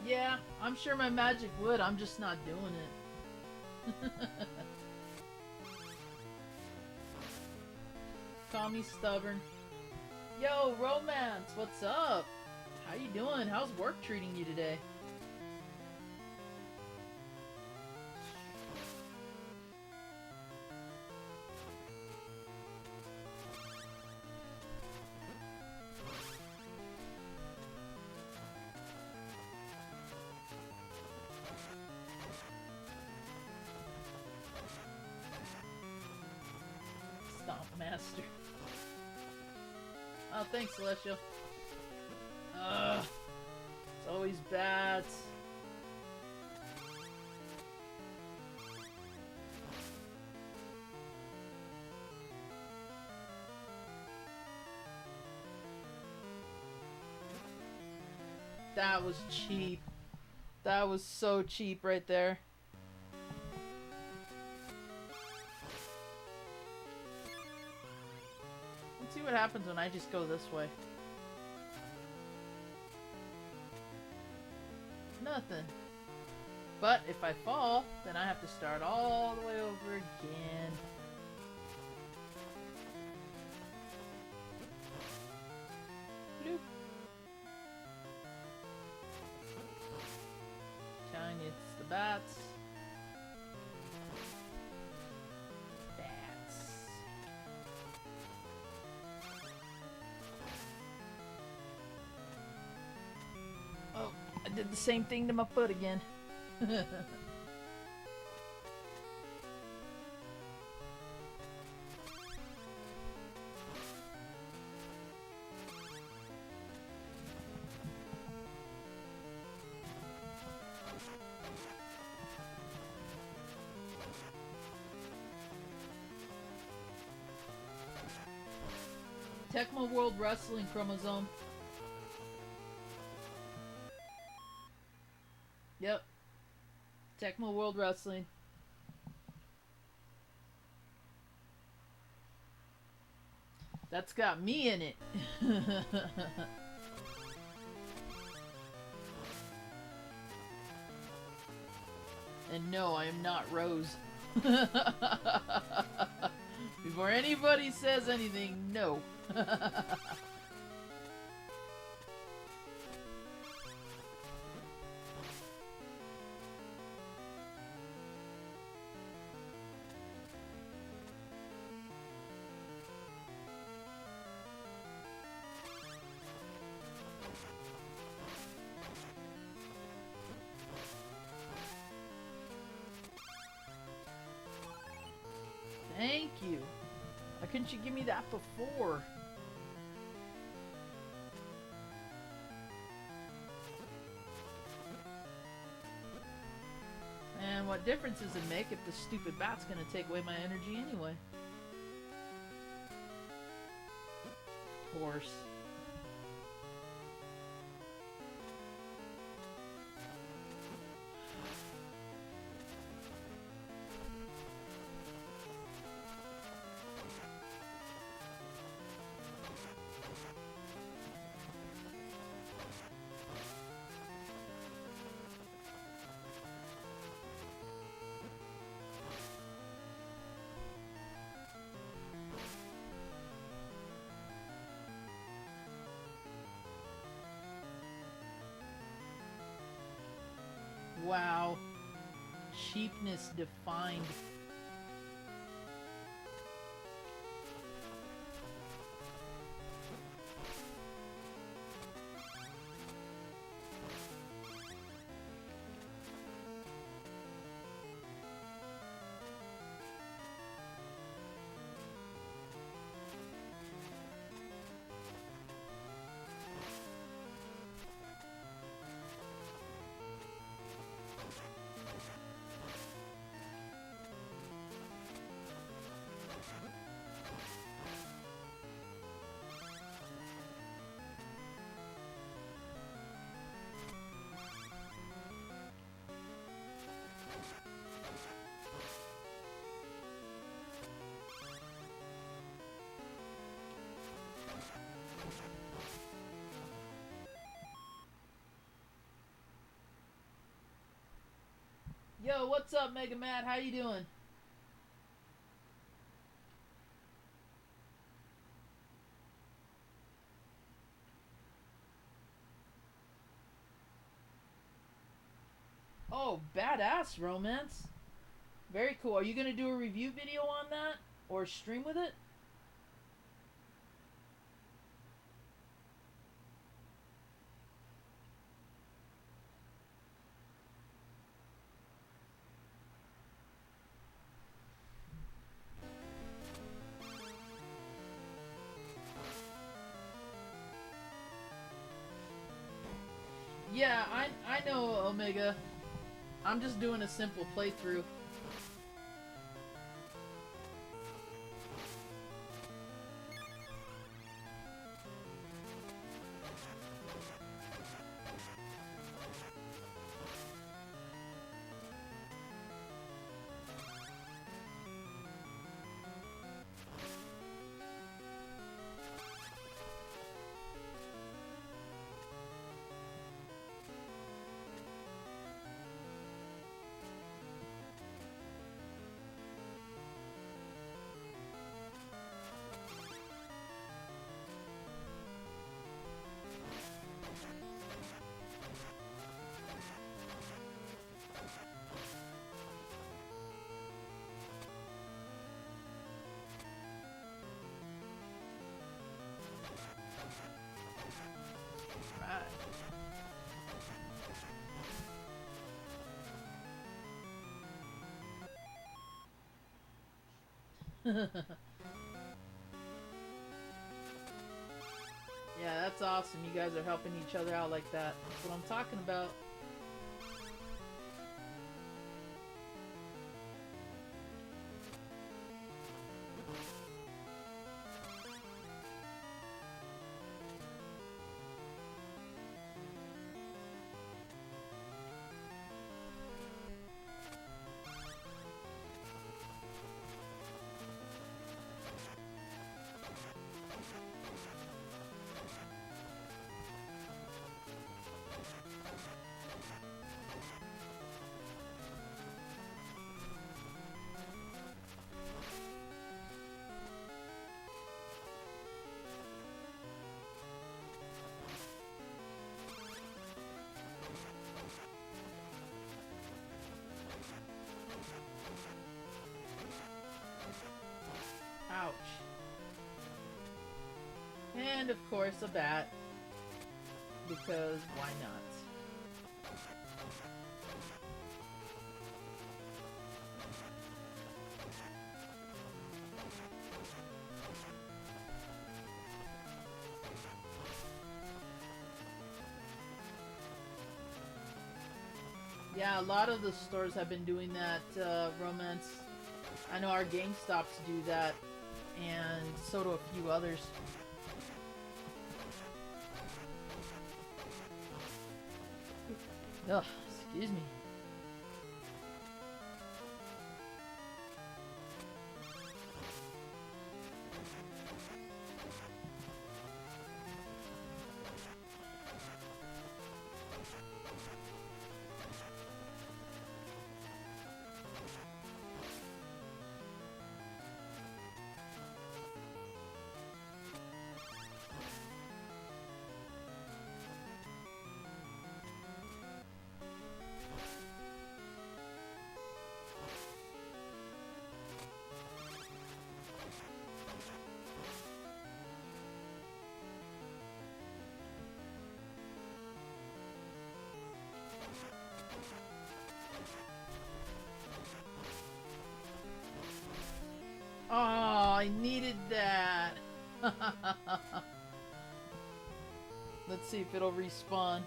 Yeah, I'm sure my magic would, I'm just not doing it. Call me stubborn. Yo, Romance, what's up? How you doing? How's work treating you today? Stomp Master. Oh, thanks, Celestial. Ugh. It's always bats. That was cheap. That was so cheap right there. Let's see what happens when I just go this way. Nothing. But if I fall, then I have to start all the way over again. Bloop. Telling you it's the bats. Bats. Oh, I did the same thing to my foot again. Tecmo World Wrestling Chromosome. Yep. Tecmo World Wrestling. That's got me in it. And no, I am not Rose. Before anybody says anything, no. Thank you. Why couldn't you give me that before? And what difference does it make if the stupid bat's gonna take away my energy anyway? Of course. Wow. Cheapness defined. Yo, what's up, Mega Matt? How you doing? Oh, badass romance. Very cool. Are you gonna do a review video on that? Or stream with it? Yeah, I know, Omega. I'm just doing a simple playthrough. Yeah, that's awesome. You guys are helping each other out like that. That's what I'm talking about. And of course a bat. Because why not? Yeah, a lot of the stores have been doing that, Romance. I know our GameStops do that, and so do a few others. Ugh, excuse me. Oh, I needed that. Let's see if it'll respawn.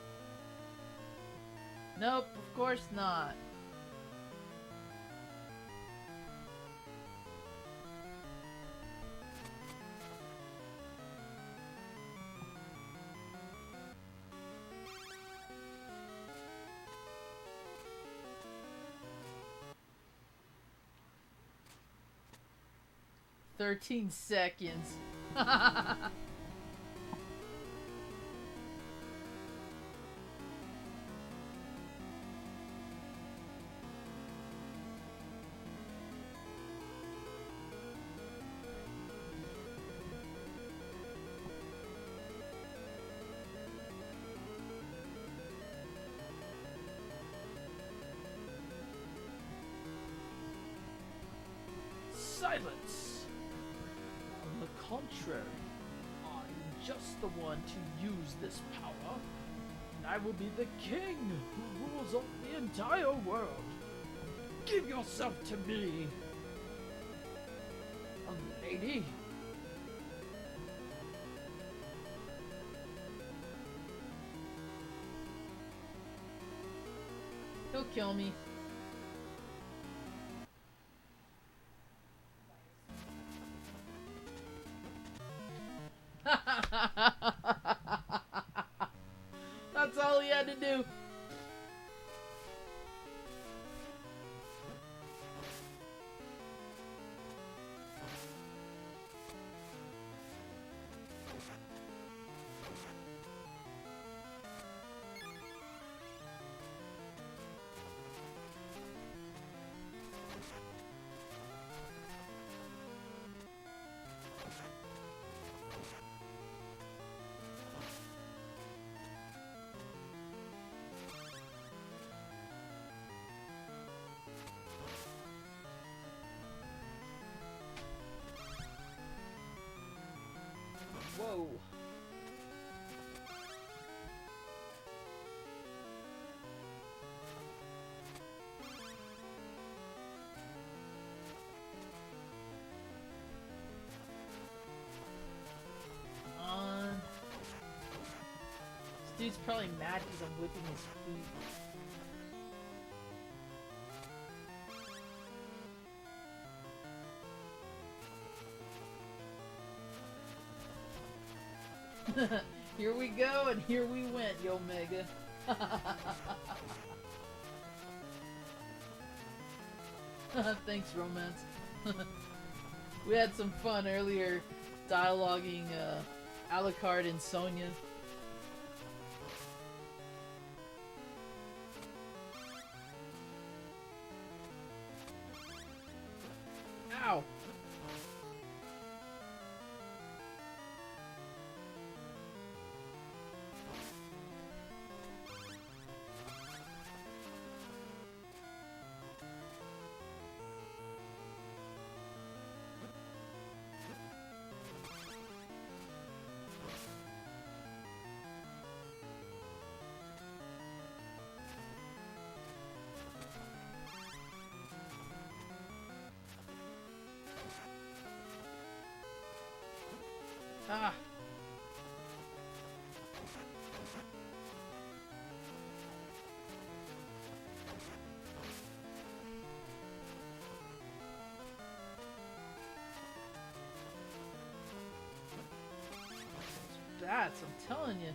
Nope, of course not. "13 seconds. Silence! On the contrary, I'm just the one to use this power, and I will be the king who rules over the entire world. Give yourself to me, a lady." He'll kill me. That's all he had to do. Whoa. Come on. This dude's probably mad because I'm whipping his feet. Here we go, and here we went, Yo Mega. Thanks, Romance. We had some fun earlier dialoguing Alucard and Sonya. Ow! Ah. Bats, I'm telling you.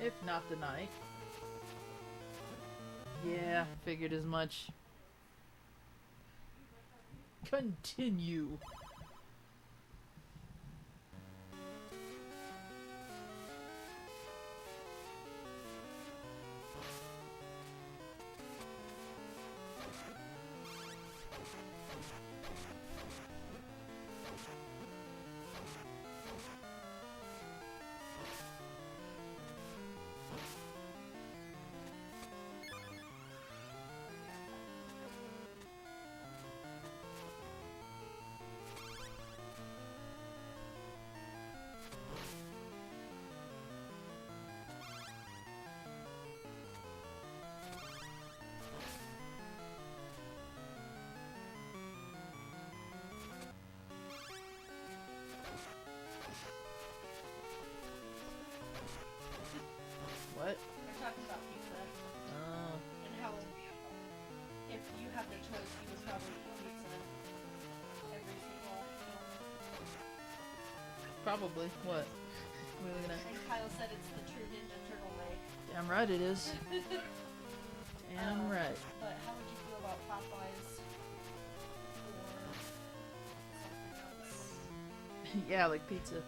If not the night. Yeah, figured as much. Continue. What? They're talking about pizza. Oh. And how if you have the choice, you would probably eat pizza every single meal. Probably. What? What are we looking at? And Kyle said it's the true Ninja Turtle way. Damn right it is. Damn right. But how would you feel about Popeyes or something else? Yeah, like pizza.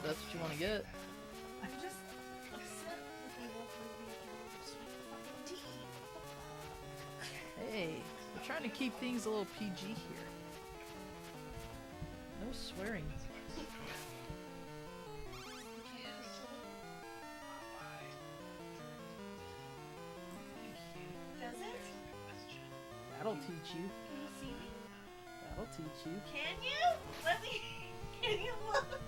That's what you want to get. I'm just upset that they won't bring me a sweet fucking tea. Hey, we're trying to keep things a little PG here. No swearing. Does it? That'll teach you. Can you see me? That'll teach you. Can you? Let me. Can you look?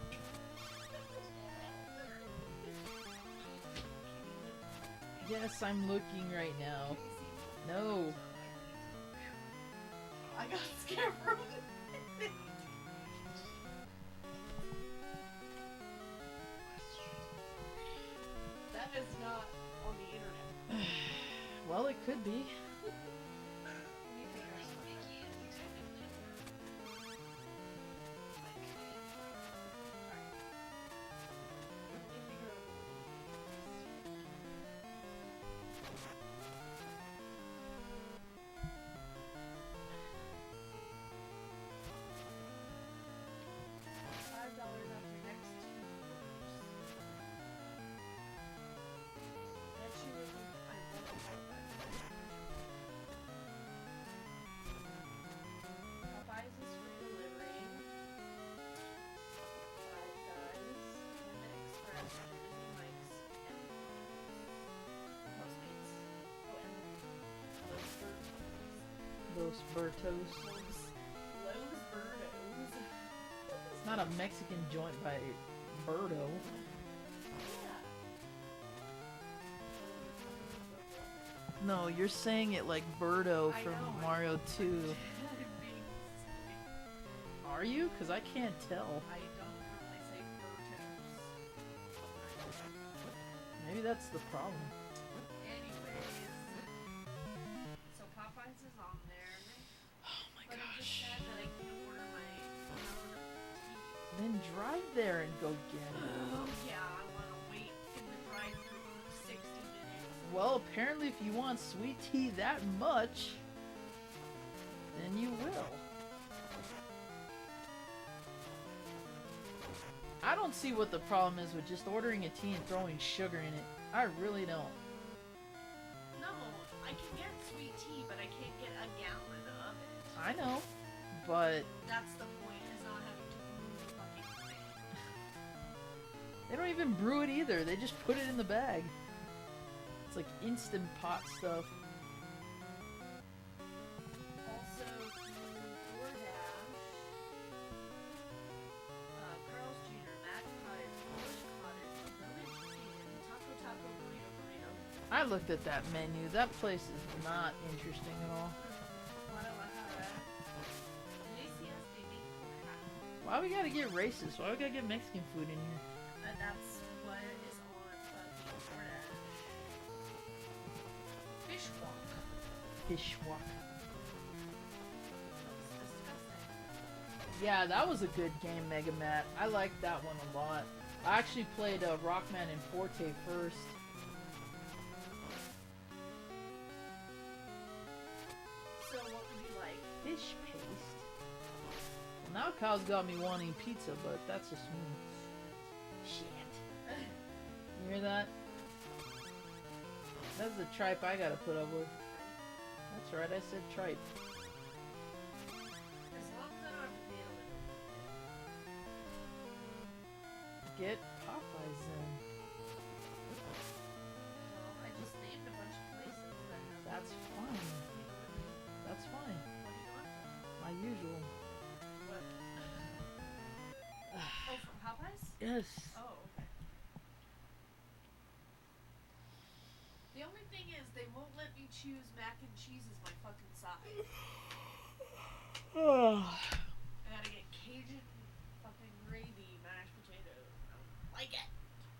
Yes, I'm looking right now. No. I got scared for a minute. That is not on the internet. Well, it could be. Los Bertos. Los Birdos. It's not a Mexican joint by Birdo. No, you're saying it like Birdo from Mario 2. Are you? Because I can't tell. I don't normally say Birdos. Maybe that's the problem. Anyways. So Popeyes is on there. Oh my but I'm just gosh. sad that I can't order my own tea. Then drive there and go get it. Oh yeah, I want to wait in the drive-thru for 60 minutes. Well, apparently if you want sweet tea that much, then you will. I don't see what the problem is with just ordering a tea and throwing sugar in it. I really don't. No, I can get sweet tea, but I can't get a gallon of it. I know, but That's the point, is not having to brew the fucking thing. they don't even brew it either. They just put it in the bag. It's like instant pot stuff. Also, DoorDash, Carl's Jr., Magpie, Polish Cottage, Village Inn, Taco Taco Burrito I looked at that menu. That place is not interesting at all. Why we gotta get racist? Why we gotta get Mexican food in here? That's what is on DoorDash. Fish walk. Fish walk. Yeah, that was a good game, Mega Matt. I liked that one a lot. I actually played Rockman and Forte first. So what would you like? Fish paste. Well, now Kyle's got me wanting pizza, but that's just me. Shit. You hear that? That's the tripe I gotta put up with. That's right, I said tripe. As long as I don't have to deal with it. Get Popeyes then. Well, I just named a bunch of places that have. That's fine. That's fine. What do you want? My usual. What? Oh, from Popeyes? Yes. Oh, okay. The only thing is, they won't let me choose mac and cheese as my fucking side. I gotta get Cajun fucking gravy mashed potatoes. I don't like it.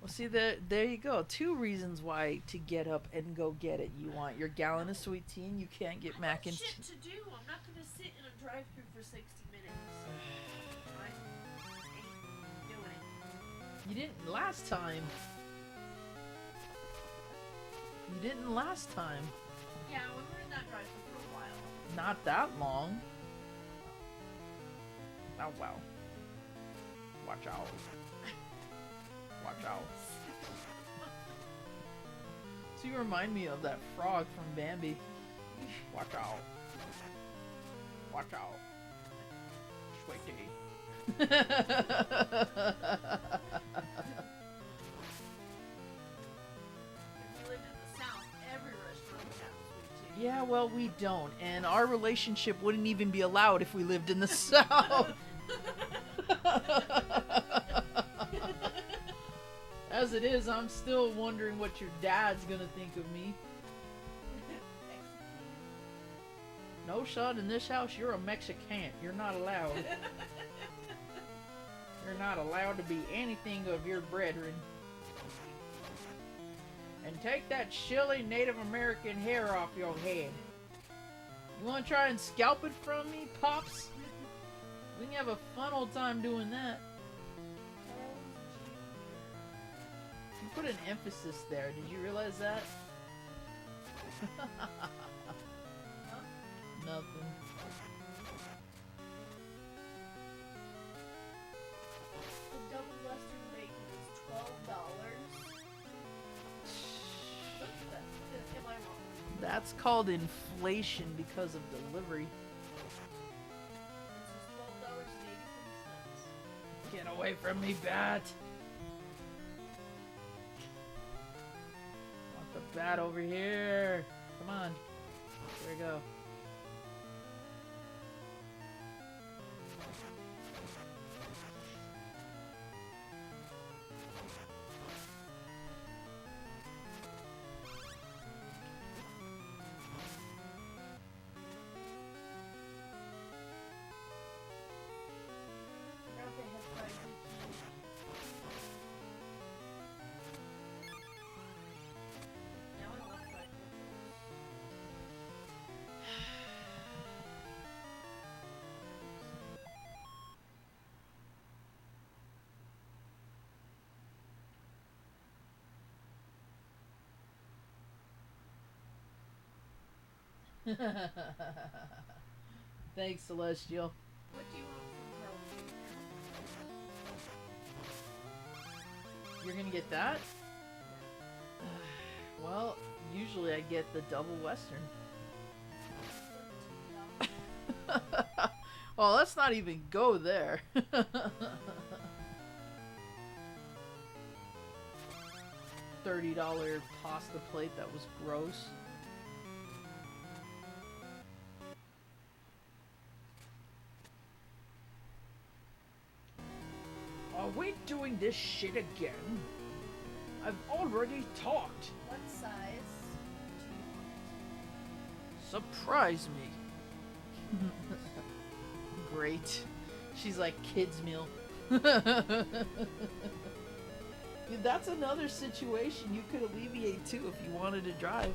Well, see, there you go. 2 reasons why to get up and go get it. You want your gallon of sweet tea, and you can't get mac and shit cheese. to do. I'm not gonna sit in a drive-thru for 60 minutes. I ain't doing it. You didn't last time. You didn't last time. Yeah, we were in that drive-thru for a while. Not that long. Oh, wow. Watch out. Watch out. So you remind me of that frog from Bambi. Watch out. Watch out. Sweetie. Yeah, well, we don't, and our relationship wouldn't even be allowed if we lived in the South. As it is, I'm still wondering what your dad's gonna think of me. No, son, in this house, you're a Mexican. You're not allowed. You're not allowed to be anything of your brethren. And take that silly Native American hair off your head. You want to try and scalp it from me, Pops? We can have a fun old time doing that. You put an emphasis there. Did you realize that? Nothing. The double Western bacon is $12. Am I wrong? That's called inflation because of delivery. This is $12.83. Get away from me, bat! Want the bat over here. Come on. There we go. Thanks, Celestial. What do you want from Carl? You're gonna get that? Well, usually I get the double Western. Oh, let's not even go there. $30 pasta plate that was gross. Are we doing this shit again? I've already talked. What size? Surprise me. Great. She's like kids meal. Dude, that's another situation you could alleviate too if you wanted to drive.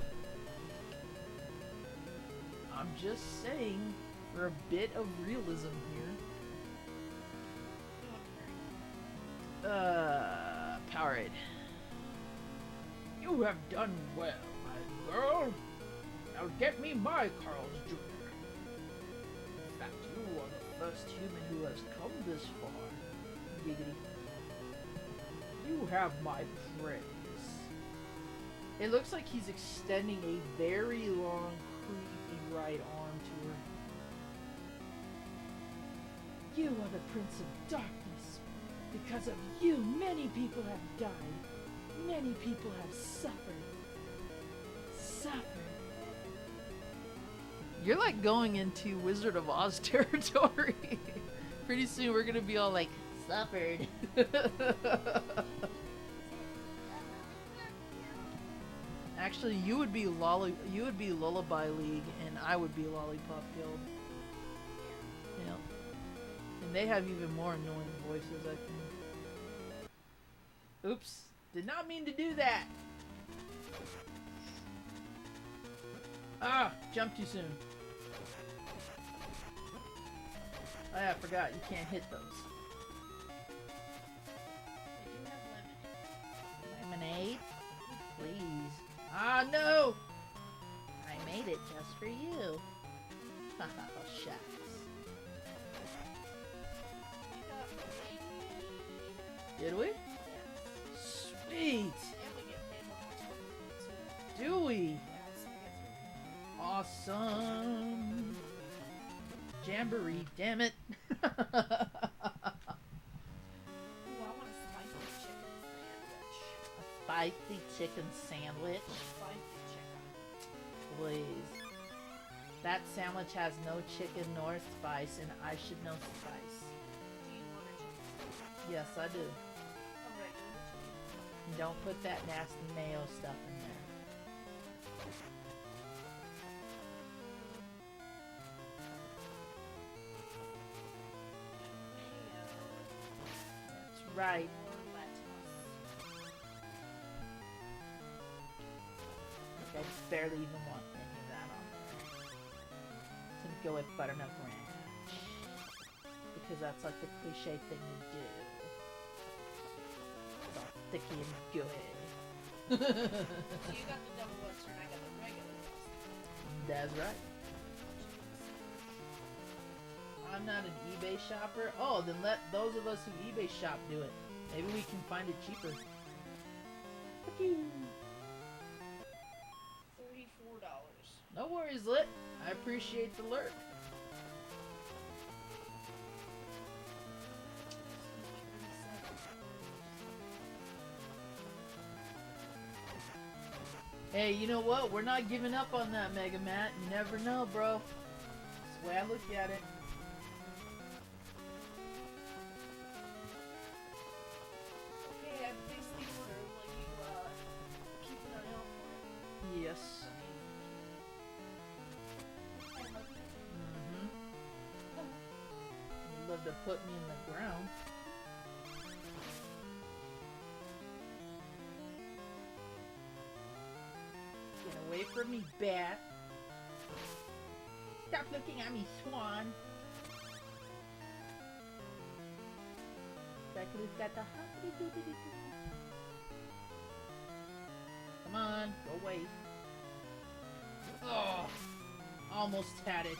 I'm just saying, for a bit of realism here. Powerade. You have done well, my girl. Now get me my Carl's Jr. In fact, you are the first human who has come this far. Giggity. You have my praise. It looks like he's extending a very long, creepy right arm to her. You are the Prince of Darkness. Because of you, many people have died. Many people have suffered. You're like going into Wizard of Oz territory. Pretty soon we're gonna be all like, suffered. Actually, you would be Lullaby League, and I would be Lollipop Guild. Yeah. And they have even more annoying voices, I think. Oops. Did not mean to do that. Ah, jumped too soon. Oh yeah, I forgot, you can't hit those. Lemonade? Please. Ah, no! I made it just for you. Oh, shucks. Did we? Sweet! Do we? Awesome! Jamboree, damn it! Ooh, I want a spicy chicken sandwich. A spicy chicken sandwich? Spicy chicken. Please. That sandwich has no chicken nor spice, and I should know spice. Do you want a chicken sandwich? Yes, I do. A regular chicken? Don't put that nasty mayo stuff in there. That's right. I barely even want any of that on there. So I'm gonna go with buttermilk ranch. Because that's like the cliche thing to do. It's all sticky and gooey. So you got the double western, I got the regular western. That's right. I'm not an eBay shopper. Oh, then let those of us who eBay shop do it. Maybe we can find it cheaper. $44. No worries, Lit. I appreciate the lurk. Hey, you know what? We're not giving up on that, Mega Matt. You never know, bro. That's the way I look at it. Okay, I placed the order. Will you, keep an eye out for it? Yes. You'd love to put me in the ground. Get away from me, bat. Stop looking at me, swan. Beckley's got the hoppity doopity doo. Come on, go away. Oh, almost had it.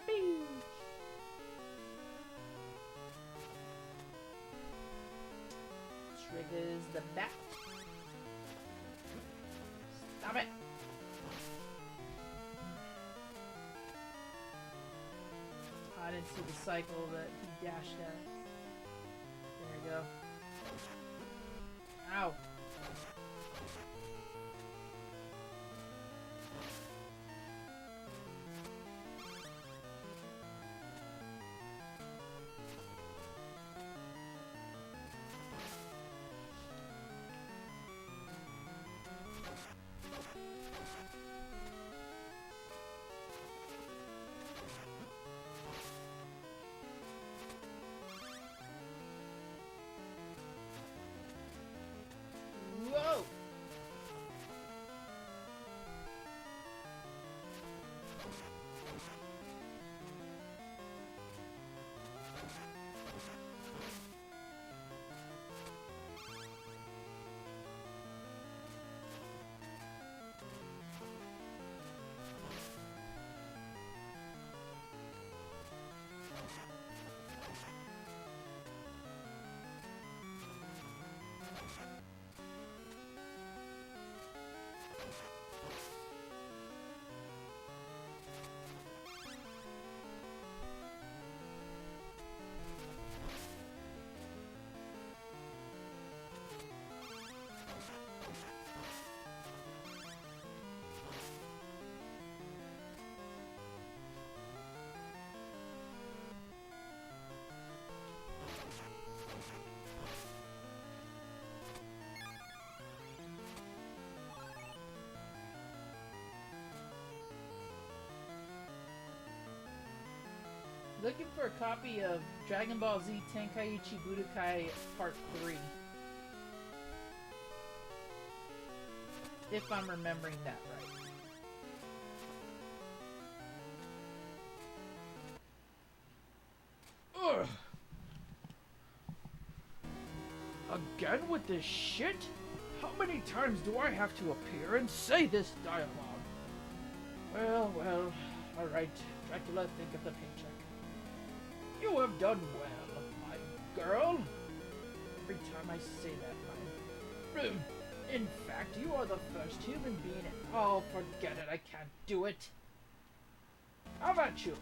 Bing. Triggers the bat. Stop it. I didn't see the cycle that he dashed at. There we go. Ow. Looking for a copy of Dragon Ball Z Tenkaichi Budokai Part 3. If I'm remembering that right. Ugh! Again with this shit? How many times do I have to appear and say this dialogue? Well, alright. Dracula, think of the paycheck. You have done well, my girl. Every time I say that line. In fact, you are the first human being. Oh, forget it. I can't do it. How about you?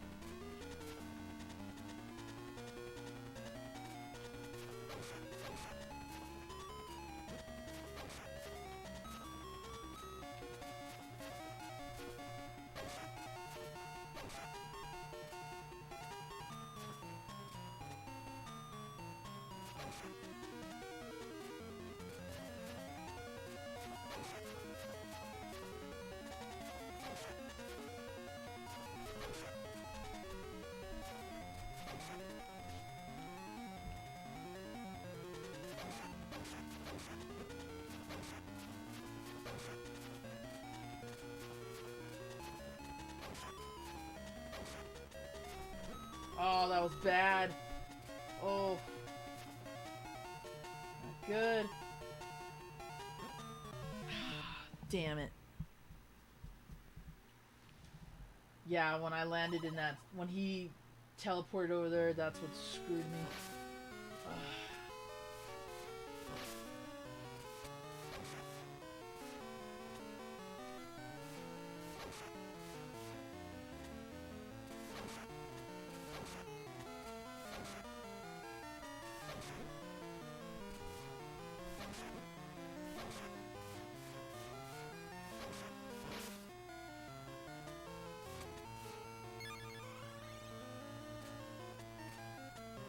Oh, that was bad. Oh. Not good. Damn it. Yeah, when I landed in that, when he teleported over there, that's what screwed me.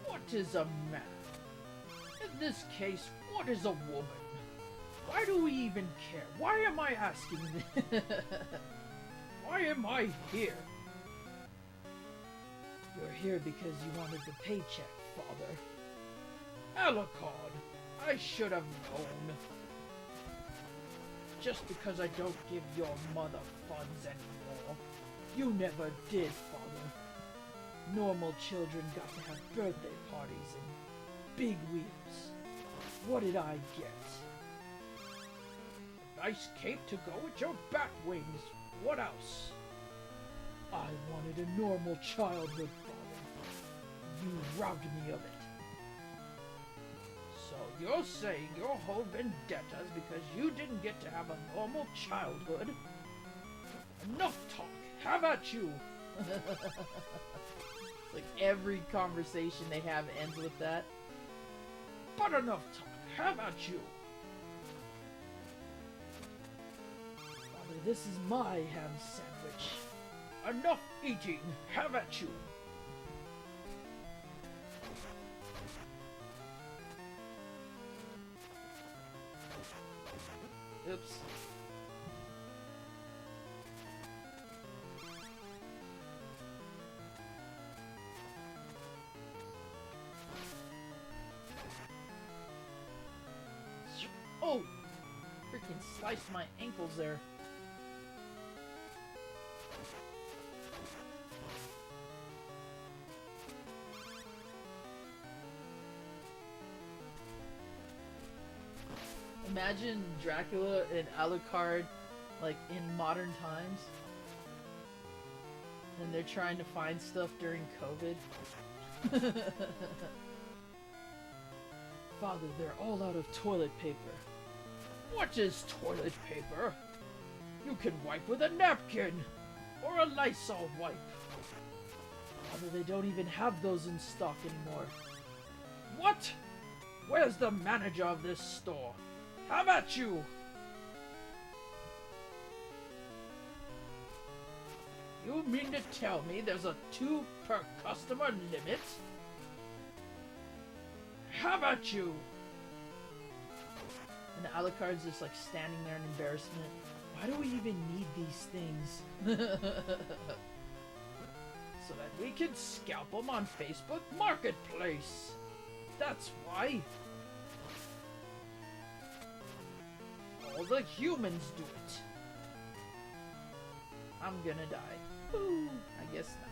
What is a man? In this case, what is a woman? Why do we even care? Why am I asking this? Why am I here? You're here because you wanted the paycheck, father. Alucard, I should have known. Just because I don't give your mother funds anymore. You never did, father. Normal children got to have birthday parties and big wheels. What did I get? A nice cape to go with your bat wings. What else? I wanted a normal childhood, father. You robbed me of it. So you're saying your whole vendetta is because you didn't get to have a normal childhood? Enough talk. How about you? Like every conversation they have ends with that. But enough talk. How about you? Father, this is my ham sandwich. Enough eating. How about you? Oops. Oh! Freaking sliced my ankles there. Imagine Dracula and Alucard, like, in modern times. And they're trying to find stuff during COVID. Father, they're all out of toilet paper. What is toilet paper? You can wipe with a napkin! Or a Lysol wipe. Father, they don't even have those in stock anymore. What? Where's the manager of this store? How about you? You mean to tell me there's a 2 per customer limit? How about you? And Alucard's just like standing there in embarrassment. Why do we even need these things? so that we can scalp them on Facebook Marketplace. That's why. All the humans do it. I'm gonna die. Ooh, I guess not.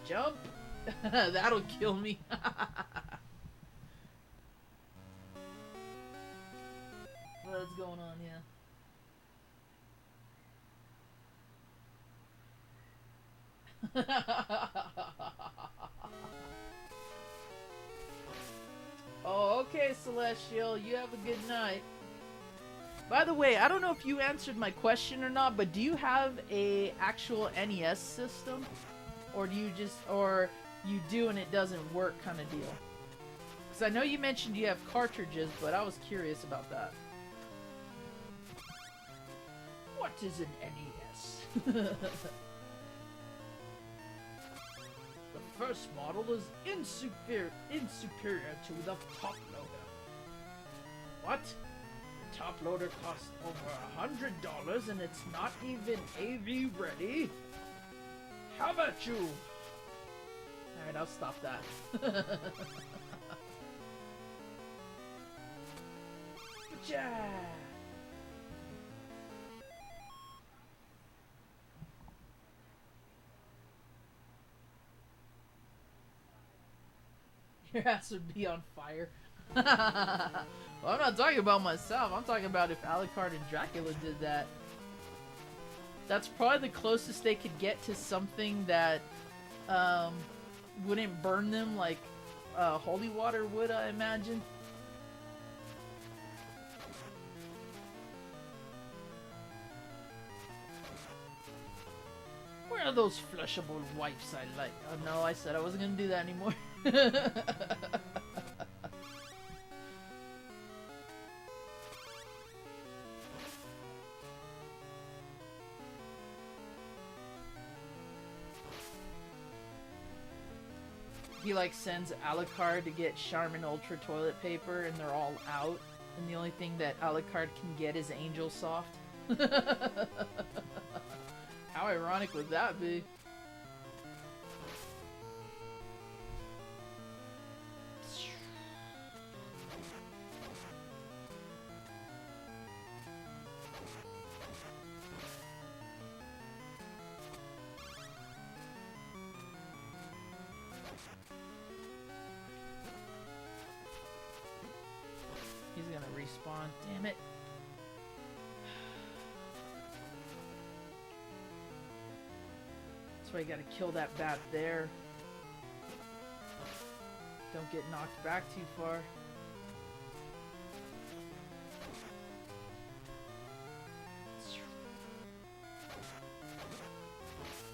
Jump. That'll kill me. What's going on here? Oh, okay, Celestial. You have a good night. By the way, I don't know if you answered my question or not, but do you have a actual NES system? Or do you just, or you do and it doesn't work kind of deal? Because I know you mentioned you have cartridges, but I was curious about that. What is an NES? The first model is insuperior to the top loader. What? The top loader costs over $100 and it's not even AV ready? How about you? Alright, I'll stop that. Yeah. Your ass would be on fire. Well, I'm not talking about myself. I'm talking about if Alucard and Dracula did that. That's probably the closest they could get to something that wouldn't burn them like holy water would, I imagine. Where are those flushable wipes I like? Oh no, I said I wasn't gonna do that anymore. He like sends Alucard to get Charmin Ultra toilet paper and they're all out. And the only thing that Alucard can get is Angel Soft. How ironic would that be? He's gonna respawn, damn it. That's why you gotta kill that bat there. Don't get knocked back too far.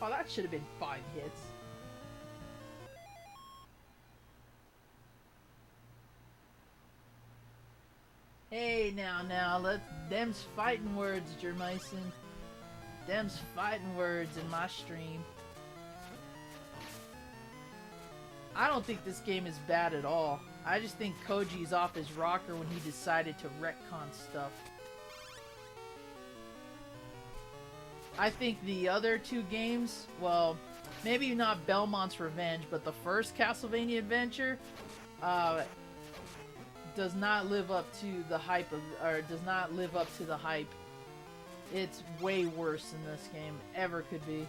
Oh, that should have been 5 hits. Hey, now, them's fighting words, Jermison. Them's fighting words in my stream. I don't think this game is bad at all. I just think Koji's off his rocker when he decided to retcon stuff. I think the other 2 games, well, maybe not Belmont's Revenge, but the first Castlevania Adventure, does not live up to the hype of, or does not live up to the hype. It's way worse than this game ever could be.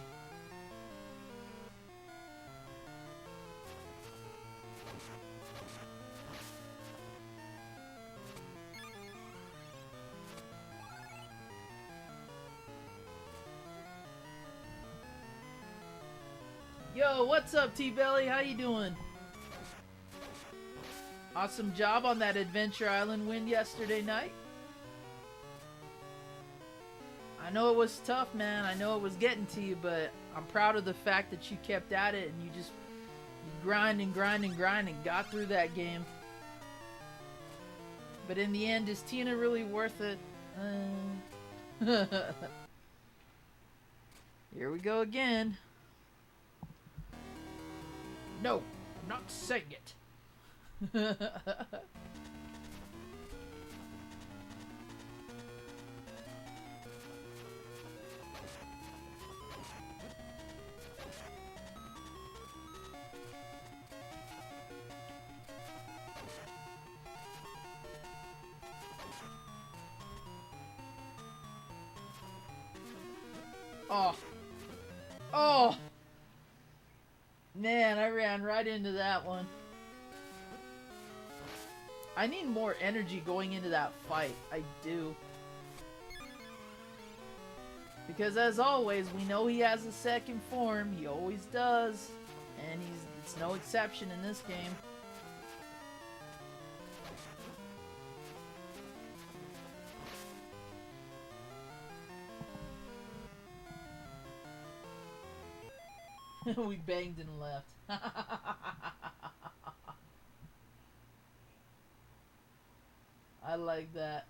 Yo, what's up, T-Belly? How you doing? Awesome job on that Adventure Island win yesterday night. I know it was tough, man. I know it was getting to you, but I'm proud of the fact that you kept at it and you grind and got through that game. But in the end, is Tina really worth it? Here we go again. No, I'm not saying it. Oh. Oh! Man, I ran right into that one. I need more energy going into that fight. I do. Because as always, we know he has a second form. He always does. And it's no exception in this game. We banged and left. I like that.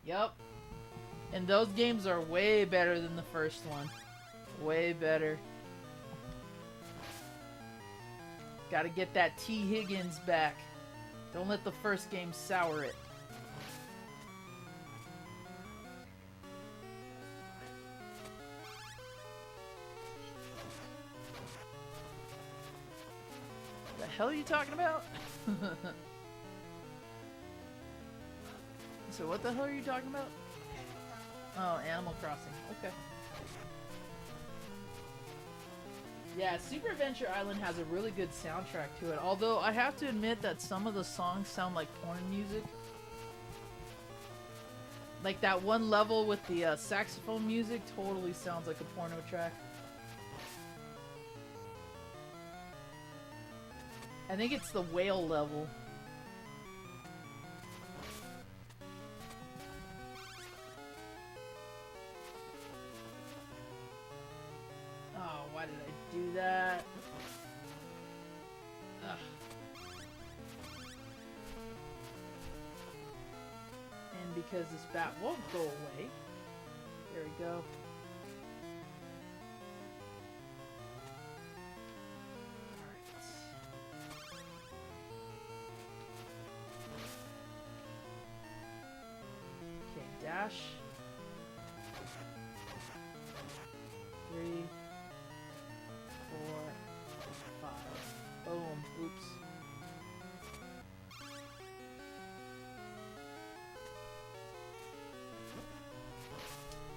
Yup. And those games are way better than the first one. Way better. Gotta get that T. Higgins back. Don't let the first game sour it. The hell are you talking about? So what the hell are you talking about? Oh, Animal Crossing. Okay. Yeah, Super Adventure Island has a really good soundtrack to it. Although I have to admit that some of the songs sound like porn music. Like that one level with the saxophone music totally sounds like a porno track. I think it's the whale level. Oh, why did I do that? Ugh. And because this bat won't go away. There we go. Dash. 3, 4, 5. Boom. Oops.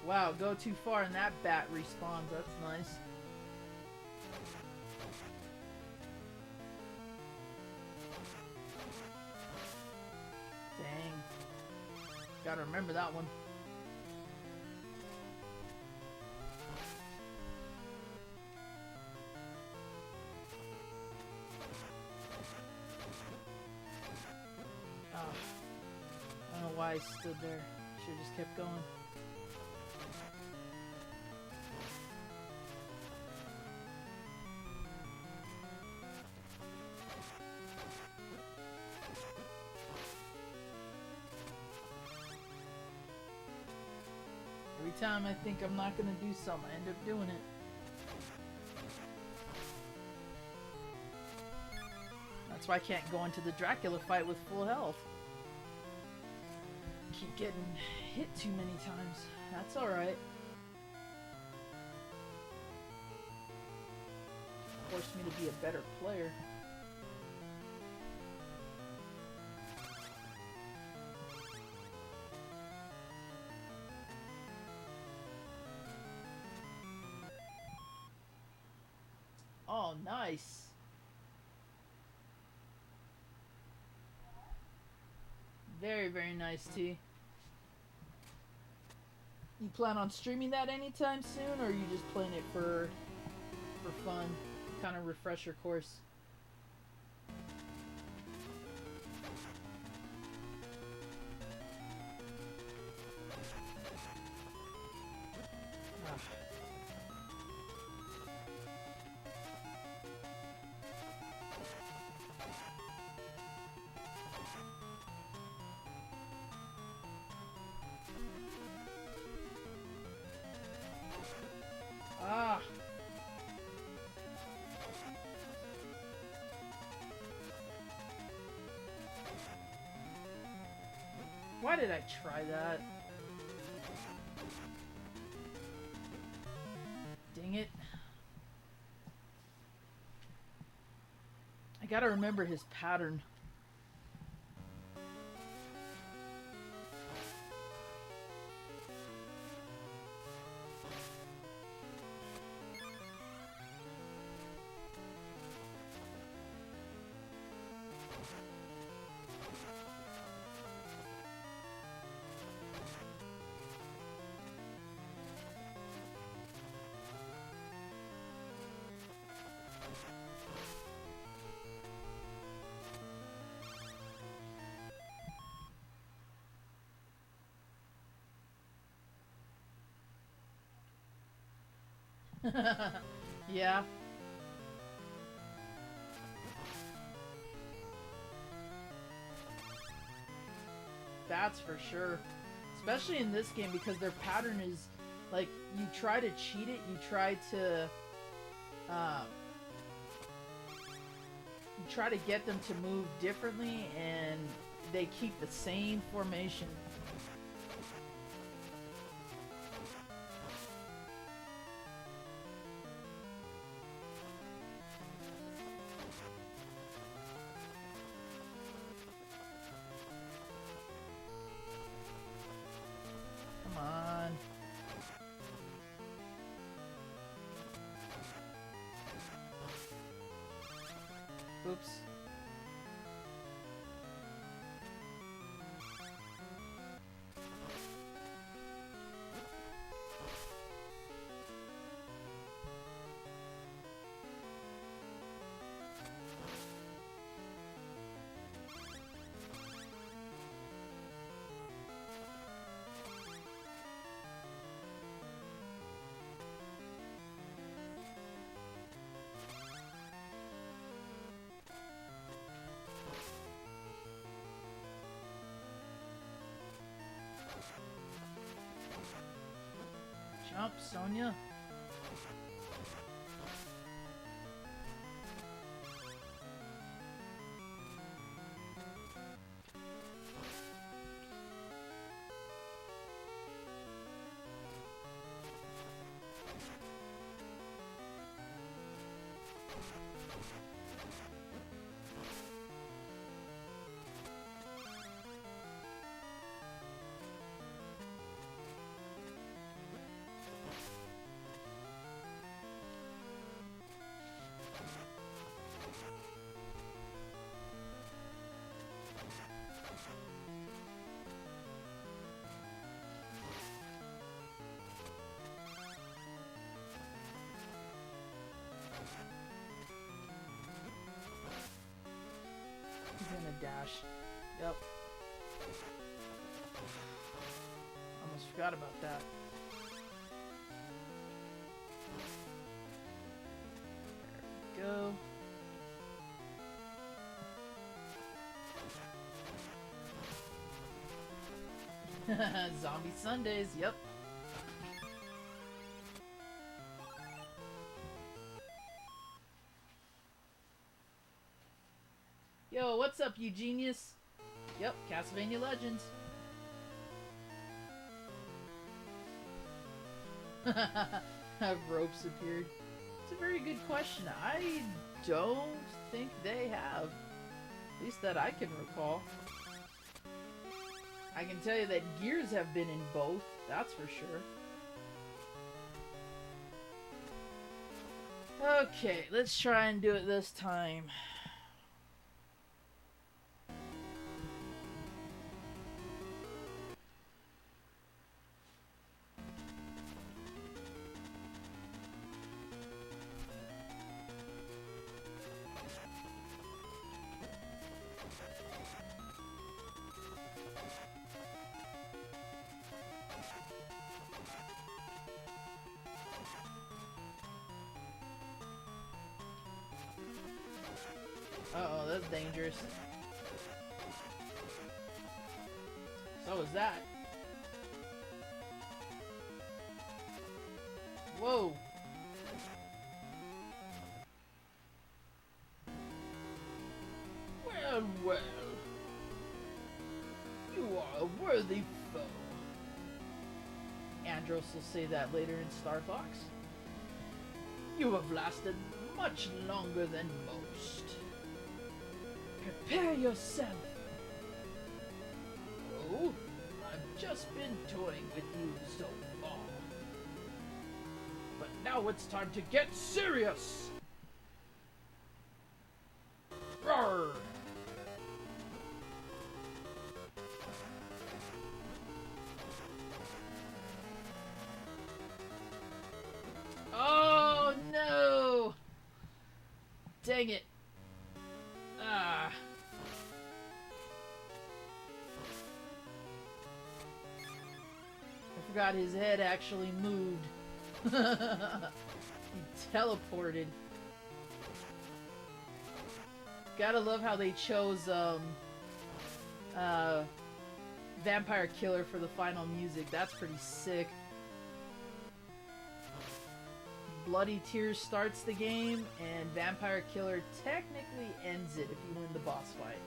Wow, go too far and that bat respawns. That's nice. Dang. Gotta remember that one. Oh. I don't know why I stood there. Should've just kept going. Every time I think I'm not gonna do something, I end up doing it. That's why I can't go into the Dracula fight with full health. Keep getting hit too many times. That's alright. Forced me to be a better player. Oh, nice. Very, very nice, T. You plan on streaming that anytime soon, or are you just playing it for fun? Kind of refresher course. Ah. Why did I try that? Dang it. I gotta remember his pattern. Yeah. That's for sure. Especially in this game because their pattern is like you try to cheat it, you try to get them to move differently and they keep the same formation. Come on. Oops. Jump, Sonia. He's gonna dash. Yep. Almost forgot about that. There we go. Zombie Sundays, yep. Yo, what's up, you genius? Yep, Castlevania Legends. Have ropes appeared? It's a very good question. I don't think they have. At least that I can recall. I can tell you that gears have been in both, that's for sure. Okay, let's try and do it this time. Uh-oh, that's dangerous. So is that. Whoa. Well, well. You are a worthy foe. Andros will say that later in Star Fox. You have lasted much longer than most. Prepare yourself. Oh, I've just been toying with you so far. But now it's time to get serious. Roar! Oh no! Dang it. Ah. I forgot his head actually moved. He teleported. Gotta love how they chose Vampire Killer for the final music. That's pretty sick. Bloody Tears starts the game, and Vampire Killer technically ends it if you win the boss fight.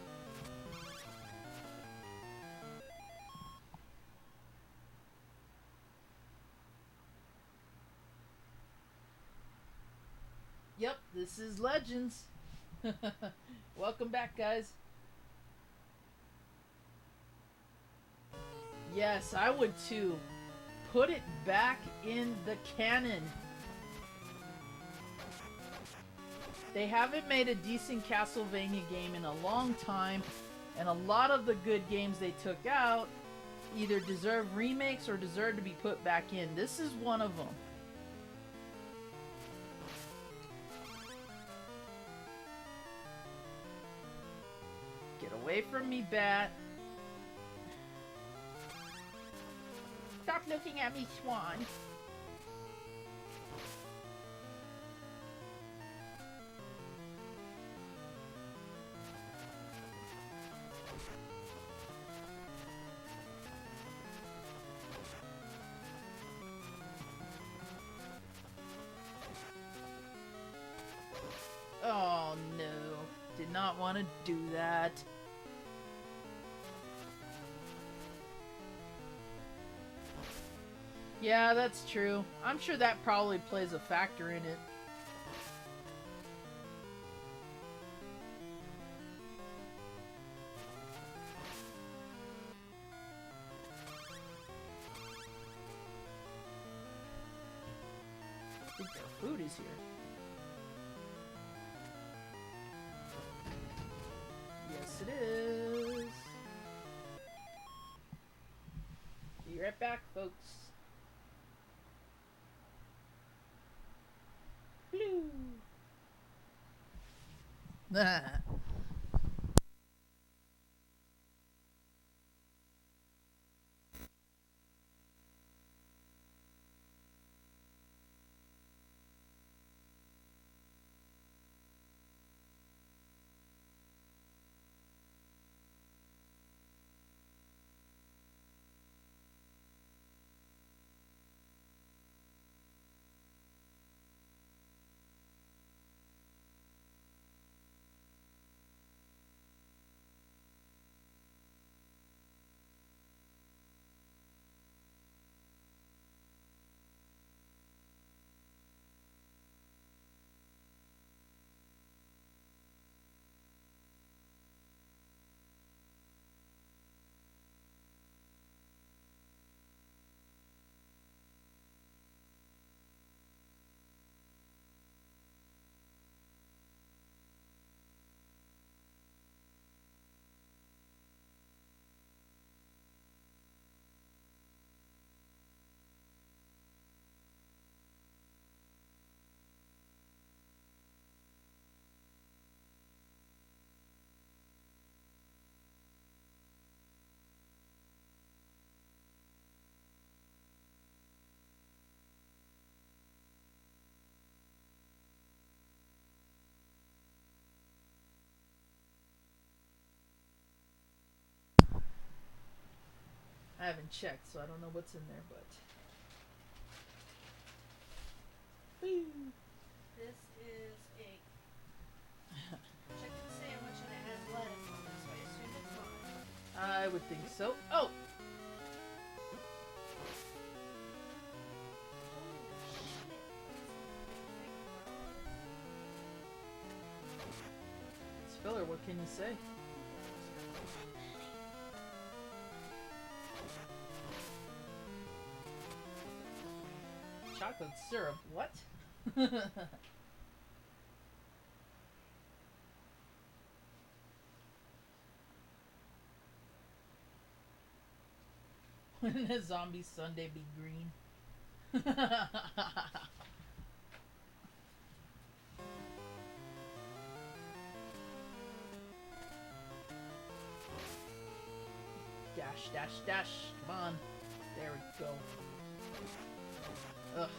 Yep, this is Legends. Welcome back, guys. Yes, I would too. Put it back in the canon. They haven't made a decent Castlevania game in a long time, and a lot of the good games they took out either deserve remakes or deserve to be put back in. This is one of them. Get away from me, Bat. Stop looking at me, Swan. Oh no, did not want to do that. Yeah, that's true. I'm sure that probably plays a factor in it. I think their food is here. Yes, it is. Be right back, folks. Blue. I haven't checked, so I don't know what's in there, but... This is a chicken sandwich and it has lettuce on it, so I assume it's mine. I would think so. Oh! It's filler, what can you say? Chocolate syrup, what? Wouldn't a zombie sundae be green? Dash, dash, dash. Come on. There we go. Ugh.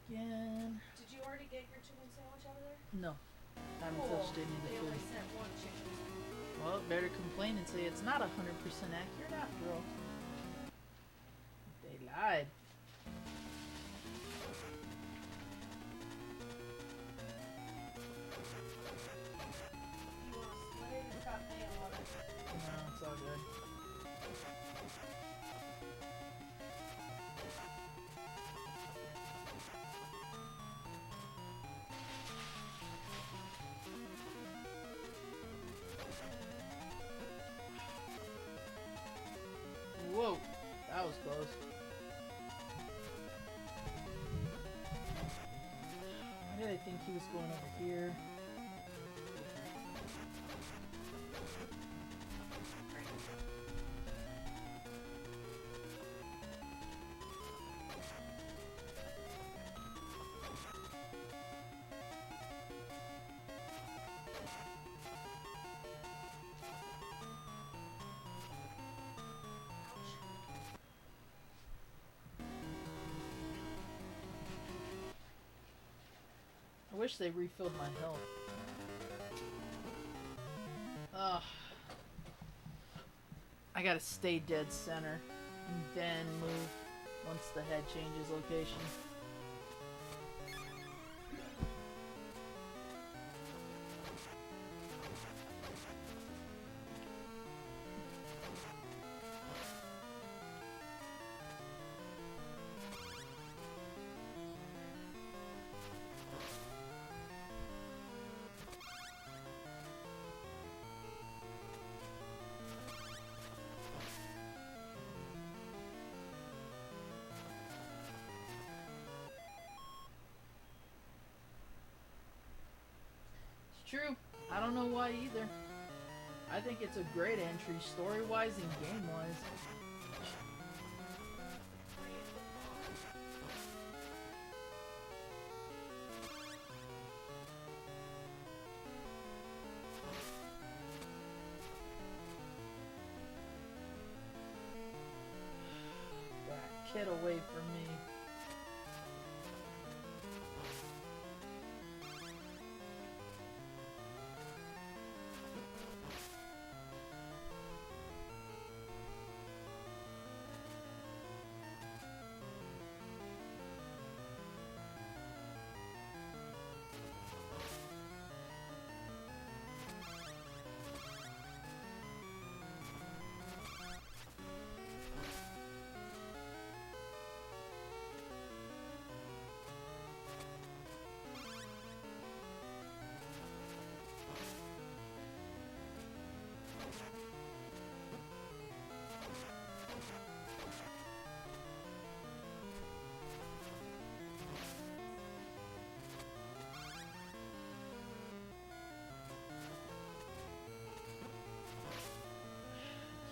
again. Did you already get your chicken sandwich out of there? No. I haven't Cool. touched any of the They food. only sent one chicken. Well, better complain and say it's not 100% accurate after all. They lied. You want to split it? It's got mayo on it. No, it's all good. Whoa, that was close. Why did I think he was going over here? I wish they refilled my health. Ugh. I gotta stay dead center and then move once the head changes location. True. I don't know why either. I think it's a great entry, story-wise and game-wise. That kid away from me.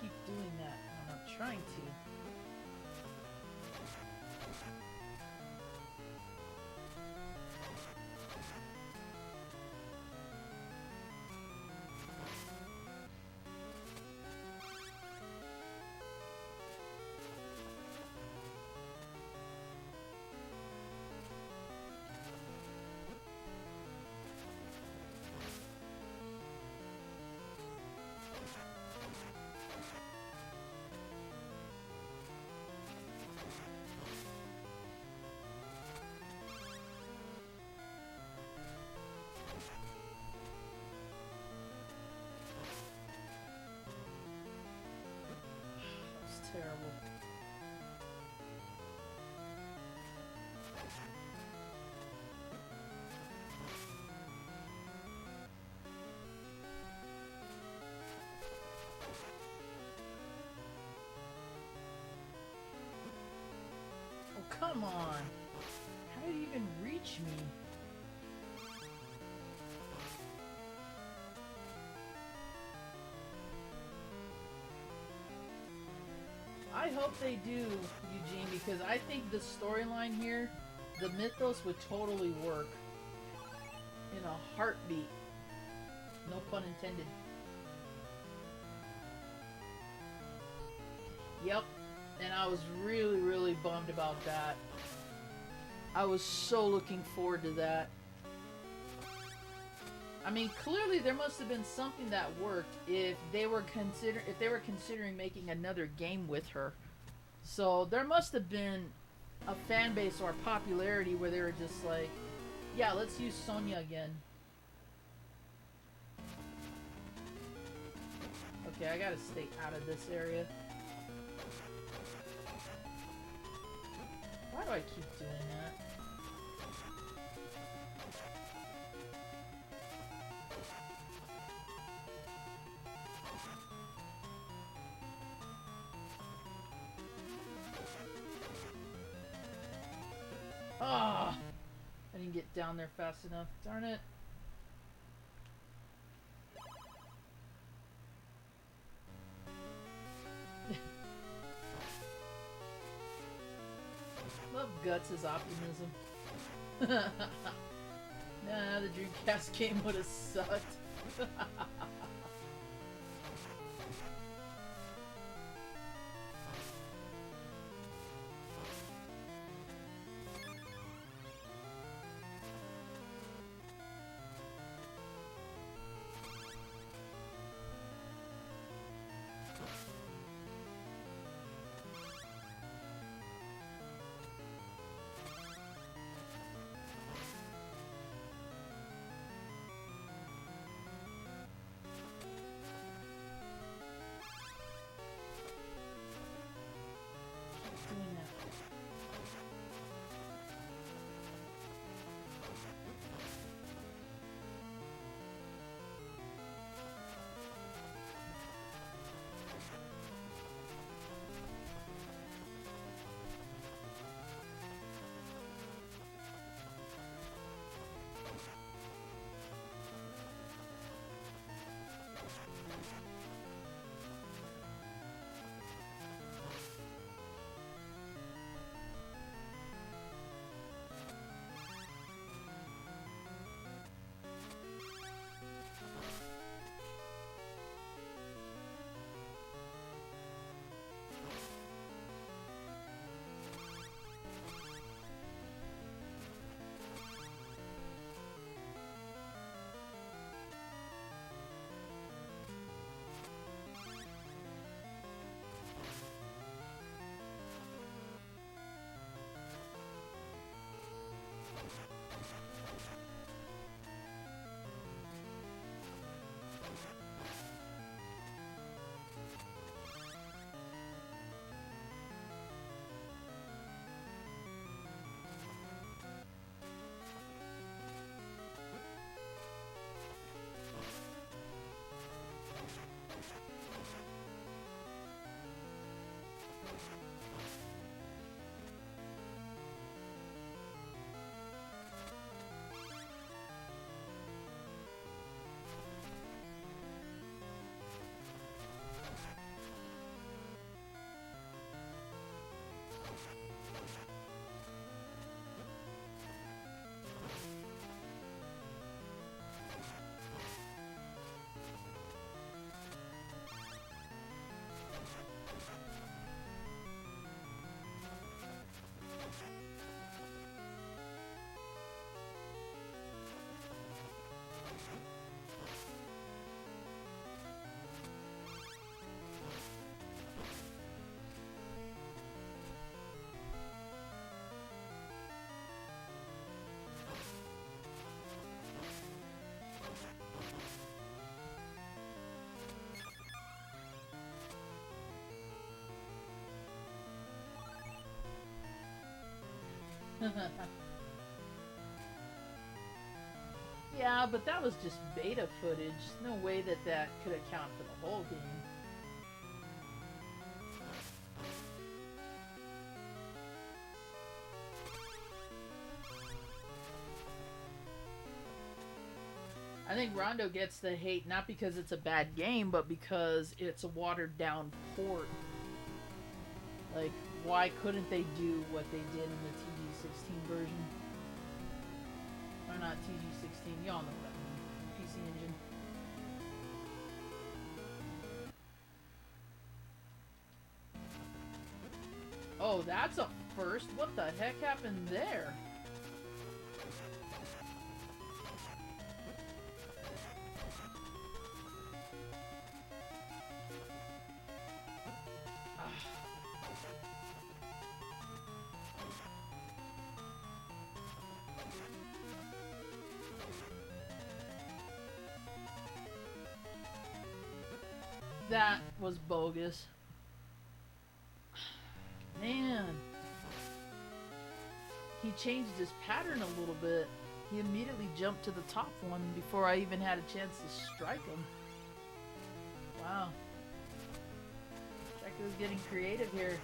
Keep doing that when I'm trying to. That's terrible. Oh, come on. How did he even reach me? I hope they do, Eugene, because I think the storyline here, the mythos would totally work in a heartbeat. No pun intended. Yep, and I was really, really bummed about that. I was so looking forward to that. I mean, clearly there must have been something that worked if they were considering making another game with her. So there must have been a fan base or a popularity where they were just like, yeah, let's use Sonya again. Okay, I gotta stay out of this area. Why do I keep doing that? Ah! I didn't get down there fast enough. Darn it. Love Guts' optimism. Nah, the Dreamcast game would have sucked. Yeah, but that was just beta footage. No way that that could account for the whole game. I think Rondo gets the hate not because it's a bad game, but because it's a watered down port. Like, why couldn't they do what they did in the TG16 version? Or not TG16, y'all know what I mean. PC Engine. Oh, that's a first? What the heck happened there? That was bogus. Man. He changed his pattern a little bit. He immediately jumped to the top one before I even had a chance to strike him. Wow. Jack was getting creative here.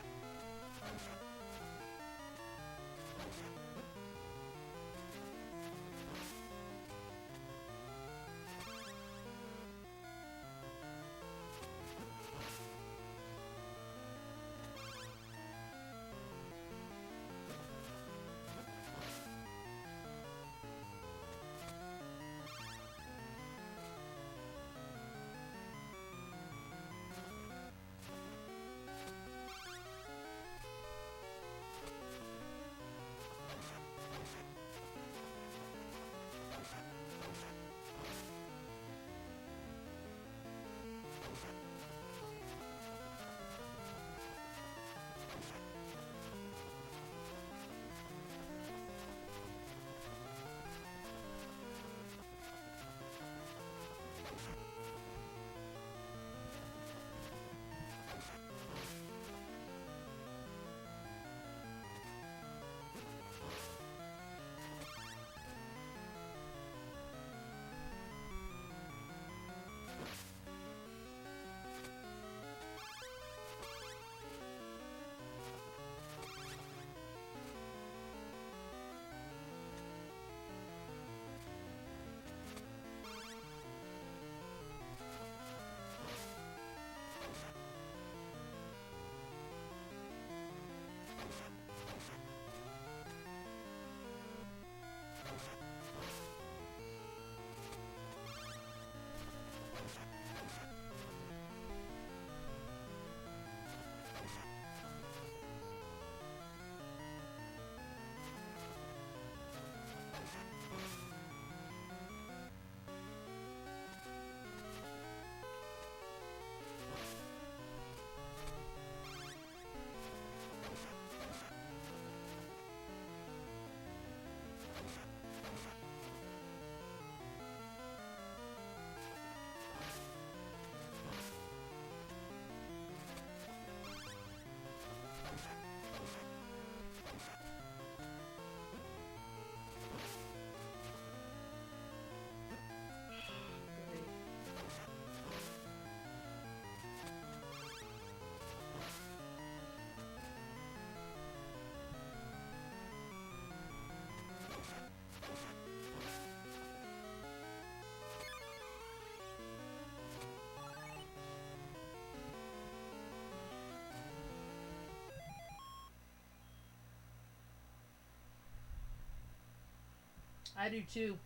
I do too.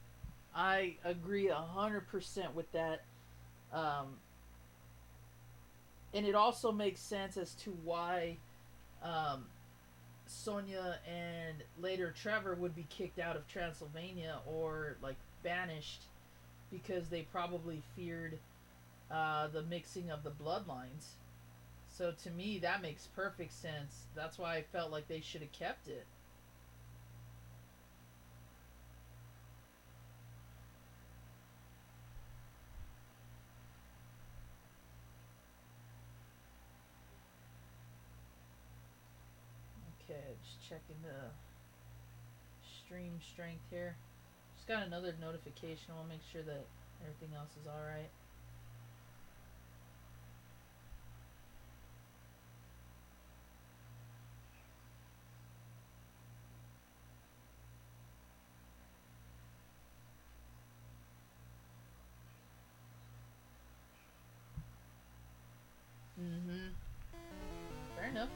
I agree 100% with that. And it also makes sense as to why Sonia and later Trevor would be kicked out of Transylvania or like banished because they probably feared the mixing of the bloodlines. So to me, that makes perfect sense. That's why I felt like they should have kept it. Okay, just checking the stream strength here. Just got another notification. I want to make sure that everything else is alright. Mm-hmm. Fair enough.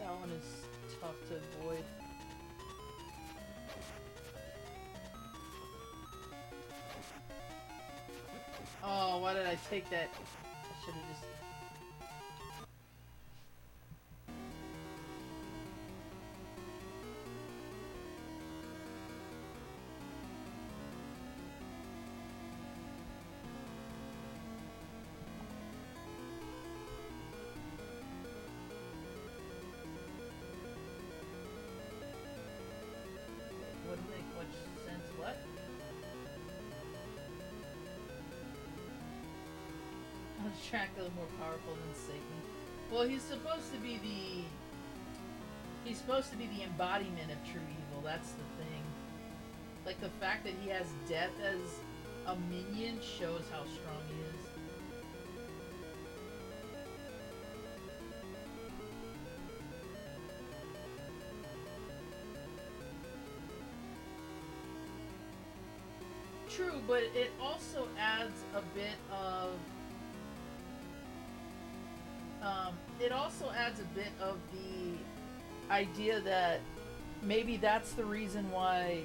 That one is tough to avoid. Oh, why did I take that? I should have just... Wouldn't make much sense. What? How is Dracula more powerful than Satan? Well, he's supposed to be the... He's supposed to be the embodiment of true evil. That's the thing. Like, the fact that he has death as a minion shows how strong he is. True, but it also adds a bit of... it also adds a bit of the idea that maybe that's the reason why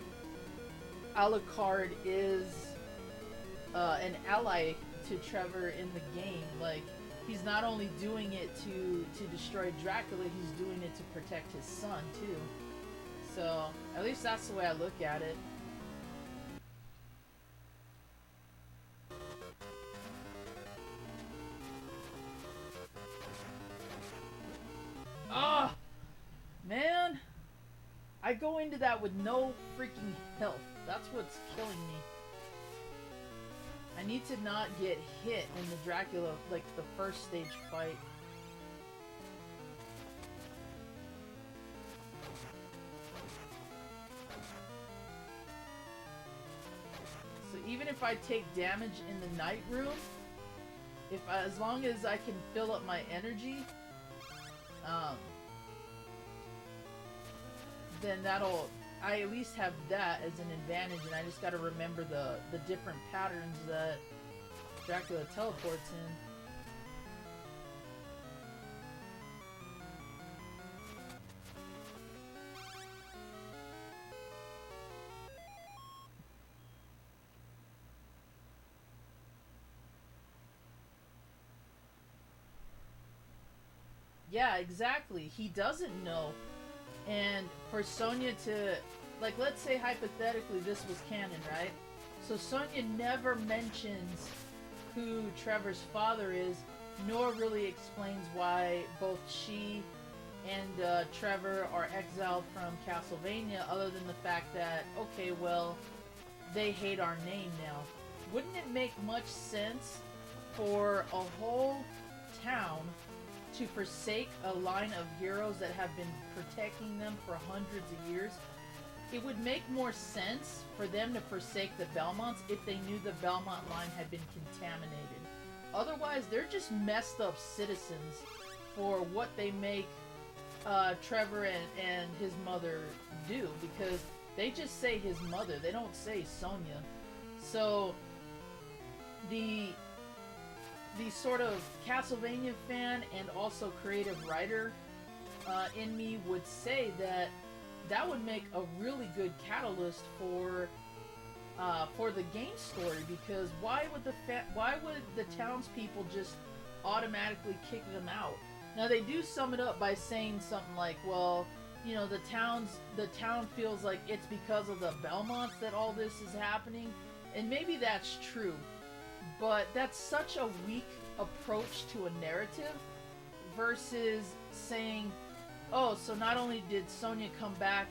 Alucard is an ally to Trevor in the game. Like, he's not only doing it to destroy Dracula, he's doing it to protect his son too. So at least that's the way I look at it. Ah, man, I go into that with no freaking health. That's what's killing me. I need to not get hit in the Dracula, like the first stage fight. So even if I take damage in the night room, as long as I can fill up my energy, then I at least have that as an advantage, and I just gotta remember the different patterns that Dracula teleports in. Yeah, exactly. He doesn't know. And for Sonya to, like, let's say hypothetically this was canon, right? So Sonya never mentions who Trevor's father is, nor really explains why both she and Trevor are exiled from Castlevania, other than the fact that, okay, well, they hate our name now. Wouldn't it make much sense for a whole town to forsake a line of heroes that have been protecting them for hundreds of years? It would make more sense for them to forsake the Belmonts if they knew the Belmont line had been contaminated. Otherwise, they're just messed up citizens for what they make Trevor and his mother do, because they just say his mother, they don't say Sonya. So the sort of Castlevania fan and also creative writer in me would say that would make a really good catalyst for the game story, because why would the townspeople just automatically kick them out? Now they do sum it up by saying something like, well, you know, the town feels like it's because of the Belmonts that all this is happening, and maybe that's true. But that's such a weak approach to a narrative versus saying, oh, so not only did Sonya come back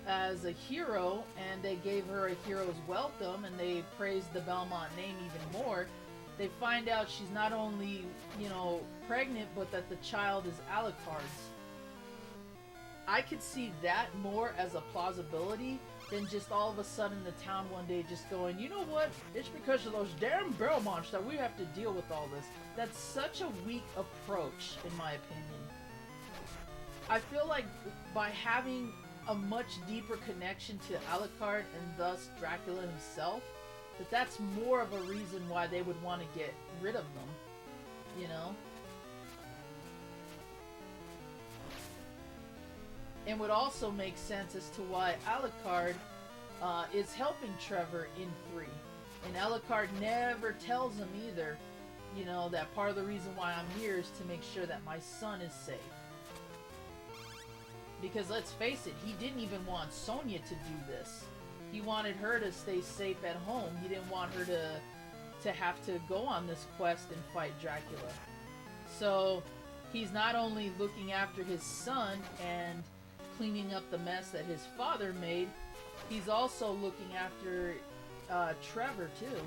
as a hero and they gave her a hero's welcome and they praised the Belmont name even more, they find out she's not only, you know, pregnant, but that the child is Alucard's. I could see that more as a plausibility than just all of a sudden the town one day just going, you know what, it's because of those damn Belmonts that we have to deal with all this. That's such a weak approach, in my opinion. I feel like by having a much deeper connection to Alucard and thus Dracula himself, that's more of a reason why they would want to get rid of them, you know? and would also make sense as to why Alucard is helping Trevor in 3. And Alucard never tells him either, you know, that part of the reason why I'm here is to make sure that my son is safe. Because let's face it, he didn't even want Sonya to do this. He wanted her to stay safe at home. He didn't want her to have to go on this quest and fight Dracula. So he's not only looking after his son and cleaning up the mess that his father made, he's also looking after Trevor too.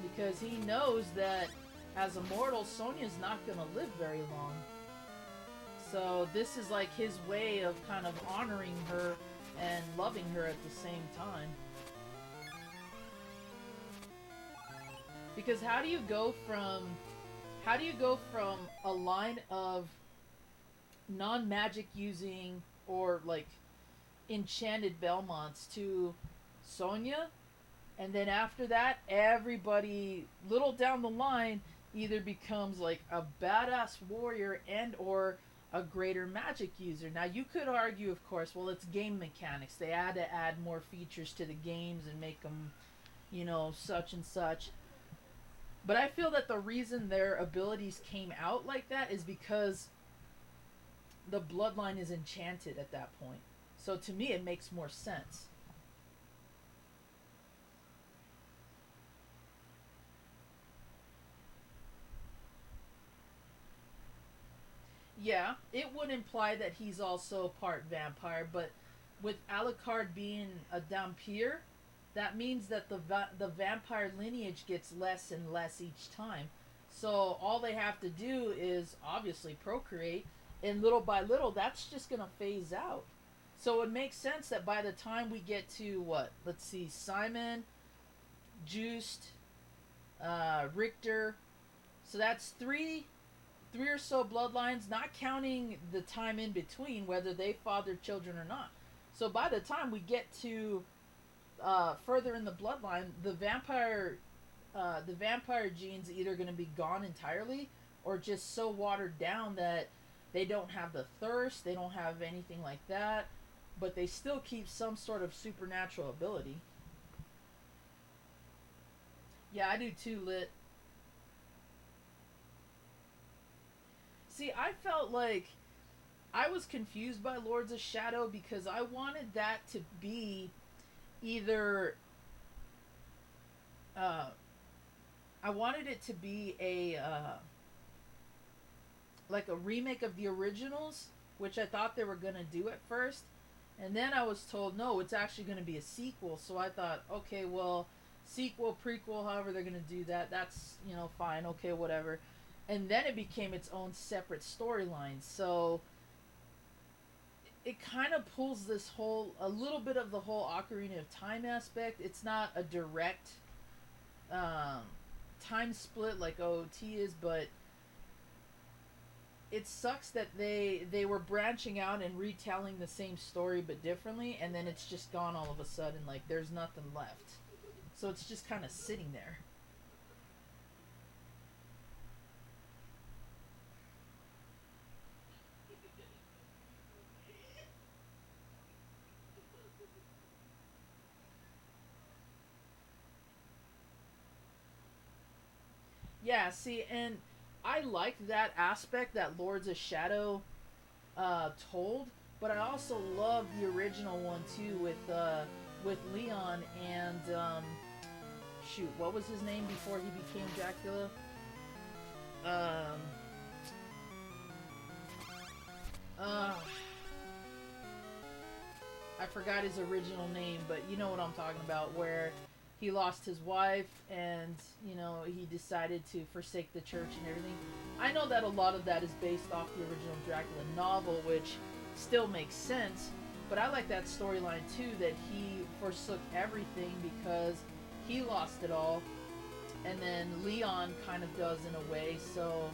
Because he knows that as a mortal, Sonya's not going to live very long. So this is like his way of kind of honoring her and loving her at the same time. Because how do you go from a line of non-magic using or like enchanted Belmonts to Sonya, and then after that everybody little down the line either becomes like a badass warrior and or a greater magic user. Now you could argue, of course, well, it's game mechanics. They had to add more features to the games and make them, you know, such and such. But I feel that the reason their abilities came out like that is because the bloodline is enchanted at that point. So to me, it makes more sense. Yeah, it would imply that he's also part vampire, but with Alucard being a Dhampir, that means that the vampire lineage gets less and less each time. So all they have to do is obviously procreate, and little by little, that's just going to phase out. So it makes sense that by the time we get to, what? Let's see, Simon, Just, Richter. So that's three or so bloodlines, not counting the time in between, whether they fathered children or not. So by the time we get to further in the bloodline, the vampire gene's either going to be gone entirely or just so watered down that they don't have the thirst, they don't have anything like that, but they still keep some sort of supernatural ability. Yeah, I do too, Lit. See, I felt like I was confused by Lords of Shadow because I wanted that to be either I wanted it to be a like a remake of the originals, which I thought they were gonna do at first, and then I was told no, it's actually gonna be a sequel. So I thought, okay, well, sequel, prequel, however they're gonna do that, that's, you know, fine, okay, whatever. And then it became its own separate storyline. So it kind of pulls this a little bit of the whole Ocarina of Time aspect. It's not a direct time split like OOT is, but it sucks that they were branching out and retelling the same story but differently, and then it's just gone all of a sudden. Like, there's nothing left. So it's just kind of sitting there. Yeah, see, and I liked that aspect that Lords of Shadow told, but I also love the original one too with Leon and shoot, what was his name before he became Dracula? I forgot his original name, but you know what I'm talking about, where he lost his wife and, you know, he decided to forsake the church and everything. I know that a lot of that is based off the original Dracula novel, which still makes sense, but I like that storyline too, that he forsook everything because he lost it all, and then Leon kind of does in a way. So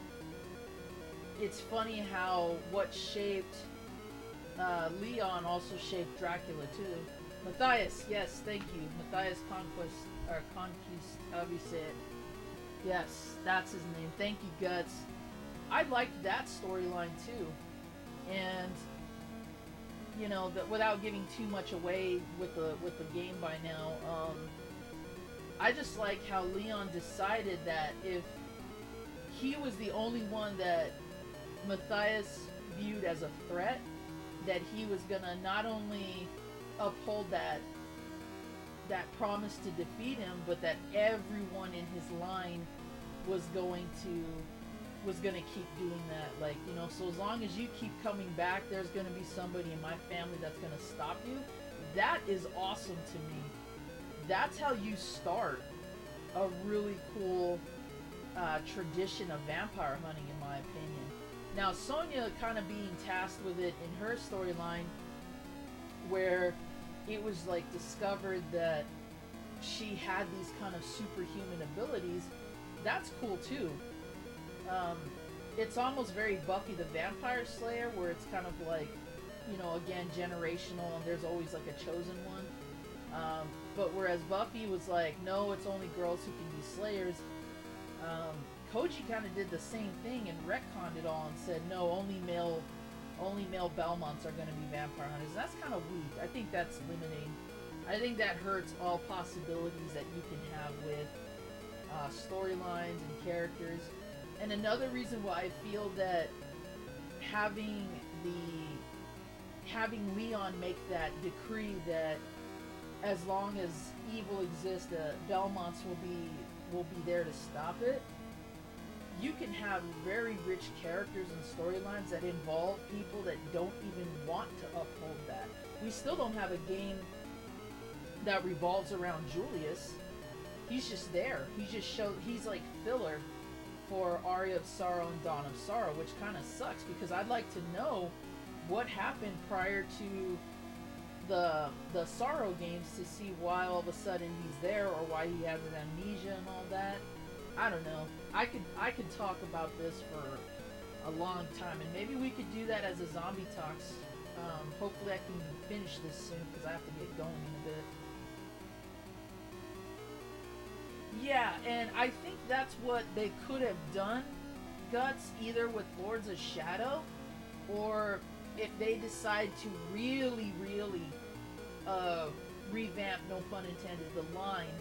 it's funny how what shaped Leon also shaped Dracula too. Matthias, yes, thank you. Matthias Conquest, or Conquist, however you say it. Yes, that's his name. Thank you, Guts. I liked that storyline too, and you know, that without giving too much away with the game by now, I just like how Leon decided that if he was the only one that Matthias viewed as a threat, that he was gonna not only uphold that promise to defeat him, but that everyone in his line was gonna keep doing that. Like, you know, so as long as you keep coming back, there's gonna be somebody in my family that's gonna stop you. That is awesome to me. That's how you start a really cool tradition of vampire hunting, in my opinion. Now, Sonya kind of being tasked with it in her storyline, where it was like discovered that she had these kind of superhuman abilities, that's cool too. It's almost very Buffy the Vampire Slayer, where it's kind of like, you know, again, generational, and there's always like a chosen one. But whereas Buffy was like, no, it's only girls who can be slayers, Koji kind of did the same thing and retconned it all and said, no, only male Belmonts are going to be vampire hunters. And that's kind of weak. I think that's limiting. I think that hurts all possibilities that you can have with storylines and characters. And another reason why I feel that having Leon make that decree that as long as evil exists, Belmonts will be there to stop it. You can have very rich characters and storylines that involve people that don't even want to uphold that. We still don't have a game that revolves around Julius. He's just there. He's like filler for Aria of Sorrow and Dawn of Sorrow, which kind of sucks because I'd like to know what happened prior to the Sorrow games to see why all of a sudden he's there, or why he has an amnesia and all that. I don't know. I could talk about this for a long time, and maybe we could do that as a Zombie Talks. Hopefully I can finish this soon because I have to get going in a bit. Yeah, and I think that's what they could have done, Guts, either with Lords of Shadow, or if they decide to really, really revamp, no pun intended, the line,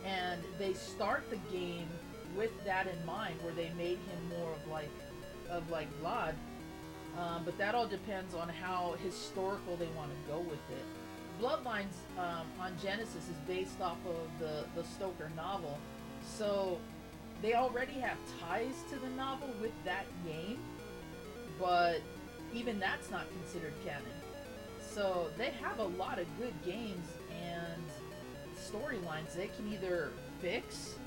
and they start the game with that in mind, where they made him more of like Vlad. But that all depends on how historical they want to go with it. Bloodlines on Genesis is based off of the Stoker novel, so they already have ties to the novel with that game, but even that's not considered canon. So they have a lot of good games and storylines they can either fix,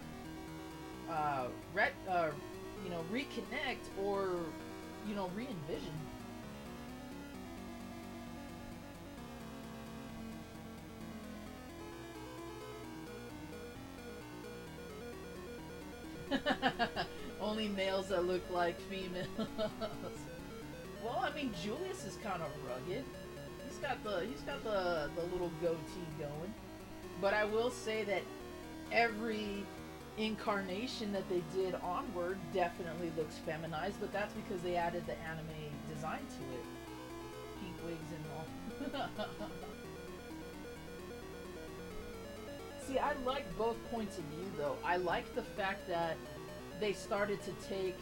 reconnect, or re-envision. Only males that look like females. Well, I mean, Julius is kind of rugged. He's got the little goatee going. But I will say that every incarnation that they did Onward definitely looks feminized, but that's because they added the anime design to it. Pink wigs and all. See, I like both points of view, though. I like the fact that they started to take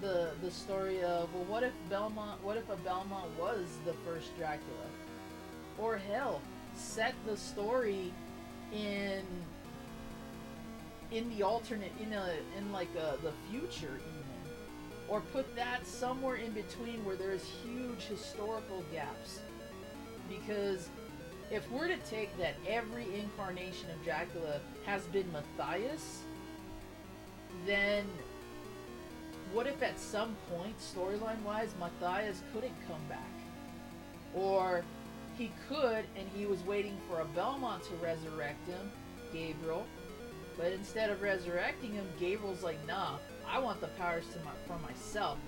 the story of, well, what if a Belmont was the first Dracula? Or hell, set the story in the alternate, in the future even, or put that somewhere in between where there's huge historical gaps. Because if we're to take that every incarnation of Dracula has been Matthias, then what if at some point, storyline-wise, Matthias couldn't come back? Or he could, and he was waiting for a Belmont to resurrect him, Gabriel, but instead of resurrecting him, Gabriel's like, nah, I want the powers for myself.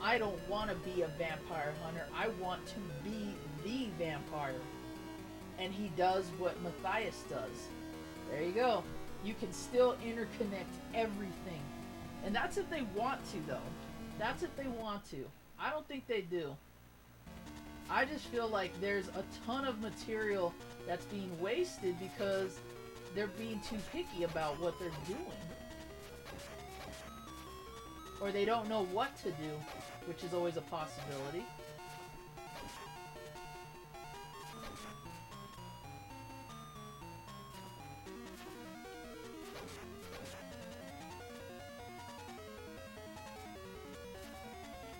I don't want to be a vampire hunter. I want to be the vampire. And he does what Matthias does. There you go. You can still interconnect everything. And that's if they want to, though. That's if they want to. I don't think they do. I just feel like there's a ton of material that's being wasted because they're being too picky about what they're doing. Or they don't know what to do, which is always a possibility.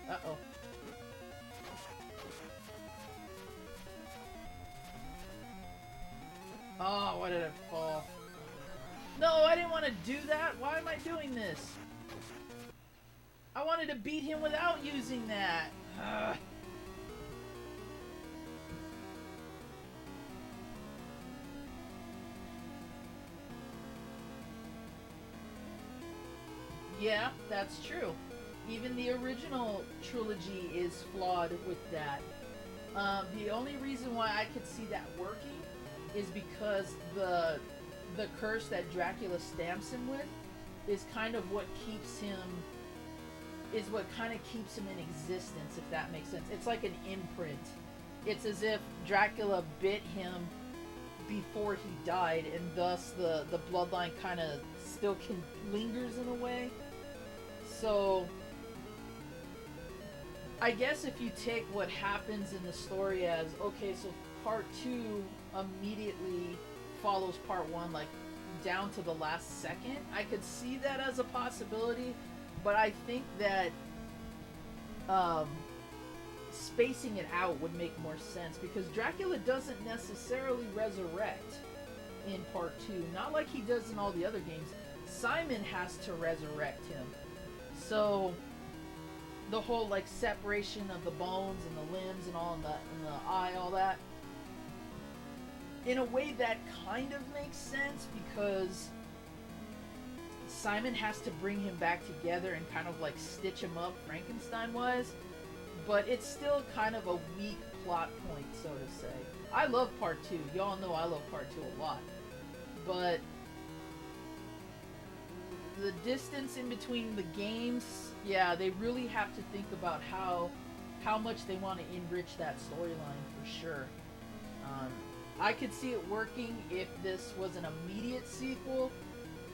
Uh-oh. Oh, why did I fall? No, I didn't want to do that. Why am I doing this? I wanted to beat him without using that. Ugh. Yeah, that's true. Even the original trilogy is flawed with that. The only reason why I could see that working is because the curse that Dracula stamps him with is kind of what keeps him in existence, if that makes sense. It's like an imprint. It's as if Dracula bit him before he died, and thus the bloodline kind of still lingers in a way. So I guess if you take what happens in the story as, okay, so part 2 immediately follows part 1, like, down to the last second, I could see that as a possibility, but I think that spacing it out would make more sense, because Dracula doesn't necessarily resurrect in part 2, not like he does in all the other games. Simon has to resurrect him. So the whole like separation of the bones and the limbs and all, and the eye, all that, in a way that kind of makes sense, because Simon has to bring him back together and kind of like stitch him up Frankenstein wise, but it's still kind of a weak plot point, so to say. I love part 2. Y'all know I love part 2 a lot, but the distance in between the games, yeah, they really have to think about how much they want to enrich that storyline for sure. I could see it working if this was an immediate sequel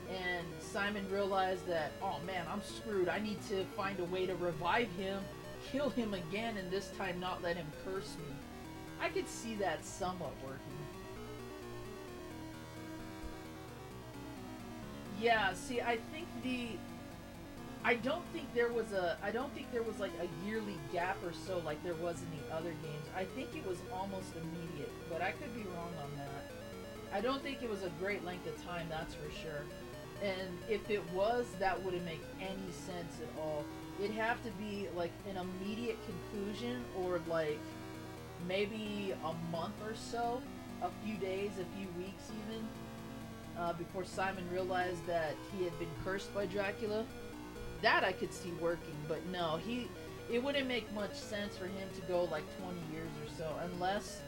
and Simon realized that, oh man, I'm screwed. I need to find a way to revive him, kill him again, and this time not let him curse me. I could see that somewhat working. Yeah, see, I don't think there was like a yearly gap or so like there was in the other games. I think it was almost immediate, but I could be wrong on that. I don't think it was a great length of time, that's for sure. And if it was, that wouldn't make any sense at all. It'd have to be like an immediate conclusion, or like maybe a month or so, a few days, a few weeks even, before Simon realized that he had been cursed by Dracula. That I could see working, but no, it wouldn't make much sense for him to go like 20 years or so, unless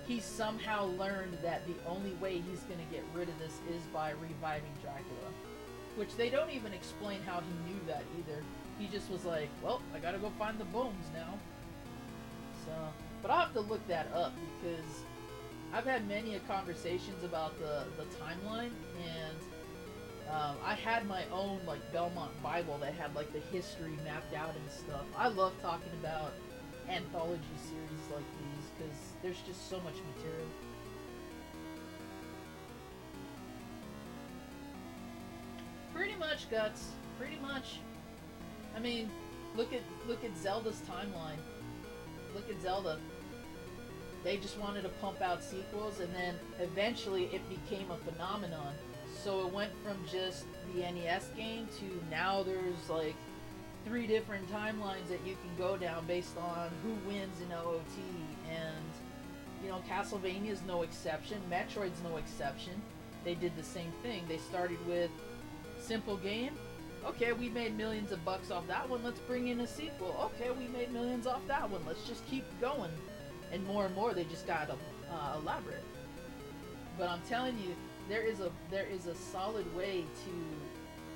he somehow learned that the only way he's going to get rid of this is by reviving Dracula. Which they don't even explain how he knew that either. He just was like, well, I gotta go find the bones now. So, but I'll have to look that up, because I've had many conversations about the timeline, and I had my own like Belmont Bible that had like the history mapped out and stuff. I love talking about anthology series like these because there's just so much material. Pretty much, Guts. Pretty much. I mean, look at Zelda's timeline. Look at Zelda. They just wanted to pump out sequels, and then eventually it became a phenomenon. So it went from just the NES game to now there's like 3 different timelines that you can go down based on who wins in OOT. And, you know, Castlevania's no exception. Metroid's no exception. They did the same thing. They started with simple game. Okay, we made millions of bucks off that one. Let's bring in a sequel. Okay, we made millions off that one. Let's just keep going. And more they just got elaborate. But I'm telling you, there is a solid way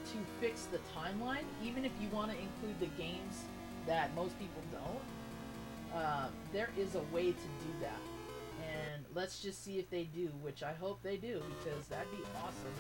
to fix the timeline, even if you want to include the games that most people don't. There is a way to do that, and let's just see if they do, which I hope they do, because that'd be awesome.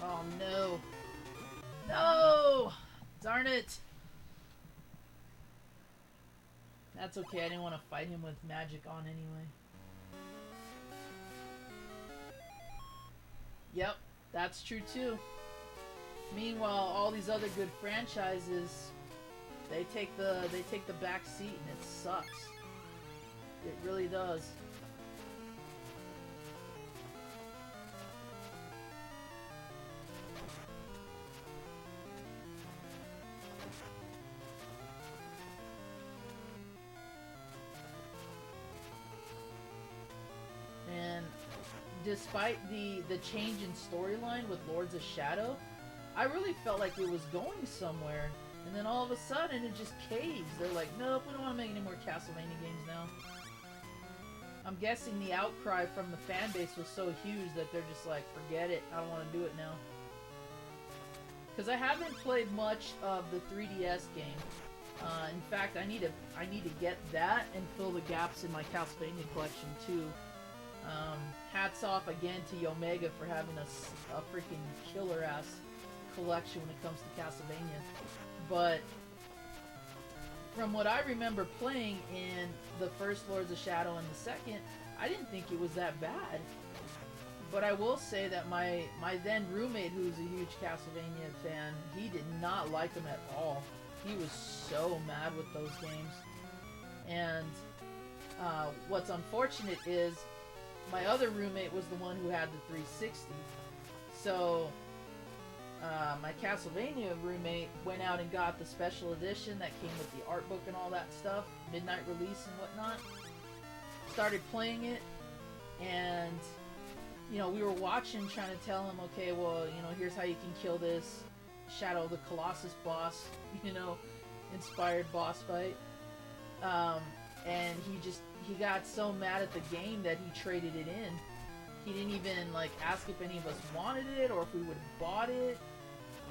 Oh no. No! Darn it! That's okay, I didn't want to fight him with magic on anyway. Yep, that's true too. Meanwhile, all these other good franchises, they take the back seat and it sucks. It really does. And despite the change in storyline with Lords of Shadow, I really felt like it was going somewhere. And then all of a sudden it just caves. They're like, nope, we don't want to make any more Castlevania games now. I'm guessing the outcry from the fan base was so huge that they're just like, forget it, I don't want to do it now. Because I haven't played much of the 3DS game. In fact, I need to get that and fill the gaps in my Castlevania collection too. Hats off again to Omega for having a freaking killer ass collection when it comes to Castlevania. But from what I remember playing in the first Lords of Shadow and the second, I didn't think it was that bad. But I will say that my then roommate, who's a huge Castlevania fan, he did not like them at all. He was so mad with those games. And what's unfortunate is my other roommate was the one who had the 360. So my Castlevania roommate went out and got the special edition that came with the art book and all that stuff, midnight release and whatnot. Started playing it, and you know, we were watching, trying to tell him, okay, well, you know, here's how you can kill this Shadow of the Colossus boss, you know, inspired boss fight. And he got so mad at the game that he traded it in. He didn't even like ask if any of us wanted it or if we would have bought it.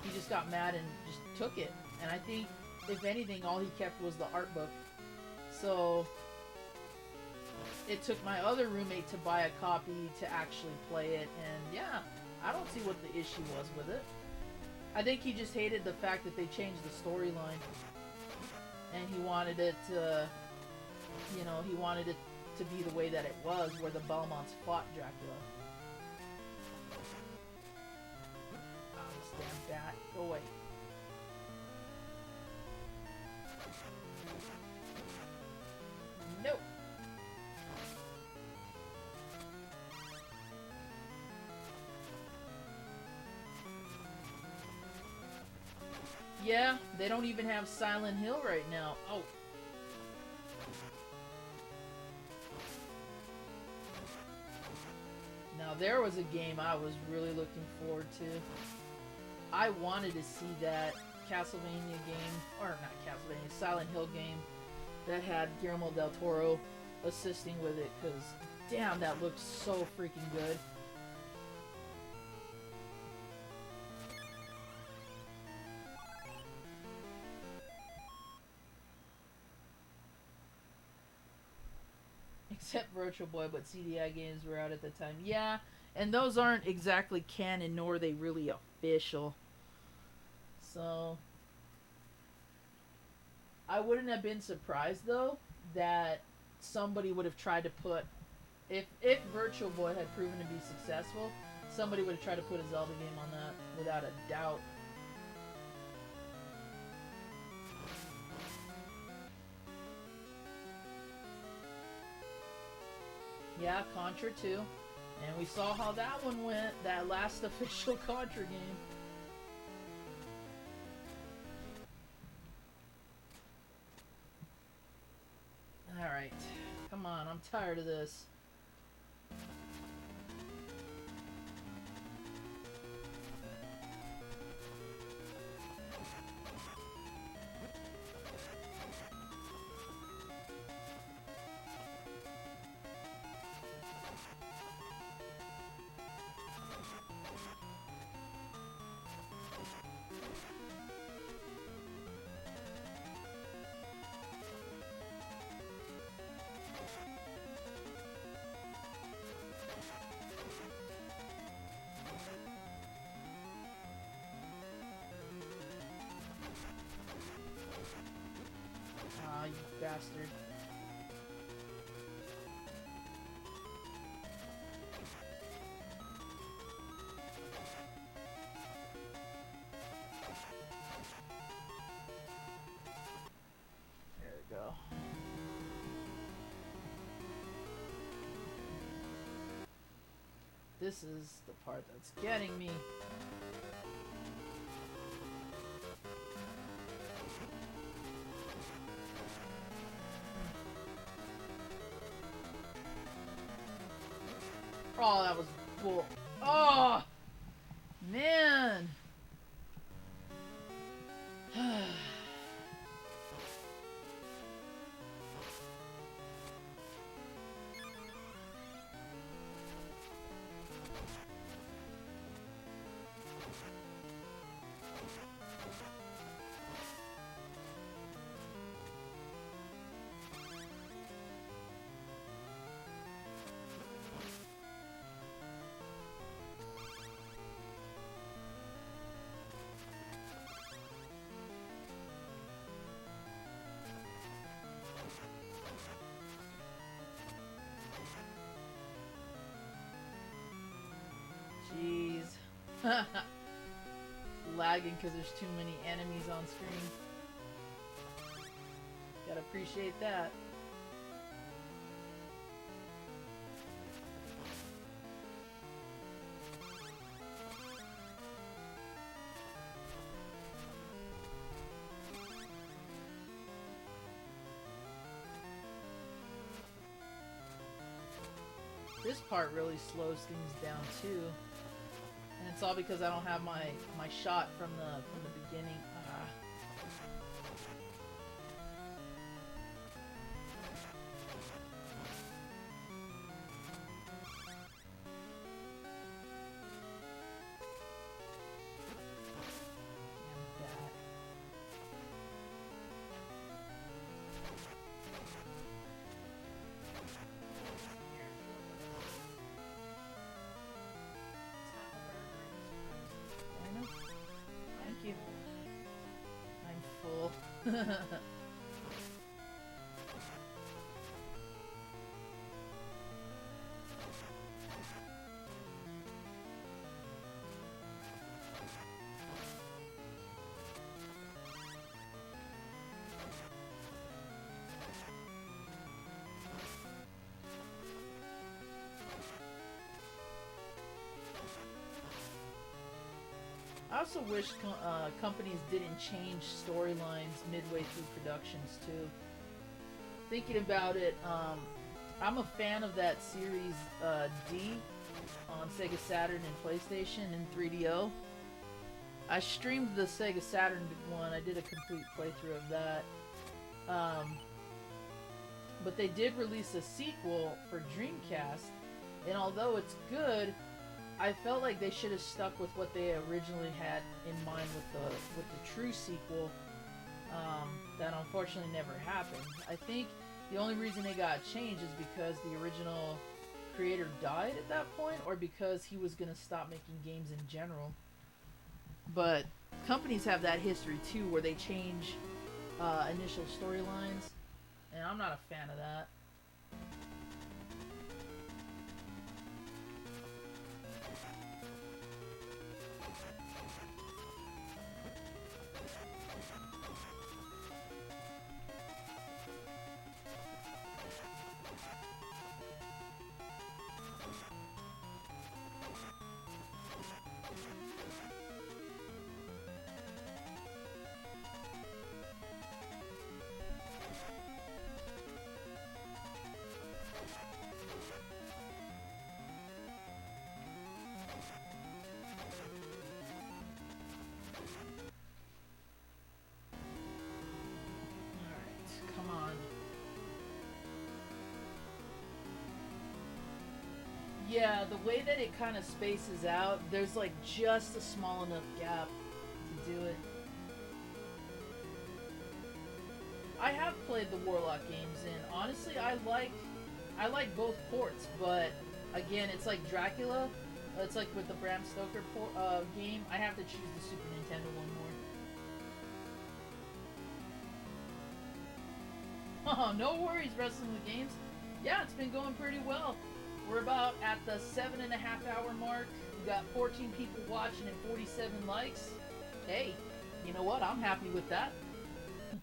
He just got mad and just took it. And I think, if anything, all he kept was the art book. So it took my other roommate to buy a copy to actually play it, and yeah, I don't see what the issue was with it. I think he just hated the fact that they changed the storyline, and he wanted it to, you know, he wanted it to be the way that it was, where the Belmonts fought Dracula. Oh, this damn bat. Go away. Nope. Yeah, they don't even have Silent Hill right now. Oh. Now there was a game I was really looking forward to. I wanted to see that Castlevania game, or not Castlevania, Silent Hill game that had Guillermo del Toro assisting with it, because damn, that looks so freaking good. Except Virtual Boy, but CDI games were out at the time. Yeah, and those aren't exactly canon, nor are they really official. So I wouldn't have been surprised, though, that somebody would have tried to put... If Virtual Boy had proven to be successful, somebody would have tried to put a Zelda game on that, without a doubt. Yeah, Contra 2. And we saw how that one went, that last official Contra game. Alright. Come on, I'm tired of this. Ah, you bastard. There we go. This is the part that's getting me. Oh, that was bull. Oh, man. Jeez. Lagging because there's too many enemies on screen. Gotta appreciate that. This part really slows things down too. And it's all because I don't have my shot from the beginning. Ah. Damn that. I know. Thank you. I'm full. I also wish companies didn't change storylines midway through productions too. Thinking about it, I'm a fan of that series D on Sega Saturn and PlayStation and 3DO. I streamed the Sega Saturn one. I did a complete playthrough of that. But they did release a sequel for Dreamcast, and although it's good, I felt like they should have stuck with what they originally had in mind with the true sequel. That unfortunately never happened. I think the only reason it got changed is because the original creator died at that point, or because he was gonna stop making games in general. But companies have that history too, where they change initial storylines, and I'm not a fan of that. Yeah, the way that it kind of spaces out, there's like just a small enough gap to do it. I have played the Warlock games, and honestly, I like both ports, but again, it's like Dracula. It's like with the Bram Stoker game, I have to choose the Super Nintendo one more. Oh, no worries, Wrestling with Games. Yeah, it's been going pretty well. We're about at the 7.5 hour mark. We got 14 people watching and 47 likes. Hey, you know what? I'm happy with that.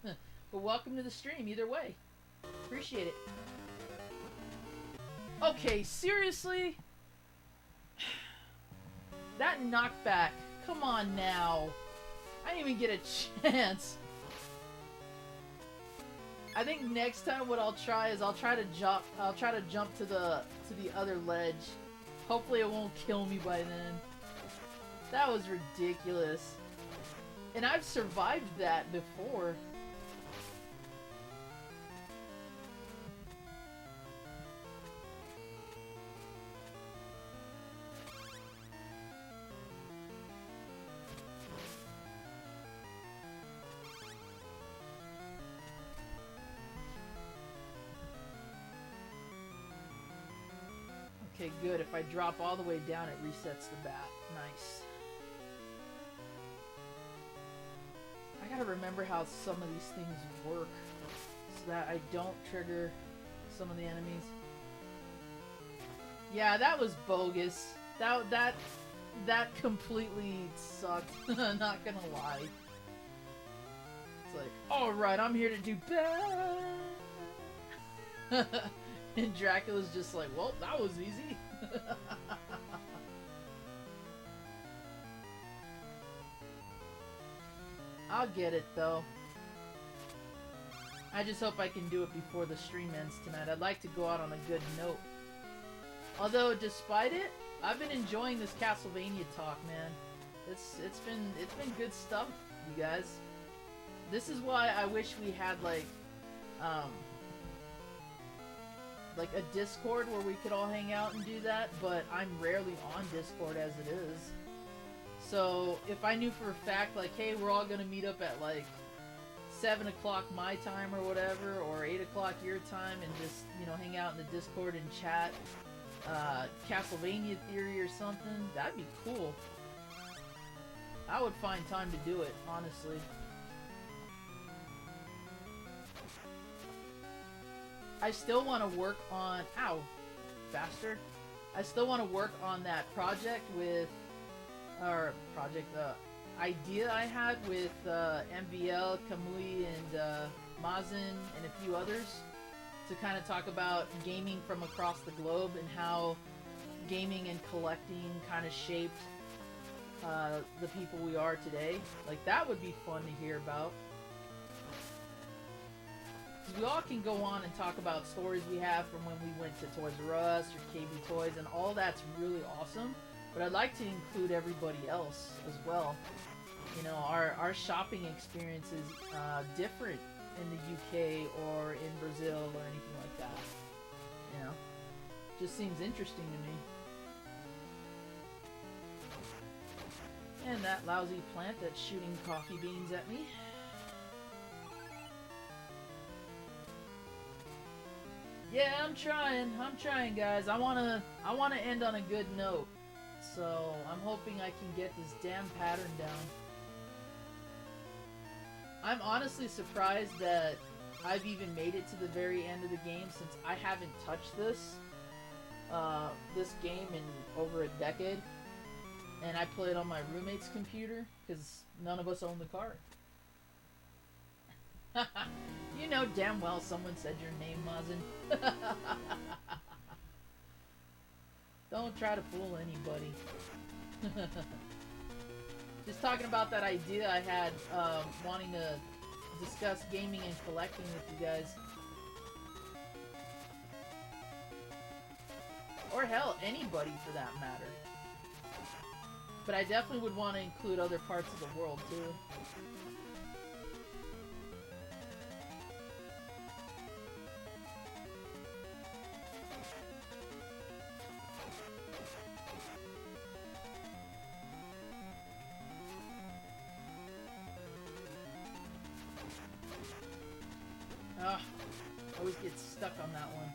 But welcome to the stream either way. Appreciate it. Okay, seriously? That knockback. Come on now. I didn't even get a chance. I think next time what I'll try is I'll try to jump to the other ledge. Hopefully it won't kill me by then. That was ridiculous. And I've survived that before. Okay, good. If I drop all the way down, it resets the bat. Nice. I gotta remember how some of these things work so that I don't trigger some of the enemies. Yeah, that was bogus. That completely sucked. Not gonna lie. It's like, alright, I'm here to do bad. And Dracula's just like, well, that was easy. I'll get it, though. I just hope I can do it before the stream ends tonight. I'd like to go out on a good note. Although, despite it, I've been enjoying this Castlevania talk, man. It's been good stuff, you guys. This is why I wish we had like a Discord where we could all hang out and do that, but I'm rarely on Discord as it is. So if I knew for a fact, like, hey, we're all gonna meet up at like 7 o'clock my time or whatever, or 8 o'clock your time, and just, you know, hang out in the Discord and chat Castlevania theory or something, that'd be cool. I would find time to do it, honestly. I still want to work on... Ow! Bastard. I still want to work on that project with... idea I had with MVL, Kamui, and Mazin, and a few others to kind of talk about gaming from across the globe and how gaming and collecting kind of shaped the people we are today. Like, that would be fun to hear about. We all can go on and talk about stories we have from when we went to Toys R Us or KB Toys, and all that's really awesome, but I'd like to include everybody else as well. You know, our shopping experience is different in the UK or in Brazil or anything like that. You know, just seems interesting to me. And that lousy plant that's shooting coffee beans at me. Yeah, I'm trying, guys. I wanna end on a good note. So, I'm hoping I can get this damn pattern down. I'm honestly surprised that I've even made it to the very end of the game, since I haven't touched this game in over a decade. And I play it on my roommate's computer, because none of us own the cart. You know damn well someone said your name, Mazin. Don't try to fool anybody. Just talking about that idea I had, wanting to discuss gaming and collecting with you guys. Or hell, anybody for that matter. But I definitely would want to include other parts of the world too. stuck on that one.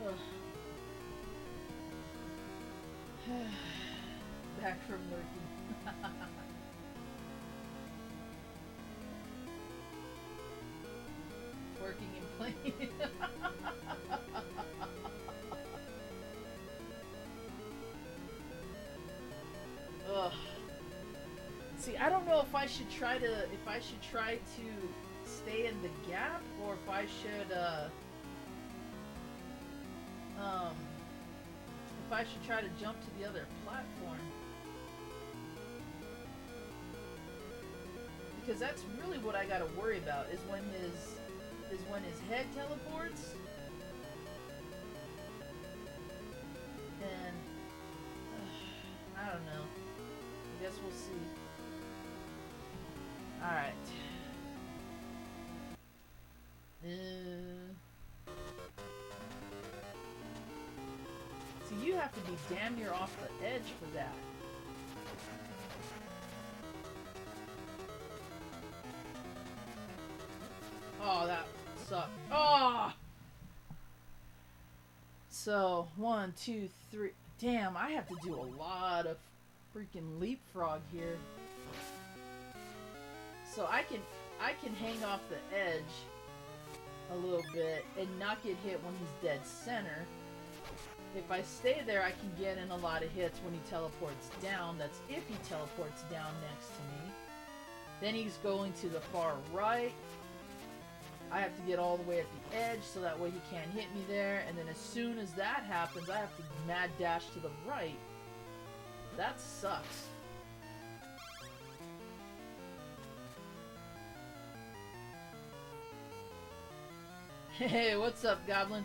Ugh. Back from working. Working and playing. Ugh. See, I don't know if I should try to stay in the gap or if I should try to jump to the other platform. Because that's really what I gotta worry about is when his head teleports. And I don't know. I guess we'll see. Alright. See, you have to be damn near off the edge for that. Oh, that sucked. Oh! So, 1, 2, 3. Damn, I have to do a lot of freaking leapfrog here. So I can hang off the edge a little bit and not get hit when he's dead center. If I stay there, I can get in a lot of hits when he teleports down. That's if he teleports down next to me. Then he's going to the far right. I have to get all the way at the edge so that way he can't hit me there. And then as soon as that happens, I have to mad dash to the right. That sucks. Hey, what's up, Goblin?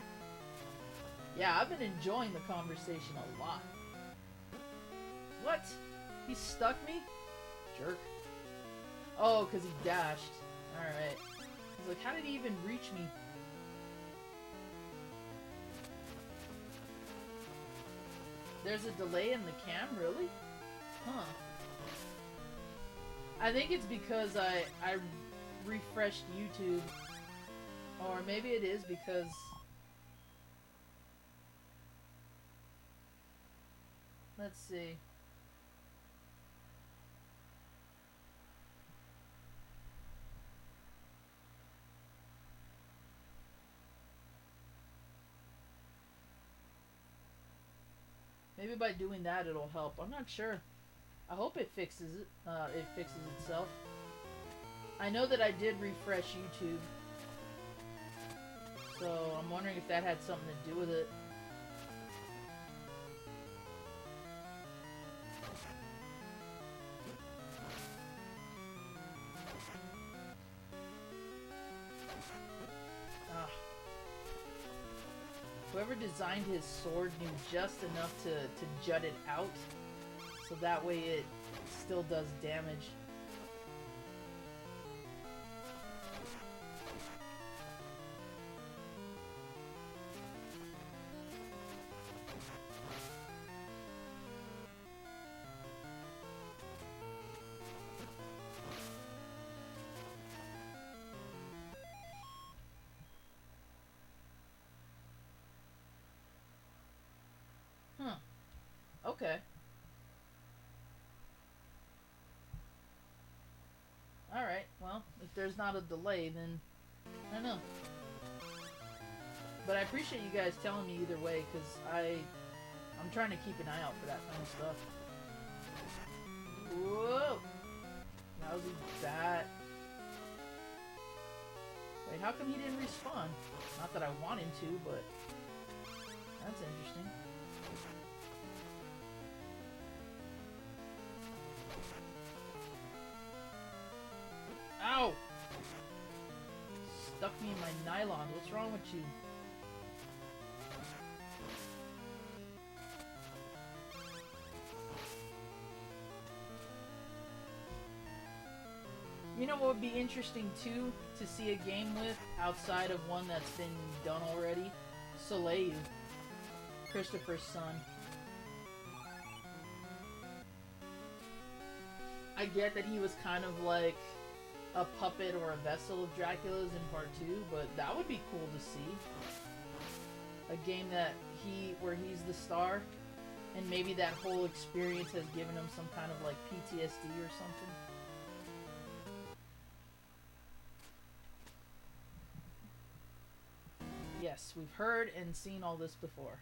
Yeah, I've been enjoying the conversation a lot. What? He stuck me? Jerk. Oh, because he dashed. Alright. He's like, how did he even reach me? There's a delay in the cam, really? Huh. I think it's because I refreshed YouTube. Or maybe it is because... Let's see. Maybe by doing that it'll help. I'm not sure. I hope it fixes it. It fixes itself. I know that I did refresh YouTube. So I'm wondering if that had something to do with it. Whoever designed his sword knew just enough to jut it out, so that way it still does damage. Okay. Alright, well, if there's not a delay, then I don't know. But I appreciate you guys telling me either way, because I'm trying to keep an eye out for that kind of stuff. Whoa! Lousy bat. Wait, how come he didn't respawn? Not that I want him to, but that's interesting. Ow! Stuck me in my nylon. What's wrong with you? You know what would be interesting too to see a game with outside of one that's been done already? Soleil, Christopher's son. I get that he was kind of like a puppet or a vessel of Dracula's in part 2, but that would be cool to see. A game where he's the star, and maybe that whole experience has given him some kind of like PTSD or something. Yes, we've heard and seen all this before.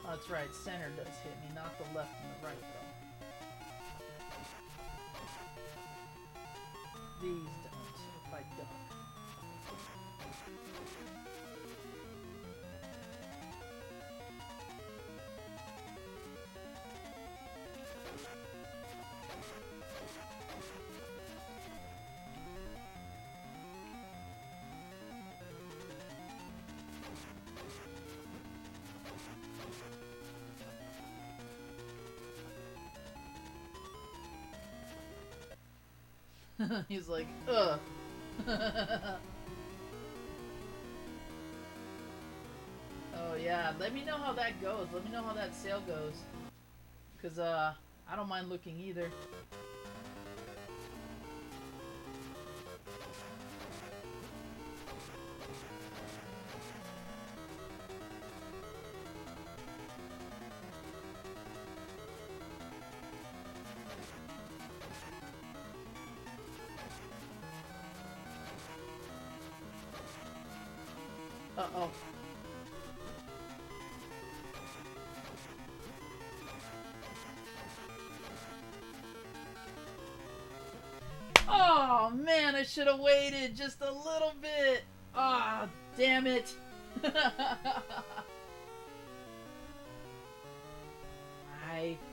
Oh, that's right, center does hit me, not the left and the right though. These don't, if I duck. He's like, ugh. Oh yeah, let me know how that goes. Let me know how that sale goes. Cause I don't mind looking either. Uh-oh. Oh man, I should have waited just a little bit. Ah, damn it. My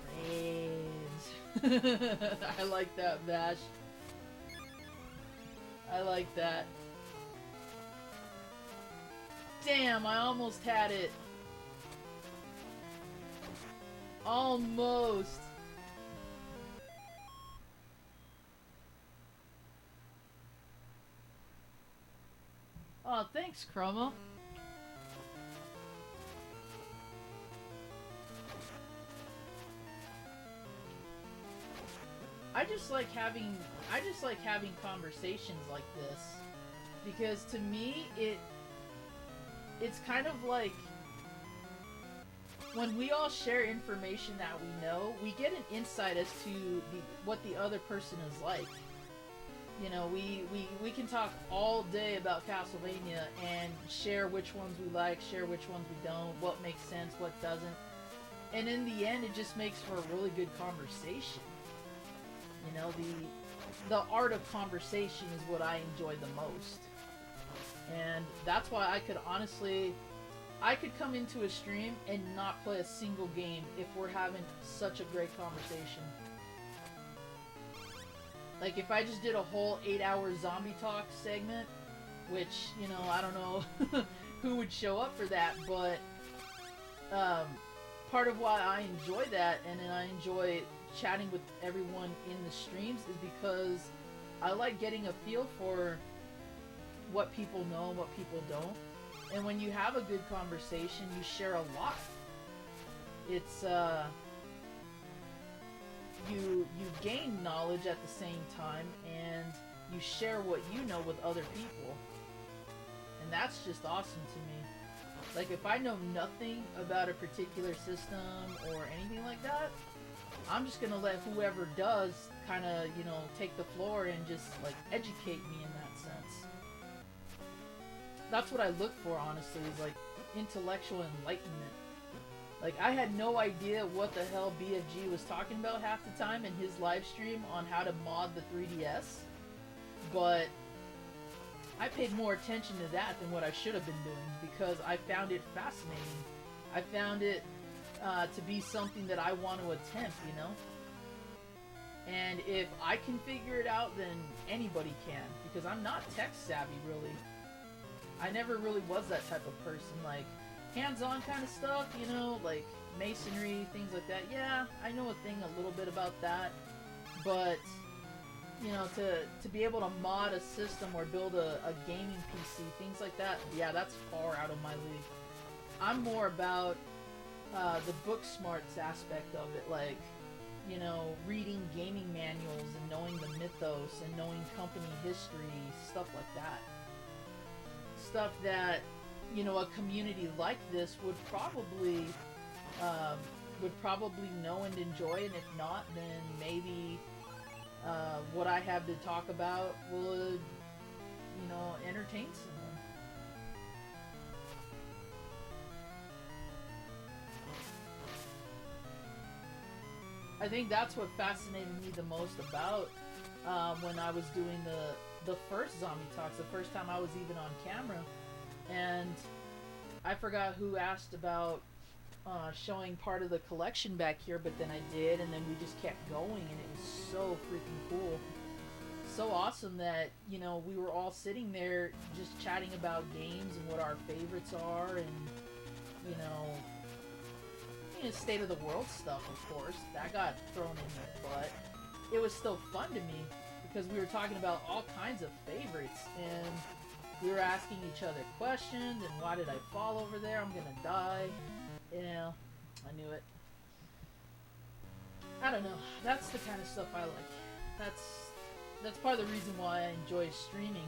friends. I like that, Vash. I like that. Damn, I almost had it. Almost. Oh, thanks, Chroma. I just like having conversations like this, because to me it's kind of like when we all share information that we know, we get an insight as to what the other person is like. You know, we can talk all day about Castlevania and share which ones we like, share which ones we don't, what makes sense, what doesn't. And in the end, it just makes for a really good conversation. You know, the art of conversation is what I enjoy the most. And that's why I could come into a stream and not play a single game if we're having such a great conversation. Like, if I just did a whole 8-hour zombie talk segment, which, you know, I don't know who would show up for that, but part of why I enjoy that, and then I enjoy chatting with everyone in the streams, is because I like getting a feel for what people know and what people don't. And when you have a good conversation, you share a lot. It's you gain knowledge at the same time, and you share what you know with other people. And that's just awesome to me. Like, if I know nothing about a particular system or anything like that, I'm just gonna let whoever does kind of, you know, take the floor and just, like, educate me in that sense. That's what I look for, honestly, is, like, intellectual enlightenment. Like, I had no idea what the hell BFG was talking about half the time in his live stream on how to mod the 3DS, but I paid more attention to that than what I should have been doing, because I found it fascinating. I found it to be something that I want to attempt, you know? And if I can figure it out, then anybody can, because I'm not tech savvy, really. I never really was that type of person, like, hands-on kind of stuff, you know, like masonry, things like that. Yeah, I know a little bit about that, but you know, to be able to mod a system or build a gaming PC, things like that, yeah, that's far out of my league. I'm more about the book smarts aspect of it, like, you know, reading gaming manuals and knowing the mythos and knowing company history, stuff like that. Stuff that, you know, a community like this would probably know and enjoy, and if not, then maybe what I have to talk about would, you know, entertain someone. I think that's what fascinated me the most about when I was doing the first Zombie Talks, the first time I was even on camera. And I forgot who asked about showing part of the collection back here, but then I did, and then we just kept going, and it was so freaking cool. So awesome that, you know, we were all sitting there just chatting about games and what our favorites are, and, you know, state of the world stuff, of course. That got thrown in there, but it was still fun to me because we were talking about all kinds of favorites, and we were asking each other questions, and why did I fall over there? I'm gonna die. Yeah, I knew it. I don't know. That's the kind of stuff I like. That's part of the reason why I enjoy streaming,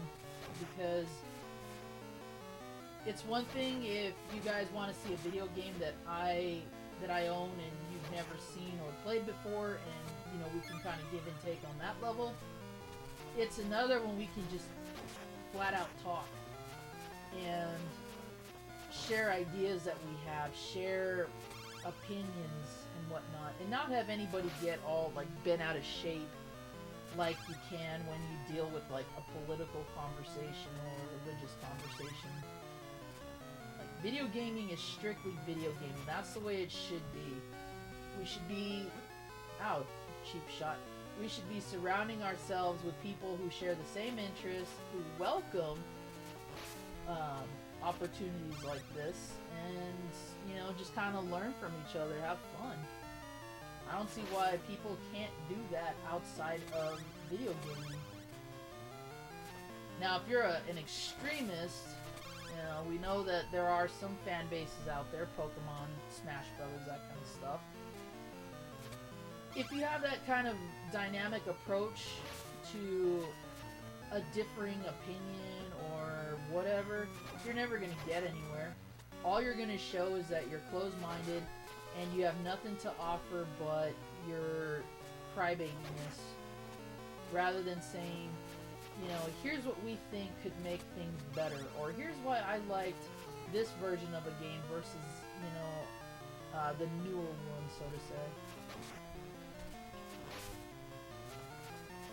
because it's one thing if you guys want to see a video game that I own and you've never seen or played before, and, you know, we can kind of give and take on that level. It's another when we can just flat out talk and share ideas that we have, share opinions and whatnot, and not have anybody get all like bent out of shape like you can when you deal with like a political conversation or a religious conversation. Like, video gaming is strictly video gaming. That's the way it should be. We should be, ow, cheap shot. We should be surrounding ourselves with people who share the same interests, who welcome opportunities like this, and, you know, just kind of learn from each other, have fun. I don't see why people can't do that outside of video gaming. Now, if you're an extremist, you know, we know that there are some fan bases out there, Pokemon, Smash Brothers, that kind of stuff. If you have that kind of dynamic approach to a differing opinion or whatever, you're never going to get anywhere. All you're going to show is that you're closed-minded and you have nothing to offer but your crybabiness, rather than saying, you know, here's what we think could make things better, or here's why I liked this version of a game versus, you know, the newer one, so to say.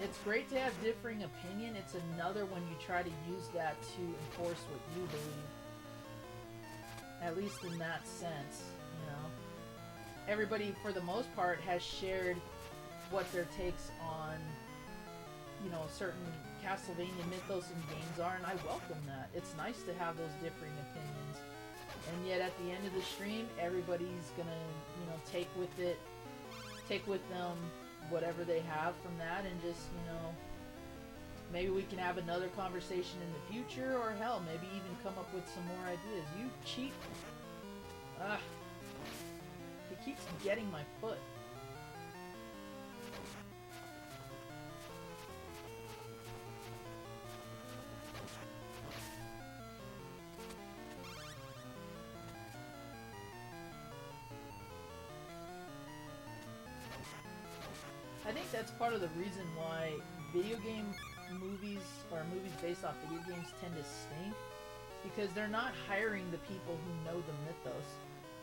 It's great to have differing opinion. It's another when you try to use that to enforce what you believe. At least in that sense, you know. Everybody, for the most part, has shared what their takes on, you know, certain Castlevania mythos and games are, and I welcome that. It's nice to have those differing opinions. And yet at the end of the stream, everybody's gonna, you know, take with them whatever they have from that, and just, you know, maybe we can have another conversation in the future, or hell, maybe even come up with some more ideas. You cheat. He keeps getting my foot. I think that's part of the reason why video game movies, or movies based off video games, tend to stink, because they're not hiring the people who know the mythos.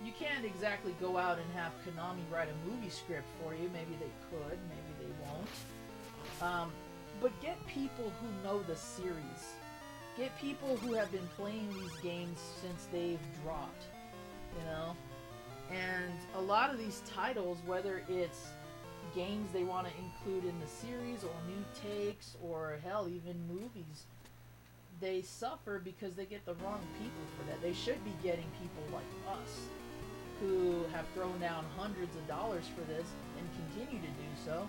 You can't exactly go out and have Konami write a movie script for you. Maybe they could, maybe they won't. But get people who know the series. Get people who have been playing these games since they've dropped, you know? And a lot of these titles, whether it's games they want to include in the series, or new takes, or hell, even movies, they suffer because they get the wrong people for that. They should be getting people like us, who have thrown down hundreds of dollars for this and continue to do so.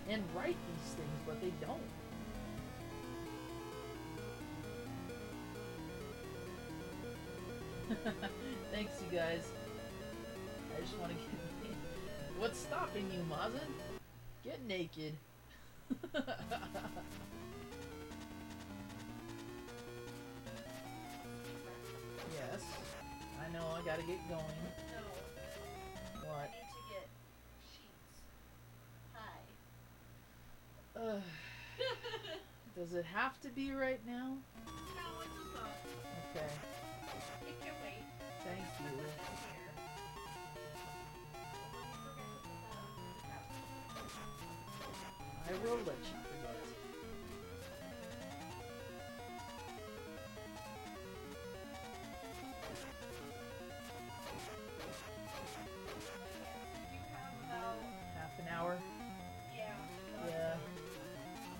and write these things, but they don't. Thanks, you guys. I just want to get naked. What's stopping you, Mazin? Get naked. Yes. I know, I gotta get going. No. What? I need to get sheets. Hi. Does it have to be right now? No, it does not. Okay. It can wait. Thank you. I will let you forget. You have about Half an hour? yeah. Yeah.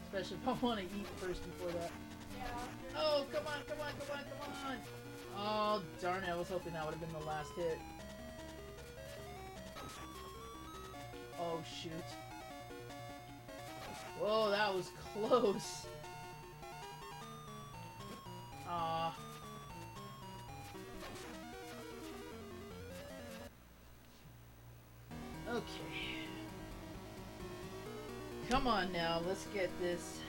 Especially if I want to eat first before that. Yeah. Oh, come on, come on, come on, come on! Oh, darn it, I was hoping that would have been the last hit. Oh, shoot. Whoa, that was close. Aw. Okay. Come on now, let's get this.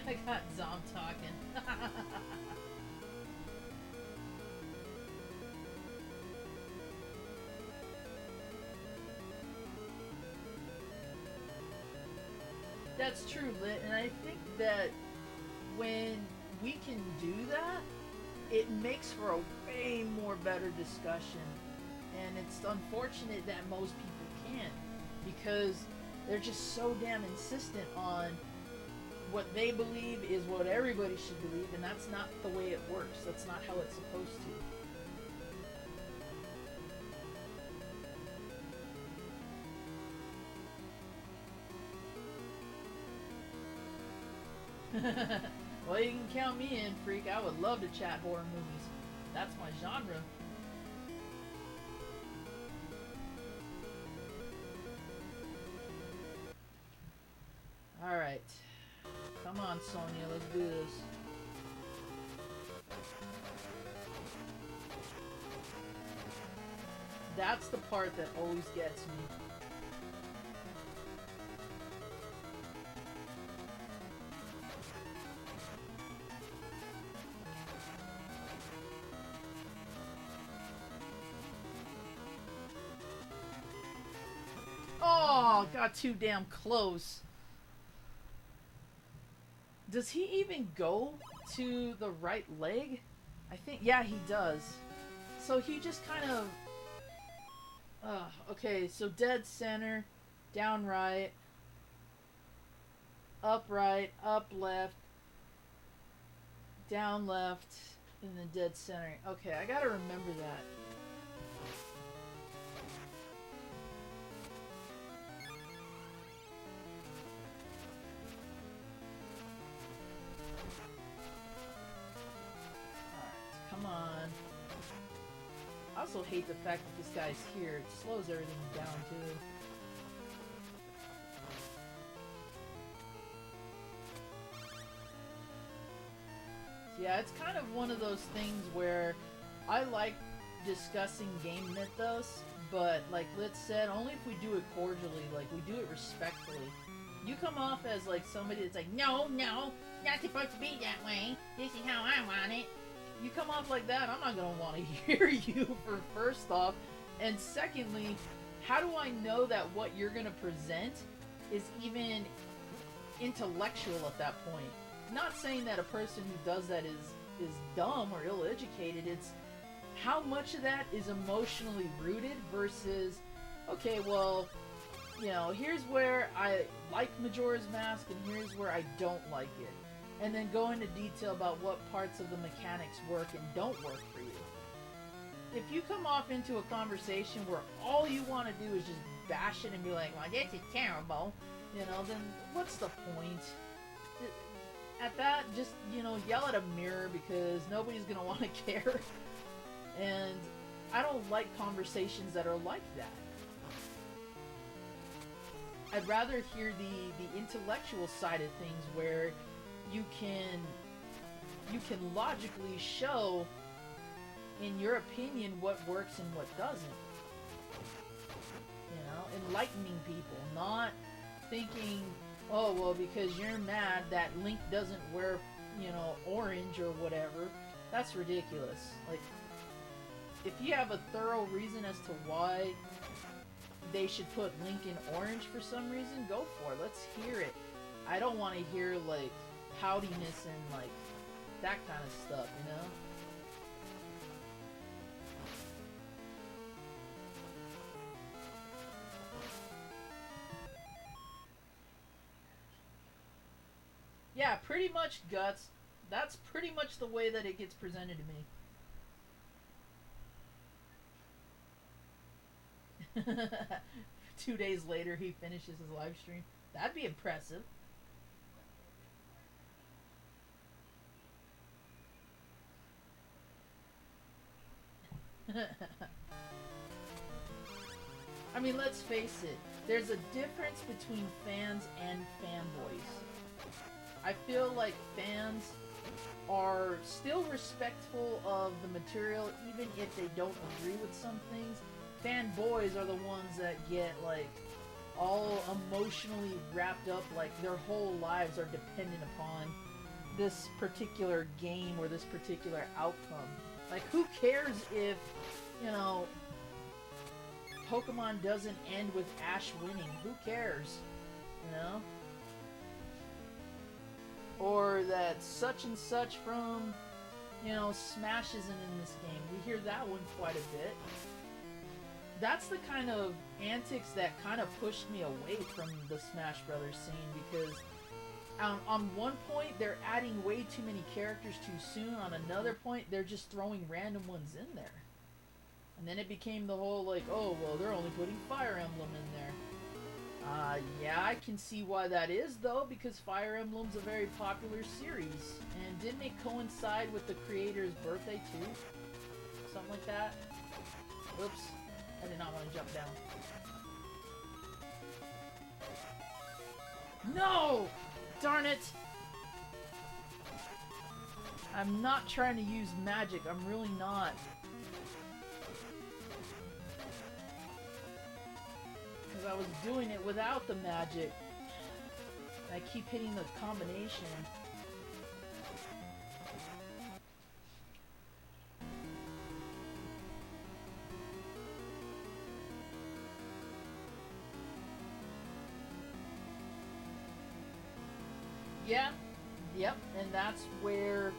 I got Zom talking. That's true, Lit, and I think that when we can do that, it makes for a way more better discussion. And it's unfortunate that most people can't, because they're just so damn insistent on what they believe is what everybody should believe, and that's not the way it works. That's not how it's supposed to. Well, you can count me in, freak. I would love to chat horror movies. That's my genre. Alright. Come on, Sonia, let's do this. That's the part that always gets me. Oh, got too damn close. Does he even go to the right leg? I think, yeah, he does. So he just kind of... okay, so dead center, down right, up left, down left, and then dead center. Okay, I gotta remember that. Come on. I also hate the fact that this guy's here. It slows everything down, too. Yeah, it's kind of one of those things where I like discussing game mythos, but like Lit said, only if we do it cordially, like we do it respectfully. You come off as like somebody that's like, no, not supposed to be that way. This is how I want it. You come off like that, I'm not going to want to hear you for first off. And secondly, how do I know that what you're going to present is even intellectual at that point? Not saying that a person who does that is dumb or ill-educated. It's how much of that is emotionally rooted versus, okay, well, you know, here's where I like Majora's Mask and here's where I don't like it. And then go into detail about what parts of the mechanics work and don't work for you. If you come off into a conversation where all you want to do is just bash it and be like, well, this is terrible, you know, then what's the point? At that, just, you know, yell at a mirror because nobody's going to want to care. And I don't like conversations that are like that. I'd rather hear the intellectual side of things where you can logically show, in your opinion, what works and what doesn't. You know, enlightening people, not thinking, oh, well, because you're mad that Link doesn't wear, you know, orange or whatever. That's ridiculous. Like, if you have a thorough reason as to why they should put Link in orange for some reason, go for it. Let's hear it. I don't want to hear, like, poutiness and, like, that kind of stuff, you know? Yeah, pretty much, Guts. That's pretty much the way that it gets presented to me. 2 days later, he finishes his live stream. That'd be impressive. I mean, let's face it. There's a difference between fans and fanboys. I feel like fans are still respectful of the material even if they don't agree with some things. Fanboys are the ones that get, like, all emotionally wrapped up, like their whole lives are dependent upon this particular game or this particular outcome. Like, who cares if, you know, Pokemon doesn't end with Ash winning? Who cares? You know? Or that such and such from, you know, Smash isn't in this game. We hear that one quite a bit. That's the kind of antics that kind of pushed me away from the Smash Brothers scene, because on one point they're adding way too many characters too soon. On another point they're just throwing random ones in there. And then it became the whole, like, oh, well, they're only putting Fire Emblem in there. Yeah, I can see why that is, though, because Fire Emblem's a very popular series. And didn't it coincide with the creator's birthday, too? Something like that? Oops. I did not want to jump down. No! Darn it! I'm not trying to use magic. I'm really not. Because I was doing it without the magic. And I keep hitting the combination. Yeah, yep, and that's where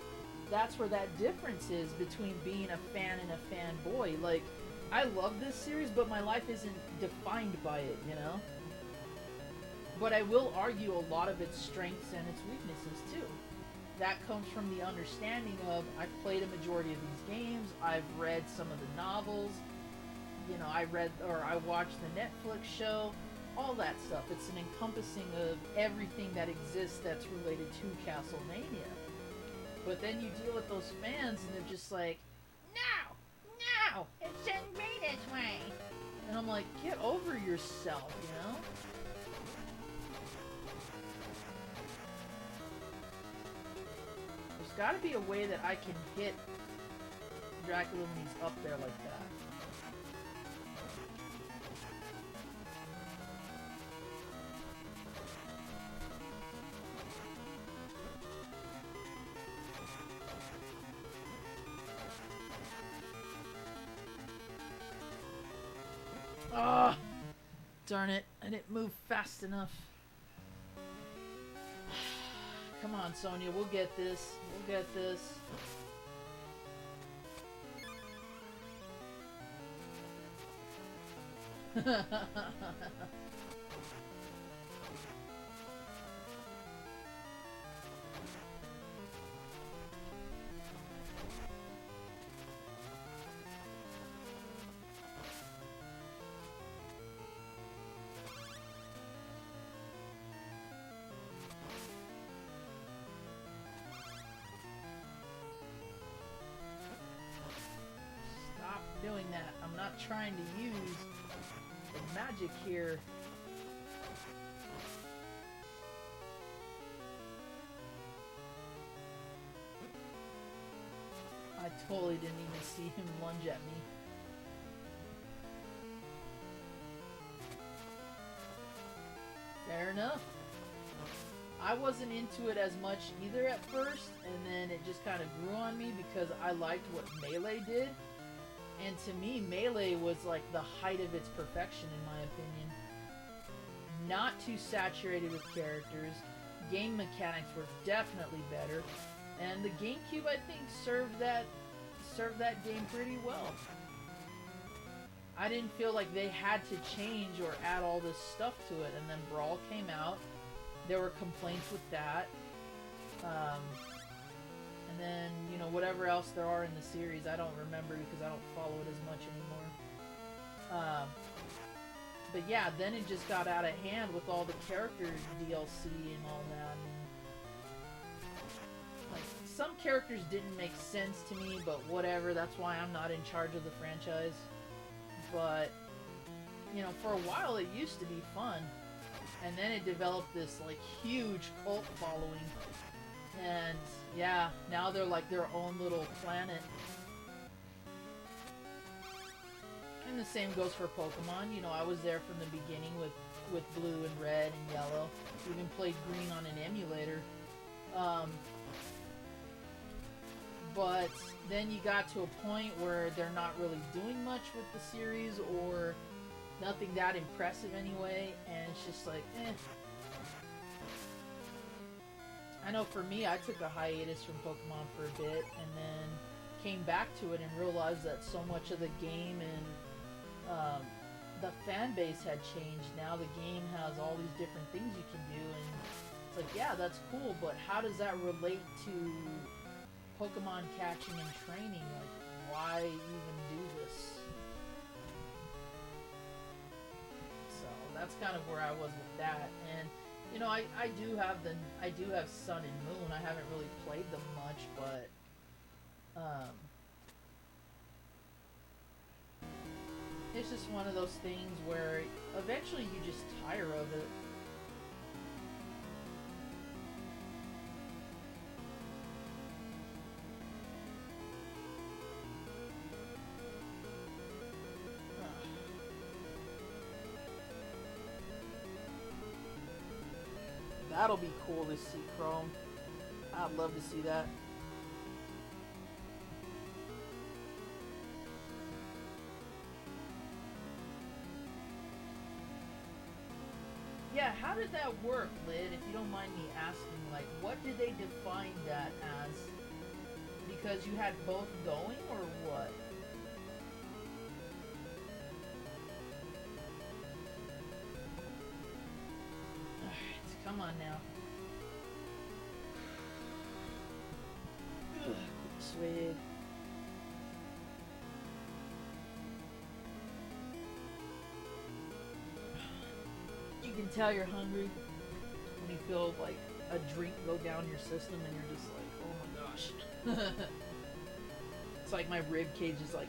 that difference is between being a fan and a fanboy. Like, I love this series, but my life isn't defined by it, you know? But I will argue a lot of its strengths and its weaknesses, too. That comes from the understanding of, I've played a majority of these games, I've read some of the novels, you know, I watched the Netflix show, all that stuff. It's an encompassing of everything that exists that's related to Castlevania. But then you deal with those fans and they're just like, no, it shouldn't be this way. And I'm like, get over yourself, you know? There's gotta be a way that I can hit Dracula when he's up there like that. Ah, darn it. I didn't move fast enough. Come on, Sonya. We'll get this. We'll get this. doing at. I'm not trying to use the magic here. I totally didn't even see him lunge at me. Fair enough. I wasn't into it as much either at first, and then it just kind of grew on me because I liked what Melee did. And to me, Melee was like the height of its perfection in my opinion. Not too saturated with characters. Game mechanics were definitely better. And the GameCube, I think, served that game pretty well. I didn't feel like they had to change or add all this stuff to it. And then Brawl came out. There were complaints with that. And then, you know, whatever else there are in the series, I don't remember because I don't follow it as much anymore. But yeah, then it just got out of hand with all the character DLC and all that. And, like, some characters didn't make sense to me, but whatever, that's why I'm not in charge of the franchise. But, you know, for a while it used to be fun. And then it developed this, like, huge cult following. And, yeah, now they're like their own little planet. And the same goes for Pokemon. You know, I was there from the beginning with Blue and Red and Yellow. Even played Green on an emulator. But then you got to a point where they're not really doing much with the series, or nothing that impressive anyway, and it's just like, eh. I know for me, I took a hiatus from Pokemon for a bit, and then came back to it and realized that so much of the game and the fan base had changed. Now the game has all these different things you can do, and it's like, yeah, that's cool, but how does that relate to Pokemon catching and training? Like, why even do this? So that's kind of where I was with that. And you know, I do have Sun and Moon. I haven't really played them much, but it's just one of those things where eventually you just tire of it. That'll be cool to see, Chrome. I'd love to see that. Yeah, how did that work, Lid? If you don't mind me asking, like, what did they define that as? Because you had both going, or what? Come on now. Ugh, sweet. You can tell you're hungry when you feel like a drink go down your system and you're just like, oh my gosh. It's like my rib cage is like,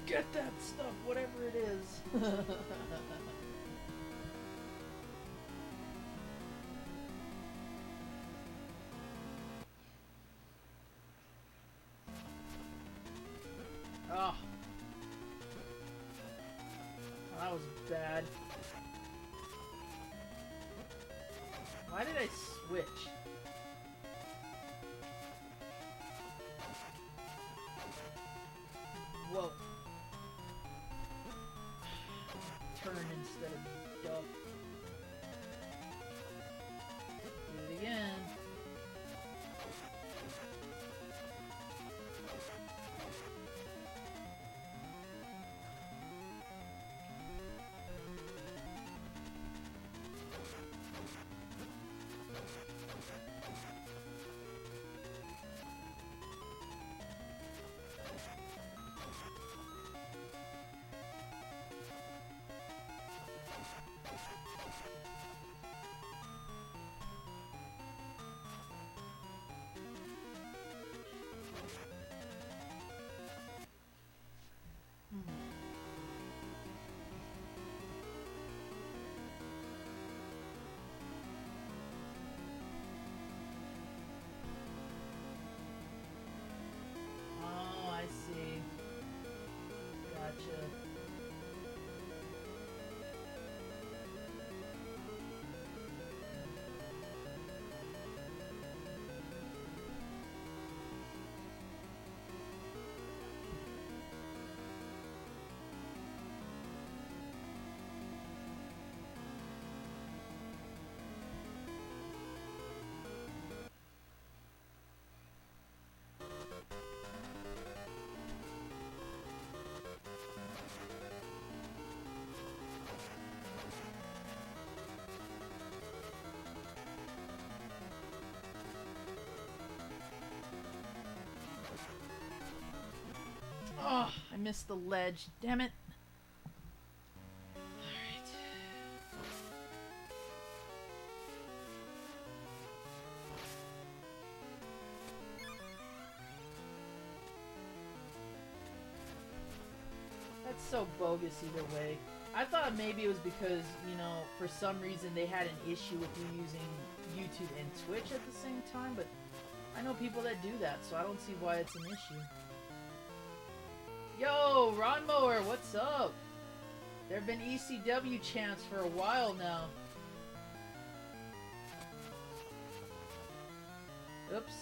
get that stuff, whatever it is. Oh. That was bad. Why did I switch? Whoa. Turn instead of duck. Do it again. Gotcha. Oh, I missed the ledge. Damn it. Alright. That's so bogus either way. I thought maybe it was because, you know, for some reason they had an issue with you using YouTube and Twitch at the same time, but I know people that do that, so I don't see why it's an issue. Yo, Ron Mower, what's up? There have been ECW chants for a while now. Oops,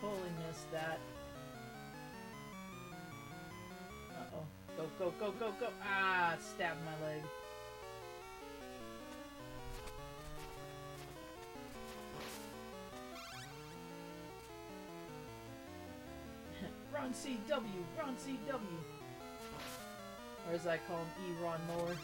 totally missed that. Uh-oh. Go, go, go, go, go. Ah, stabbed my leg. Ron CW, Ron CW. Or as I call him, E. Ron Mower.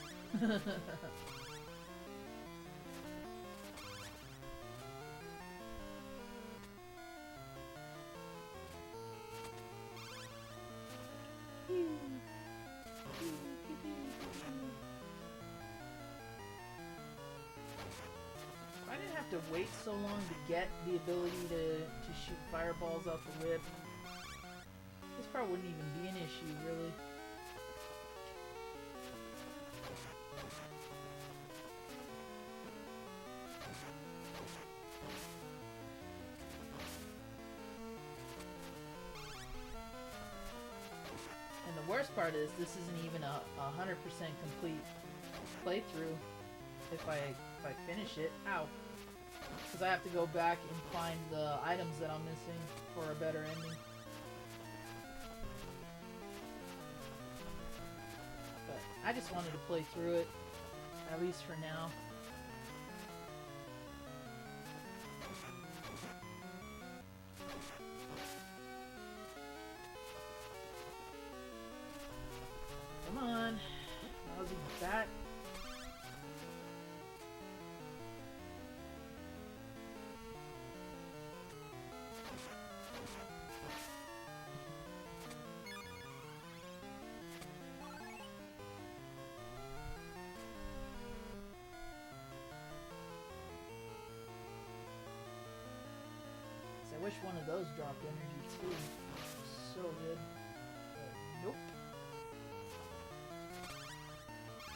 I didn't have to wait so long to get the ability to shoot fireballs out the whip. This probably wouldn't even be an issue, really. And the worst part is, this isn't even a 100% complete playthrough if I finish it. Ow. Because I have to go back and find the items that I'm missing for a better ending. But I just wanted to play through it, at least for now. Come on, lousy bat. I wish one of those dropped energy too. So good. But nope.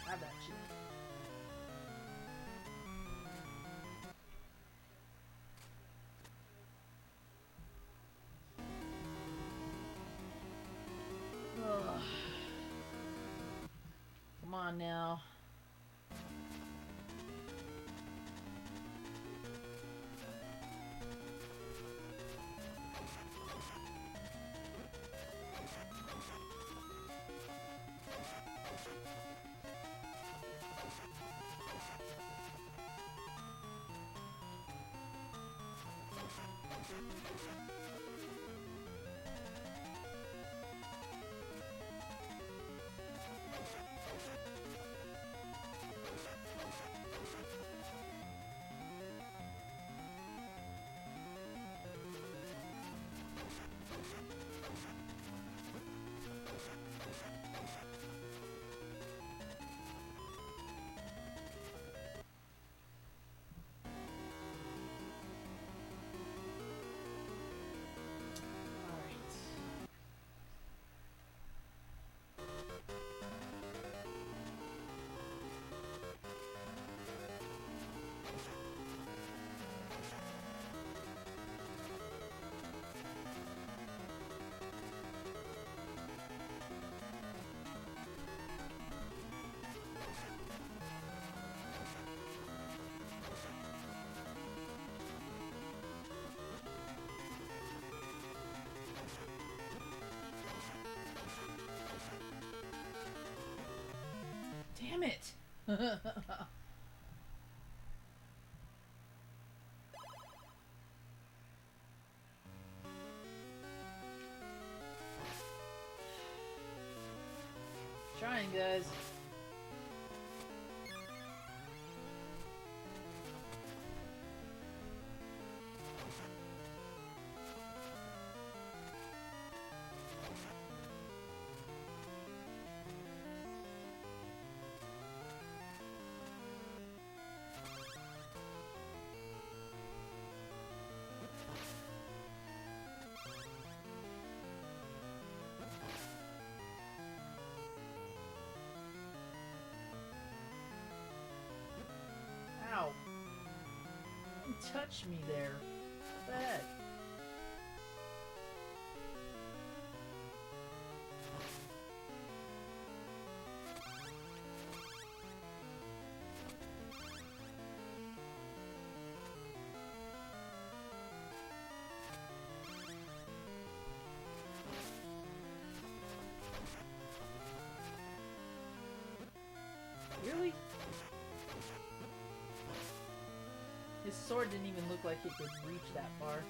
Have at you. Ugh. Come on now. it! Trying, guys. Ow. Don't touch me there. What the heck? Really? His sword didn't even look like it could reach that far.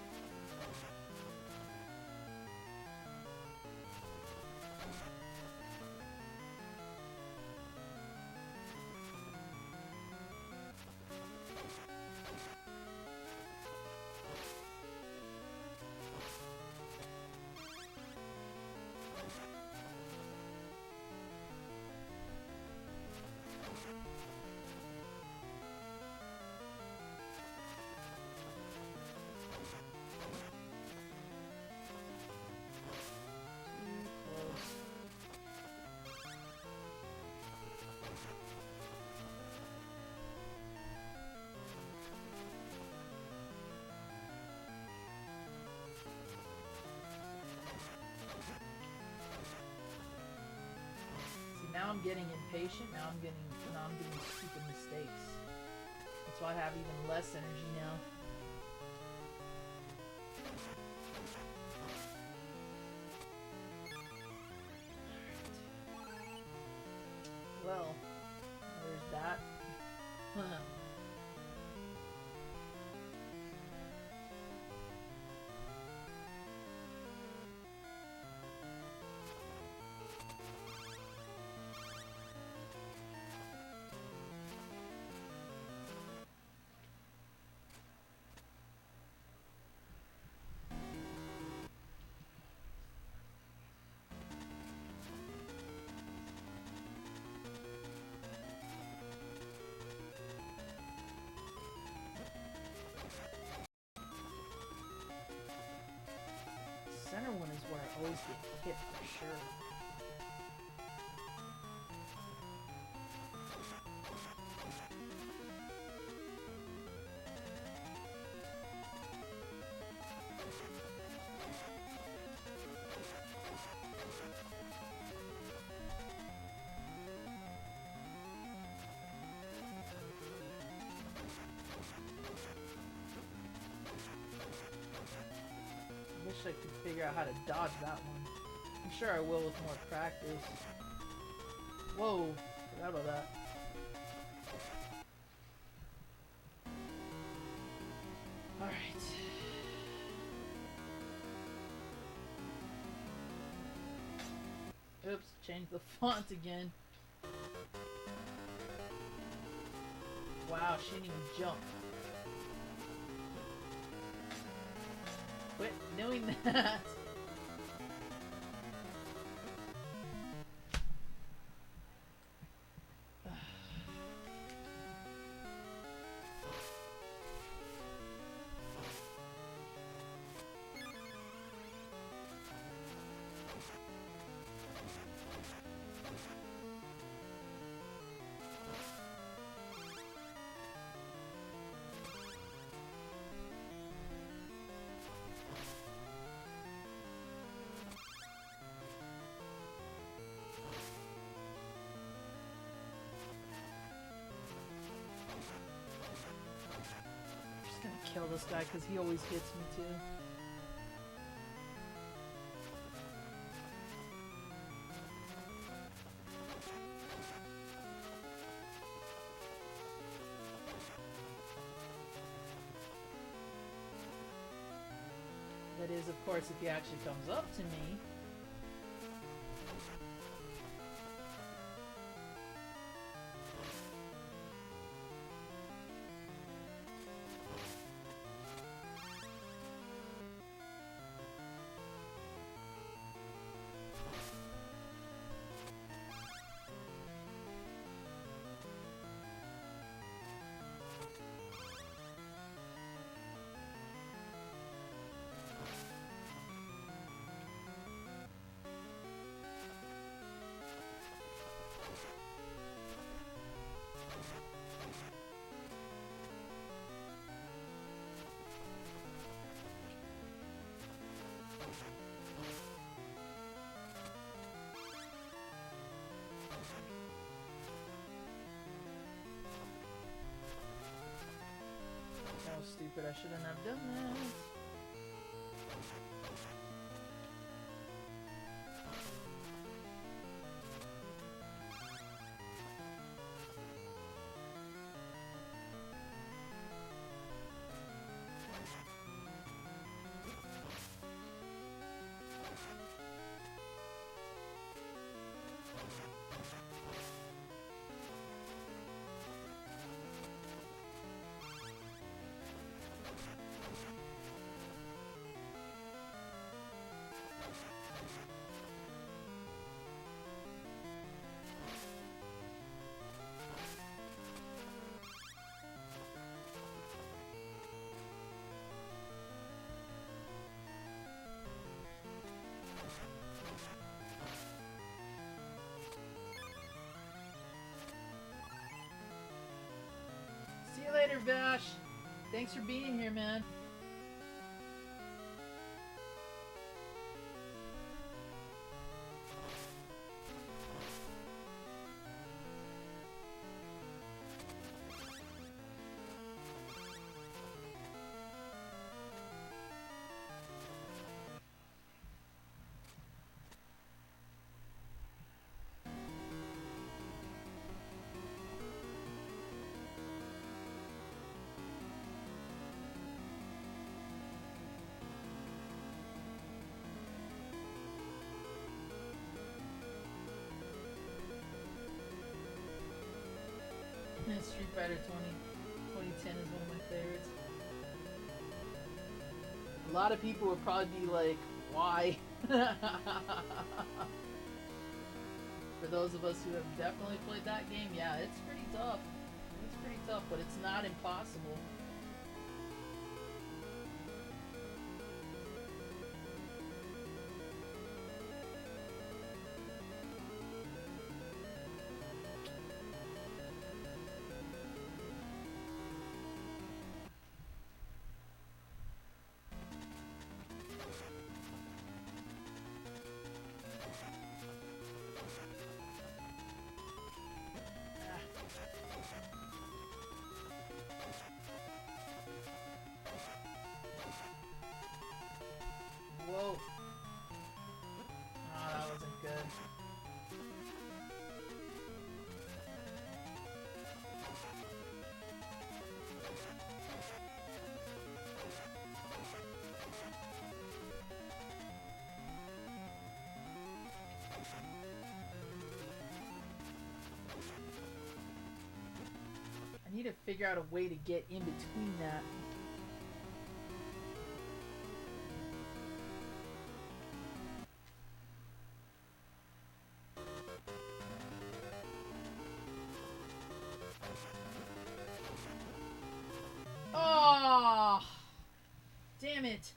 Now I'm getting impatient. Now I'm getting stupid mistakes. That's why I have even less energy now. Well, there's that. Center one is where I always get hit for sure. I could figure out how to dodge that one. I'm sure I will with more practice. Whoa, forgot about that. Alright. Oops, changed the font again. Wow, she didn't even jump. Quit doing that! Kill this guy because he always hits me too. is, of course, if he actually comes up to me. That was stupid. I shouldn't have done that. See you later, Vash. Thanks for being here, man. Street Fighter 2010 is one of my favorites. A lot of people would probably be like, why? For those of us who have definitely played that game, yeah, it's pretty tough. It's pretty tough, but it's not impossible. Whoa. Oh, that wasn't good. I need to figure out a way to get in between that. Oh, damn it.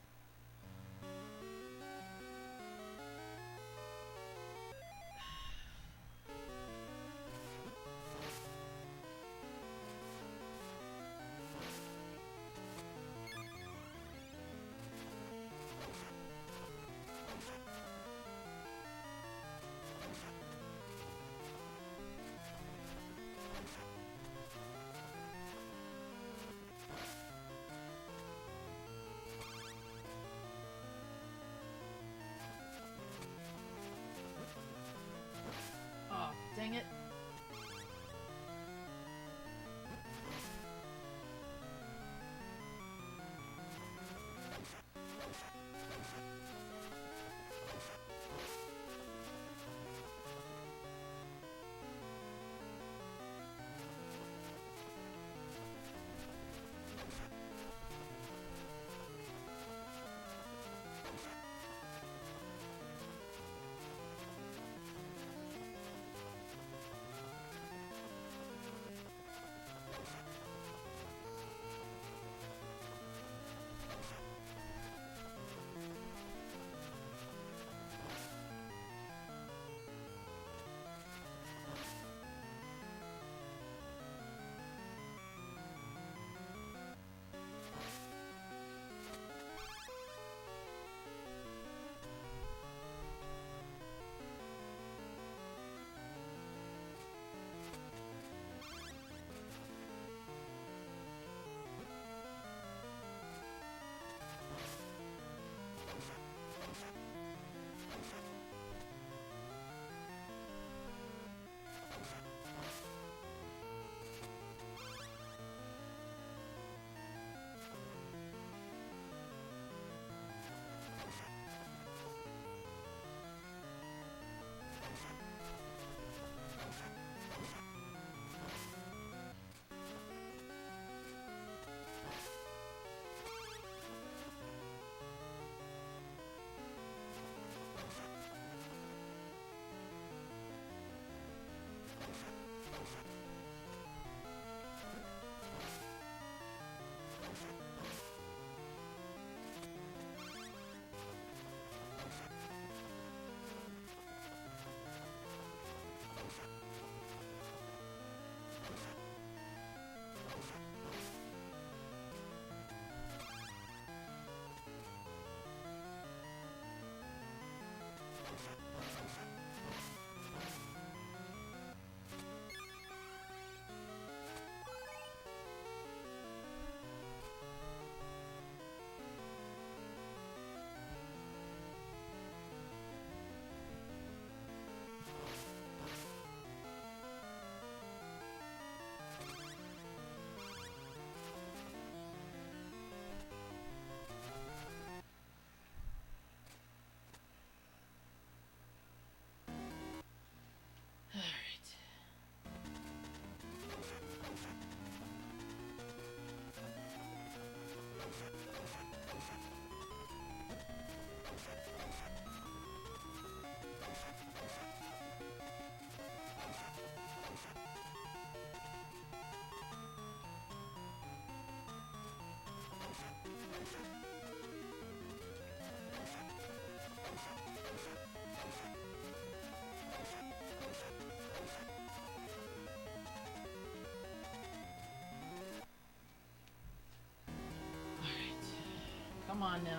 Come on now.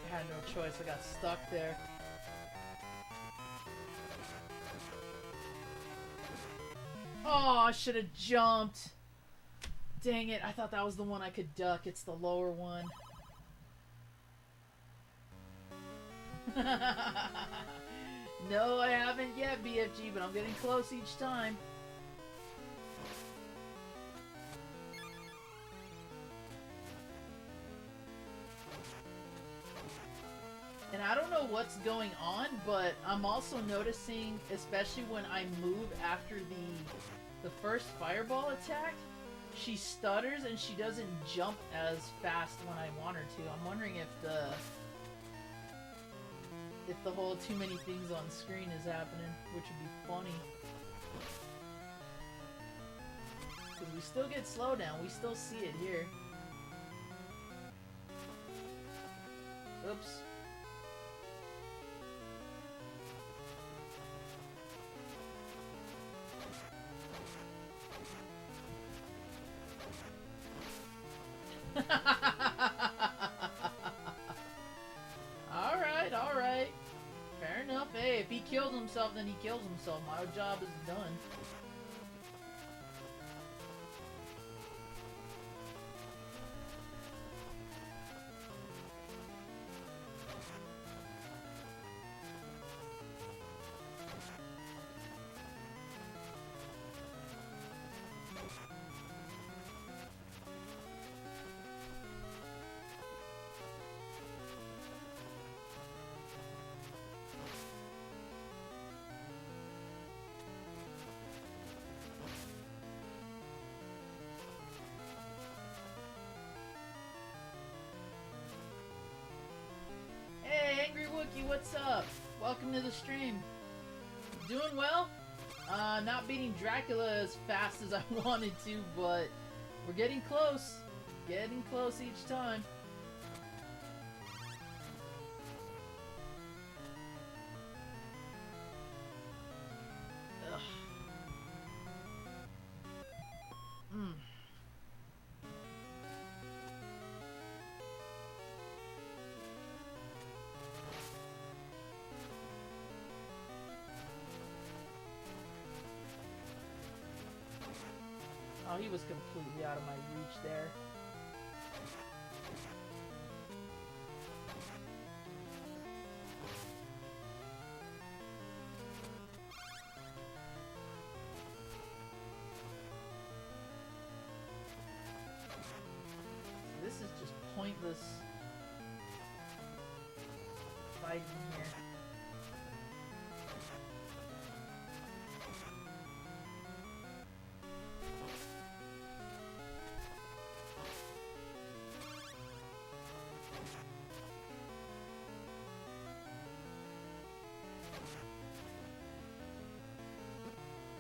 I had no choice, I got stuck there. Oh, I should have jumped. Dang it, I thought that was the one I could duck. It's the lower one. No, I haven't yet, BFG, but I'm getting close each time. And I don't know what's going on, but I'm also noticing, especially when I move after the first fireball attack, she stutters and she doesn't jump as fast when I want her to. I'm wondering if the whole too many things on screen is happening, which would be funny. Because we still get slowdown, we still see it here. Oops. Alright. Fair enough. Hey, if he kills himself, then he kills himself. My job is done. Angry Wookie, what's up? Welcome to the stream. Doing well? Not beating Dracula as fast as I wanted to, but we're getting close. Getting close each time. Ugh. Oh, he was completely out of my reach there. This is just pointless fighting here.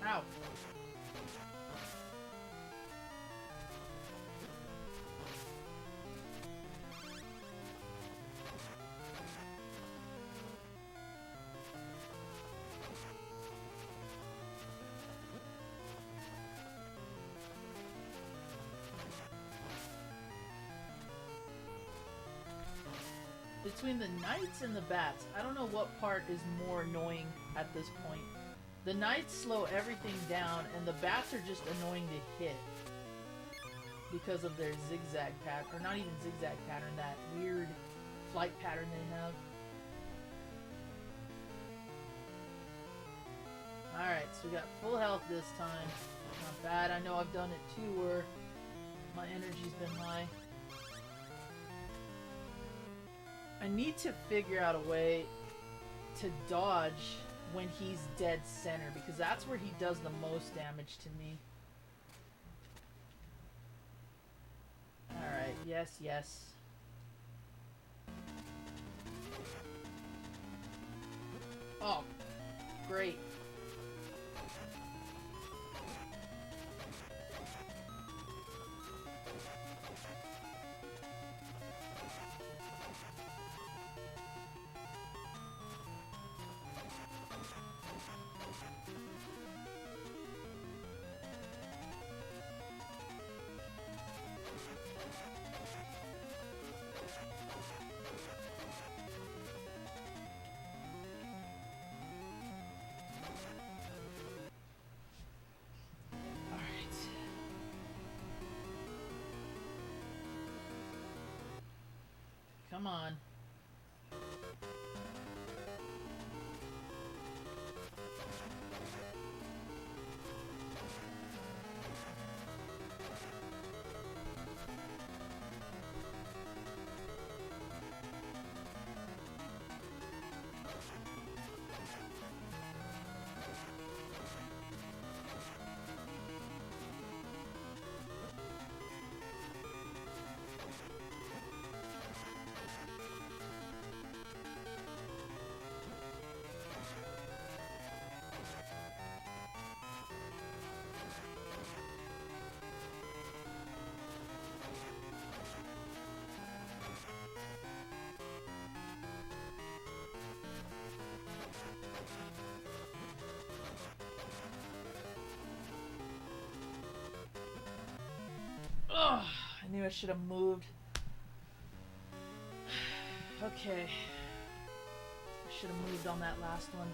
Ow. Between the knights and the bats, I don't know what part is more annoying at this point. The knights slow everything down, and the bats are just annoying to hit because of their zigzag pattern, or not even zigzag pattern, that weird flight pattern they have. Alright, so we got full health this time. Not bad. I know I've done it too where my energy's been high. I need to figure out a way to dodge when he's dead center, because that's where he does the most damage to me. Alright, yes, yes. Oh, great. Come on. Ugh, I knew I should have moved. Okay. I should have moved on that last one.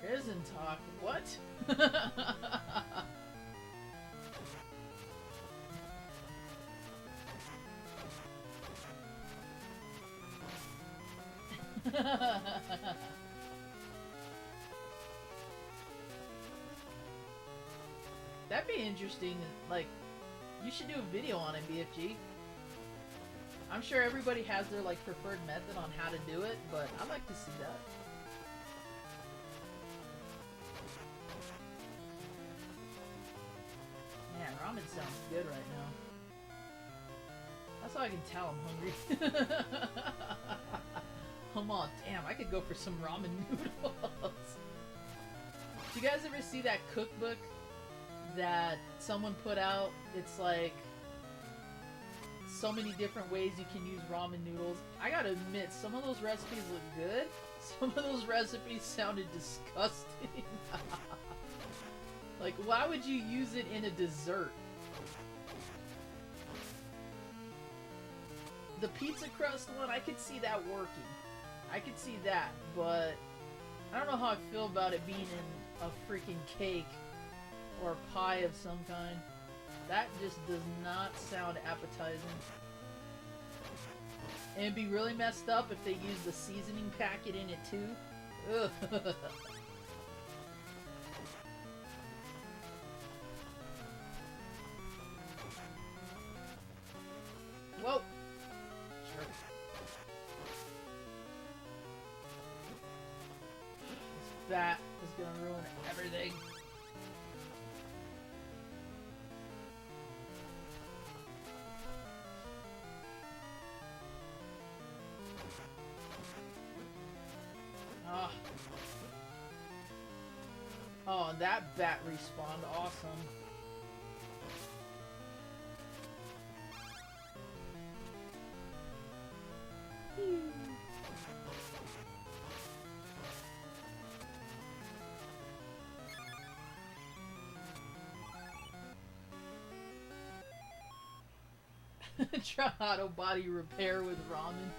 Isn't talk. What? That'd be interesting. Like, you should do a video on it, BFG. I'm sure everybody has their like preferred method on how to do it, but I'd like to see that. Man, ramen sounds good right now. That's how I can tell I'm hungry. Come on, damn, I could go for some ramen noodles. Did you guys ever see that cookbook that someone put out? It's like so many different ways you can use ramen noodles. I gotta admit, some of those recipes look good. Some of those recipes sounded disgusting. Like, why would you use it in a dessert? The pizza crust one, I could see that working. I could see that, but I don't know how I feel about it being in a freaking cake or a pie of some kind. That just does not sound appetizing. And it'd be really messed up if they used the seasoning packet in it too. Ugh. Whoa. Sure. This bat is gonna ruin everything. Ah. Oh, and that bat respawned. Awesome. Try auto body repair with ramen.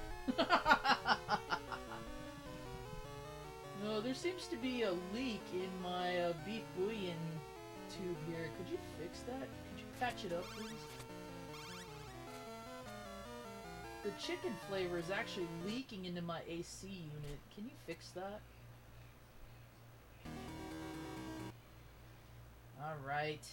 No, there seems to be a leak in my beef bouillon tube here. Could you fix that? Could you catch it up, please? The chicken flavor is actually leaking into my AC unit. Can you fix that? Alright.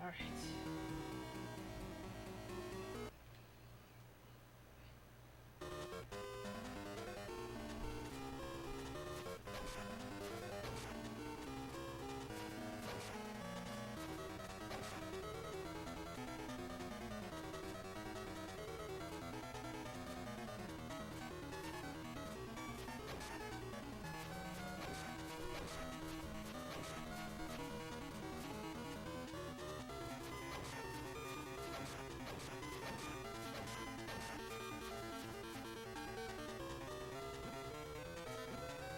Alright.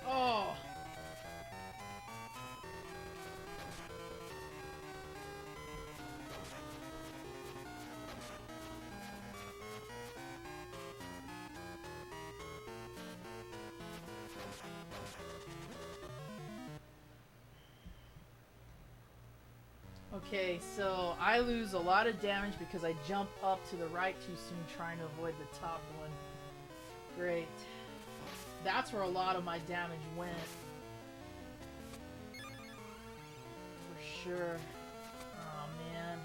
Oh! Okay, so I lose a lot of damage because I jump up to the right too soon trying to avoid the top one. Great. That's where a lot of my damage went. For sure. Oh man.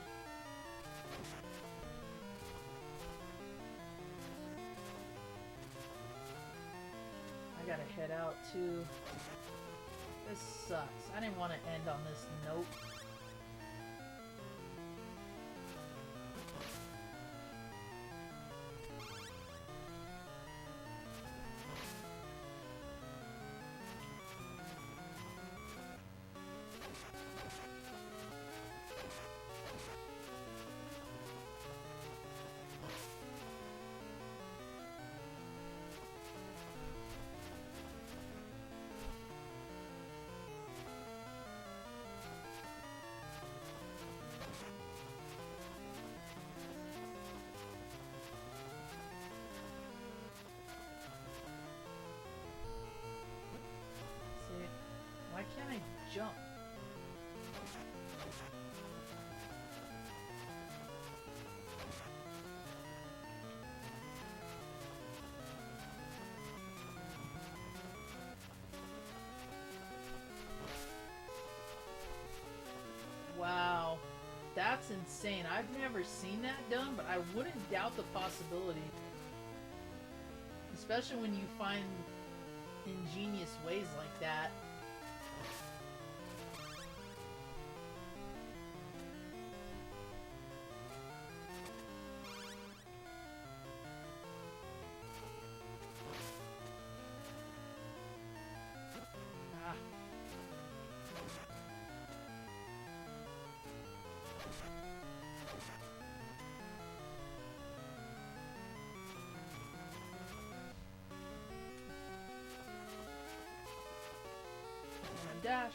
I gotta head out too. This sucks. I didn't want to end on this note. Why can't I jump? Wow, that's insane. I've never seen that done, but I wouldn't doubt the possibility. Especially when you find ingenious ways like that. Dash.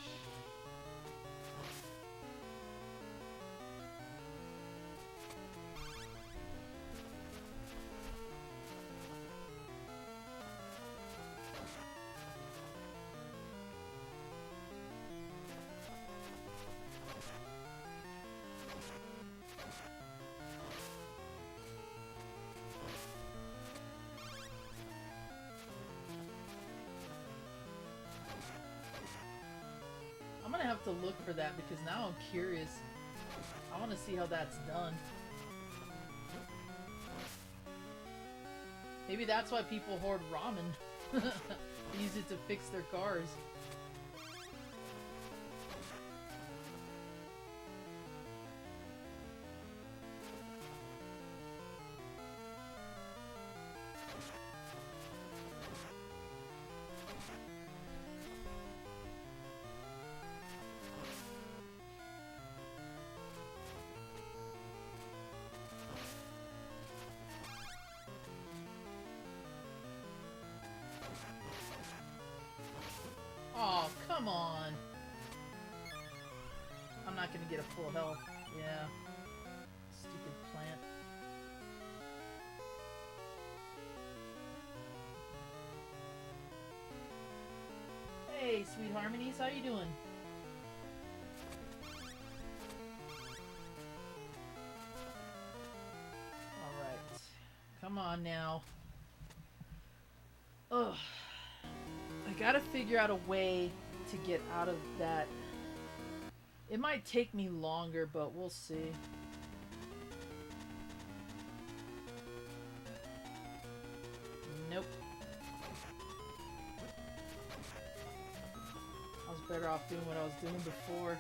I'm gonna have to look for that because now I'm curious. I want to see how that's done. Maybe that's why people hoard ramen. They use it to fix their cars. Come on. I'm not gonna get a full health. Yeah. Stupid plant. Hey, Sweet Harmonies, how you doing? Alright. Come on now. Ugh. I gotta figure out a way to get out of that. It might take me longer, but we'll see. Nope. I was better off doing what I was doing before.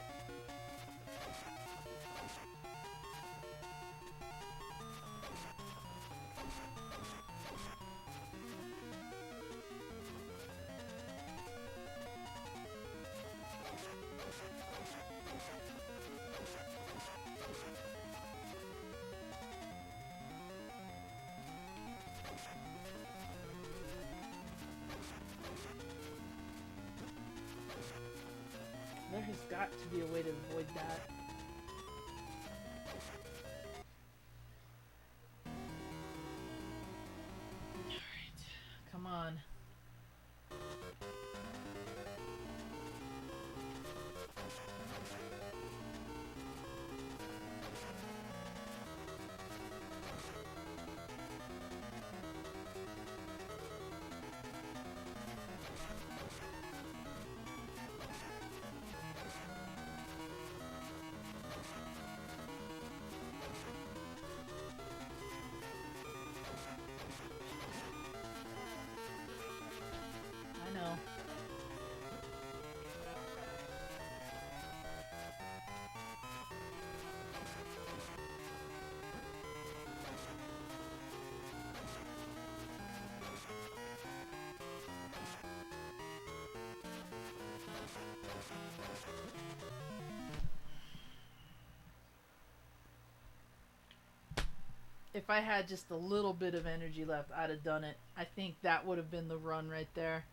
There has got to be a way to avoid that. Alright. Come on. I know. If I had just a little bit of energy left, I'd have done it. I think that would have been the run right there.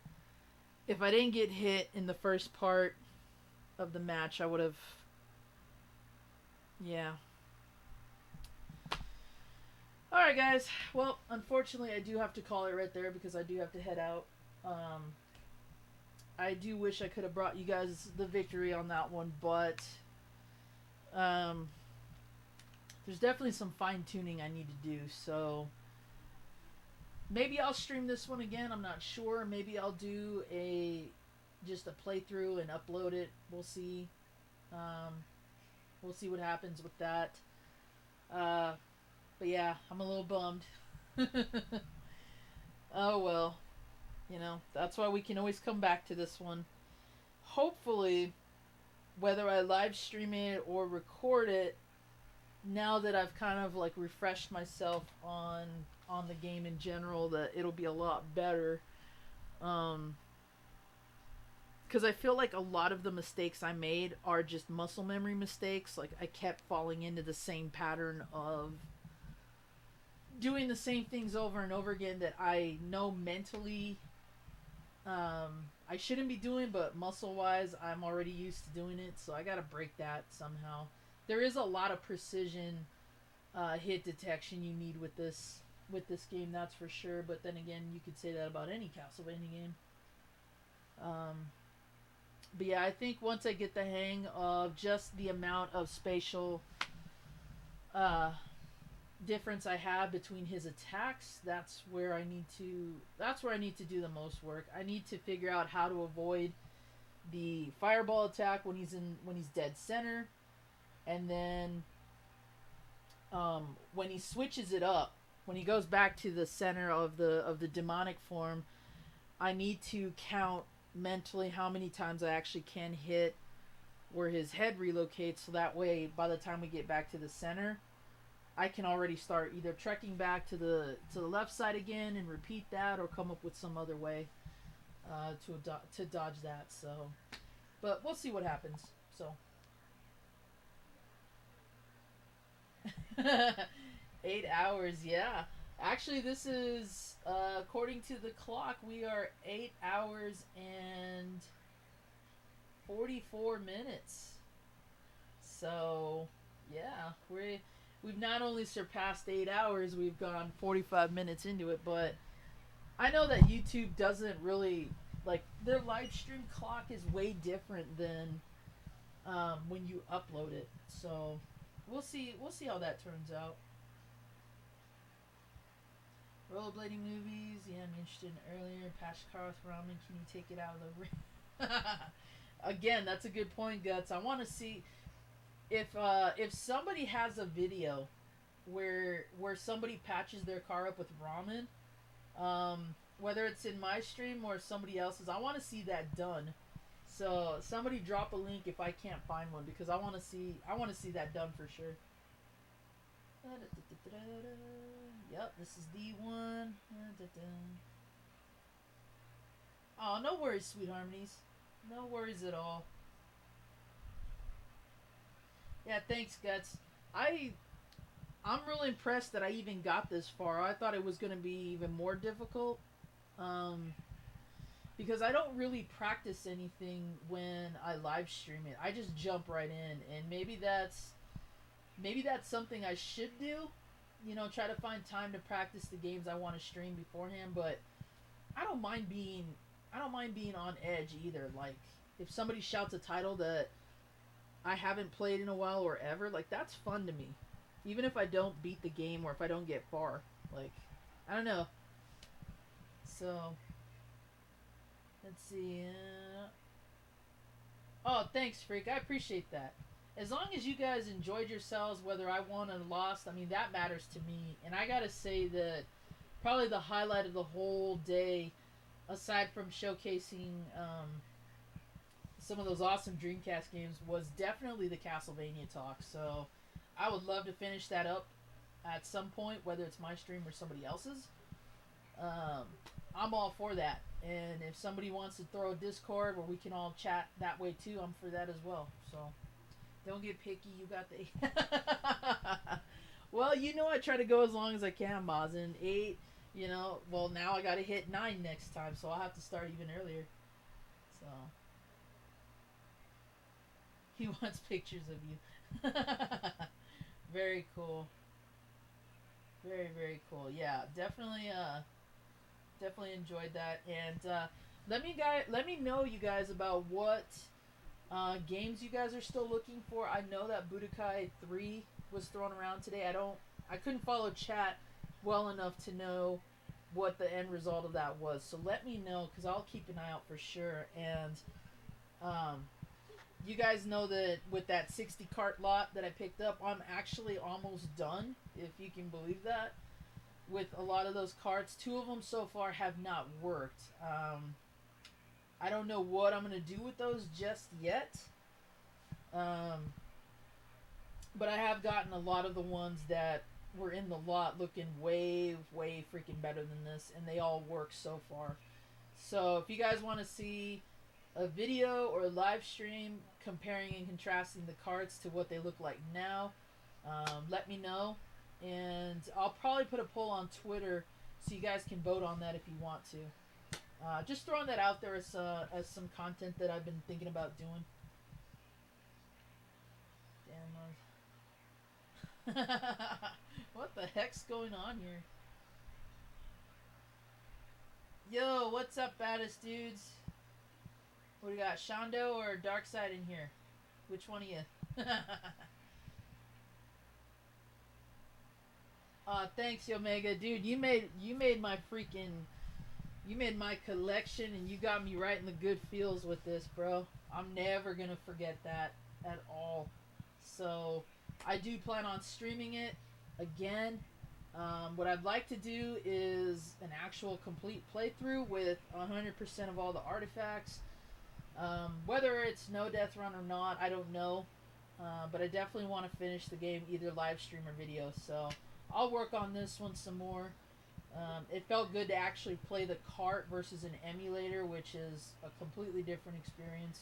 If I didn't get hit in the first part of the match, I would have... Yeah. Alright, guys. Well, unfortunately, I do have to call it right there because I do have to head out. I do wish I could have brought you guys the victory on that one, but... there's definitely some fine-tuning I need to do, so... Maybe I'll stream this one again, I'm not sure. Maybe I'll do just a playthrough and upload it. We'll see. We'll see what happens with that. But yeah, I'm a little bummed. Oh well. You know, that's why we can always come back to this one. Hopefully, whether I live stream it or record it, now that I've kind of like refreshed myself on the game in general, that it'll be a lot better. Because I feel like a lot of the mistakes I made are just muscle memory mistakes. Like, I kept falling into the same pattern of doing the same things over and over again that I know mentally I shouldn't be doing, but muscle-wise, I'm already used to doing it, so I gotta break that somehow. There is a lot of precision hit detection you need with this game, that's for sure. But then again, you could say that about any Castlevania game. But yeah, I think once I get the hang of just the amount of spatial difference I have between his attacks, that's where I need to do the most work. I need to figure out how to avoid the fireball attack when he's dead center, and then when he switches it up, when he goes back to the center of the demonic form, I need to count mentally how many times I actually can hit where his head relocates, so that way by the time we get back to the center, I can already start either trekking back to the left side again and repeat that, or come up with some other way to dodge that. So, but we'll see what happens. So 8 hours, yeah. Actually, this is according to the clock, we are 8 hours and 44 minutes. So, yeah, we've not only surpassed 8 hours, we've gone 45 minutes into it, but I know that YouTube doesn't really, like, their live stream clock is way different than when you upload it. So, we'll see how that turns out. Rollerblading movies, yeah, I'm interested in earlier. Passion car with ramen, can you take it out of the ring? Again, that's a good point, Guts. I want to see if somebody has a video where somebody patches their car up with ramen, whether it's in my stream or somebody else's. I want to see that done. So somebody drop a link if I can't find one, because I want to see that done for sure. Yep, this is the one. Oh, no worries, Sweet Harmonies. No worries at all. Yeah, thanks, Guts. I'm really impressed that I even got this far. I thought it was going to be even more difficult. Because I don't really practice anything when I live stream it. I just jump right in, and maybe that's something I should do. You know, try to find time to practice the games I want to stream beforehand, but I don't mind being on edge either. Like, if somebody shouts a title that I haven't played in a while or ever, like, that's fun to me. Even if I don't beat the game or if I don't get far. Like, I don't know. So, let's see. Oh, thanks, Freak. I appreciate that. As long as you guys enjoyed yourselves, whether I won or lost, I mean, that matters to me. And I gotta say that probably the highlight of the whole day, aside from showcasing some of those awesome Dreamcast games, was definitely the Castlevania talk. So I would love to finish that up at some point, whether it's my stream or somebody else's. I'm all for that. And if somebody wants to throw a Discord where we can all chat that way too, I'm for that as well. So don't get picky. You got the... Well, you know I try to go as long as I can, Mazin. 8, you know, well, now I got to hit 9 next time, so I'll have to start even earlier. So... He wants pictures of you. Very cool. Very, very cool. Yeah, definitely enjoyed that. And let me know, you guys, about what games you guys are still looking for. I know that Budokai 3 was thrown around today. I couldn't follow chat well enough to know what the end result of that was. So let me know, because I'll keep an eye out for sure. And you guys know that with that 60 cart lot that I picked up, I'm actually almost done, if you can believe that. With a lot of those carts, 2 of them so far have not worked. I don't know what I'm going to do with those just yet. But I have gotten a lot of the ones that were in the lot looking way, way freaking better than this, and they all work so far. So if you guys want to see a video or a live stream comparing and contrasting the carts to what they look like now, let me know, and I'll probably put a poll on Twitter so you guys can vote on that if you want to. Just throwing that out there as some content that I've been thinking about doing. Damn. What the heck's going on here? Yo, what's up, baddest dudes? What do you got, Shondo or Darkside in here? Which one of you? Thanks, Omega, dude. You made my collection, and you got me right in the good feels with this, bro. I'm never gonna forget that at all. So I do plan on streaming it again. What I'd like to do is an actual complete playthrough with 100% of all the artifacts. Whether it's no death run or not, I don't know. But I definitely want to finish the game either live stream or video. So I'll work on this one some more. It felt good to actually play the cart versus an emulator, which is a completely different experience.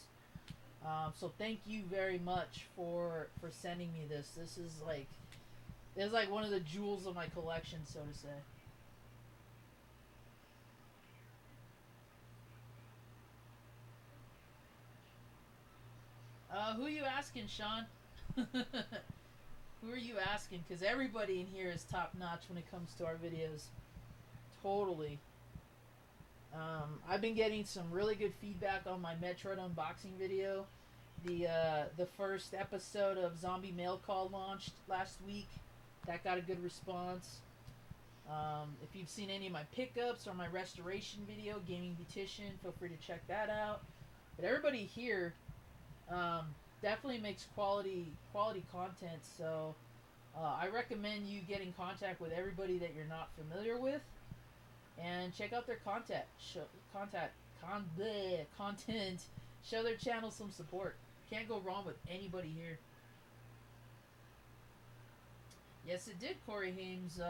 So thank you very much for sending me this. This is like one of the jewels of my collection, so to say. Who are you asking, Sean? Who are you asking? Because everybody in here is top notch when it comes to our videos. Totally. I've been getting some really good feedback on my Metroid unboxing video. The first episode of Zombie Mail Call launched last week. That got a good response. If you've seen any of my pickups or my restoration video, Gaming Beautician, feel free to check that out. But everybody here definitely makes quality content, so I recommend you get in contact with everybody that you're not familiar with and check out their content. Show their channel some support. Can't go wrong with anybody here. Yes, it did. Corey Haim's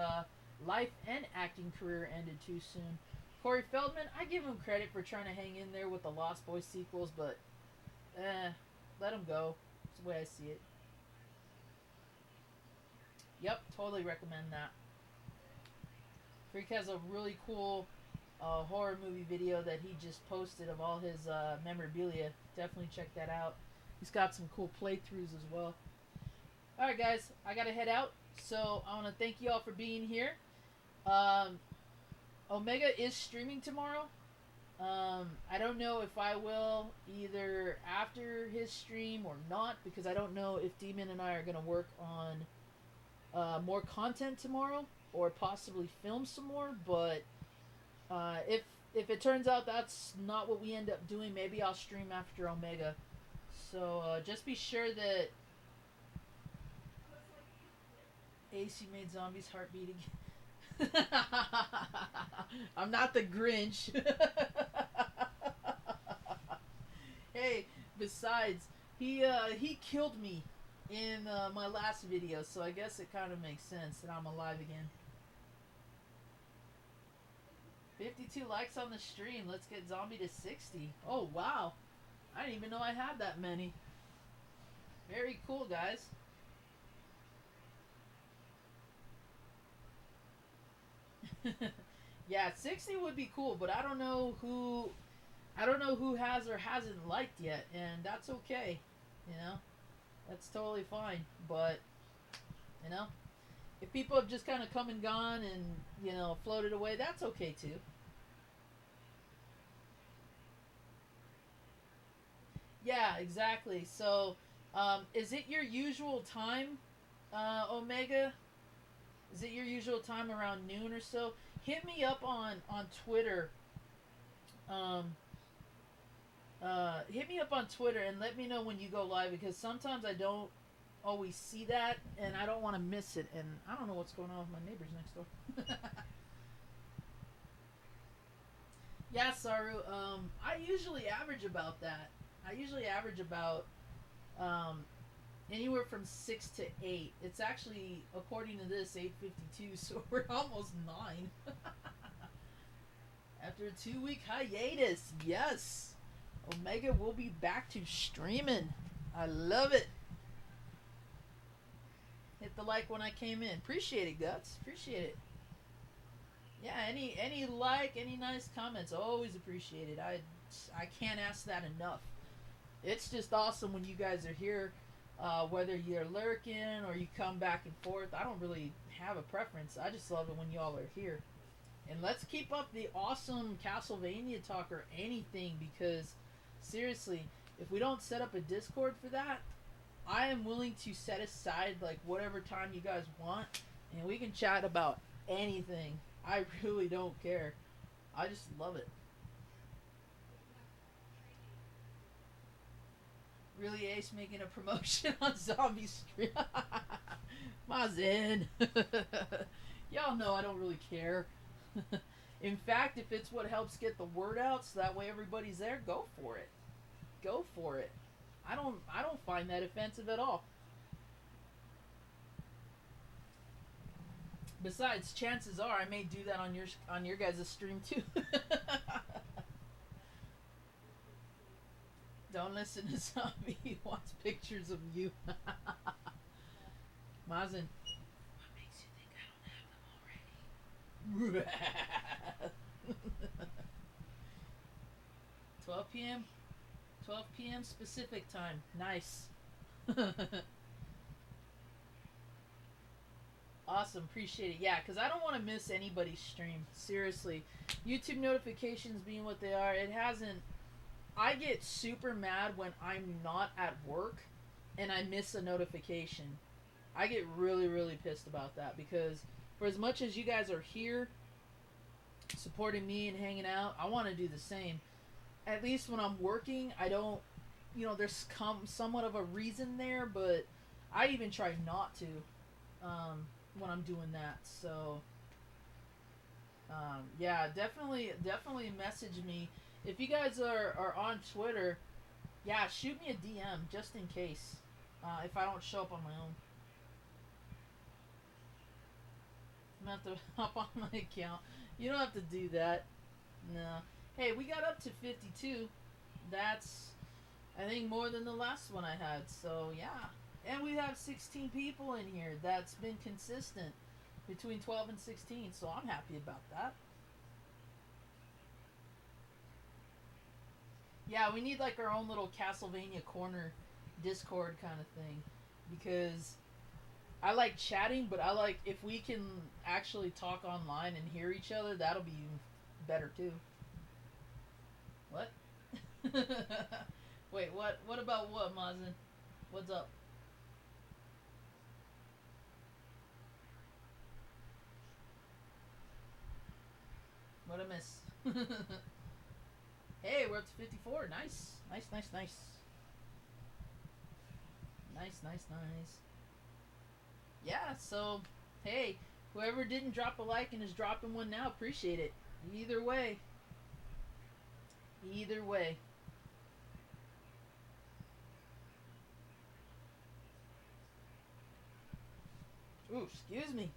life and acting career ended too soon. Corey Feldman, I give him credit for trying to hang in there with the Lost Boys sequels, but let him go. That's the way I see it. Yep, totally recommend that. Freak has a really cool horror movie video that he just posted of all his memorabilia. Definitely check that out. He's got some cool playthroughs as well. Alright guys, I gotta head out. So I want to thank you all for being here. Omega is streaming tomorrow. I don't know if I will either after his stream or not, because I don't know if Demon and I are going to work on more content tomorrow or possibly film some more. But if it turns out that's not what we end up doing, maybe I'll stream after Omega. So just be sure that AC made zombies heart beating. I'm not the Grinch. Hey, besides, he killed me in my last video, so I guess it kind of makes sense that I'm alive again. 52 likes on the stream. Let's get Zombie to 60. Oh, wow. I didn't even know I had that many. Very cool, guys. Yeah, 60 would be cool, but I don't know who has or hasn't liked yet, and that's okay. You know? That's totally fine. But you know, if people have just kind of come and gone and, you know, floated away, that's okay too. Yeah, exactly. So, is it your usual time, Omega? Is it your usual time around noon or so? Hit me up on Twitter. Hit me up on Twitter and let me know when you go live, because sometimes I don't always see that and I don't want to miss it, and I don't know what's going on with my neighbors next door. Yeah, Saru. I usually average about that. I usually average about anywhere from 6 to 8. It's actually, according to this, 8:52, so we're almost 9. After a 2-week hiatus, yes, Omega will be back to streaming. I love it. Hit the like when I came in. Appreciate it, Guts. Appreciate it. Yeah, any like, any nice comments, always appreciated. I can't ask that enough. It's just awesome when you guys are here, whether you're lurking or you come back and forth. I don't really have a preference. I just love it when y'all are here. And let's keep up the awesome Castlevania talk or anything, because seriously, if we don't set up a Discord for that, I am willing to set aside like whatever time you guys want, and we can chat about anything. I really don't care. I just love it. Really, Ace making a promotion on Zombie Stream. Mazin. Y'all know I don't really care. In fact, if it's what helps get the word out so that way everybody's there, go for it. Go for it. I don't find that offensive at all. Besides, chances are I may do that on your guys' stream too. Don't listen to Zombie. He wants pictures of you. Mazin. What makes you think I don't have them already? 12 p.m. 12 p.m. specific time. Nice. Awesome, appreciate it. Yeah, because I don't want to miss anybody's stream. Seriously. YouTube notifications being what they are, it hasn't... I get super mad when I'm not at work and I miss a notification. I get really, really pissed about that because for as much as you guys are here supporting me and hanging out, I want to do the same. At least when I'm working, I don't... You know, there's somewhat of a reason there, but I even try not to when I'm doing that. So, yeah, definitely message me. If you guys are on Twitter, yeah, shoot me a DM just in case if I don't show up on my own. I'm gonna have to hop on my account. You don't have to do that. No. Hey, we got up to 52. That's, I think, more than the last one I had. So, yeah. And we have 16 people in here. That's been consistent between 12 and 16. So, I'm happy about that. Yeah, we need like our own little Castlevania corner Discord kind of thing. Because I like chatting, but I like if we can actually talk online and hear each other, that'll be even better too. What? Wait, what? What about what, Mazin? What's up? What'd I miss? Hey, we're up to 54. Nice. Nice, nice, nice. Nice, nice, nice. Yeah, so, hey, whoever didn't drop a like and is dropping one now, appreciate it. Either way. Either way. Ooh, excuse me.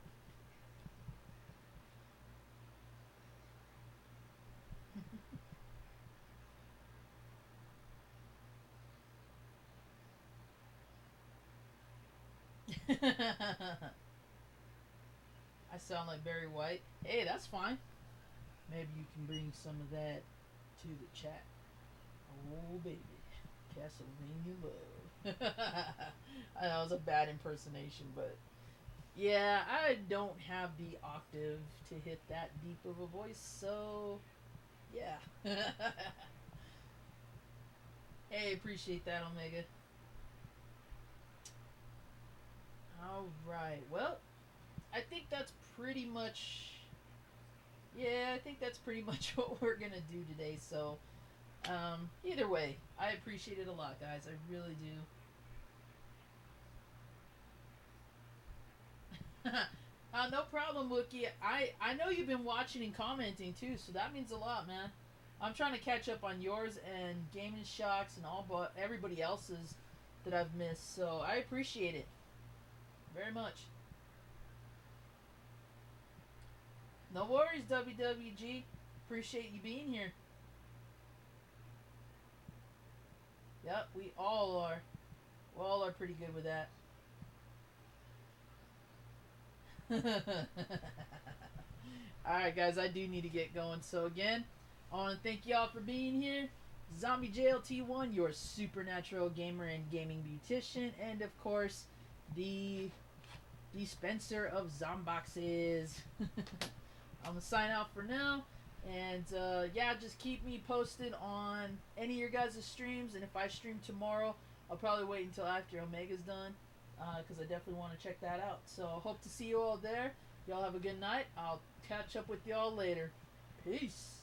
I sound like Barry White. Hey, that's fine. Maybe you can bring some of that to the chat. Oh, baby. Castlevania love. I know it was a bad impersonation, but yeah, I don't have the octave to hit that deep of a voice, so yeah. Hey, appreciate that, Omega. Alright, well, I think that's pretty much... Yeah, I think that's pretty much what we're gonna do today, so... either way, I appreciate it a lot, guys. I really do. No problem, Wookie. I know you've been watching and commenting, too, so that means a lot, man. I'm trying to catch up on yours and Gaming Shocks and all but everybody else's that I've missed, so I appreciate it. Very much. No worries, WWG. Appreciate you being here. Yep, we all are. We all are pretty good with that. Alright, guys, I do need to get going. So, again, I want to thank y'all for being here. Zombie JLT1, your supernatural gamer and gaming beautician. And, of course, the dispenser of Zomboxes. I'm going to sign out for now. And, yeah, just keep me posted on any of your guys' streams. And if I stream tomorrow, I'll probably wait until after Omega's done. Because I definitely want to check that out. So, hope to see you all there. Y'all have a good night. I'll catch up with y'all later. Peace.